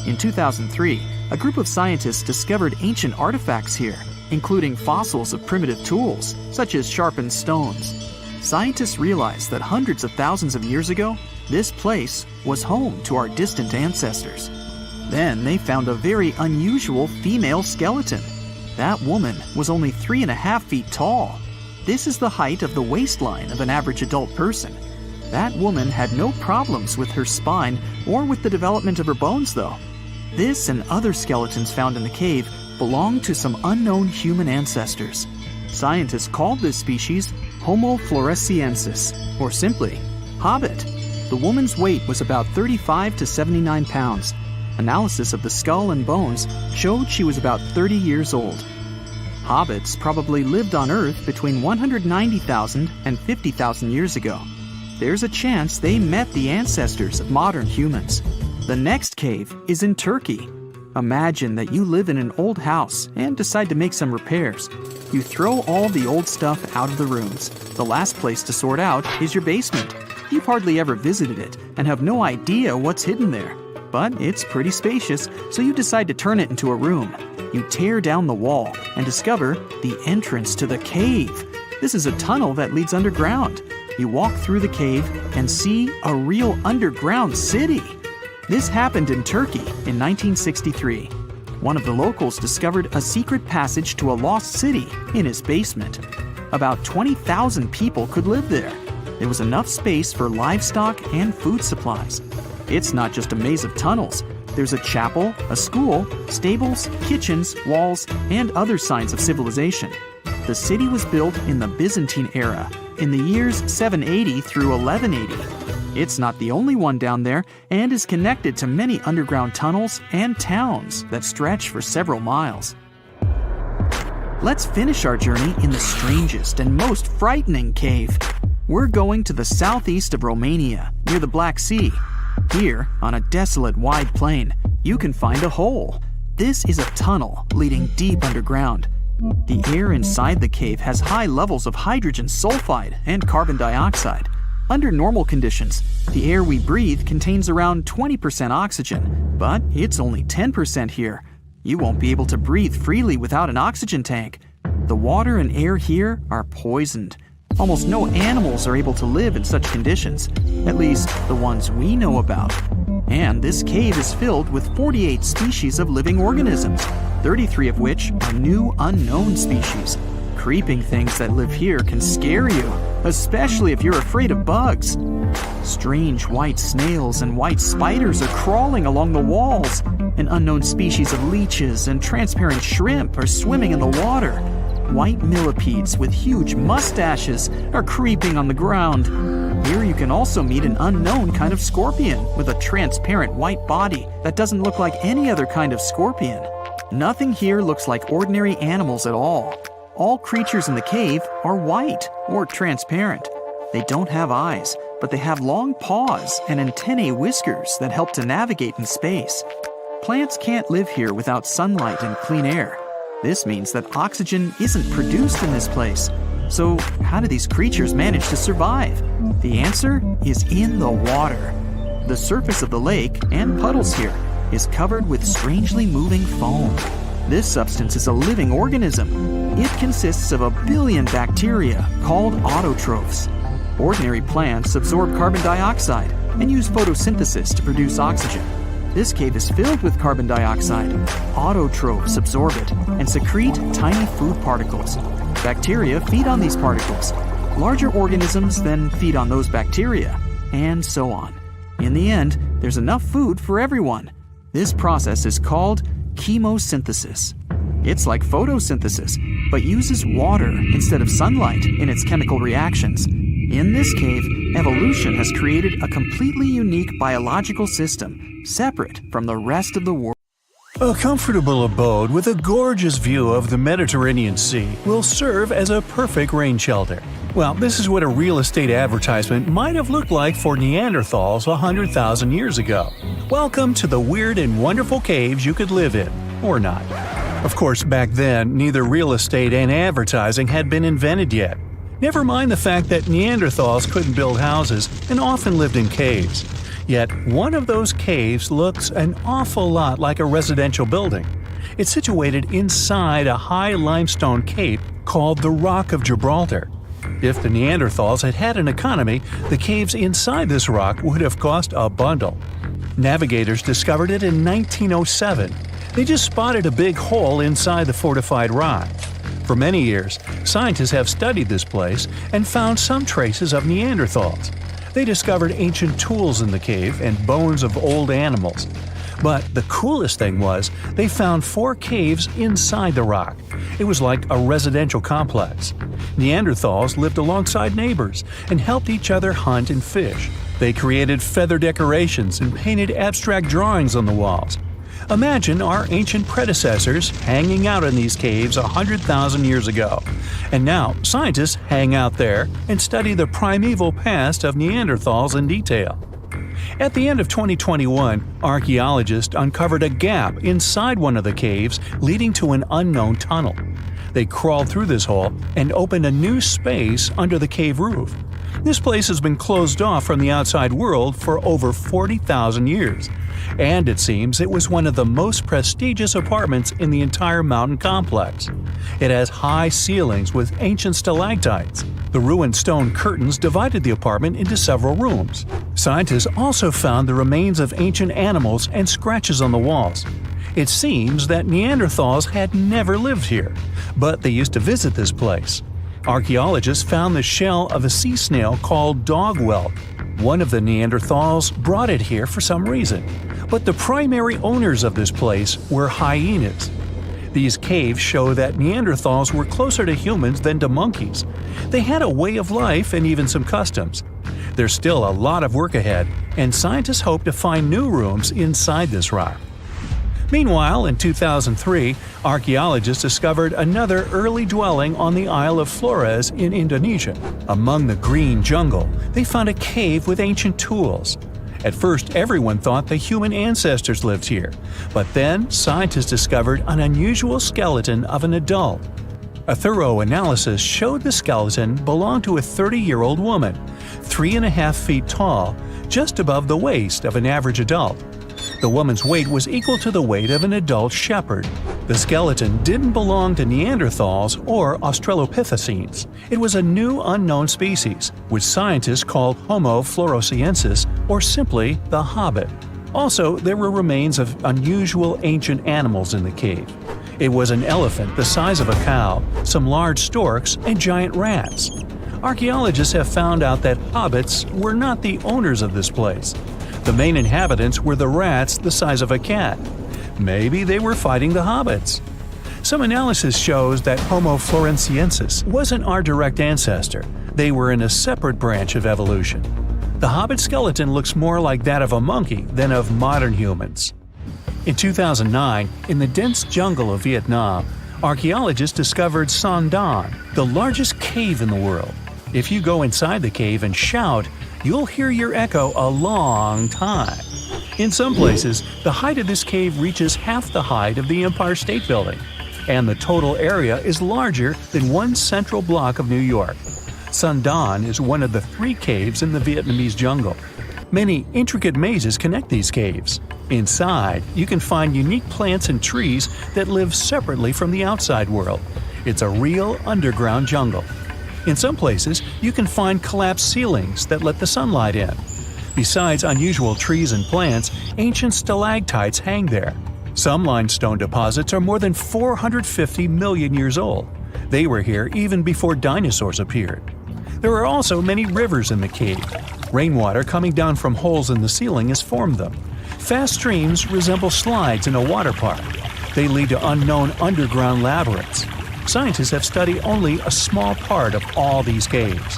In 2003, a group of scientists discovered ancient artifacts here, including fossils of primitive tools, such as sharpened stones. Scientists realized that hundreds of thousands of years ago, this place was home to our distant ancestors. Then they found a very unusual female skeleton. That woman was only 3.5 feet tall. This is the height of the waistline of an average adult person. That woman had no problems with her spine or with the development of her bones, though. This and other skeletons found in the cave belong to some unknown human ancestors. Scientists called this species Homo floresiensis, or simply, Hobbit. The woman's weight was about 35 to 79 pounds. Analysis of the skull and bones showed she was about 30 years old. Hobbits probably lived on Earth between 190,000 and 50,000 years ago. There's a chance they met the ancestors of modern humans. The next cave is in Turkey. Imagine that you live in an old house and decide to make some repairs. You throw all the old stuff out of the rooms. The last place to sort out is your basement. You've hardly ever visited it and have no idea what's hidden there. But it's pretty spacious, so you decide to turn it into a room. You tear down the wall and discover the entrance to the cave. This is a tunnel that leads underground. You walk through the cave and see a real underground city. This happened in Turkey in 1963. One of the locals discovered a secret passage to a lost city in his basement. About 20,000 people could live there. There was enough space for livestock and food supplies. It's not just a maze of tunnels. There's a chapel, a school, stables, kitchens, walls, and other signs of civilization. The city was built in the Byzantine era, in the years 780 through 1180. It's not the only one down there and is connected to many underground tunnels and towns that stretch for several miles. Let's finish our journey in the strangest and most frightening cave. We're going to the southeast of Romania, near the Black Sea. Here, on a desolate wide plain, you can find a hole. This is a tunnel leading deep underground. The air inside the cave has high levels of hydrogen sulfide and carbon dioxide. Under normal conditions, the air we breathe contains around 20% oxygen, but it's only 10% here. You won't be able to breathe freely without an oxygen tank. The water and air here are poisoned. Almost no animals are able to live in such conditions, at least the ones we know about. And this cave is filled with 48 species of living organisms, 33 of which are new unknown species. Creeping things that live here can scare you. especially if you're afraid of bugs. Strange white snails and white spiders are crawling along the walls. An unknown species of leeches and transparent shrimp are swimming in the water. White millipedes with huge mustaches are creeping on the ground. Here you can also meet an unknown kind of scorpion with a transparent white body that doesn't look like any other kind of scorpion. Nothing here looks like ordinary animals at all. All creatures in the cave are white or transparent. They don't have eyes, but they have long paws and antennae whiskers that help to navigate in space. Plants can't live here without sunlight and clean air. This means that oxygen isn't produced in this place. So how do these creatures manage to survive? The answer is in the water. The surface of the lake and puddles here is covered with strangely moving foam. This substance is a living organism. It consists of 1 billion bacteria called autotrophs. Ordinary plants absorb carbon dioxide and use photosynthesis to produce oxygen. This cave is filled with carbon dioxide. Autotrophs absorb it and secrete tiny food particles. Bacteria feed on these particles. Larger organisms then feed on those bacteria, and so on. In the end, there's enough food for everyone. This process is called chemosynthesis. It's like photosynthesis, but uses water instead of sunlight in its chemical reactions. In this cave, evolution has created a completely unique biological system, separate from the rest of the world. A comfortable abode with a gorgeous view of the Mediterranean Sea will serve as a perfect rain shelter. Well, this is what a real estate advertisement might have looked like for Neanderthals 100,000 years ago. Welcome to the weird and wonderful caves you could live in, or not. Of course, back then, neither real estate and advertising had been invented yet. Never mind the fact that Neanderthals couldn't build houses and often lived in caves. Yet, one of those caves looks an awful lot like a residential building. It's situated inside a high limestone cape called the Rock of Gibraltar. If the Neanderthals had had an economy, the caves inside this rock would have cost a bundle. Navigators discovered it in 1907. They just spotted a big hole inside the fortified rock. For many years, scientists have studied this place and found some traces of Neanderthals. They discovered ancient tools in the cave and bones of old animals. But the coolest thing was, they found 4 caves inside the rock. It was like a residential complex. Neanderthals lived alongside neighbors and helped each other hunt and fish. They created feather decorations and painted abstract drawings on the walls. Imagine our ancient predecessors hanging out in these caves 100,000 years ago. And now, scientists hang out there and study the primeval past of Neanderthals in detail. At the end of 2021, archaeologists uncovered a gap inside one of the caves leading to an unknown tunnel. They crawled through this hole and opened a new space under the cave roof. This place has been closed off from the outside world for over 40,000 years. And it seems it was one of the most prestigious apartments in the entire mountain complex. It has high ceilings with ancient stalactites. The ruined stone curtains divided the apartment into several rooms. Scientists also found the remains of ancient animals and scratches on the walls. It seems that Neanderthals had never lived here, but they used to visit this place. Archaeologists found the shell of a sea snail called dog whelk. One of the Neanderthals brought it here for some reason, but the primary owners of this place were hyenas. These caves show that Neanderthals were closer to humans than to monkeys. They had a way of life and even some customs. There's still a lot of work ahead, and scientists hope to find new rooms inside this rock. Meanwhile, in 2003, archaeologists discovered another early dwelling on the Isle of Flores in Indonesia. Among the green jungle, they found a cave with ancient tools. At first, everyone thought the human ancestors lived here, but then scientists discovered an unusual skeleton of an adult. A thorough analysis showed the skeleton belonged to a 30-year-old woman, 3.5 feet tall, just above the waist of an average adult. The woman's weight was equal to the weight of an adult shepherd. The skeleton didn't belong to Neanderthals or Australopithecines. It was a new unknown species, which scientists called Homo floresiensis, or simply the Hobbit. Also, there were remains of unusual ancient animals in the cave. It was an elephant the size of a cow, some large storks, and giant rats. Archaeologists have found out that hobbits were not the owners of this place. The main inhabitants were the rats the size of a cat. Maybe they were fighting the hobbits. Some analysis shows that Homo floresiensis wasn't our direct ancestor. They were in a separate branch of evolution. The hobbit skeleton looks more like that of a monkey than of modern humans. In 2009, in the dense jungle of Vietnam, archaeologists discovered Son Don, the largest cave in the world. If you go inside the cave and shout, you'll hear your echo a long time. In some places, the height of this cave reaches half the height of the Empire State Building, and the total area is larger than one central block of New York. Son Don is one of the 3 caves in the Vietnamese jungle. Many intricate mazes connect these caves. Inside, you can find unique plants and trees that live separately from the outside world. It's a real underground jungle. In some places, you can find collapsed ceilings that let the sunlight in. Besides unusual trees and plants, ancient stalactites hang there. Some limestone deposits are more than 450 million years old. They were here even before dinosaurs appeared. There are also many rivers in the cave. Rainwater coming down from holes in the ceiling has formed them. Fast streams resemble slides in a water park. They lead to unknown underground labyrinths. Scientists have studied only a small part of all these caves.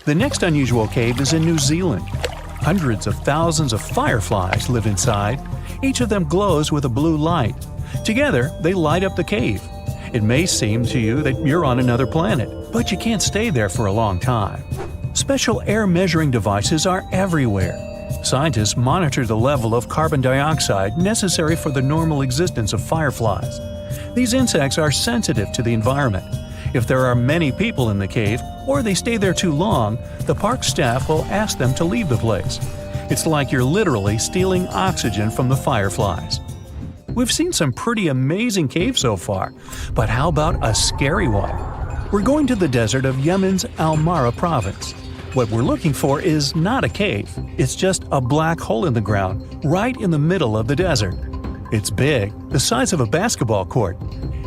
The next unusual cave is in New Zealand. Hundreds of thousands of fireflies live inside. Each of them glows with a blue light. Together, they light up the cave. It may seem to you that you're on another planet, but you can't stay there for a long time. Special air measuring devices are everywhere. Scientists monitor the level of carbon dioxide necessary for the normal existence of fireflies. These insects are sensitive to the environment. If there are many people in the cave, or they stay there too long, the park staff will ask them to leave the place. It's like you're literally stealing oxygen from the fireflies. We've seen some pretty amazing caves so far, but how about a scary one? We're going to the desert of Yemen's Al-Mara province. What we're looking for is not a cave, it's just a black hole in the ground, right in the middle of the desert. It's big, the size of a basketball court.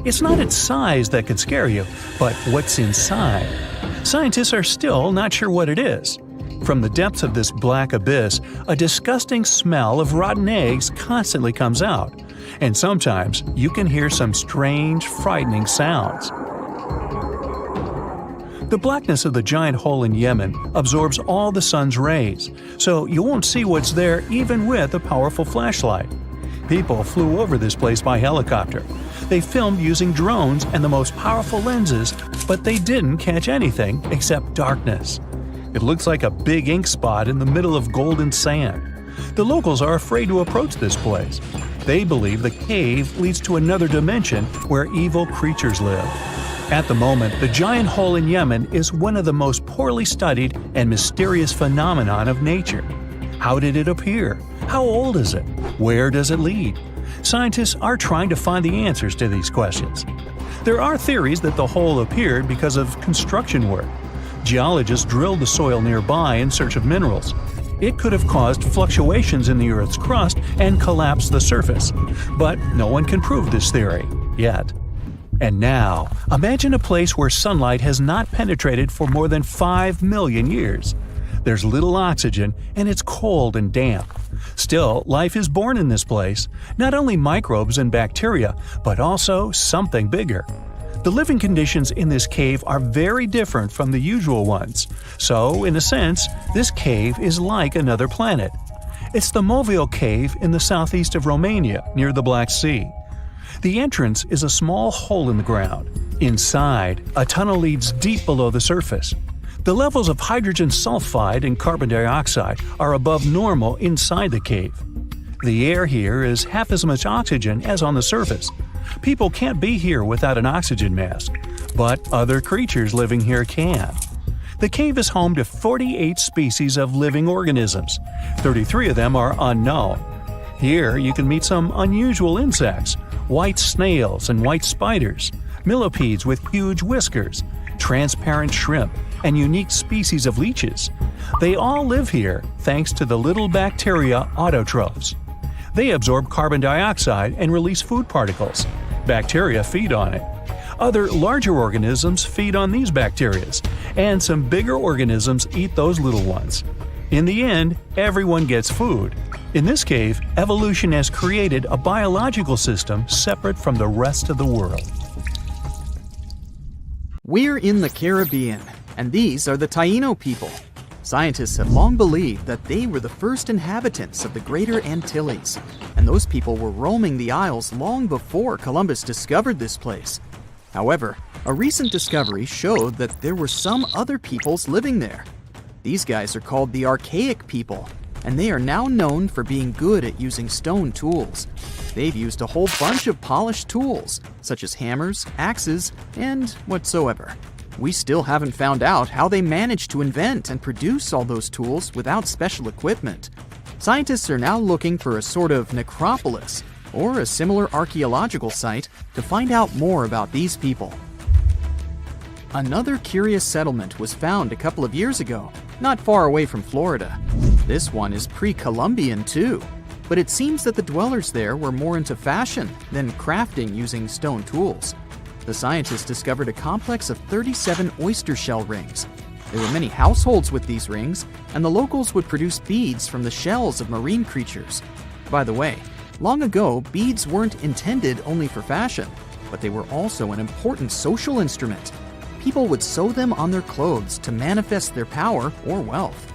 It's not its size that could scare you, but what's inside. Scientists are still not sure what it is. From the depths of this black abyss, a disgusting smell of rotten eggs constantly comes out, and sometimes you can hear some strange, frightening sounds. The blackness of the giant hole in Yemen absorbs all the sun's rays, so you won't see what's there even with a powerful flashlight. People flew over this place by helicopter. They filmed using drones and the most powerful lenses, but they didn't catch anything except darkness. It looks like a big ink spot in the middle of golden sand. The locals are afraid to approach this place. They believe the cave leads to another dimension where evil creatures live. At the moment, the giant hole in Yemen is one of the most poorly studied and mysterious phenomenon of nature. How did it appear? How old is it? Where does it lead? Scientists are trying to find the answers to these questions. There are theories that the hole appeared because of construction work. Geologists drilled the soil nearby in search of minerals. It could have caused fluctuations in the Earth's crust and collapsed the surface. But no one can prove this theory, yet. And now, imagine a place where sunlight has not penetrated for more than 5 million years. There's little oxygen, and it's cold and damp. Still, life is born in this place, not only microbes and bacteria, but also something bigger. The living conditions in this cave are very different from the usual ones, so, in a sense, this cave is like another planet. It's the Movil Cave in the southeast of Romania, near the Black Sea. The entrance is a small hole in the ground. Inside, a tunnel leads deep below the surface. The levels of hydrogen sulfide and carbon dioxide are above normal inside the cave. The air here is half as much oxygen as on the surface. People can't be here without an oxygen mask, but other creatures living here can. The cave is home to 48 species of living organisms. 33 of them are unknown. Here you can meet some unusual insects, white snails and white spiders, millipedes with huge whiskers, transparent shrimp, and unique species of leeches. They all live here thanks to the little bacteria autotrophs. They absorb carbon dioxide and release food particles. Bacteria feed on it. Other larger organisms feed on these bacteria, and some bigger organisms eat those little ones. In the end, everyone gets food. In this cave, evolution has created a biological system separate from the rest of the world. We're in the Caribbean, and these are the Taino people. Scientists have long believed that they were the first inhabitants of the Greater Antilles, and those people were roaming the Isles long before Columbus discovered this place. However, a recent discovery showed that there were some other peoples living there. These guys are called the Archaic people, and they are now known for being good at using stone tools. They've used a whole bunch of polished tools, such as hammers, axes, and whatsoever. We still haven't found out how they managed to invent and produce all those tools without special equipment. Scientists are now looking for a sort of necropolis, or a similar archaeological site, to find out more about these people. Another curious settlement was found a couple of years ago, not far away from Florida. This one is pre-Columbian too, but it seems that the dwellers there were more into fashion than crafting using stone tools. The scientists discovered a complex of 37 oyster shell rings. There were many households with these rings, and the locals would produce beads from the shells of marine creatures. By the way, long ago, beads weren't intended only for fashion, but they were also an important social instrument. People would sew them on their clothes to manifest their power or wealth.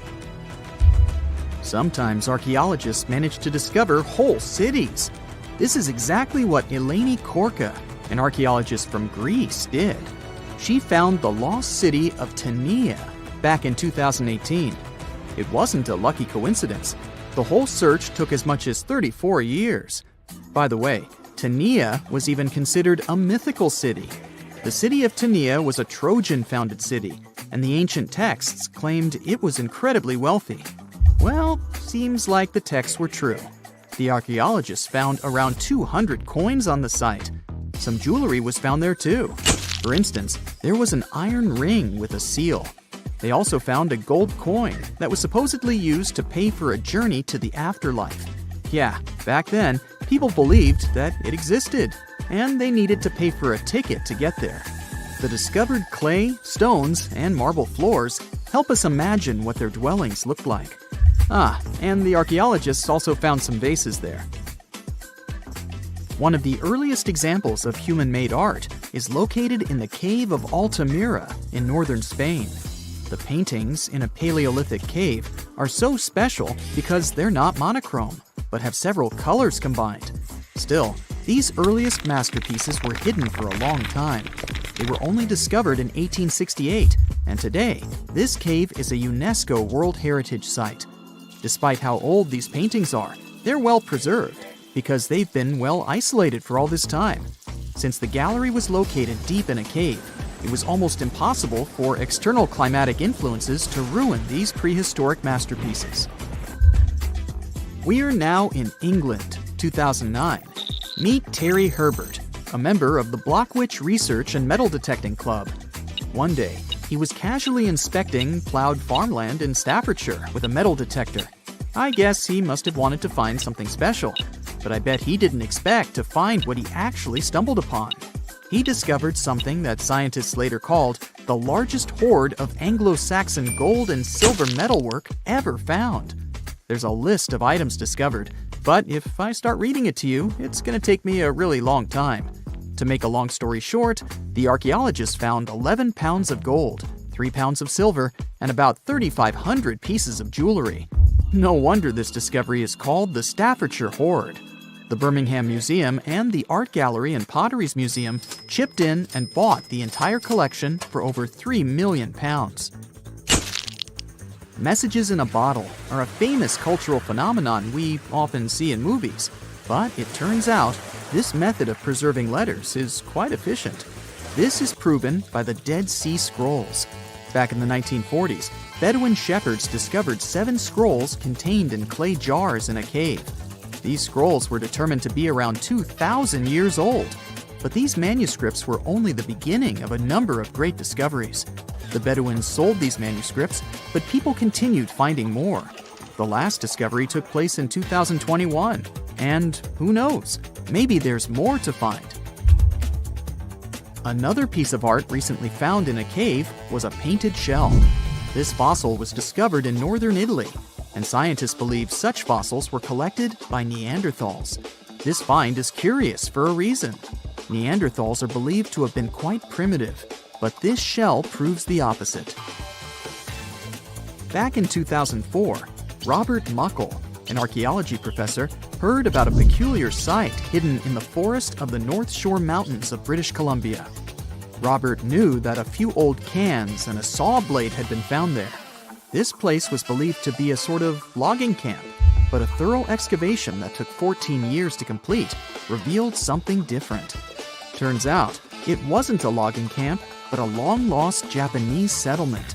Sometimes archaeologists manage to discover whole cities. This is exactly what Eleni Korka, an archaeologist from Greece, did. She found the lost city of Tania back in 2018. It wasn't a lucky coincidence. The whole search took as much as 34 years. By the way, Tania was even considered a mythical city. The city of Tania was a Trojan-founded city, and the ancient texts claimed it was incredibly wealthy. Well, seems like the texts were true. The archaeologists found around 200 coins on the site. Some jewelry was found there too. For instance, there was an iron ring with a seal. They also found a gold coin that was supposedly used to pay for a journey to the afterlife. Yeah, back then, people believed that it existed, and they needed to pay for a ticket to get there. The discovered clay, stones, and marble floors help us imagine what their dwellings looked like. And the archaeologists also found some vases there. One of the earliest examples of human-made art is located in the cave of Altamira in northern Spain. The paintings in a Paleolithic cave are so special because they're not monochrome, but have several colors combined. Still, these earliest masterpieces were hidden for a long time. They were only discovered in 1868, and today, this cave is a UNESCO World Heritage Site. Despite how old these paintings are, they're well preserved because they've been well isolated for all this time. Since the gallery was located deep in a cave, it was almost impossible for external climatic influences to ruin these prehistoric masterpieces. We are now in England, 2009. Meet Terry Herbert, a member of the Blockwitch Research and Metal Detecting Club. One day, he was casually inspecting plowed farmland in Staffordshire with a metal detector. I guess he must have wanted to find something special, but I bet he didn't expect to find what he actually stumbled upon. He discovered something that scientists later called the largest hoard of Anglo-Saxon gold and silver metalwork ever found. There's a list of items discovered, but if I start reading it to you, it's going to take me a really long time. To make a long story short, the archaeologists found 11 pounds of gold, 3 pounds of silver, and about 3,500 pieces of jewelry. No wonder this discovery is called the Staffordshire Hoard. The Birmingham Museum and the Art Gallery and Potteries Museum chipped in and bought the entire collection for over £3 million. Messages in a bottle are a famous cultural phenomenon we often see in movies, but it turns out this method of preserving letters is quite efficient. This is proven by the Dead Sea Scrolls. Back in the 1940s, Bedouin shepherds discovered 7 scrolls contained in clay jars in a cave. These scrolls were determined to be around 2,000 years old. But these manuscripts were only the beginning of a number of great discoveries. The Bedouins sold these manuscripts, but people continued finding more. The last discovery took place in 2021, and who knows, maybe there's more to find. Another piece of art recently found in a cave was a painted shell. This fossil was discovered in northern Italy, and scientists believe such fossils were collected by Neanderthals. This find is curious for a reason. Neanderthals are believed to have been quite primitive, but this shell proves the opposite. Back in 2004, Robert Muckle, an archaeology professor, heard about a peculiar site hidden in the forest of the North Shore Mountains of British Columbia. Robert knew that a few old cans and a saw blade had been found there. This place was believed to be a sort of logging camp, but a thorough excavation that took 14 years to complete revealed something different. Turns out, it wasn't a logging camp, but a long-lost Japanese settlement.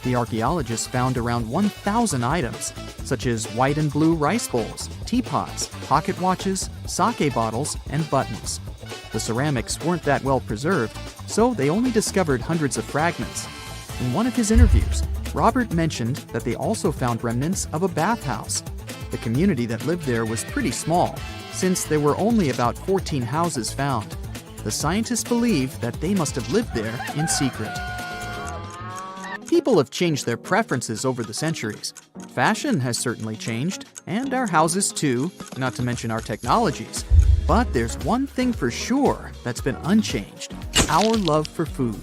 The archaeologists found around 1,000 items, such as white and blue rice bowls, teapots, pocket watches, sake bottles, and buttons. The ceramics weren't that well preserved, so they only discovered hundreds of fragments. In one of his interviews, Robert mentioned that they also found remnants of a bathhouse. The community that lived there was pretty small, since there were only about 14 houses found. The scientists believe that they must have lived there in secret. People have changed their preferences over the centuries. Fashion has certainly changed, and our houses too, not to mention our technologies. But there's one thing for sure that's been unchanged: our love for food.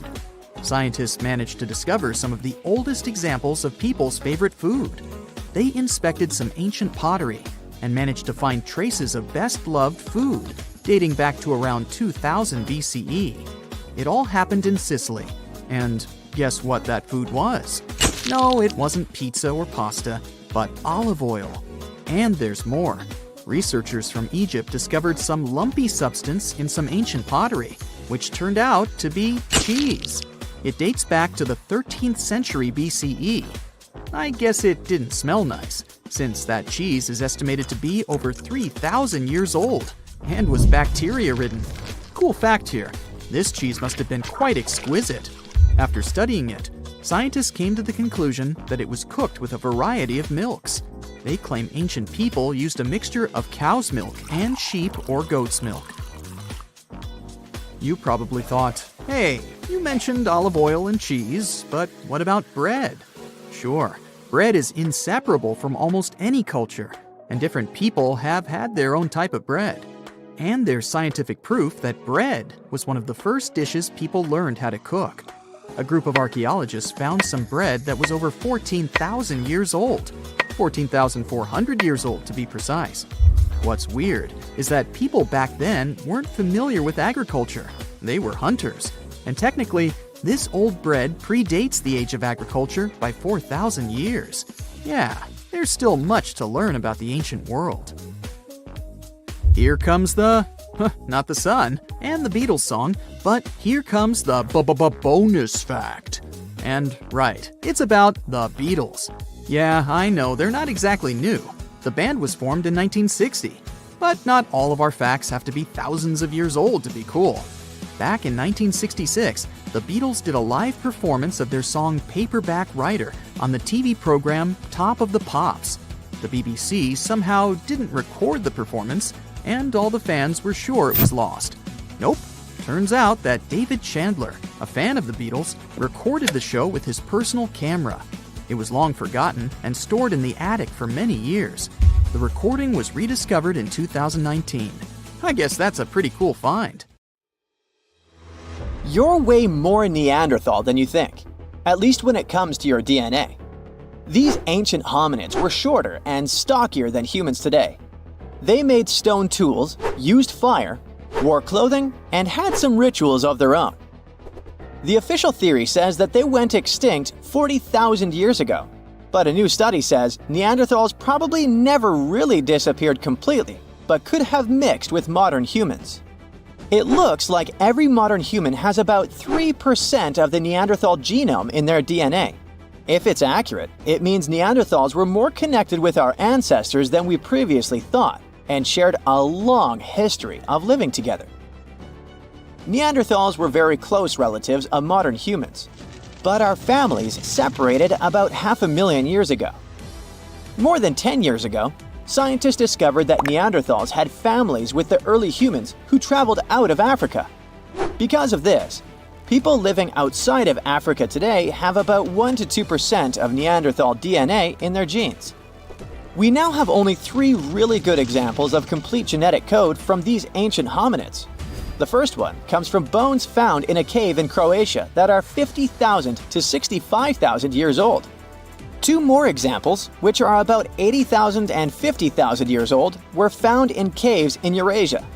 Scientists managed to discover some of the oldest examples of people's favorite food. They inspected some ancient pottery and managed to find traces of best-loved food dating back to around 2000 BCE. It all happened in Sicily, and guess what that food was? No, it wasn't pizza or pasta, but olive oil. And there's more. Researchers from Egypt discovered some lumpy substance in some ancient pottery, which turned out to be cheese. It dates back to the 13th century BCE. I guess it didn't smell nice, since that cheese is estimated to be over 3,000 years old and was bacteria-ridden. Cool fact here, this cheese must have been quite exquisite. After studying it, scientists came to the conclusion that it was cooked with a variety of milks. They claim ancient people used a mixture of cow's milk and sheep or goat's milk. You probably thought, hey, you mentioned olive oil and cheese, but what about bread? Sure, bread is inseparable from almost any culture, and different people have had their own type of bread. And there's scientific proof that bread was one of the first dishes people learned how to cook. A group of archaeologists found some bread that was over 14,000 years old. 14,400 years old to be precise. What's weird is that people back then weren't familiar with agriculture. They were hunters. And technically, this old bread predates the age of agriculture by 4,000 years. Yeah, there's still much to learn about the ancient world. Here comes not the sun and the Beatles song, but here comes the bonus fact. And right, it's about the Beatles. Yeah, I know, they're not exactly new. The band was formed in 1960. But not all of our facts have to be thousands of years old to be cool. Back in 1966, the Beatles did a live performance of their song Paperback Writer on the TV program Top of the Pops. The BBC somehow didn't record the performance, and all the fans were sure it was lost. Nope. Turns out that David Chandler, a fan of the Beatles, recorded the show with his personal camera. It was long forgotten and stored in the attic for many years. The recording was rediscovered in 2019. I guess that's a pretty cool find. You're way more Neanderthal than you think, at least when it comes to your DNA. These ancient hominids were shorter and stockier than humans today. They made stone tools, used fire, wore clothing, and had some rituals of their own. The official theory says that they went extinct 40,000 years ago, but a new study says Neanderthals probably never really disappeared completely, but could have mixed with modern humans. It looks like every modern human has about 3% of the Neanderthal genome in their DNA. If it's accurate, it means Neanderthals were more connected with our ancestors than we previously thought, and shared a long history of living together. Neanderthals were very close relatives of modern humans, but our families separated about 500,000 years ago. More than 10 years ago, scientists discovered that Neanderthals had families with the early humans who traveled out of Africa. Because of this, People living outside of Africa today have about 1 to 2% of Neanderthal DNA in their genes. We now have only 3 really good examples of complete genetic code from these ancient hominids. The first one comes from bones found in a cave in Croatia that are 50,000 to 65,000 years old. 2 more examples, which are about 80,000 and 50,000 years old, were found in caves in Eurasia.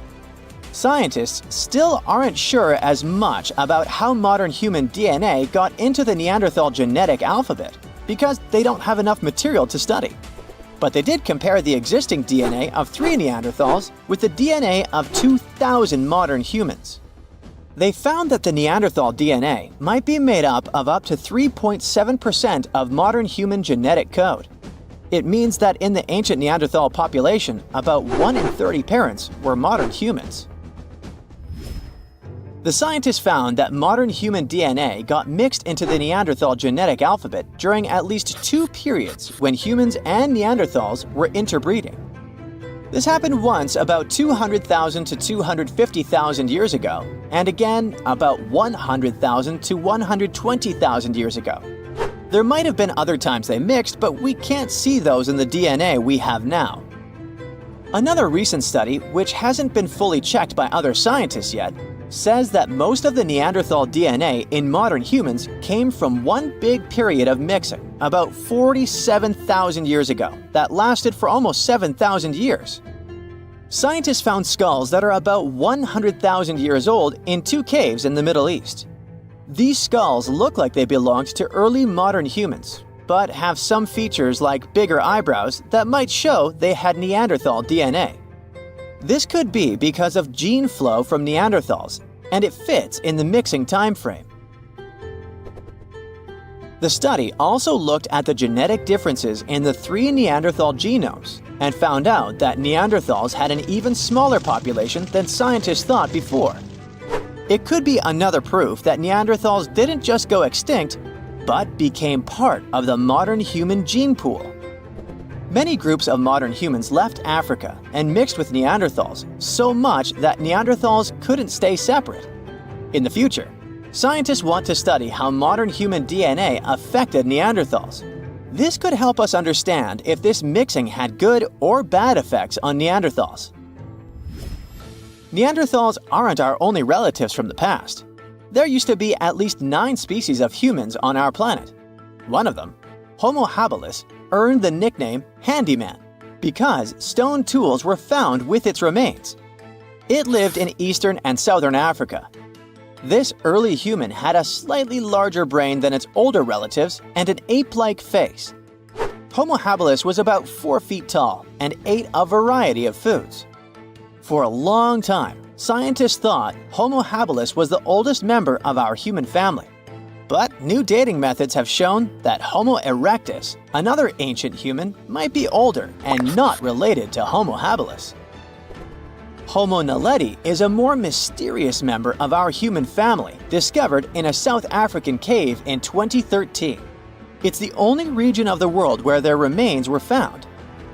Scientists still aren't sure as much about how modern human DNA got into the Neanderthal genetic alphabet because they don't have enough material to study. But they did compare the existing DNA of 3 Neanderthals with the DNA of 2,000 modern humans. They found that the Neanderthal DNA might be made up to 3.7% of modern human genetic code. It means that in the ancient Neanderthal population, about 1 in 30 parents were modern humans. The scientists found that modern human DNA got mixed into the Neanderthal genetic alphabet during at least 2 periods when humans and Neanderthals were interbreeding. This happened once about 200,000 to 250,000 years ago, and again about 100,000 to 120,000 years ago. There might have been other times they mixed, but we can't see those in the DNA we have now. Another recent study, which hasn't been fully checked by other scientists yet, says that most of the Neanderthal DNA in modern humans came from one big period of mixing, about 47,000 years ago, that lasted for almost 7,000 years. Scientists found skulls that are about 100,000 years old in 2 caves in the Middle East. These skulls look like they belonged to early modern humans, but have some features like bigger eyebrows that might show they had Neanderthal DNA. This could be because of gene flow from Neanderthals, and it fits in the mixing time frame. The study also looked at the genetic differences in the 3 Neanderthal genomes and found out that Neanderthals had an even smaller population than scientists thought before. It could be another proof that Neanderthals didn't just go extinct, but became part of the modern human gene pool. Many groups of modern humans left Africa and mixed with Neanderthals so much that Neanderthals couldn't stay separate. In the future, scientists want to study how modern human DNA affected Neanderthals. This could help us understand if this mixing had good or bad effects on Neanderthals. Neanderthals aren't our only relatives from the past. There used to be at least 9 species of humans on our planet. One of them, Homo habilis, earned the nickname handyman because stone tools were found with its remains. It lived in eastern and southern Africa. This early human had a slightly larger brain than its older relatives and an ape-like face. Homo habilis was about 4 feet tall and ate a variety of foods. For a long time, scientists thought Homo habilis was the oldest member of our human family. But new dating methods have shown that Homo erectus, another ancient human, might be older and not related to Homo habilis. Homo naledi is a more mysterious member of our human family, discovered in a South African cave in 2013. It's the only region of the world where their remains were found.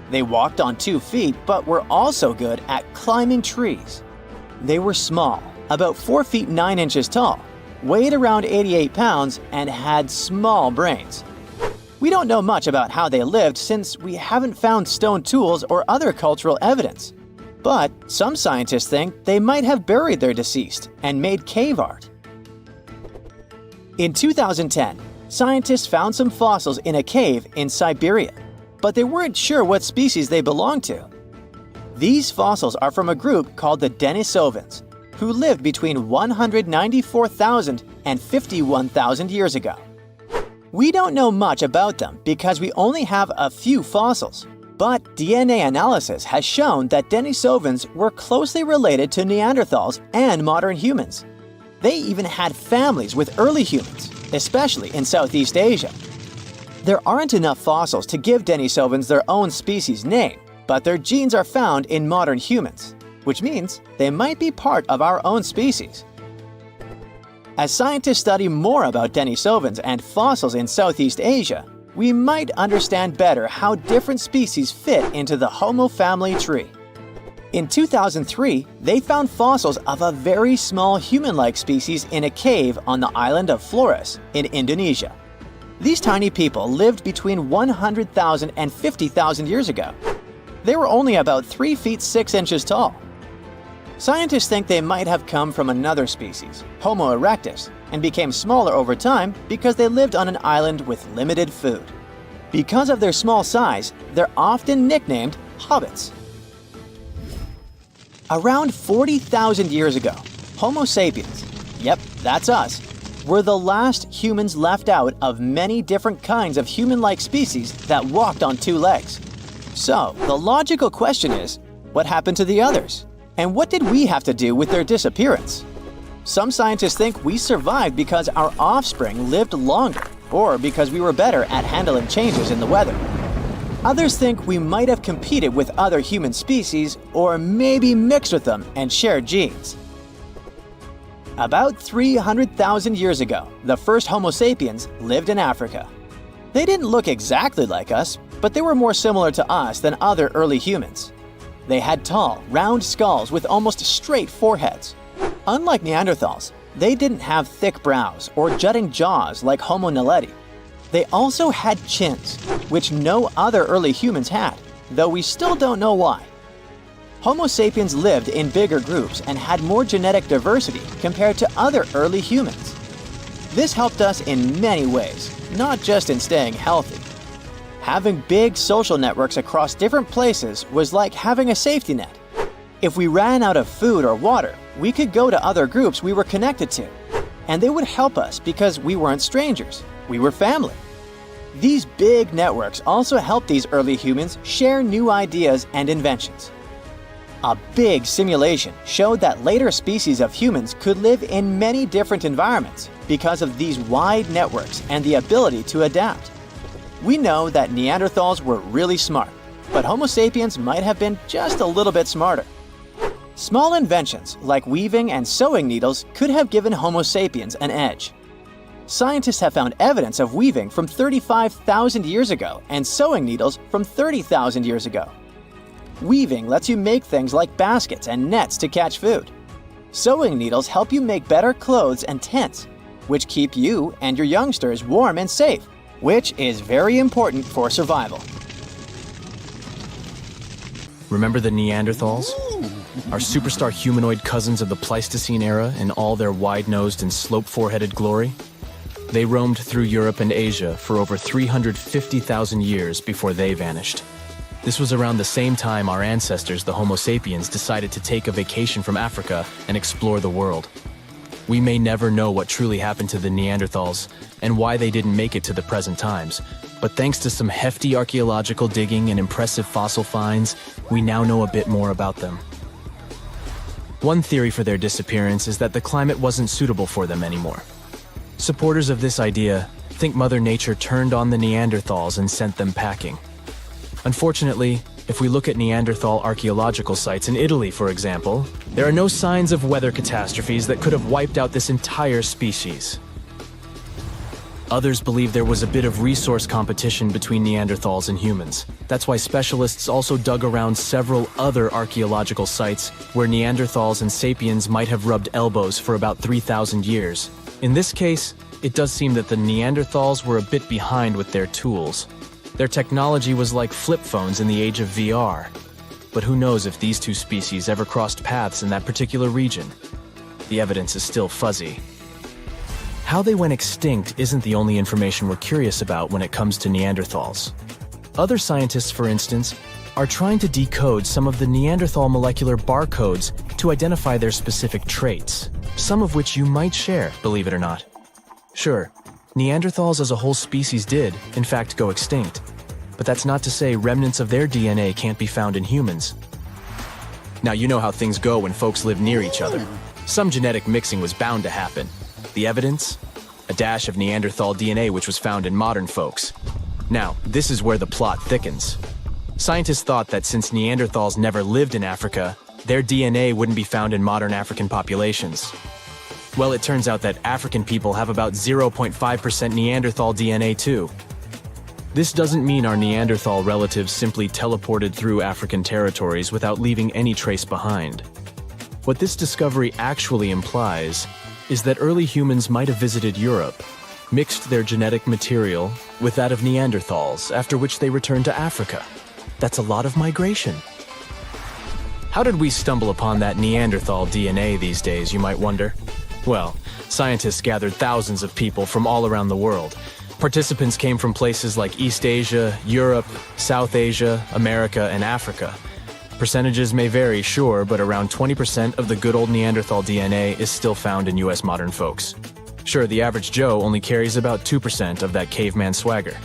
They walked on 2 feet, but were also good at climbing trees. They were small, about 4 feet 9 inches tall, weighed around 88 pounds, and had small brains. We don't know much about how they lived since we haven't found stone tools or other cultural evidence. But some scientists think they might have buried their deceased and made cave art. In 2010, scientists found some fossils in a cave in Siberia, but they weren't sure what species they belonged to. These fossils are from a group called the Denisovans, who lived between 194,000 and 51,000 years ago. We don't know much about them because we only have a few fossils, but DNA analysis has shown that Denisovans were closely related to Neanderthals and modern humans. They even had families with early humans, especially in Southeast Asia. There aren't enough fossils to give Denisovans their own species name, but their genes are found in modern humans, which means they might be part of our own species. As scientists study more about Denisovans and fossils in Southeast Asia, we might understand better how different species fit into the Homo family tree. In 2003, they found fossils of a very small human-like species in a cave on the island of Flores in Indonesia. These tiny people lived between 100,000 and 50,000 years ago. They were only about 3 feet 6 inches tall. Scientists think they might have come from another species, Homo erectus, and became smaller over time because they lived on an island with limited food. Because of their small size, they're often nicknamed hobbits. Around 40,000 years ago, Homo sapiens, yep, that's us, were the last humans left out of many different kinds of human-like species that walked on 2 legs. So, the logical question is, what happened to the others? And what did we have to do with their disappearance? Some scientists think we survived because our offspring lived longer, or because we were better at handling changes in the weather. Others think we might have competed with other human species, or maybe mixed with them and shared genes. About 300,000 years ago, the first Homo sapiens lived in Africa. They didn't look exactly like us, but they were more similar to us than other early humans. They had tall, round skulls with almost straight foreheads. Unlike Neanderthals, they didn't have thick brows or jutting jaws like Homo naledi. They also had chins, which no other early humans had, though we still don't know why. Homo sapiens lived in bigger groups and had more genetic diversity compared to other early humans. This helped us in many ways, not just in staying healthy. Having big social networks across different places was like having a safety net. If we ran out of food or water, we could go to other groups we were connected to, and they would help us because we weren't strangers, we were family. These big networks also helped these early humans share new ideas and inventions. A big simulation showed that later species of humans could live in many different environments because of these wide networks and the ability to adapt. We know that Neanderthals were really smart, but Homo sapiens might have been just a little bit smarter. Small inventions like weaving and sewing needles could have given Homo sapiens an edge. Scientists have found evidence of weaving from 35,000 years ago and sewing needles from 30,000 years ago. Weaving lets you make things like baskets and nets to catch food. Sewing needles help you make better clothes and tents, which keep you and your youngsters warm and safe, which is very important for survival. Remember the Neanderthals? Our superstar humanoid cousins of the Pleistocene era in all their wide-nosed and slope-foreheaded glory? They roamed through Europe and Asia for over 350,000 years before they vanished. This was around the same time our ancestors, the Homo sapiens, decided to take a vacation from Africa and explore the world. We may never know what truly happened to the Neanderthals and why they didn't make it to the present times, but thanks to some hefty archaeological digging and impressive fossil finds, we now know a bit more about them. One theory for their disappearance is that the climate wasn't suitable for them anymore. Supporters of this idea think Mother Nature turned on the Neanderthals and sent them packing. Unfortunately, if we look at Neanderthal archaeological sites in Italy, for example, there are no signs of weather catastrophes that could have wiped out this entire species. Others believe there was a bit of resource competition between Neanderthals and humans. That's why specialists also dug around several other archaeological sites where Neanderthals and sapiens might have rubbed elbows for about 3,000 years. In this case, it does seem that the Neanderthals were a bit behind with their tools. Their technology was like flip phones in the age of VR. But who knows if these two species ever crossed paths in that particular region? The evidence is still fuzzy. How they went extinct isn't the only information we're curious about when it comes to Neanderthals. Other scientists, for instance, are trying to decode some of the Neanderthal molecular barcodes to identify their specific traits, some of which you might share, believe it or not. Sure, Neanderthals as a whole species did, in fact, go extinct. But that's not to say remnants of their DNA can't be found in humans. Now, you know how things go when folks live near each other. Some genetic mixing was bound to happen. The evidence? A dash of Neanderthal DNA which was found in modern folks. Now, this is where the plot thickens. Scientists thought that since Neanderthals never lived in Africa, their DNA wouldn't be found in modern African populations. Well, it turns out that African people have about 0.5% Neanderthal DNA too. This doesn't mean our Neanderthal relatives simply teleported through African territories without leaving any trace behind. What this discovery actually implies is that early humans might have visited Europe, mixed their genetic material with that of Neanderthals, after which they returned to Africa. That's a lot of migration. How did we stumble upon that Neanderthal DNA these days, you might wonder? Well, scientists gathered thousands of people from all around the world. Participants came from places like East Asia, Europe, South Asia, America, and Africa. Percentages may vary, sure, but around 20% of the good old Neanderthal DNA is still found in US modern folks. Sure, the average Joe only carries about 2% of that caveman swagger.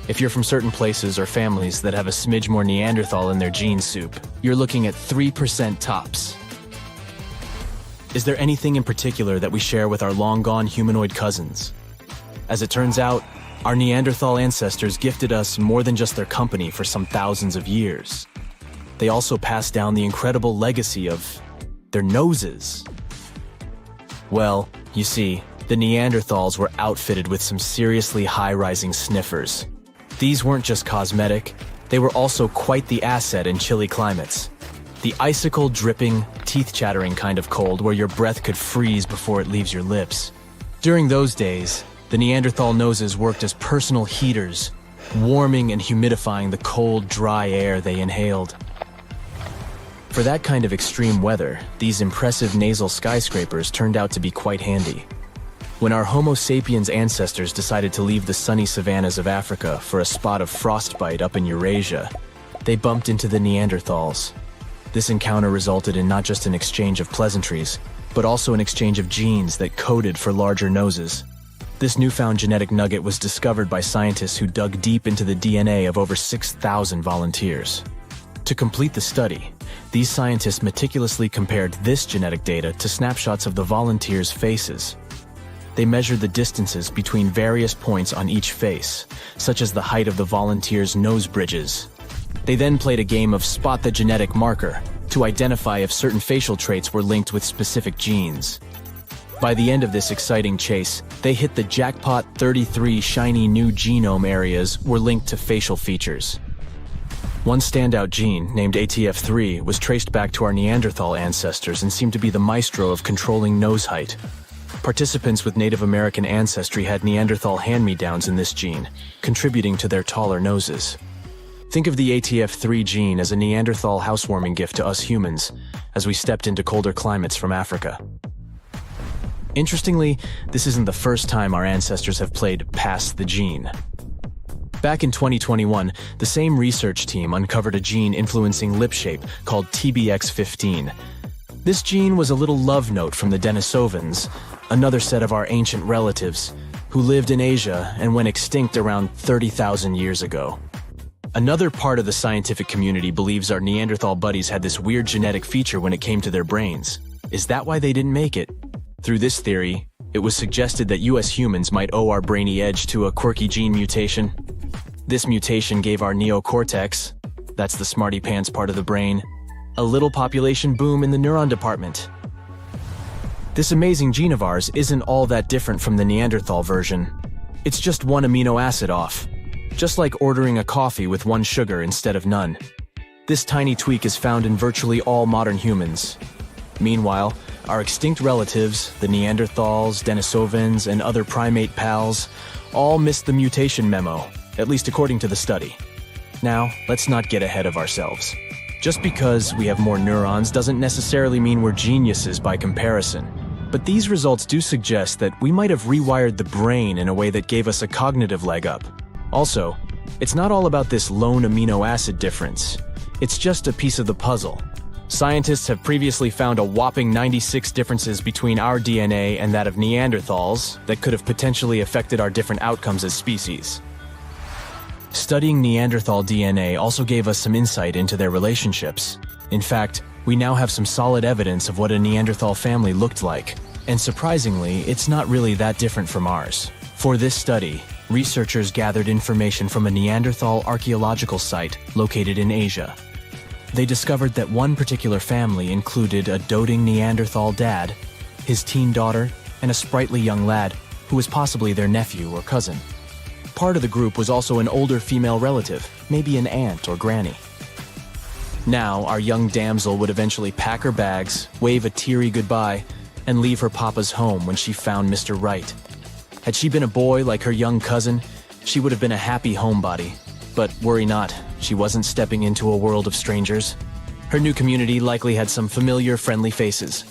If you're from certain places or families that have a smidge more Neanderthal in their gene soup, you're looking at 3% tops. Is there anything in particular that we share with our long-gone humanoid cousins? As it turns out, our Neanderthal ancestors gifted us more than just their company for some thousands of years. They also passed down the incredible legacy of their noses. Well, you see, the Neanderthals were outfitted with some seriously high-rising sniffers. These weren't just cosmetic, they were also quite the asset in chilly climates. The icicle-dripping, teeth-chattering kind of cold where your breath could freeze before it leaves your lips. During those days, the Neanderthal noses worked as personal heaters, warming and humidifying the cold, dry air they inhaled. For that kind of extreme weather, these impressive nasal skyscrapers turned out to be quite handy. When our Homo sapiens ancestors decided to leave the sunny savannas of Africa for a spot of frostbite up in Eurasia, they bumped into the Neanderthals. This encounter resulted in not just an exchange of pleasantries, but also an exchange of genes that coded for larger noses. This newfound genetic nugget was discovered by scientists who dug deep into the DNA of over 6,000 volunteers. To complete the study, these scientists meticulously compared this genetic data to snapshots of the volunteers' faces. They measured the distances between various points on each face, such as the height of the volunteers' nose bridges. They then played a game of spot the genetic marker to identify if certain facial traits were linked with specific genes. By the end of this exciting chase, they hit the jackpot. 33 shiny new genome areas were linked to facial features. One standout gene, named ATF3, was traced back to our Neanderthal ancestors and seemed to be the maestro of controlling nose height. Participants with Native American ancestry had Neanderthal hand-me-downs in this gene, contributing to their taller noses. Think of the ATF3 gene as a Neanderthal housewarming gift to us humans, as we stepped into colder climates from Africa. Interestingly, this isn't the first time our ancestors have played pass the gene. Back in 2021, the same research team uncovered a gene influencing lip shape called TBX15. This gene was a little love note from the Denisovans, another set of our ancient relatives, who lived in Asia and went extinct around 30,000 years ago. Another part of the scientific community believes our Neanderthal buddies had this weird genetic feature when it came to their brains. Is that why they didn't make it? Through this theory, it was suggested that US humans might owe our brainy edge to a quirky gene mutation. This mutation gave our neocortex, that's the smarty pants part of the brain, a little population boom in the neuron department. This amazing gene of ours isn't all that different from the Neanderthal version. It's just one amino acid off, just like ordering a coffee with one sugar instead of none. This tiny tweak is found in virtually all modern humans. Meanwhile, our extinct relatives, the Neanderthals, Denisovans, and other primate pals, all missed the mutation memo, at least according to the study. Now, let's not get ahead of ourselves. Just because we have more neurons doesn't necessarily mean we're geniuses by comparison. But these results do suggest that we might have rewired the brain in a way that gave us a cognitive leg up. Also, it's not all about this lone amino acid difference. It's just a piece of the puzzle. Scientists have previously found a whopping 96 differences between our DNA and that of Neanderthals that could have potentially affected our different outcomes as species. Studying Neanderthal DNA also gave us some insight into their relationships. In fact, we now have some solid evidence of what a Neanderthal family looked like. And surprisingly, it's not really that different from ours. For this study, researchers gathered information from a Neanderthal archaeological site located in Asia. They discovered that one particular family included a doting Neanderthal dad, his teen daughter, and a sprightly young lad who was possibly their nephew or cousin. part of the group was also an older female relative, maybe an aunt or granny. Now, our young damsel would eventually pack her bags, wave a teary goodbye, and leave her papa's home when she found Mr. Right. Had she been a boy like her young cousin, she would have been a happy homebody. But worry not, she wasn't stepping into a world of strangers. Her new community likely had some familiar, friendly faces.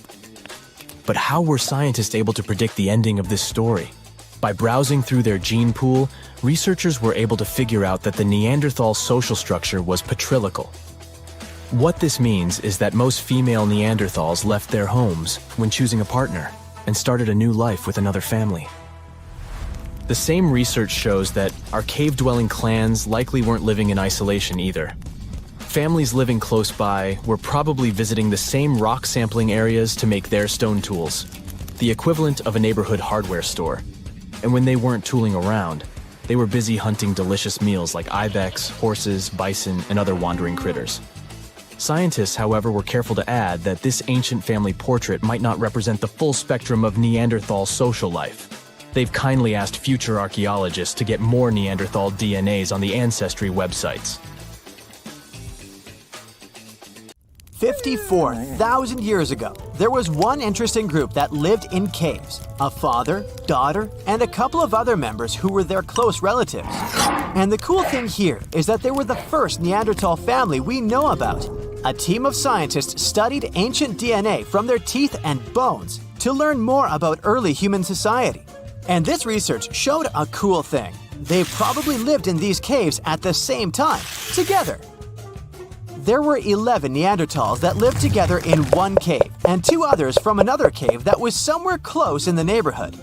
But how were scientists able to predict the ending of this story? By browsing through their gene pool, researchers were able to figure out that the Neanderthal social structure was patrilical. What this means is that most female Neanderthals left their homes when choosing a partner and started a new life with another family. The same research shows that our cave-dwelling clans likely weren't living in isolation either. Families living close by were probably visiting the same rock sampling areas to make their stone tools, the equivalent of a neighborhood hardware store. And when they weren't tooling around, they were busy hunting delicious meals like ibex, horses, bison, and other wandering critters. Scientists, however, were careful to add that this ancient family portrait might not represent the full spectrum of Neanderthal social life. They've kindly asked future archaeologists to get more Neanderthal DNAs on the Ancestry websites. 54,000 years ago, there was one interesting group that lived in caves. A father, daughter, and a couple of other members who were their close relatives. And the cool thing here is that they were the first Neanderthal family we know about. A team of scientists studied ancient DNA from their teeth and bones to learn more about early human society. And this research showed a cool thing. They probably lived in these caves at the same time, together. There were 11 Neanderthals that lived together in one cave, and 2 others from another cave that was somewhere close in the neighborhood.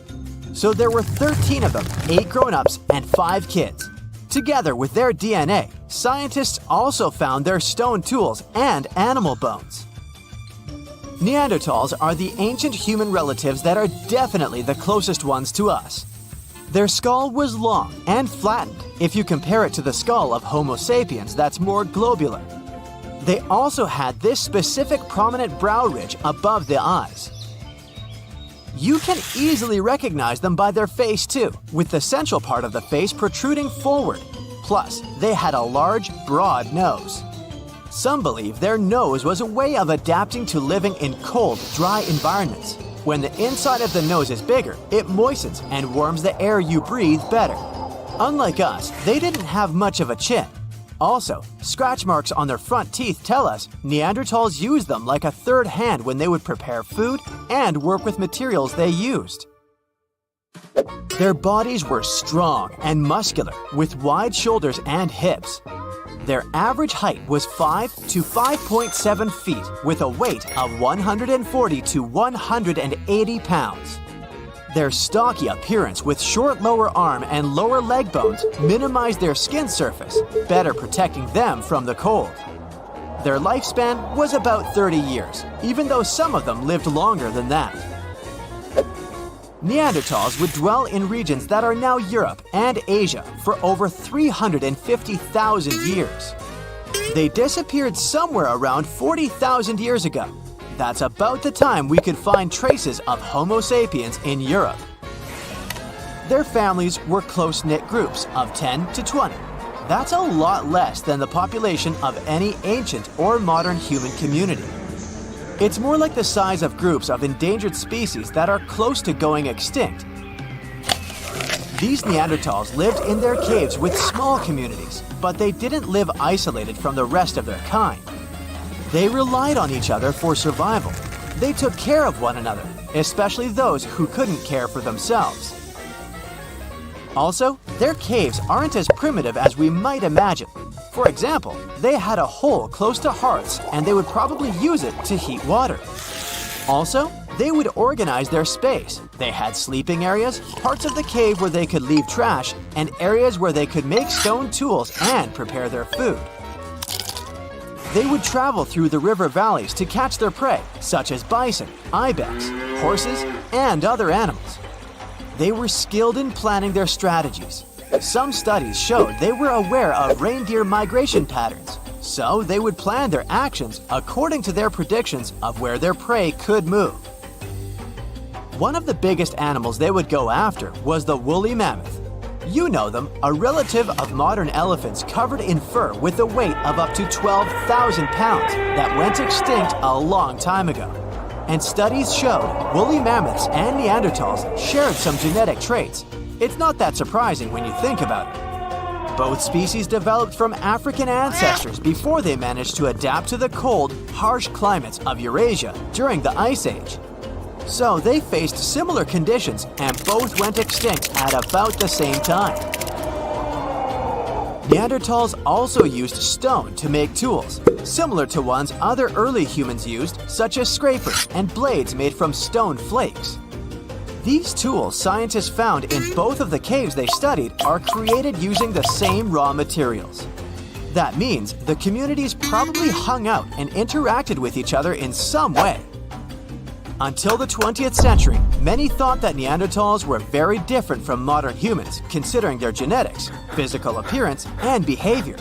So there were 13 of them, 8 grown-ups and 5 kids. Together with their DNA, scientists also found their stone tools and animal bones. Neanderthals are the ancient human relatives that are definitely the closest ones to us. Their skull was long and flattened if you compare it to the skull of Homo sapiens that's more globular. They also had this specific prominent brow ridge above the eyes. You can easily recognize them by their face too, with the central part of the face protruding forward. Plus, they had a large, broad nose. Some believe their nose was a way of adapting to living in cold, dry environments. When the inside of the nose is bigger, it moistens and warms the air you breathe better. Unlike us, they didn't have much of a chin. Also, scratch marks on their front teeth tell us Neanderthals used them like a third hand when they would prepare food and work with materials they used. Their bodies were strong and muscular, with wide shoulders and hips. Their average height was 5 to 5.7 feet, with a weight of 140 to 180 pounds. Their stocky appearance with short lower arm and lower leg bones minimized their skin surface, better protecting them from the cold. Their lifespan was about 30 years, even though some of them lived longer than that. Neanderthals would dwell in regions that are now Europe and Asia for over 350,000 years. They disappeared somewhere around 40,000 years ago. That's about the time we could find traces of Homo sapiens in Europe. Their families were close-knit groups of 10 to 20. That's a lot less than the population of any ancient or modern human community. It's more like the size of groups of endangered species that are close to going extinct. These Neanderthals lived in their caves with small communities, but they didn't live isolated from the rest of their kind. They relied on each other for survival. They took care of one another, especially those who couldn't care for themselves. Also, their caves aren't as primitive as we might imagine. For example, they had a hole close to hearths and they would probably use it to heat water. Also, they would organize their space. They had sleeping areas, parts of the cave where they could leave trash, and areas where they could make stone tools and prepare their food. They would travel through the river valleys to catch their prey, such as bison, ibex, horses, and other animals. They were skilled in planning their strategies. Some studies showed they were aware of reindeer migration patterns, so they would plan their actions according to their predictions of where their prey could move. One of the biggest animals they would go after was the woolly mammoth. You know them, a relative of modern elephants covered in fur with a weight of up to 12,000 pounds that went extinct a long time ago. And studies showed woolly mammoths and Neanderthals shared some genetic traits. It's not that surprising when you think about it. Both species developed from African ancestors before they managed to adapt to the cold, harsh climates of Eurasia during the Ice Age. So they faced similar conditions and both went extinct at about the same time. Neanderthals also used stone to make tools, similar to ones other early humans used, such as scrapers and blades made from stone flakes. These tools scientists found in both of the caves they studied are created using the same raw materials. That means the communities probably hung out and interacted with each other in some way. Until the 20th century, many thought that Neanderthals were very different from modern humans, considering their genetics, physical appearance, and behavior.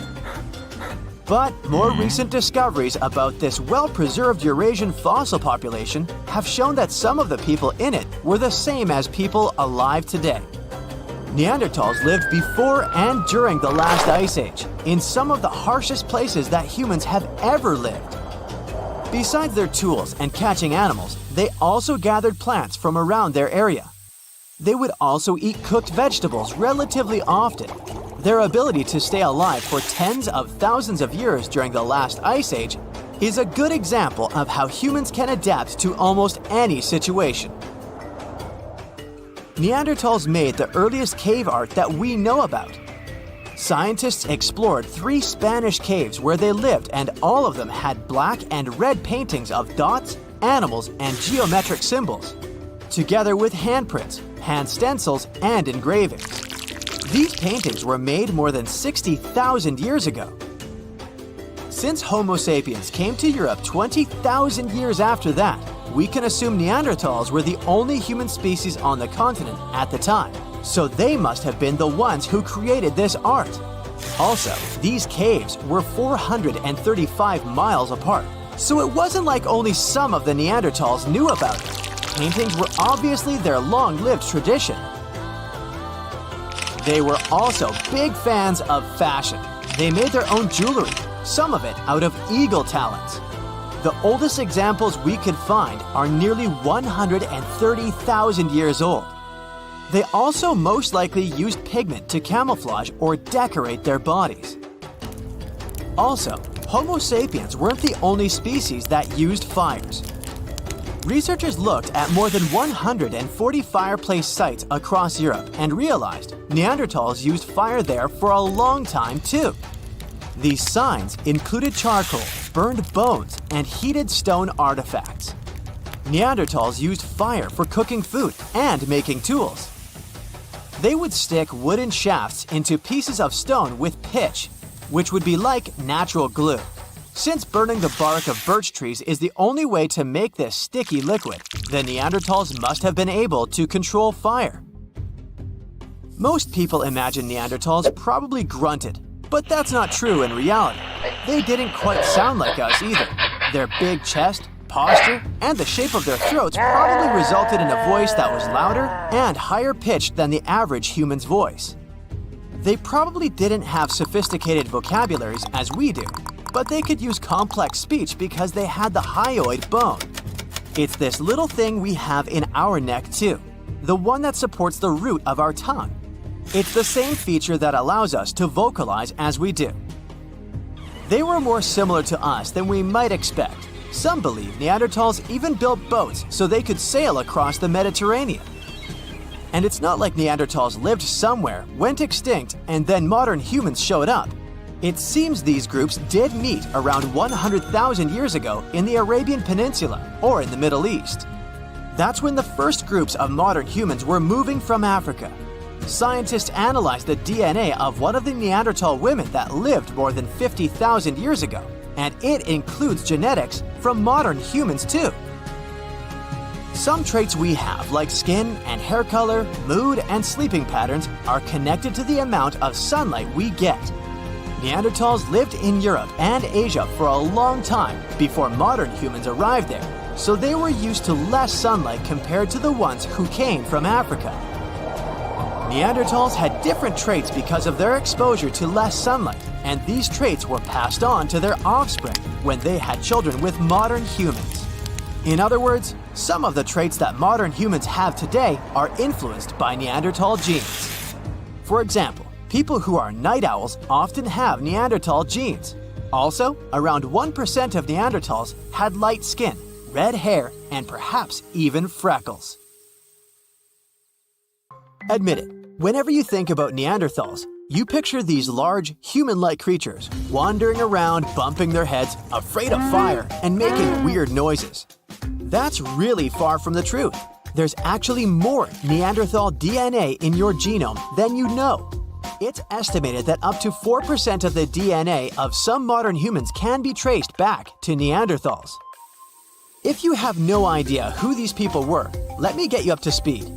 But more recent discoveries about this well-preserved Eurasian fossil population have shown that some of the people in it were the same as people alive today. Neanderthals lived before and during the last ice age, in some of the harshest places that humans have ever lived. Besides their tools and catching animals, they also gathered plants from around their area. They would also eat cooked vegetables relatively often. Their ability to stay alive for tens of thousands of years during the last ice age is a good example of how humans can adapt to almost any situation. Neanderthals made the earliest cave art that we know about. Scientists explored 3 Spanish caves where they lived, and all of them had black and red paintings of dots, animals, and geometric symbols, together with handprints, hand stencils, and engravings. These paintings were made more than 60,000 years ago. Since Homo sapiens came to Europe 20,000 years after that, we can assume Neanderthals were the only human species on the continent at the time, so they must have been the ones who created this art. Also, these caves were 435 miles apart, so it wasn't like only some of the Neanderthals knew about it. Paintings were obviously their long-lived tradition. They were also big fans of fashion. They made their own jewelry, some of it out of eagle talons. The oldest examples we could find are nearly 130,000 years old. They also most likely used pigment to camouflage or decorate their bodies. Also, Homo sapiens weren't the only species that used fires. Researchers looked at more than 140 fireplace sites across Europe and realized Neanderthals used fire there for a long time too. These signs included charcoal, burned bones, and heated stone artifacts. Neanderthals used fire for cooking food and making tools. They would stick wooden shafts into pieces of stone with pitch, which would be like natural glue. Since burning the bark of birch trees is the only way to make this sticky liquid, the Neanderthals must have been able to control fire. Most people imagine Neanderthals probably grunted, but that's not true in reality. They didn't quite sound like us either. Their big chest, posture, and the shape of their throats probably resulted in a voice that was louder and higher pitched than the average human's voice. They probably didn't have sophisticated vocabularies as we do, but they could use complex speech because they had the hyoid bone. It's this little thing we have in our neck too, the one that supports the root of our tongue. It's the same feature that allows us to vocalize as we do. They were more similar to us than we might expect. Some believe Neanderthals even built boats so they could sail across the Mediterranean. And it's not like Neanderthals lived somewhere, went extinct, and then modern humans showed up. It seems these groups did meet around 100,000 years ago in the Arabian Peninsula or in the Middle East. That's when the first groups of modern humans were moving from Africa. Scientists analyzed the DNA of one of the Neanderthal women that lived more than 50,000 years ago, and it includes genetics from modern humans too. Some traits we have, like skin and hair color, mood, and sleeping patterns, are connected to the amount of sunlight we get. Neanderthals lived in Europe and Asia for a long time before modern humans arrived there, so they were used to less sunlight compared to the ones who came from Africa. Neanderthals had different traits because of their exposure to less sunlight, and these traits were passed on to their offspring when they had children with modern humans. In other words, some of the traits that modern humans have today are influenced by Neanderthal genes. For example, people who are night owls often have Neanderthal genes. Also, around 1% of Neanderthals had light skin, red hair, and perhaps even freckles. Admit it, whenever you think about Neanderthals, you picture these large, human-like creatures wandering around, bumping their heads, afraid of fire, and making weird noises. That's really far from the truth. There's actually more Neanderthal DNA in your genome than you know. It's estimated that up to 4% of the DNA of some modern humans can be traced back to Neanderthals. If you have no idea who these people were, let me get you up to speed.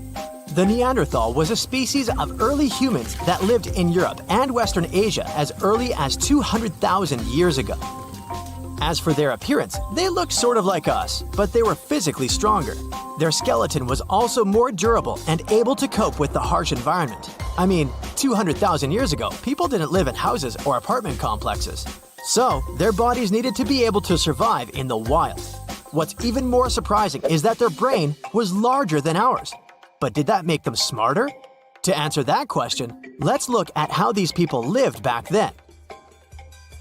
The Neanderthal was a species of early humans that lived in Europe and Western Asia as early as 200,000 years ago. As for their appearance, they looked sort of like us, but they were physically stronger. Their skeleton was also more durable and able to cope with the harsh environment. I mean, 200,000 years ago, people didn't live in houses or apartment complexes. So, their bodies needed to be able to survive in the wild. What's even more surprising is that their brain was larger than ours. But did that make them smarter? To answer that question, let's look at how these people lived back then.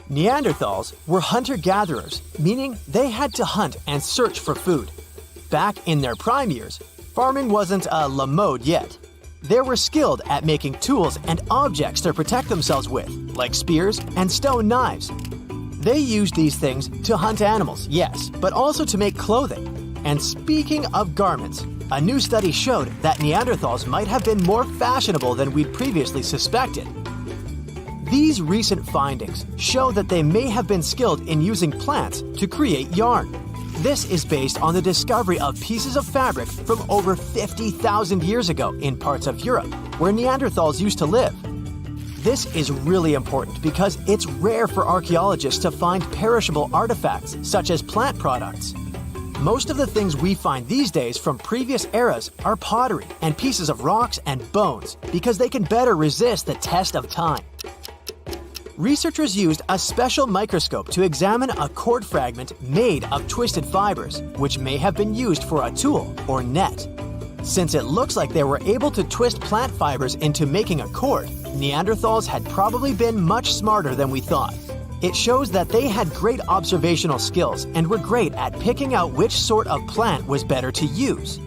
Neanderthals were hunter-gatherers, meaning they had to hunt and search for food. Back in their prime years, farming wasn't a la mode yet. They were skilled at making tools and objects to protect themselves with, like spears and stone knives. They used these things to hunt animals, yes, but also to make clothing. And speaking of garments, a new study showed that Neanderthals might have been more fashionable than we'd previously suspected. These recent findings show that they may have been skilled in using plants to create yarn. This is based on the discovery of pieces of fabric from over 50,000 years ago in parts of Europe, where Neanderthals used to live. This is really important because it's rare for archaeologists to find perishable artifacts, such as plant products. Most of the things we find these days from previous eras are pottery and pieces of rocks and bones because they can better resist the test of time. Researchers used a special microscope to examine a cord fragment made of twisted fibers, which may have been used for a tool or net. Since it looks like they were able to twist plant fibers into making a cord, Neanderthals had probably been much smarter than we thought. It shows that they had great observational skills and were great at picking out which sort of plant was better to use.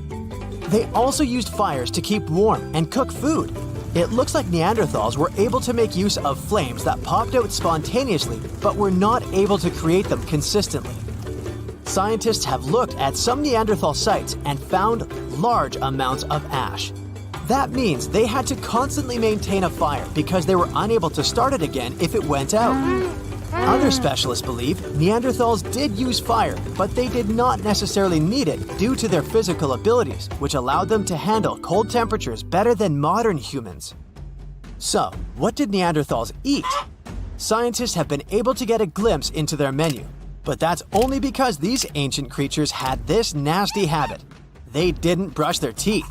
They also used fires to keep warm and cook food. It looks like Neanderthals were able to make use of flames that popped out spontaneously, but were not able to create them consistently. Scientists have looked at some Neanderthal sites and found large amounts of ash. That means they had to constantly maintain a fire because they were unable to start it again if it went out. Other specialists believe Neanderthals did use fire, but they did not necessarily need it due to their physical abilities, which allowed them to handle cold temperatures better than modern humans. So, what did Neanderthals eat? Scientists have been able to get a glimpse into their menu, but that's only because these ancient creatures had this nasty habit. They didn't brush their teeth.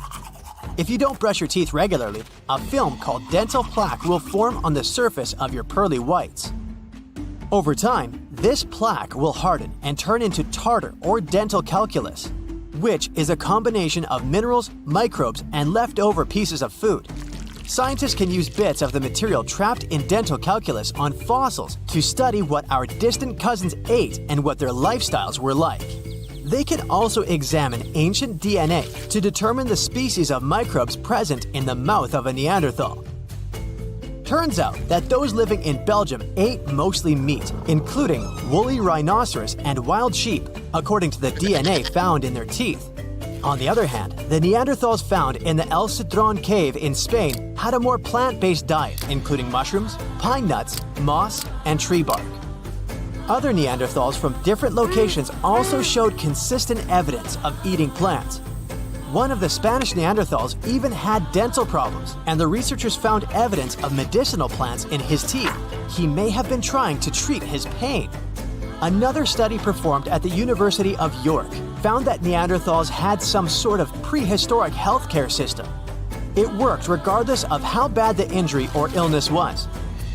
If you don't brush your teeth regularly, a film called dental plaque will form on the surface of your pearly whites. Over time, this plaque will harden and turn into tartar or dental calculus, which is a combination of minerals, microbes, and leftover pieces of food. Scientists can use bits of the material trapped in dental calculus on fossils to study what our distant cousins ate and what their lifestyles were like. They can also examine ancient DNA to determine the species of microbes present in the mouth of a Neanderthal. Turns out that those living in Belgium ate mostly meat, including woolly rhinoceros and wild sheep, according to the DNA found in their teeth. On the other hand, the Neanderthals found in the El Cedron cave in Spain had a more plant-based diet, including mushrooms, pine nuts, moss, and tree bark. Other Neanderthals from different locations also showed consistent evidence of eating plants. One of the Spanish Neanderthals even had dental problems, and the researchers found evidence of medicinal plants in his teeth. He may have been trying to treat his pain. Another study performed at the University of York found that Neanderthals had some sort of prehistoric healthcare system. It worked regardless of how bad the injury or illness was.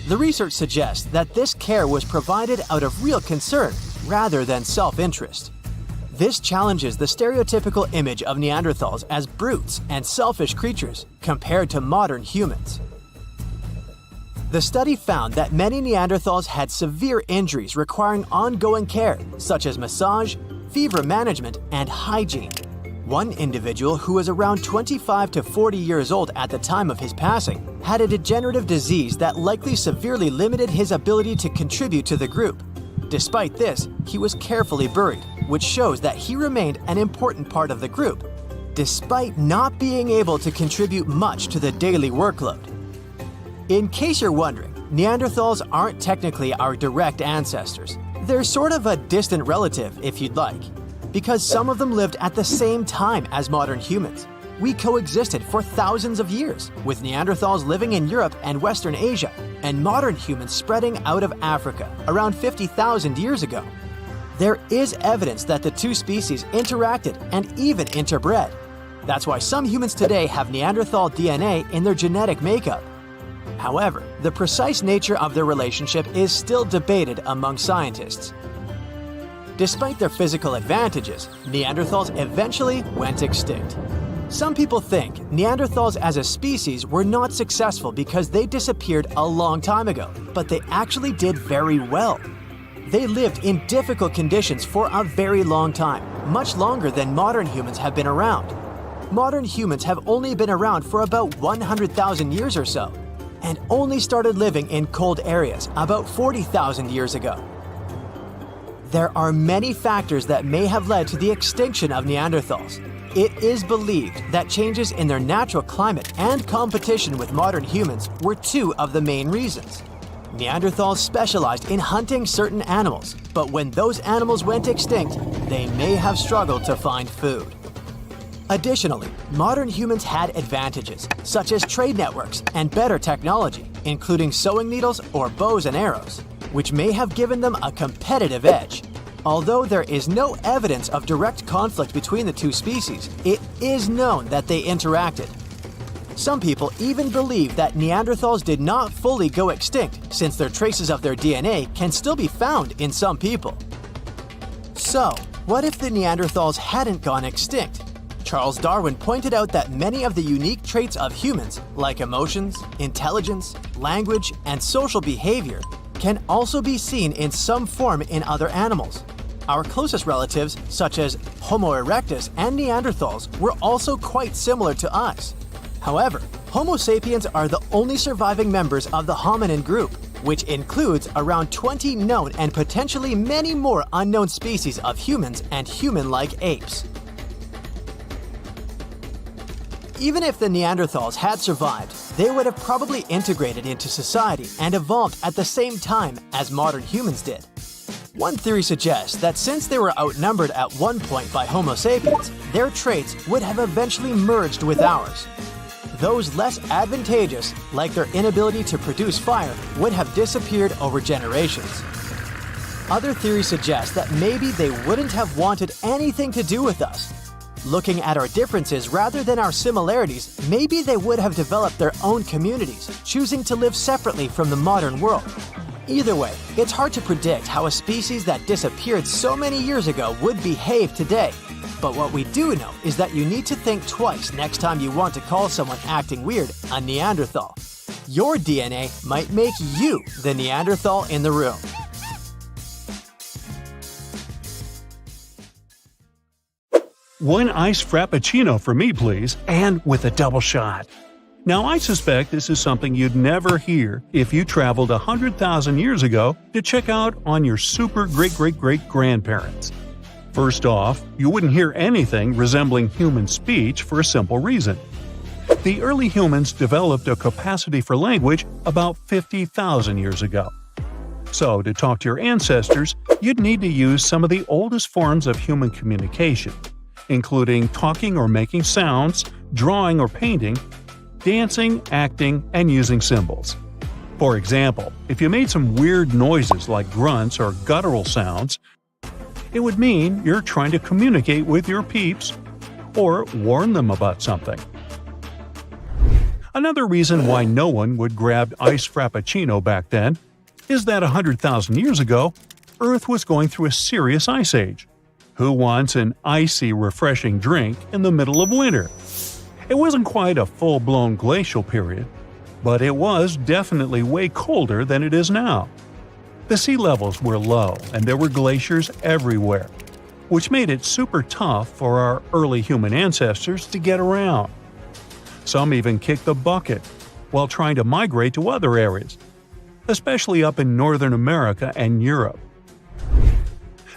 The research suggests that this care was provided out of real concern rather than self-interest. This challenges the stereotypical image of Neanderthals as brutes and selfish creatures compared to modern humans. The study found that many Neanderthals had severe injuries requiring ongoing care, such as massage, fever management, and hygiene. One individual who was around 25 to 40 years old at the time of his passing had a degenerative disease that likely severely limited his ability to contribute to the group. Despite this, he was carefully buried, which shows that he remained an important part of the group, despite not being able to contribute much to the daily workload. In case you're wondering, Neanderthals aren't technically our direct ancestors. They're sort of a distant relative, if you'd like, because some of them lived at the same time as modern humans. We coexisted for thousands of years, with Neanderthals living in Europe and Western Asia, and modern humans spreading out of Africa around 50,000 years ago. There is evidence that the two species interacted and even interbred. That's why some humans today have Neanderthal DNA in their genetic makeup. However, the precise nature of their relationship is still debated among scientists. Despite their physical advantages, Neanderthals eventually went extinct. Some people think Neanderthals as a species were not successful because they disappeared a long time ago, but they actually did very well. They lived in difficult conditions for a very long time, much longer than modern humans have been around. Modern humans have only been around for about 100,000 years or so, and only started living in cold areas about 40,000 years ago. There are many factors that may have led to the extinction of Neanderthals. It is believed that changes in their natural climate and competition with modern humans were two of the main reasons. Neanderthals specialized in hunting certain animals, but when those animals went extinct, they may have struggled to find food. Additionally, modern humans had advantages, such as trade networks and better technology, including sewing needles or bows and arrows, which may have given them a competitive edge. Although there is no evidence of direct conflict between the two species, it is known that they interacted. Some people even believe that Neanderthals did not fully go extinct, since their traces of their DNA can still be found in some people. So, what if the Neanderthals hadn't gone extinct? Charles Darwin pointed out that many of the unique traits of humans, like emotions, intelligence, language, and social behavior, can also be seen in some form in other animals. Our closest relatives, such as Homo erectus and Neanderthals, were also quite similar to us. However, Homo sapiens are the only surviving members of the hominin group, which includes around 20 known and potentially many more unknown species of humans and human-like apes. Even if the Neanderthals had survived, they would have probably integrated into society and evolved at the same time as modern humans did. One theory suggests that since they were outnumbered at one point by Homo sapiens, their traits would have eventually merged with ours. Those less advantageous, like their inability to produce fire, would have disappeared over generations. Other theories suggest that maybe they wouldn't have wanted anything to do with us. Looking at our differences rather than our similarities, maybe they would have developed their own communities, choosing to live separately from the modern world. Either way, it's hard to predict how a species that disappeared so many years ago would behave today. But what we do know is that you need to think twice next time you want to call someone acting weird a Neanderthal. Your DNA might make you the Neanderthal in the room. One iced frappuccino for me, please, and with a double shot. Now, I suspect this is something you'd never hear if you traveled 100,000 years ago to check out on your super great-great-great-grandparents. First off, you wouldn't hear anything resembling human speech for a simple reason. The early humans developed a capacity for language about 50,000 years ago. So, to talk to your ancestors, you'd need to use some of the oldest forms of human communication, including talking or making sounds, drawing or painting, dancing, acting, and using symbols. For example, if you made some weird noises like grunts or guttural sounds, it would mean you're trying to communicate with your peeps or warn them about something. Another reason why no one would grab iced frappuccino back then is that 100,000 years ago, Earth was going through a serious ice age. Who wants an icy, refreshing drink in the middle of winter? It wasn't quite a full-blown glacial period, but it was definitely way colder than it is now. The sea levels were low and there were glaciers everywhere, which made it super tough for our early human ancestors to get around. Some even kicked the bucket while trying to migrate to other areas, especially up in Northern America and Europe.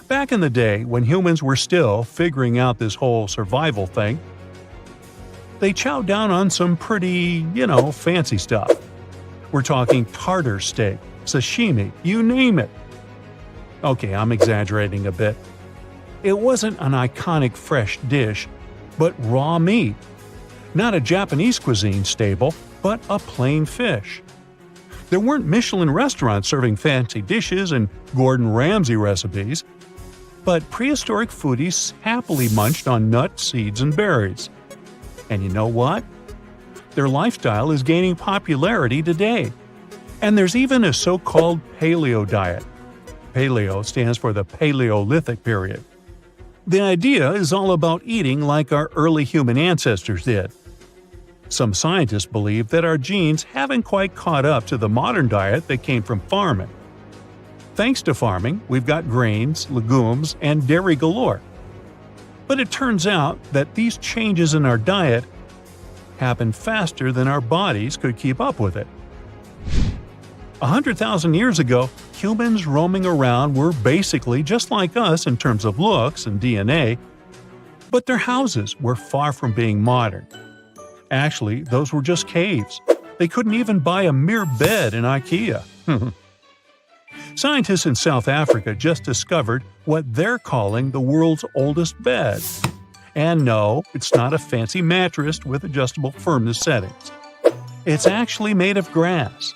Back in the day, when humans were still figuring out this whole survival thing, they chowed down on some pretty, fancy stuff. We're talking tartar steak, sashimi, you name it. Okay, I'm exaggerating a bit. It wasn't an iconic fresh dish, but raw meat. Not a Japanese cuisine staple, but a plain fish. There weren't Michelin restaurants serving fancy dishes and Gordon Ramsay recipes, but prehistoric foodies happily munched on nuts, seeds, and berries. And you know what? Their lifestyle is gaining popularity today. And there's even a so-called paleo diet. Paleo stands for the Paleolithic period. The idea is all about eating like our early human ancestors did. Some scientists believe that our genes haven't quite caught up to the modern diet that came from farming. Thanks to farming, we've got grains, legumes, and dairy galore. But it turns out that these changes in our diet happen faster than our bodies could keep up with it. 100,000 years ago, humans roaming around were basically just like us in terms of looks and DNA, but their houses were far from being modern. Actually, those were just caves. They couldn't even buy a mere bed in IKEA. Scientists in South Africa just discovered what they're calling the world's oldest bed. And no, it's not a fancy mattress with adjustable firmness settings. It's actually made of grass.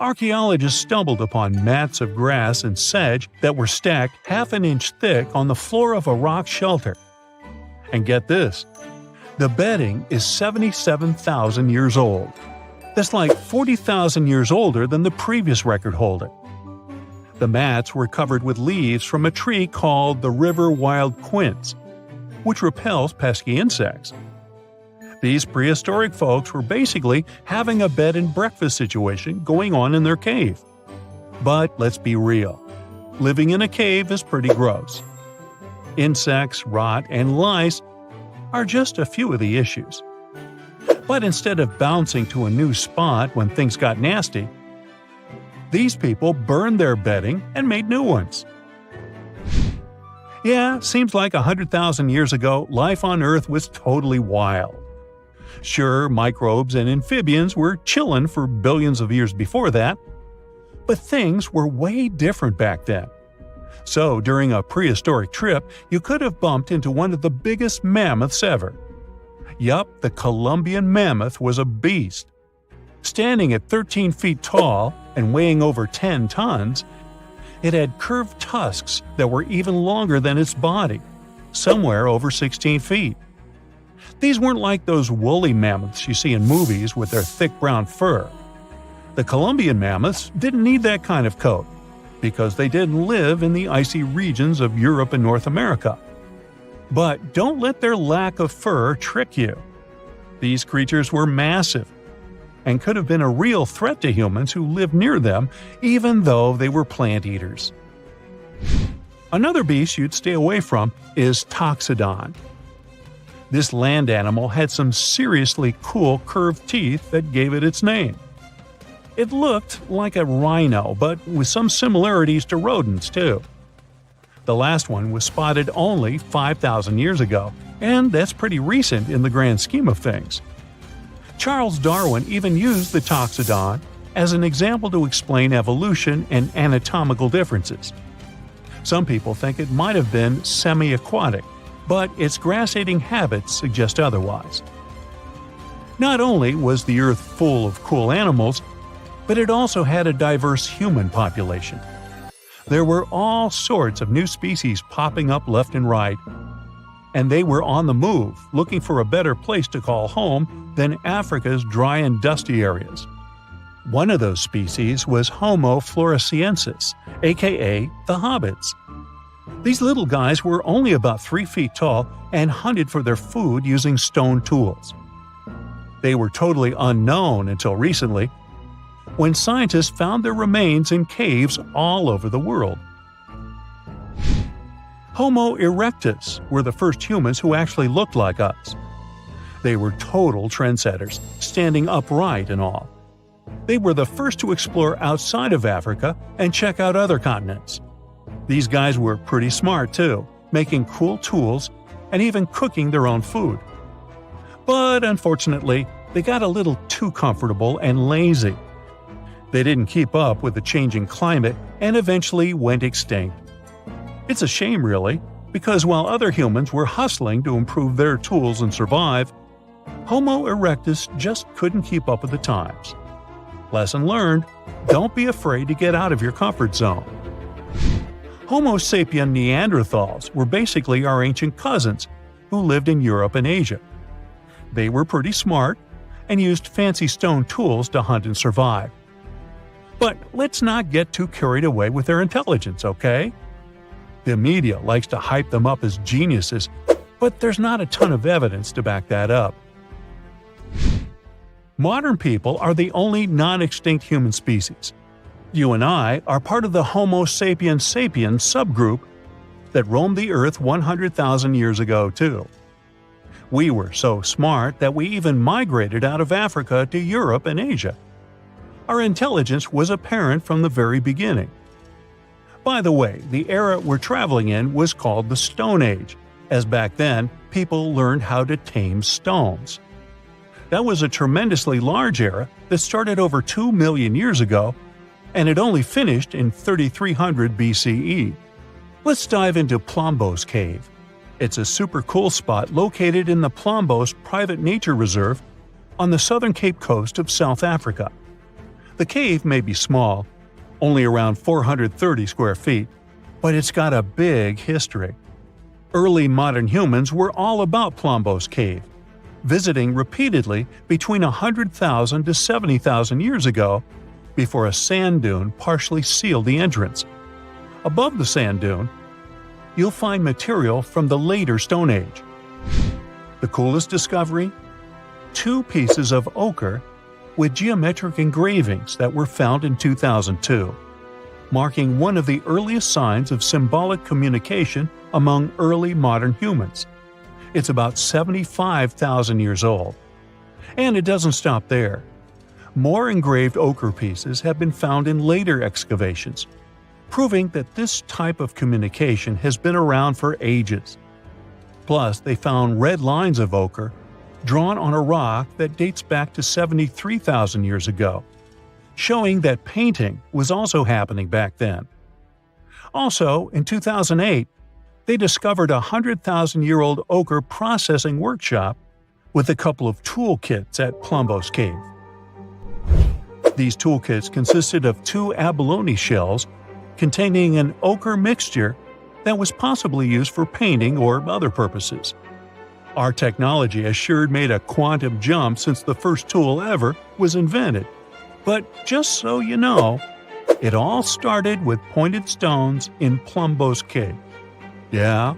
Archaeologists stumbled upon mats of grass and sedge that were stacked half an inch thick on the floor of a rock shelter. And get this, the bedding is 77,000 years old. That's like 40,000 years older than the previous record holder. The mats were covered with leaves from a tree called the river wild quince, which repels pesky insects. These prehistoric folks were basically having a bed and breakfast situation going on in their cave. But let's be real, living in a cave is pretty gross. Insects, rot, and lice are just a few of the issues. But instead of bouncing to a new spot when things got nasty, these people burned their bedding and made new ones. Yeah, seems like 100,000 years ago, life on Earth was totally wild. Sure, microbes and amphibians were chillin' for billions of years before that, but things were way different back then. So during a prehistoric trip, you could have bumped into one of the biggest mammoths ever. Yup, the Columbian mammoth was a beast. Standing at 13 feet tall and weighing over 10 tons, it had curved tusks that were even longer than its body, somewhere over 16 feet. These weren't like those woolly mammoths you see in movies with their thick brown fur. The Columbian mammoths didn't need that kind of coat, because they didn't live in the icy regions of Europe and North America. But don't let their lack of fur trick you. These creatures were massive and could have been a real threat to humans who lived near them, even though they were plant eaters. Another beast you'd stay away from is Toxodon. This land animal had some seriously cool curved teeth that gave it its name. It looked like a rhino, but with some similarities to rodents too. The last one was spotted only 5,000 years ago, and that's pretty recent in the grand scheme of things. Charles Darwin even used the Toxodon as an example to explain evolution and anatomical differences. Some people think it might have been semi-aquatic, but its grass-eating habits suggest otherwise. Not only was the Earth full of cool animals, but it also had a diverse human population. There were all sorts of new species popping up left and right. and they were on the move, looking for a better place to call home than Africa's dry and dusty areas. One of those species was Homo floresiensis, aka the hobbits. These little guys were only about 3 feet tall and hunted for their food using stone tools. They were totally unknown until recently, when scientists found their remains in caves all over the world. Homo erectus were the first humans who actually looked like us. They were total trendsetters, standing upright and all. They were the first to explore outside of Africa and check out other continents. These guys were pretty smart too, making cool tools and even cooking their own food. But unfortunately, they got a little too comfortable and lazy. They didn't keep up with the changing climate and eventually went extinct. It's a shame, really, because while other humans were hustling to improve their tools and survive, Homo erectus just couldn't keep up with the times. Lesson learned: don't be afraid to get out of your comfort zone. Homo sapien Neanderthals were basically our ancient cousins who lived in Europe and Asia. They were pretty smart and used fancy stone tools to hunt and survive. But let's not get too carried away with their intelligence, okay? The media likes to hype them up as geniuses, but there's not a ton of evidence to back that up. Modern people are the only non-extinct human species. You and I are part of the Homo sapiens sapiens subgroup that roamed the Earth 100,000 years ago, too. We were so smart that we even migrated out of Africa to Europe and Asia. Our intelligence was apparent from the very beginning. By the way, the era we're traveling in was called the Stone Age, as back then people learned how to tame stones. That was a tremendously large era that started over 2 million years ago, and it only finished in 3300 BCE. Let's dive into Plombos Cave. It's a super cool spot located in the Plombos Private Nature Reserve on the southern Cape Coast of South Africa. The cave may be small, only around 430 square feet, but it's got a big history. Early modern humans were all about Plombos Cave, visiting repeatedly between 100,000 to 70,000 years ago before a sand dune partially sealed the entrance. Above the sand dune, you'll find material from the later Stone Age. The coolest discovery? 2 pieces of ochre with geometric engravings that were found in 2002, marking one of the earliest signs of symbolic communication among early modern humans. It's about 75,000 years old. And it doesn't stop there. More engraved ochre pieces have been found in later excavations, proving that this type of communication has been around for ages. Plus, they found red lines of ochre drawn on a rock that dates back to 73,000 years ago, showing that painting was also happening back then. Also, in 2008, they discovered a 100,000-year-old ochre processing workshop with a couple of toolkits at Plombos Cave. These toolkits consisted of 2 abalone shells containing an ochre mixture that was possibly used for painting or other purposes. Our technology has sure made a quantum jump since the first tool ever was invented. But just so you know, it all started with pointed stones in Plombos Cave. Yeah,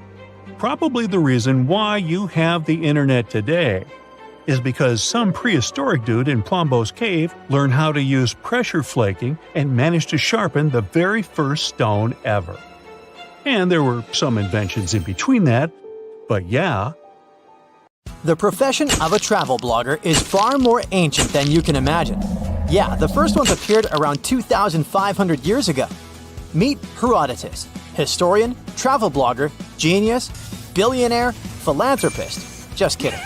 probably the reason why you have the internet today is because some prehistoric dude in Plombos Cave learned how to use pressure flaking and managed to sharpen the very first stone ever. And there were some inventions in between that, but yeah. The profession of a travel blogger is far more ancient than you can imagine. Yeah, the first ones appeared around 2,500 years ago. Meet Herodotus, historian, travel blogger, genius, billionaire, philanthropist. Just kidding.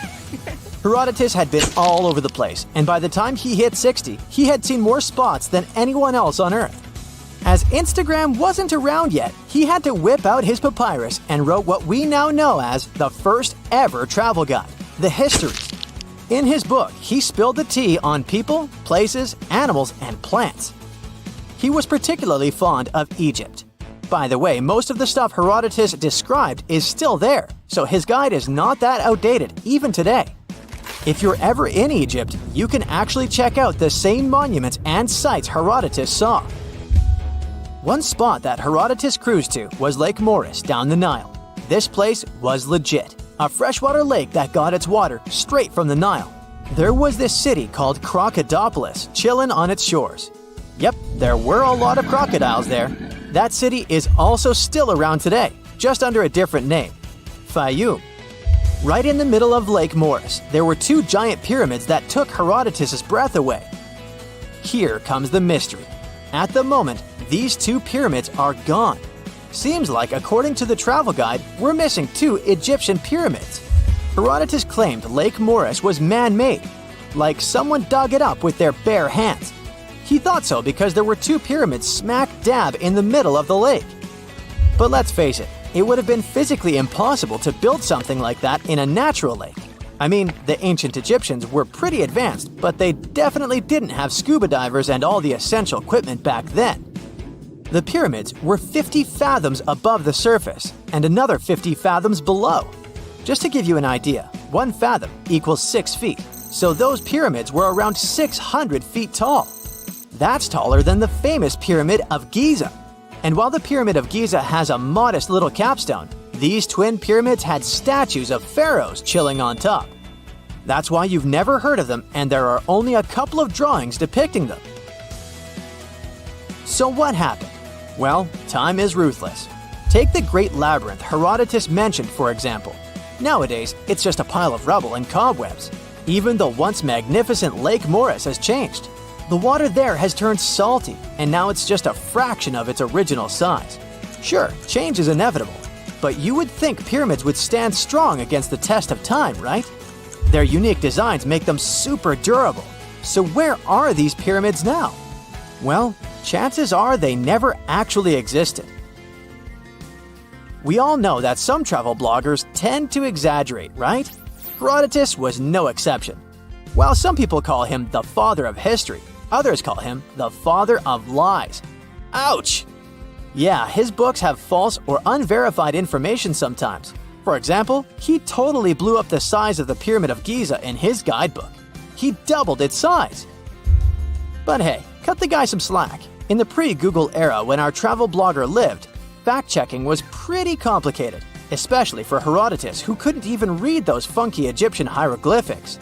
Herodotus had been all over the place, and by the time he hit 60, he had seen more spots than anyone else on Earth. As Instagram wasn't around yet, he had to whip out his papyrus and wrote what we now know as the first ever travel guide, The Histories. In his book, he spilled the tea on people, places, animals, and plants. He was particularly fond of Egypt. By the way, most of the stuff Herodotus described is still there, so his guide is not that outdated even today. If you're ever in Egypt, you can actually check out the same monuments and sites Herodotus saw. One spot that Herodotus cruised to was Lake Moeris down the Nile. This place was legit, a freshwater lake that got its water straight from the Nile. There was this city called Crocodipolis chilling on its shores. Yep, there were a lot of crocodiles there. That city is also still around today, just under a different name, Fayum. Right in the middle of Lake Moeris, there were two giant pyramids that took Herodotus' breath away. Here comes the mystery. At the moment, these two pyramids are gone. Seems like, according to the travel guide, we're missing two Egyptian pyramids. Herodotus claimed Lake Moeris was man-made, like someone dug it up with their bare hands. He thought so because there were two pyramids smack dab in the middle of the lake. But let's face it, it would have been physically impossible to build something like that in a natural lake. I mean, the ancient Egyptians were pretty advanced, but they definitely didn't have scuba divers and all the essential equipment back then. The pyramids were 50 fathoms above the surface and another 50 fathoms below. Just to give you an idea, 1 fathom equals 6 feet, so those pyramids were around 600 feet tall. That's taller than the famous Pyramid of Giza. And while the Pyramid of Giza has a modest little capstone, these twin pyramids had statues of pharaohs chilling on top. That's why you've never heard of them, and there are only a couple of drawings depicting them. So what happened? Well, time is ruthless. Take the Great Labyrinth Herodotus mentioned, for example. Nowadays, it's just a pile of rubble and cobwebs. Even the once magnificent Lake Moeris has changed. The water there has turned salty, and now it's just a fraction of its original size. Sure, change is inevitable, but you would think pyramids would stand strong against the test of time, right? Their unique designs make them super durable. So where are these pyramids now? Well, chances are they never actually existed. We all know that some travel bloggers tend to exaggerate, right? Herodotus was no exception. While some people call him the father of history, others call him the father of lies. Ouch! Yeah, his books have false or unverified information sometimes. For example, he totally blew up the size of the Pyramid of Giza in his guidebook. He doubled its size. But hey, cut the guy some slack. In the pre-Google era when our travel blogger lived, fact-checking was pretty complicated, especially for Herodotus, who couldn't even read those funky Egyptian hieroglyphics.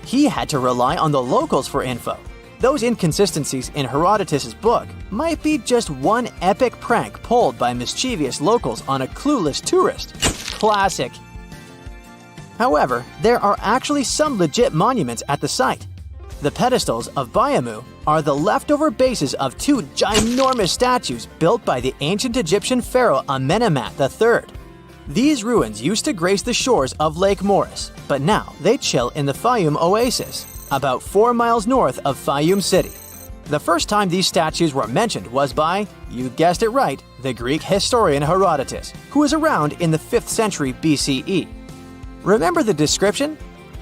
He had to rely on the locals for info. Those inconsistencies in Herodotus' book might be just one epic prank pulled by mischievous locals on a clueless tourist. Classic. However, there are actually some legit monuments at the site. The pedestals of Biamu are the leftover bases of two ginormous statues built by the ancient Egyptian pharaoh Amenemhat III. These ruins used to grace the shores of Lake Moeris, but now they chill in the Fayum Oasis, about 4 miles north of Fayum City. The first time these statues were mentioned was by, you guessed it right, the Greek historian Herodotus, who was around in the 5th century BCE. Remember the description?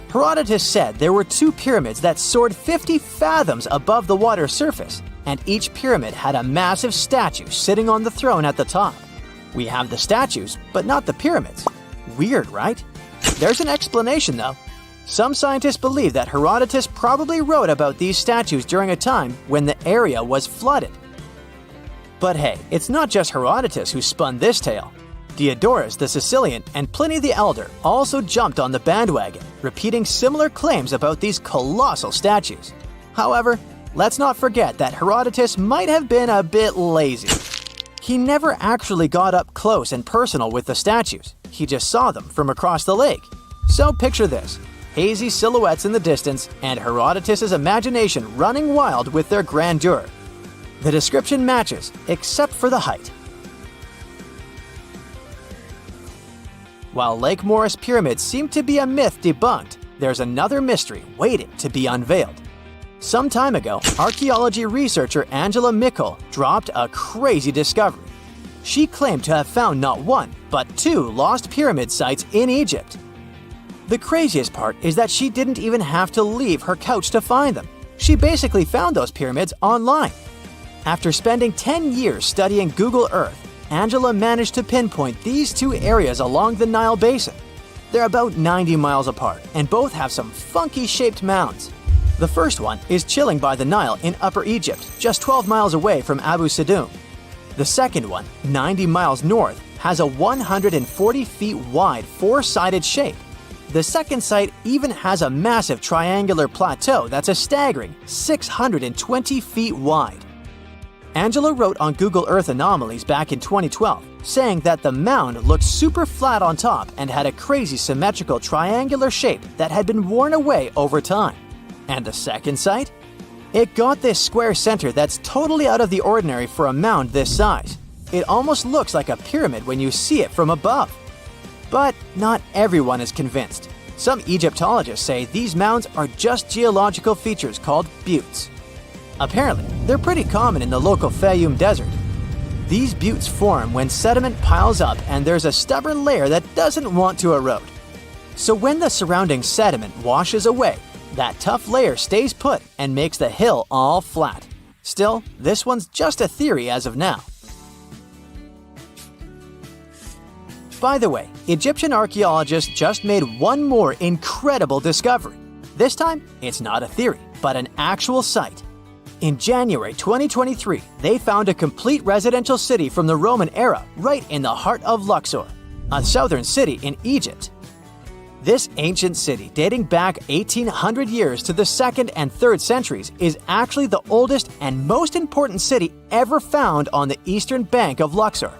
Herodotus said there were two pyramids that soared 50 fathoms above the water surface, and each pyramid had a massive statue sitting on the throne at the top. We have the statues, but not the pyramids. Weird, right? There's an explanation, though. Some scientists believe that Herodotus probably wrote about these statues during a time when the area was flooded. But hey, it's not just Herodotus who spun this tale. Diodorus the Sicilian and Pliny the Elder also jumped on the bandwagon, repeating similar claims about these colossal statues. However, let's not forget that Herodotus might have been a bit lazy. He never actually got up close and personal with the statues. He just saw them from across the lake. So picture this: hazy silhouettes in the distance and Herodotus' imagination running wild with their grandeur. The description matches, except for the height. While Lake Moeris pyramids seem to be a myth debunked, there's another mystery waiting to be unveiled. Some time ago, archaeology researcher Angela Mickle dropped a crazy discovery. She claimed to have found not one, but two lost pyramid sites in Egypt. The craziest part is that she didn't even have to leave her couch to find them. She basically found those pyramids online. After spending 10 years studying Google Earth, Angela managed to pinpoint these two areas along the Nile Basin. They're about 90 miles apart and both have some funky-shaped mounds. The first one is chilling by the Nile in Upper Egypt, just 12 miles away from Abu Sidoum. The second one, 90 miles north, has a 140 feet wide four-sided shape. The second site even has a massive triangular plateau that's a staggering 620 feet wide. Angela wrote on Google Earth Anomalies back in 2012, saying that the mound looked super flat on top and had a crazy symmetrical triangular shape that had been worn away over time. And the second site? It got this square center that's totally out of the ordinary for a mound this size. It almost looks like a pyramid when you see it from above. But not everyone is convinced. Some Egyptologists say these mounds are just geological features called buttes. Apparently, they're pretty common in the local Fayum Desert. These buttes form when sediment piles up and there's a stubborn layer that doesn't want to erode. So when the surrounding sediment washes away, that tough layer stays put and makes the hill all flat. Still, this one's just a theory as of now. By the way, Egyptian archaeologists just made one more incredible discovery. This time, it's not a theory, but an actual site. In January 2023, they found a complete residential city from the Roman era right in the heart of Luxor, a southern city in Egypt. This ancient city, dating back 1,800 years to the 2nd and 3rd centuries, is actually the oldest and most important city ever found on the eastern bank of Luxor.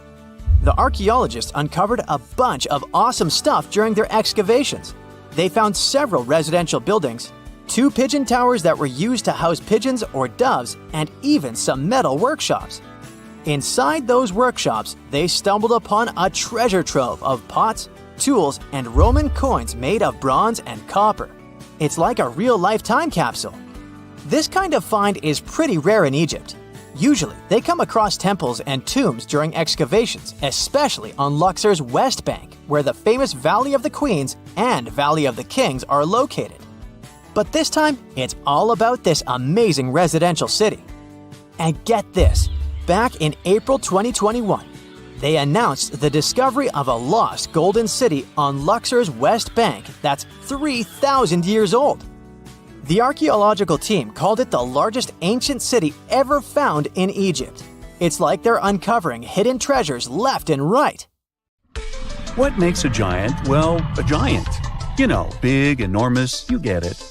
The archaeologists uncovered a bunch of awesome stuff during their excavations. They found several residential buildings, 2 pigeon towers that were used to house pigeons or doves, and even some metal workshops. Inside those workshops, they stumbled upon a treasure trove of pots, tools, and Roman coins made of bronze and copper. It's like a real-life time capsule. This kind of find is pretty rare in Egypt. Usually, they come across temples and tombs during excavations, especially on Luxor's West Bank, where the famous Valley of the Queens and Valley of the Kings are located. But this time, it's all about this amazing residential city. And get this, back in April 2021, they announced the discovery of a lost golden city on Luxor's West Bank that's 3,000 years old. The archaeological team called it the largest ancient city ever found in Egypt. It's like they're uncovering hidden treasures left and right. What makes a giant, well, a giant? You know, big, enormous, you get it.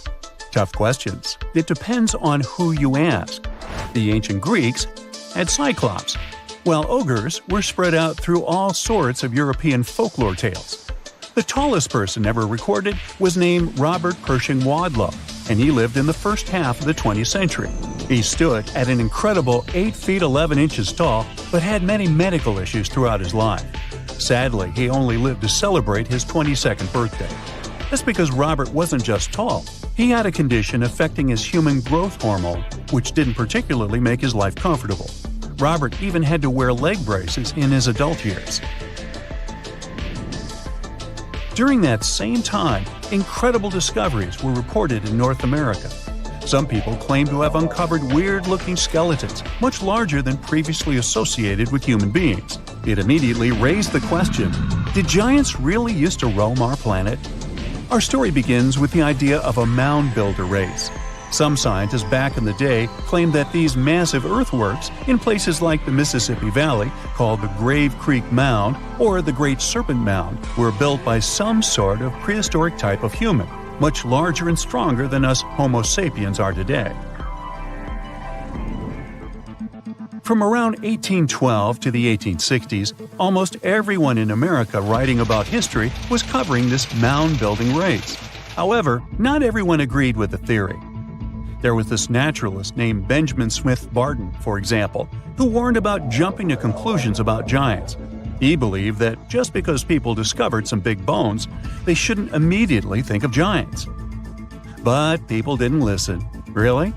Tough questions. It depends on who you ask. The ancient Greeks had cyclops, while ogres were spread out through all sorts of European folklore tales. The tallest person ever recorded was named Robert Pershing Wadlow, and he lived in the first half of the 20th century. He stood at an incredible 8 feet 11 inches tall, but had many medical issues throughout his life. Sadly, he only lived to celebrate his 22nd birthday. That's because Robert wasn't just tall. He had a condition affecting his human growth hormone, which didn't particularly make his life comfortable. Robert even had to wear leg braces in his adult years. During that same time, incredible discoveries were reported in North America. Some people claim to have uncovered weird-looking skeletons, much larger than previously associated with human beings. It immediately raised the question, did giants really used to roam our planet? Our story begins with the idea of a mound builder race. Some scientists back in the day claimed that these massive earthworks in places like the Mississippi Valley, called the Grave Creek Mound or the Great Serpent Mound, were built by some sort of prehistoric type of human, much larger and stronger than us Homo sapiens are today. From around 1812 to the 1860s, almost everyone in America writing about history was covering this mound-building race. However, not everyone agreed with the theory. There was this naturalist named Benjamin Smith Barton, for example, who warned about jumping to conclusions about giants. He believed that just because people discovered some big bones, they shouldn't immediately think of giants. But people didn't listen. Really?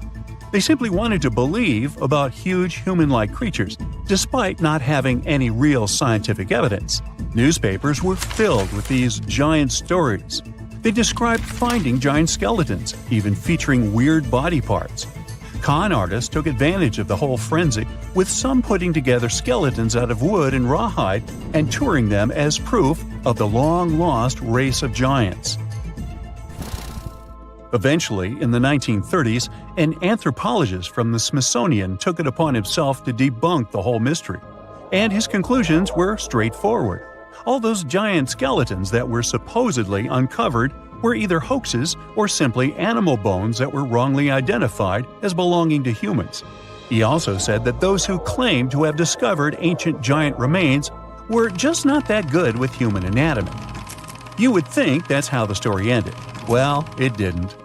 They simply wanted to believe about huge human-like creatures, despite not having any real scientific evidence. Newspapers were filled with these giant stories. They described finding giant skeletons, even featuring weird body parts. Con artists took advantage of the whole frenzy, with some putting together skeletons out of wood and rawhide and touring them as proof of the long-lost race of giants. Eventually, in the 1930s, an anthropologist from the Smithsonian took it upon himself to debunk the whole mystery, and his conclusions were straightforward. All those giant skeletons that were supposedly uncovered were either hoaxes or simply animal bones that were wrongly identified as belonging to humans. He also said that those who claimed to have discovered ancient giant remains were just not that good with human anatomy. You would think that's how the story ended. Well, it didn't.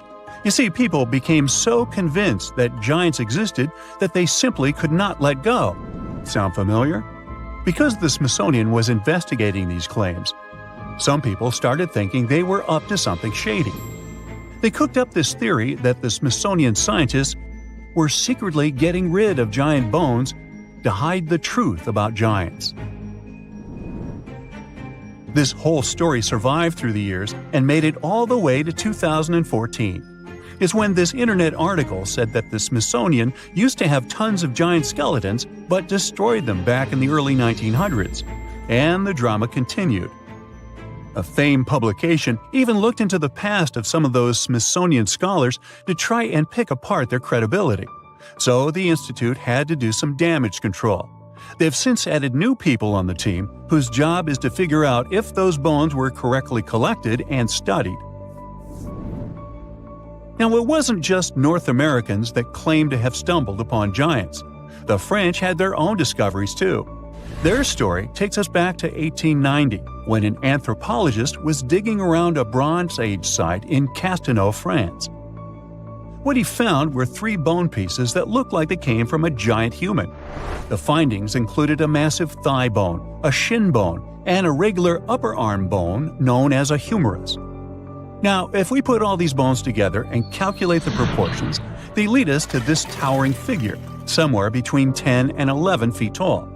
You see, people became so convinced that giants existed that they simply could not let go. Sound familiar? Because the Smithsonian was investigating these claims, some people started thinking they were up to something shady. They cooked up this theory that the Smithsonian scientists were secretly getting rid of giant bones to hide the truth about giants. This whole story survived through the years and made it all the way to 2014. Is when this internet article said that the Smithsonian used to have tons of giant skeletons but destroyed them back in the early 1900s. And the drama continued. A famed publication even looked into the past of some of those Smithsonian scholars to try and pick apart their credibility. So the Institute had to do some damage control. They've since added new people on the team whose job is to figure out if those bones were correctly collected and studied. Now, it wasn't just North Americans that claimed to have stumbled upon giants. The French had their own discoveries too. Their story takes us back to 1890, when an anthropologist was digging around a Bronze Age site in Castelnau, France. What he found were 3 bone pieces that looked like they came from a giant human. The findings included a massive thigh bone, a shin bone, and a regular upper arm bone known as a humerus. Now, if we put all these bones together and calculate the proportions, they lead us to this towering figure, somewhere between 10 and 11 feet tall.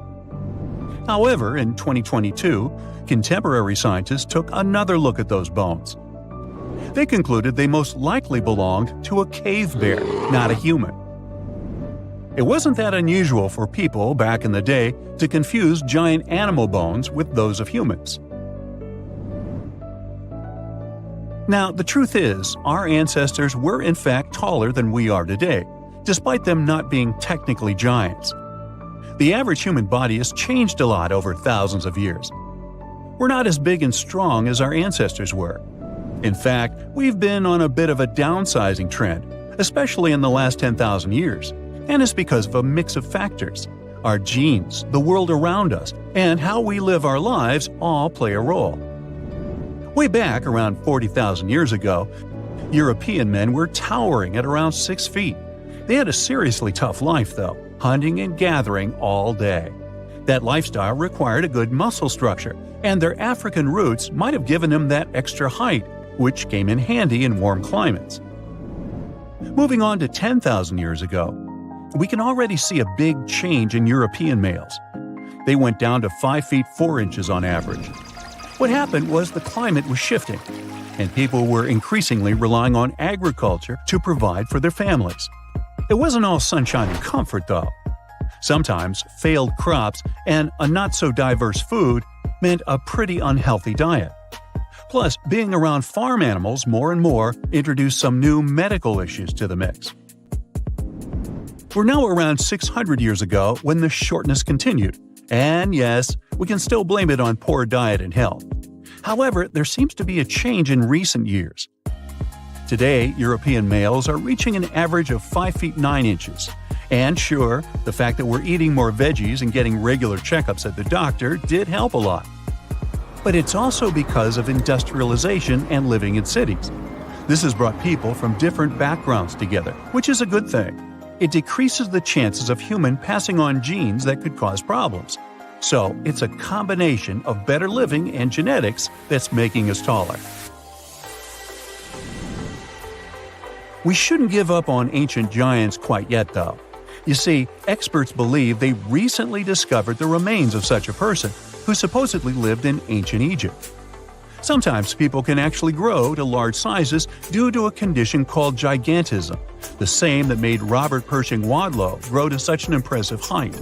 However, in 2022, contemporary scientists took another look at those bones. They concluded they most likely belonged to a cave bear, not a human. It wasn't that unusual for people back in the day to confuse giant animal bones with those of humans. Now, the truth is, our ancestors were in fact taller than we are today, despite them not being technically giants. The average human body has changed a lot over thousands of years. We're not as big and strong as our ancestors were. In fact, we've been on a bit of a downsizing trend, especially in the last 10,000 years, and it's because of a mix of factors. Our genes, the world around us, and how we live our lives all play a role. Way back around 40,000 years ago, European men were towering at around 6 feet. They had a seriously tough life, though, hunting and gathering all day. That lifestyle required a good muscle structure, and their African roots might have given them that extra height, which came in handy in warm climates. Moving on to 10,000 years ago, we can already see a big change in European males. They went down to 5 feet 4 inches on average. What happened was the climate was shifting, and people were increasingly relying on agriculture to provide for their families. It wasn't all sunshine and comfort, though. Sometimes failed crops and a not-so-diverse food meant a pretty unhealthy diet. Plus, being around farm animals more and more introduced some new medical issues to the mix. We're now around 600 years ago when the shortness continued. And yes, we can still blame it on poor diet and health. However, there seems to be a change in recent years. Today, European males are reaching an average of 5 feet 9 inches. And sure, the fact that we're eating more veggies and getting regular checkups at the doctor did help a lot. But it's also because of industrialization and living in cities. This has brought people from different backgrounds together, which is a good thing. It decreases the chances of human passing on genes that could cause problems. So, it's a combination of better living and genetics that's making us taller. We shouldn't give up on ancient giants quite yet, though. You see, experts believe they recently discovered the remains of such a person who supposedly lived in ancient Egypt. Sometimes people can actually grow to large sizes due to a condition called gigantism, the same that made Robert Pershing Wadlow grow to such an impressive height.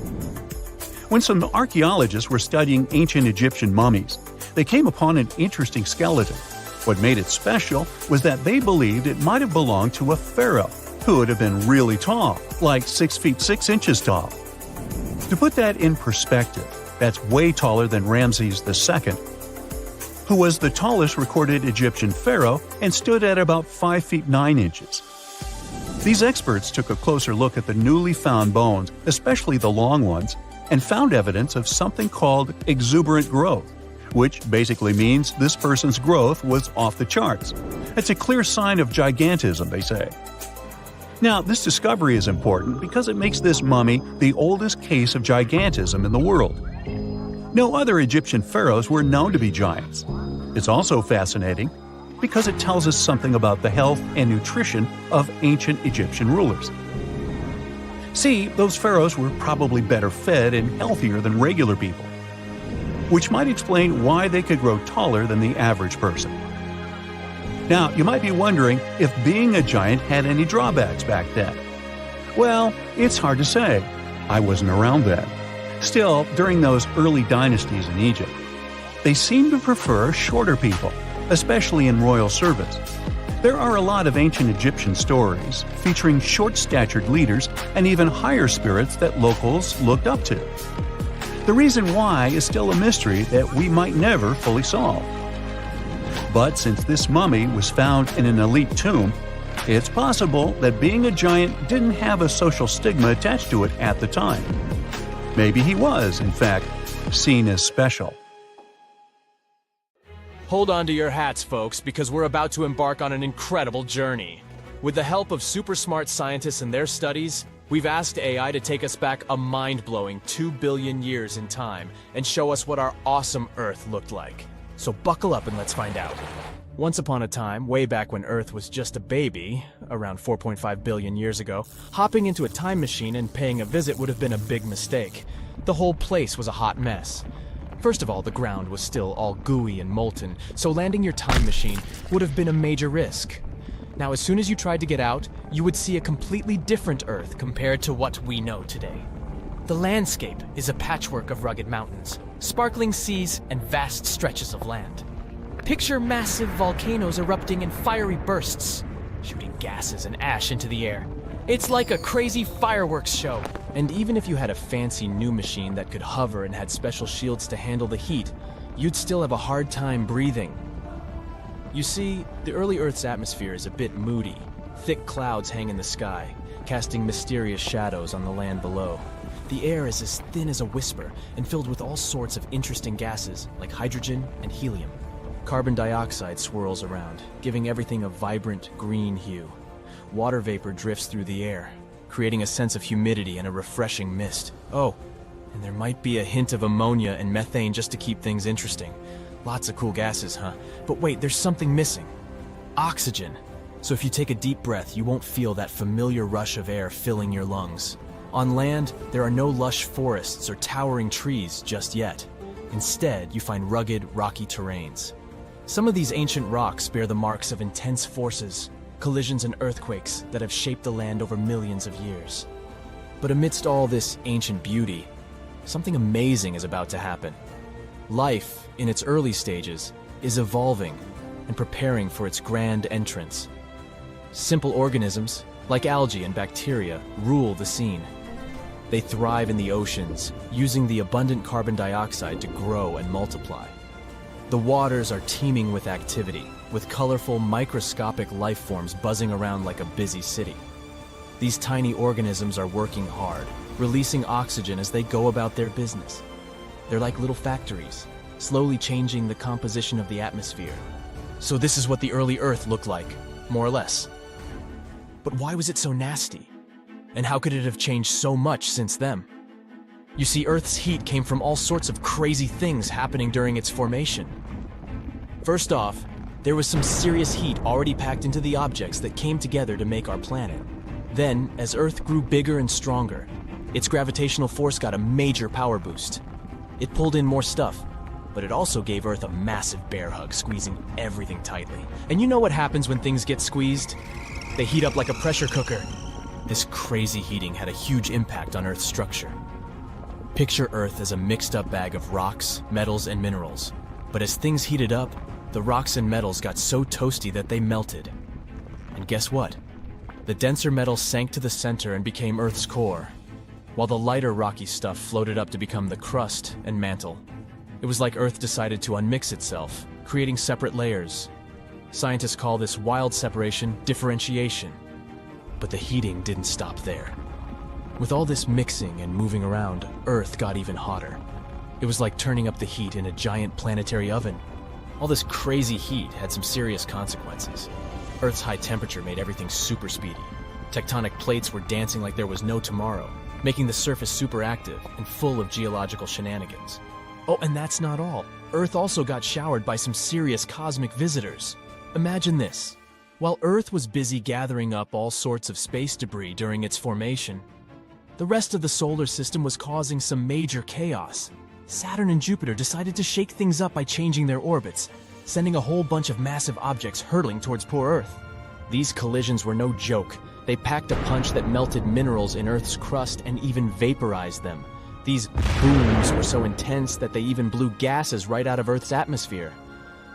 When some archaeologists were studying ancient Egyptian mummies, they came upon an interesting skeleton. What made it special was that they believed it might have belonged to a pharaoh, who would have been really tall, like 6 feet 6 inches tall. To put that in perspective, that's way taller than Ramses II, who was the tallest recorded Egyptian pharaoh and stood at about 5 feet 9 inches. These experts took a closer look at the newly found bones, especially the long ones, and found evidence of something called exuberant growth, which basically means this person's growth was off the charts. It's a clear sign of gigantism, they say. Now, this discovery is important because it makes this mummy the oldest case of gigantism in the world. No other Egyptian pharaohs were known to be giants. It's also fascinating because it tells us something about the health and nutrition of ancient Egyptian rulers. See, those pharaohs were probably better fed and healthier than regular people, which might explain why they could grow taller than the average person. Now, you might be wondering if being a giant had any drawbacks back then. Well, it's hard to say. I wasn't around then. Still, during those early dynasties in Egypt, they seemed to prefer shorter people, especially in royal service. There are a lot of ancient Egyptian stories featuring short-statured leaders and even higher spirits that locals looked up to. The reason why is still a mystery that we might never fully solve. But since this mummy was found in an elite tomb, it's possible that being a giant didn't have a social stigma attached to it at the time. Maybe he was, in fact, seen as special. Hold on to your hats, folks, because we're about to embark on an incredible journey. With the help of super smart scientists and their studies, we've asked AI to take us back a mind-blowing 2 billion years in time and show us what our awesome Earth looked like. So buckle up and let's find out. Once upon a time, way back when Earth was just a baby, around 4.5 billion years ago, hopping into a time machine and paying a visit would have been a big mistake. The whole place was a hot mess. First of all, the ground was still all gooey and molten, so landing your time machine would have been a major risk. Now, as soon as you tried to get out, you would see a completely different Earth compared to what we know today. The landscape is a patchwork of rugged mountains, sparkling seas, and vast stretches of land. Picture massive volcanoes erupting in fiery bursts, shooting gases and ash into the air. It's like a crazy fireworks show. And even if you had a fancy new machine that could hover and had special shields to handle the heat, you'd still have a hard time breathing. You see, the early Earth's atmosphere is a bit moody. Thick clouds hang in the sky, casting mysterious shadows on the land below. The air is as thin as a whisper and filled with all sorts of interesting gases like hydrogen and helium. Carbon dioxide swirls around, giving everything a vibrant green hue. Water vapor drifts through the air, creating a sense of humidity and a refreshing mist. Oh, and there might be a hint of ammonia and methane just to keep things interesting. Lots of cool gases, huh? But wait, there's something missing. Oxygen. So if you take a deep breath, you won't feel that familiar rush of air filling your lungs. On land, there are no lush forests or towering trees just yet. Instead, you find rugged, rocky terrains. Some of these ancient rocks bear the marks of intense forces, collisions and earthquakes that have shaped the land over millions of years. But amidst all this ancient beauty, something amazing is about to happen. Life, in its early stages, is evolving and preparing for its grand entrance. Simple organisms, like algae and bacteria, rule the scene. They thrive in the oceans, using the abundant carbon dioxide to grow and multiply. The waters are teeming with activity, with colorful, microscopic life forms buzzing around like a busy city. These tiny organisms are working hard, releasing oxygen as they go about their business. They're like little factories, slowly changing the composition of the atmosphere. So this is what the early Earth looked like, more or less. But why was it so nasty? And how could it have changed so much since then? You see, Earth's heat came from all sorts of crazy things happening during its formation. First off, there was some serious heat already packed into the objects that came together to make our planet. Then, as Earth grew bigger and stronger, its gravitational force got a major power boost. It pulled in more stuff, but it also gave Earth a massive bear hug, squeezing everything tightly. And you know what happens when things get squeezed? They heat up like a pressure cooker. This crazy heating had a huge impact on Earth's structure. Picture Earth as a mixed-up bag of rocks, metals, and minerals. But as things heated up, the rocks and metals got so toasty that they melted. And guess what? The denser metals sank to the center and became Earth's core, while the lighter rocky stuff floated up to become the crust and mantle. It was like Earth decided to unmix itself, creating separate layers. Scientists call this wild separation differentiation. But the heating didn't stop there. With all this mixing and moving around, Earth got even hotter. It was like turning up the heat in a giant planetary oven. All this crazy heat had some serious consequences. Earth's high temperature made everything super speedy. Tectonic plates were dancing like there was no tomorrow, making the surface super active and full of geological shenanigans. Oh, and that's not all. Earth also got showered by some serious cosmic visitors. Imagine this. While Earth was busy gathering up all sorts of space debris during its formation, the rest of the solar system was causing some major chaos. Saturn and Jupiter decided to shake things up by changing their orbits, sending a whole bunch of massive objects hurtling towards poor Earth. These collisions were no joke. They packed a punch that melted minerals in Earth's crust and even vaporized them. These booms were so intense that they even blew gases right out of Earth's atmosphere.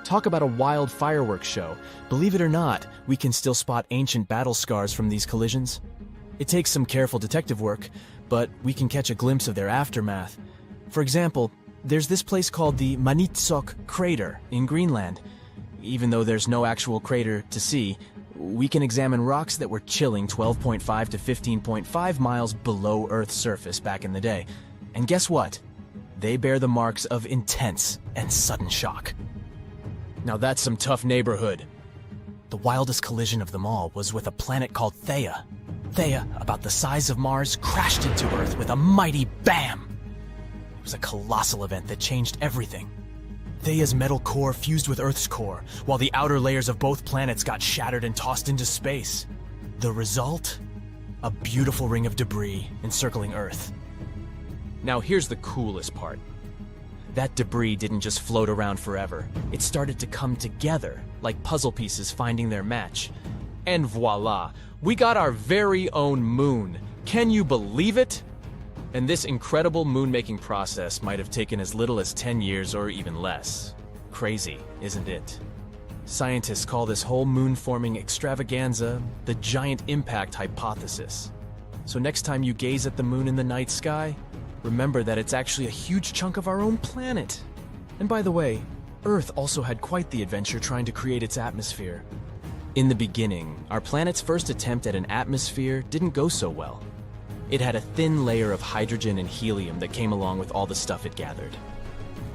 Talk about a wild fireworks show. Believe it or not, we can still spot ancient battle scars from these collisions. It takes some careful detective work, but we can catch a glimpse of their aftermath. For example, there's this place called the Manitsok Crater in Greenland. Even though there's no actual crater to see, we can examine rocks that were chilling 12.5 to 15.5 miles below Earth's surface back in the day. And guess what? They bear the marks of intense and sudden shock. Now that's some tough neighborhood. The wildest collision of them all was with a planet called Theia. Theia, about the size of Mars, crashed into Earth with a mighty bam! It was a colossal event that changed everything. Theia's metal core fused with Earth's core, while the outer layers of both planets got shattered and tossed into space. The result? A beautiful ring of debris encircling Earth. Now here's the coolest part. That debris didn't just float around forever. It started to come together, like puzzle pieces finding their match. And voila, we got our very own moon. Can you believe it? And this incredible moon-making process might have taken as little as 10 years or even less. Crazy, isn't it? Scientists call this whole moon-forming extravaganza the giant impact hypothesis. So next time you gaze at the moon in the night sky, remember that it's actually a huge chunk of our own planet. And by the way, Earth also had quite the adventure trying to create its atmosphere. In the beginning, our planet's first attempt at an atmosphere didn't go so well. It had a thin layer of hydrogen and helium that came along with all the stuff it gathered.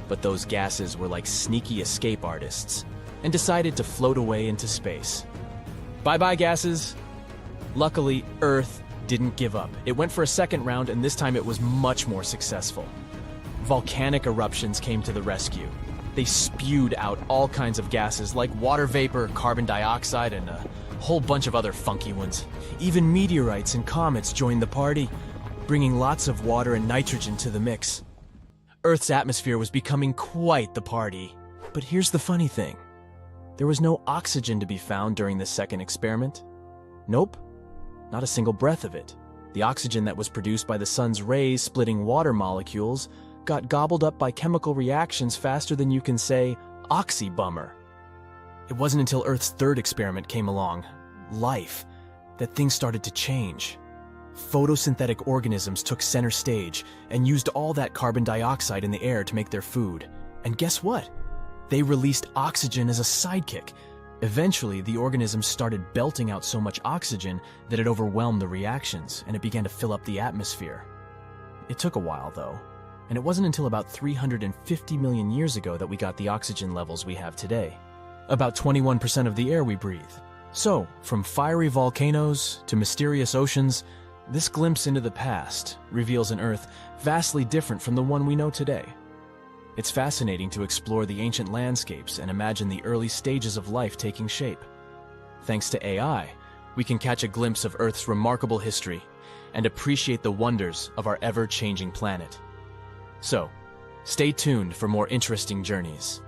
But those gases were like sneaky escape artists and decided to float away into space. Bye-bye, gases! Luckily, Earth didn't give up. It went for a second round, and this time it was much more successful. Volcanic eruptions came to the rescue. They spewed out all kinds of gases like water vapor, carbon dioxide, and a whole bunch of other funky ones. Even meteorites and comets joined the party, bringing lots of water and nitrogen to the mix. Earth's atmosphere was becoming quite the party. But here's the funny thing. There was no oxygen to be found during the second experiment. Nope, not a single breath of it. The oxygen that was produced by the sun's rays splitting water molecules got gobbled up by chemical reactions faster than you can say, oxy-bummer. It wasn't until Earth's third experiment came along, life, that things started to change. Photosynthetic organisms took center stage and used all that carbon dioxide in the air to make their food. And guess what? They released oxygen as a sidekick. Eventually, the organisms started belting out so much oxygen that it overwhelmed the reactions, and it began to fill up the atmosphere. It took a while, though, and it wasn't until about 350 million years ago that we got the oxygen levels we have today. About 21% of the air we breathe. So, from fiery volcanoes to mysterious oceans, this glimpse into the past reveals an Earth vastly different from the one we know today. It's fascinating to explore the ancient landscapes and imagine the early stages of life taking shape. Thanks to AI, we can catch a glimpse of Earth's remarkable history and appreciate the wonders of our ever-changing planet. So, Stay tuned for more interesting journeys.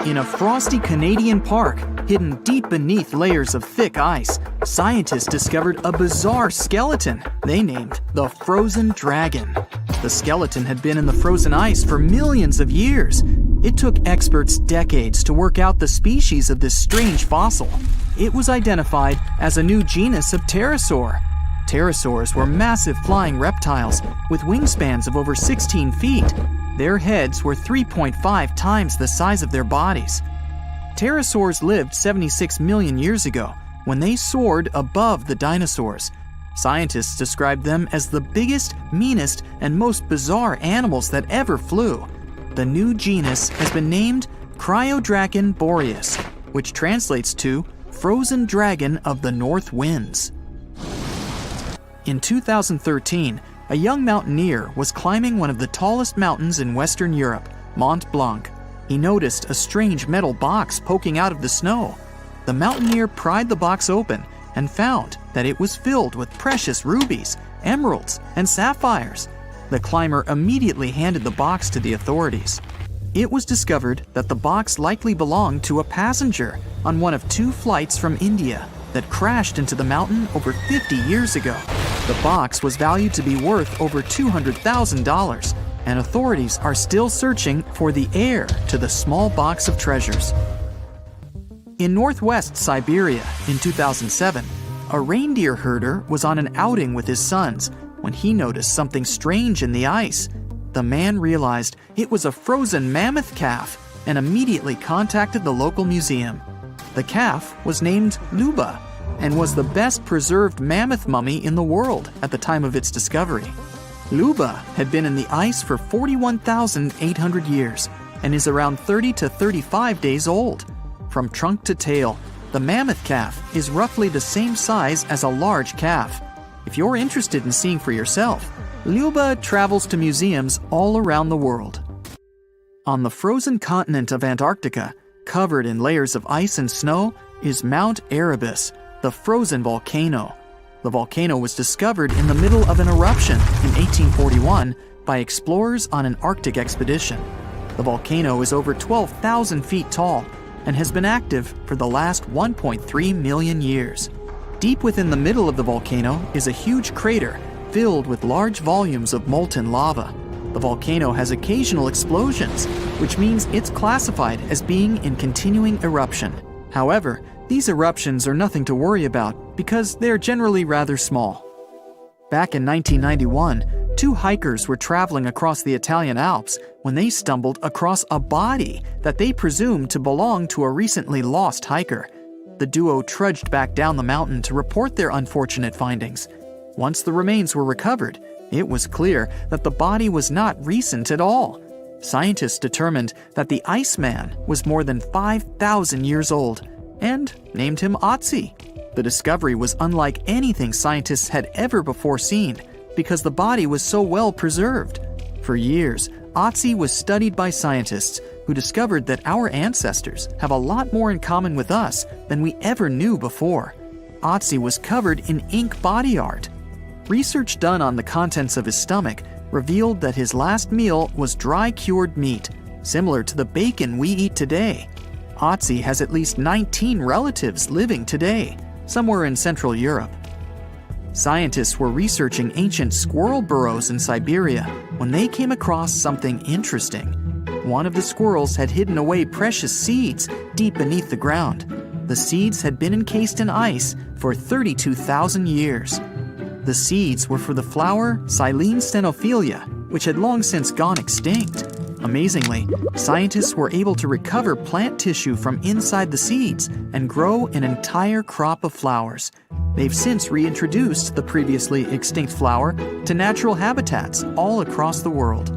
In a frosty Canadian park, hidden deep beneath layers of thick ice, scientists discovered a bizarre skeleton they named the frozen dragon. The skeleton had been in the frozen ice for millions of years. It took experts decades to work out the species of this strange fossil. It was identified as a new genus of pterosaur. Pterosaurs were massive flying reptiles with wingspans of over 16 feet. Their heads were 3.5 times the size of their bodies. Pterosaurs lived 76 million years ago when they soared above the dinosaurs. Scientists described them as the biggest, meanest, and most bizarre animals that ever flew. The new genus has been named Cryodragon boreas, which translates to frozen dragon of the north winds. In 2013, a young mountaineer was climbing one of the tallest mountains in Western Europe, Mont Blanc. He noticed a strange metal box poking out of the snow. The mountaineer pried the box open and found that it was filled with precious rubies, emeralds, and sapphires. The climber immediately handed the box to the authorities. It was discovered that the box likely belonged to a passenger on one of 2 flights from India that crashed into the mountain over 50 years ago. The box was valued to be worth over $200,000, and authorities are still searching for the heir to the small box of treasures. In northwest Siberia in 2007, a reindeer herder was on an outing with his sons when he noticed something strange in the ice. The man realized it was a frozen mammoth calf and immediately contacted the local museum. The calf was named Luba and was the best preserved mammoth mummy in the world at the time of its discovery. Luba had been in the ice for 41,800 years and is around 30 to 35 days old. From trunk to tail, the mammoth calf is roughly the same size as a large calf. If you're interested in seeing for yourself, Luba travels to museums all around the world. On the frozen continent of Antarctica, covered in layers of ice and snow, is Mount Erebus, the frozen volcano. The volcano was discovered in the middle of an eruption in 1841 by explorers on an Arctic expedition. The volcano is over 12,000 feet tall and has been active for the last 1.3 million years. Deep within the middle of the volcano is a huge crater filled with large volumes of molten lava. The volcano has occasional explosions, which means it's classified as being in continuing eruption. However, these eruptions are nothing to worry about because they're generally rather small. Back in 1991, 2 hikers were traveling across the Italian Alps when they stumbled across a body that they presumed to belong to a recently lost hiker. The duo trudged back down the mountain to report their unfortunate findings. Once the remains were recovered, it was clear that the body was not recent at all. Scientists determined that the Iceman was more than 5,000 years old and named him Otzi. The discovery was unlike anything scientists had ever before seen because the body was so well preserved. For years, Otzi was studied by scientists who discovered that our ancestors have a lot more in common with us than we ever knew before. Otzi was covered in ink body art. Research done on the contents of his stomach revealed that his last meal was dry cured meat, similar to the bacon we eat today. Otzi has at least 19 relatives living today, somewhere in Central Europe. Scientists were researching ancient squirrel burrows in Siberia when they came across something interesting. One of the squirrels had hidden away precious seeds deep beneath the ground. The seeds had been encased in ice for 32,000 years. The seeds were for the flower Silene stenophilia, which had long since gone extinct. Amazingly, scientists were able to recover plant tissue from inside the seeds and grow an entire crop of flowers. They've since reintroduced the previously extinct flower to natural habitats all across the world.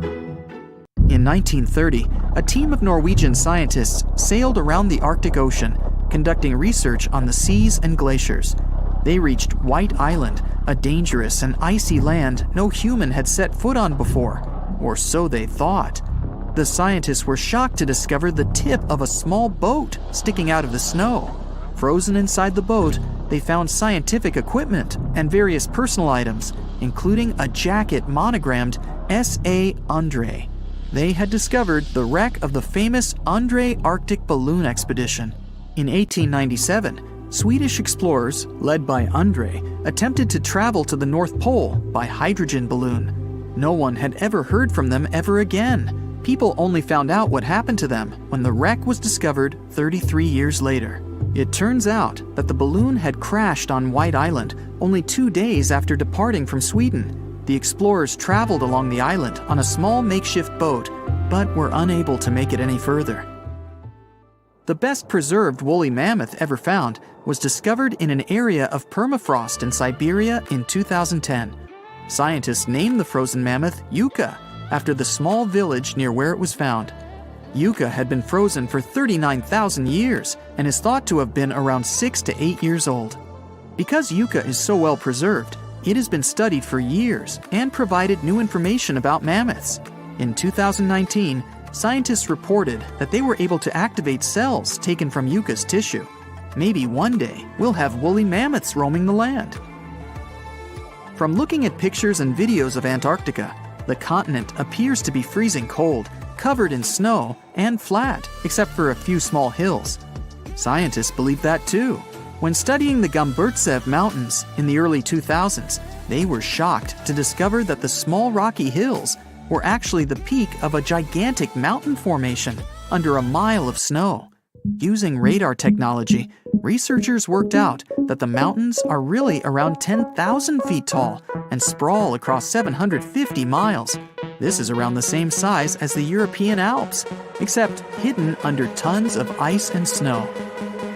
In 1930, a team of Norwegian scientists sailed around the Arctic Ocean, conducting research on the seas and glaciers. They reached White Island, a dangerous and icy land no human had set foot on before, or so they thought. The scientists were shocked to discover the tip of a small boat sticking out of the snow. Frozen inside the boat, they found scientific equipment and various personal items, including a jacket monogrammed S.A. Andre. They had discovered the wreck of the famous Andre Arctic balloon expedition. In 1897, Swedish explorers, led by Andre, attempted to travel to the North Pole by hydrogen balloon. No one had ever heard from them ever again. People only found out what happened to them when the wreck was discovered 33 years later. It turns out that the balloon had crashed on White Island only 2 days after departing from Sweden. The explorers traveled along the island on a small makeshift boat, but were unable to make it any further. The best preserved woolly mammoth ever found was discovered in an area of permafrost in Siberia in 2010. Scientists named the frozen mammoth Yucca, after the small village near where it was found. Yucca had been frozen for 39,000 years and is thought to have been around 6 to 8 years old. Because Yucca is so well preserved, it has been studied for years and provided new information about mammoths. In 2019, scientists reported that they were able to activate cells taken from Yucca's tissue. Maybe one day we'll have woolly mammoths roaming the land. From looking at pictures and videos of Antarctica, the continent appears to be freezing cold, covered in snow, and flat, except for a few small hills. Scientists believe that too. When studying the Gomburtsev Mountains in the early 2000s, they were shocked to discover that the small rocky hills were actually the peak of a gigantic mountain formation under a mile of snow. Using radar technology, researchers worked out that the mountains are really around 10,000 feet tall and sprawl across 750 miles. This is around the same size as the European Alps, except hidden under tons of ice and snow.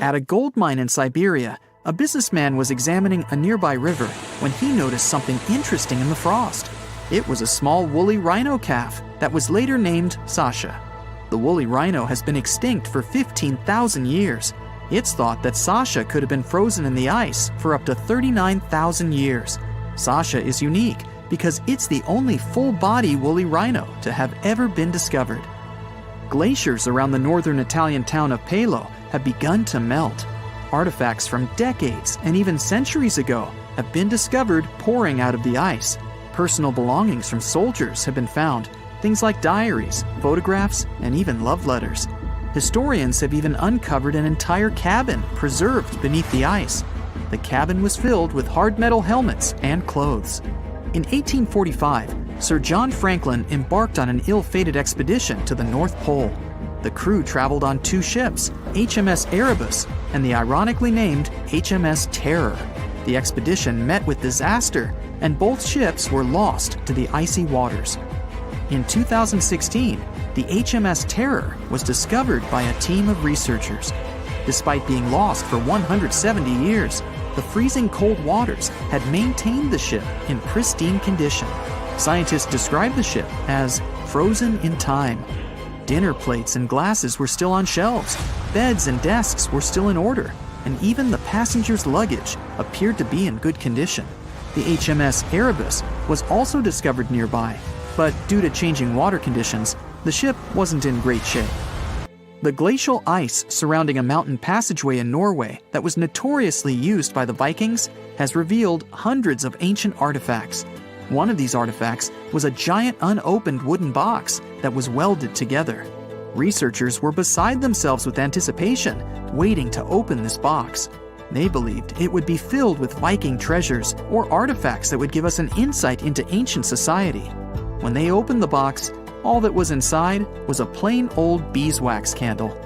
At a gold mine in Siberia, a businessman was examining a nearby river when he noticed something interesting in the frost. It was a small woolly rhino calf that was later named Sasha. The woolly rhino has been extinct for 15,000 years. It's thought that Sasha could have been frozen in the ice for up to 39,000 years. Sasha is unique because it's the only full-body woolly rhino to have ever been discovered. Glaciers around the northern Italian town of Pelo have begun to melt. Artifacts from decades and even centuries ago have been discovered pouring out of the ice. Personal belongings from soldiers have been found, things like diaries, photographs, and even love letters. Historians have even uncovered an entire cabin preserved beneath the ice. The cabin was filled with hard metal helmets and clothes. In 1845, Sir John Franklin embarked on an ill-fated expedition to the North Pole. The crew traveled on 2 ships, HMS Erebus and the ironically named HMS Terror. The expedition met with disaster, and both ships were lost to the icy waters. In 2016, the HMS Terror was discovered by a team of researchers. Despite being lost for 170 years, the freezing cold waters had maintained the ship in pristine condition. Scientists describe the ship as frozen in time. Dinner plates and glasses were still on shelves, beds and desks were still in order, and even the passengers' luggage appeared to be in good condition. The HMS Erebus was also discovered nearby, but due to changing water conditions, the ship wasn't in great shape. The glacial ice surrounding a mountain passageway in Norway that was notoriously used by the Vikings has revealed hundreds of ancient artifacts. One of these artifacts was a giant unopened wooden box that was welded together. Researchers were beside themselves with anticipation, waiting to open this box. They believed it would be filled with Viking treasures or artifacts that would give us an insight into ancient society. When they opened the box, all that was inside was a plain old beeswax candle.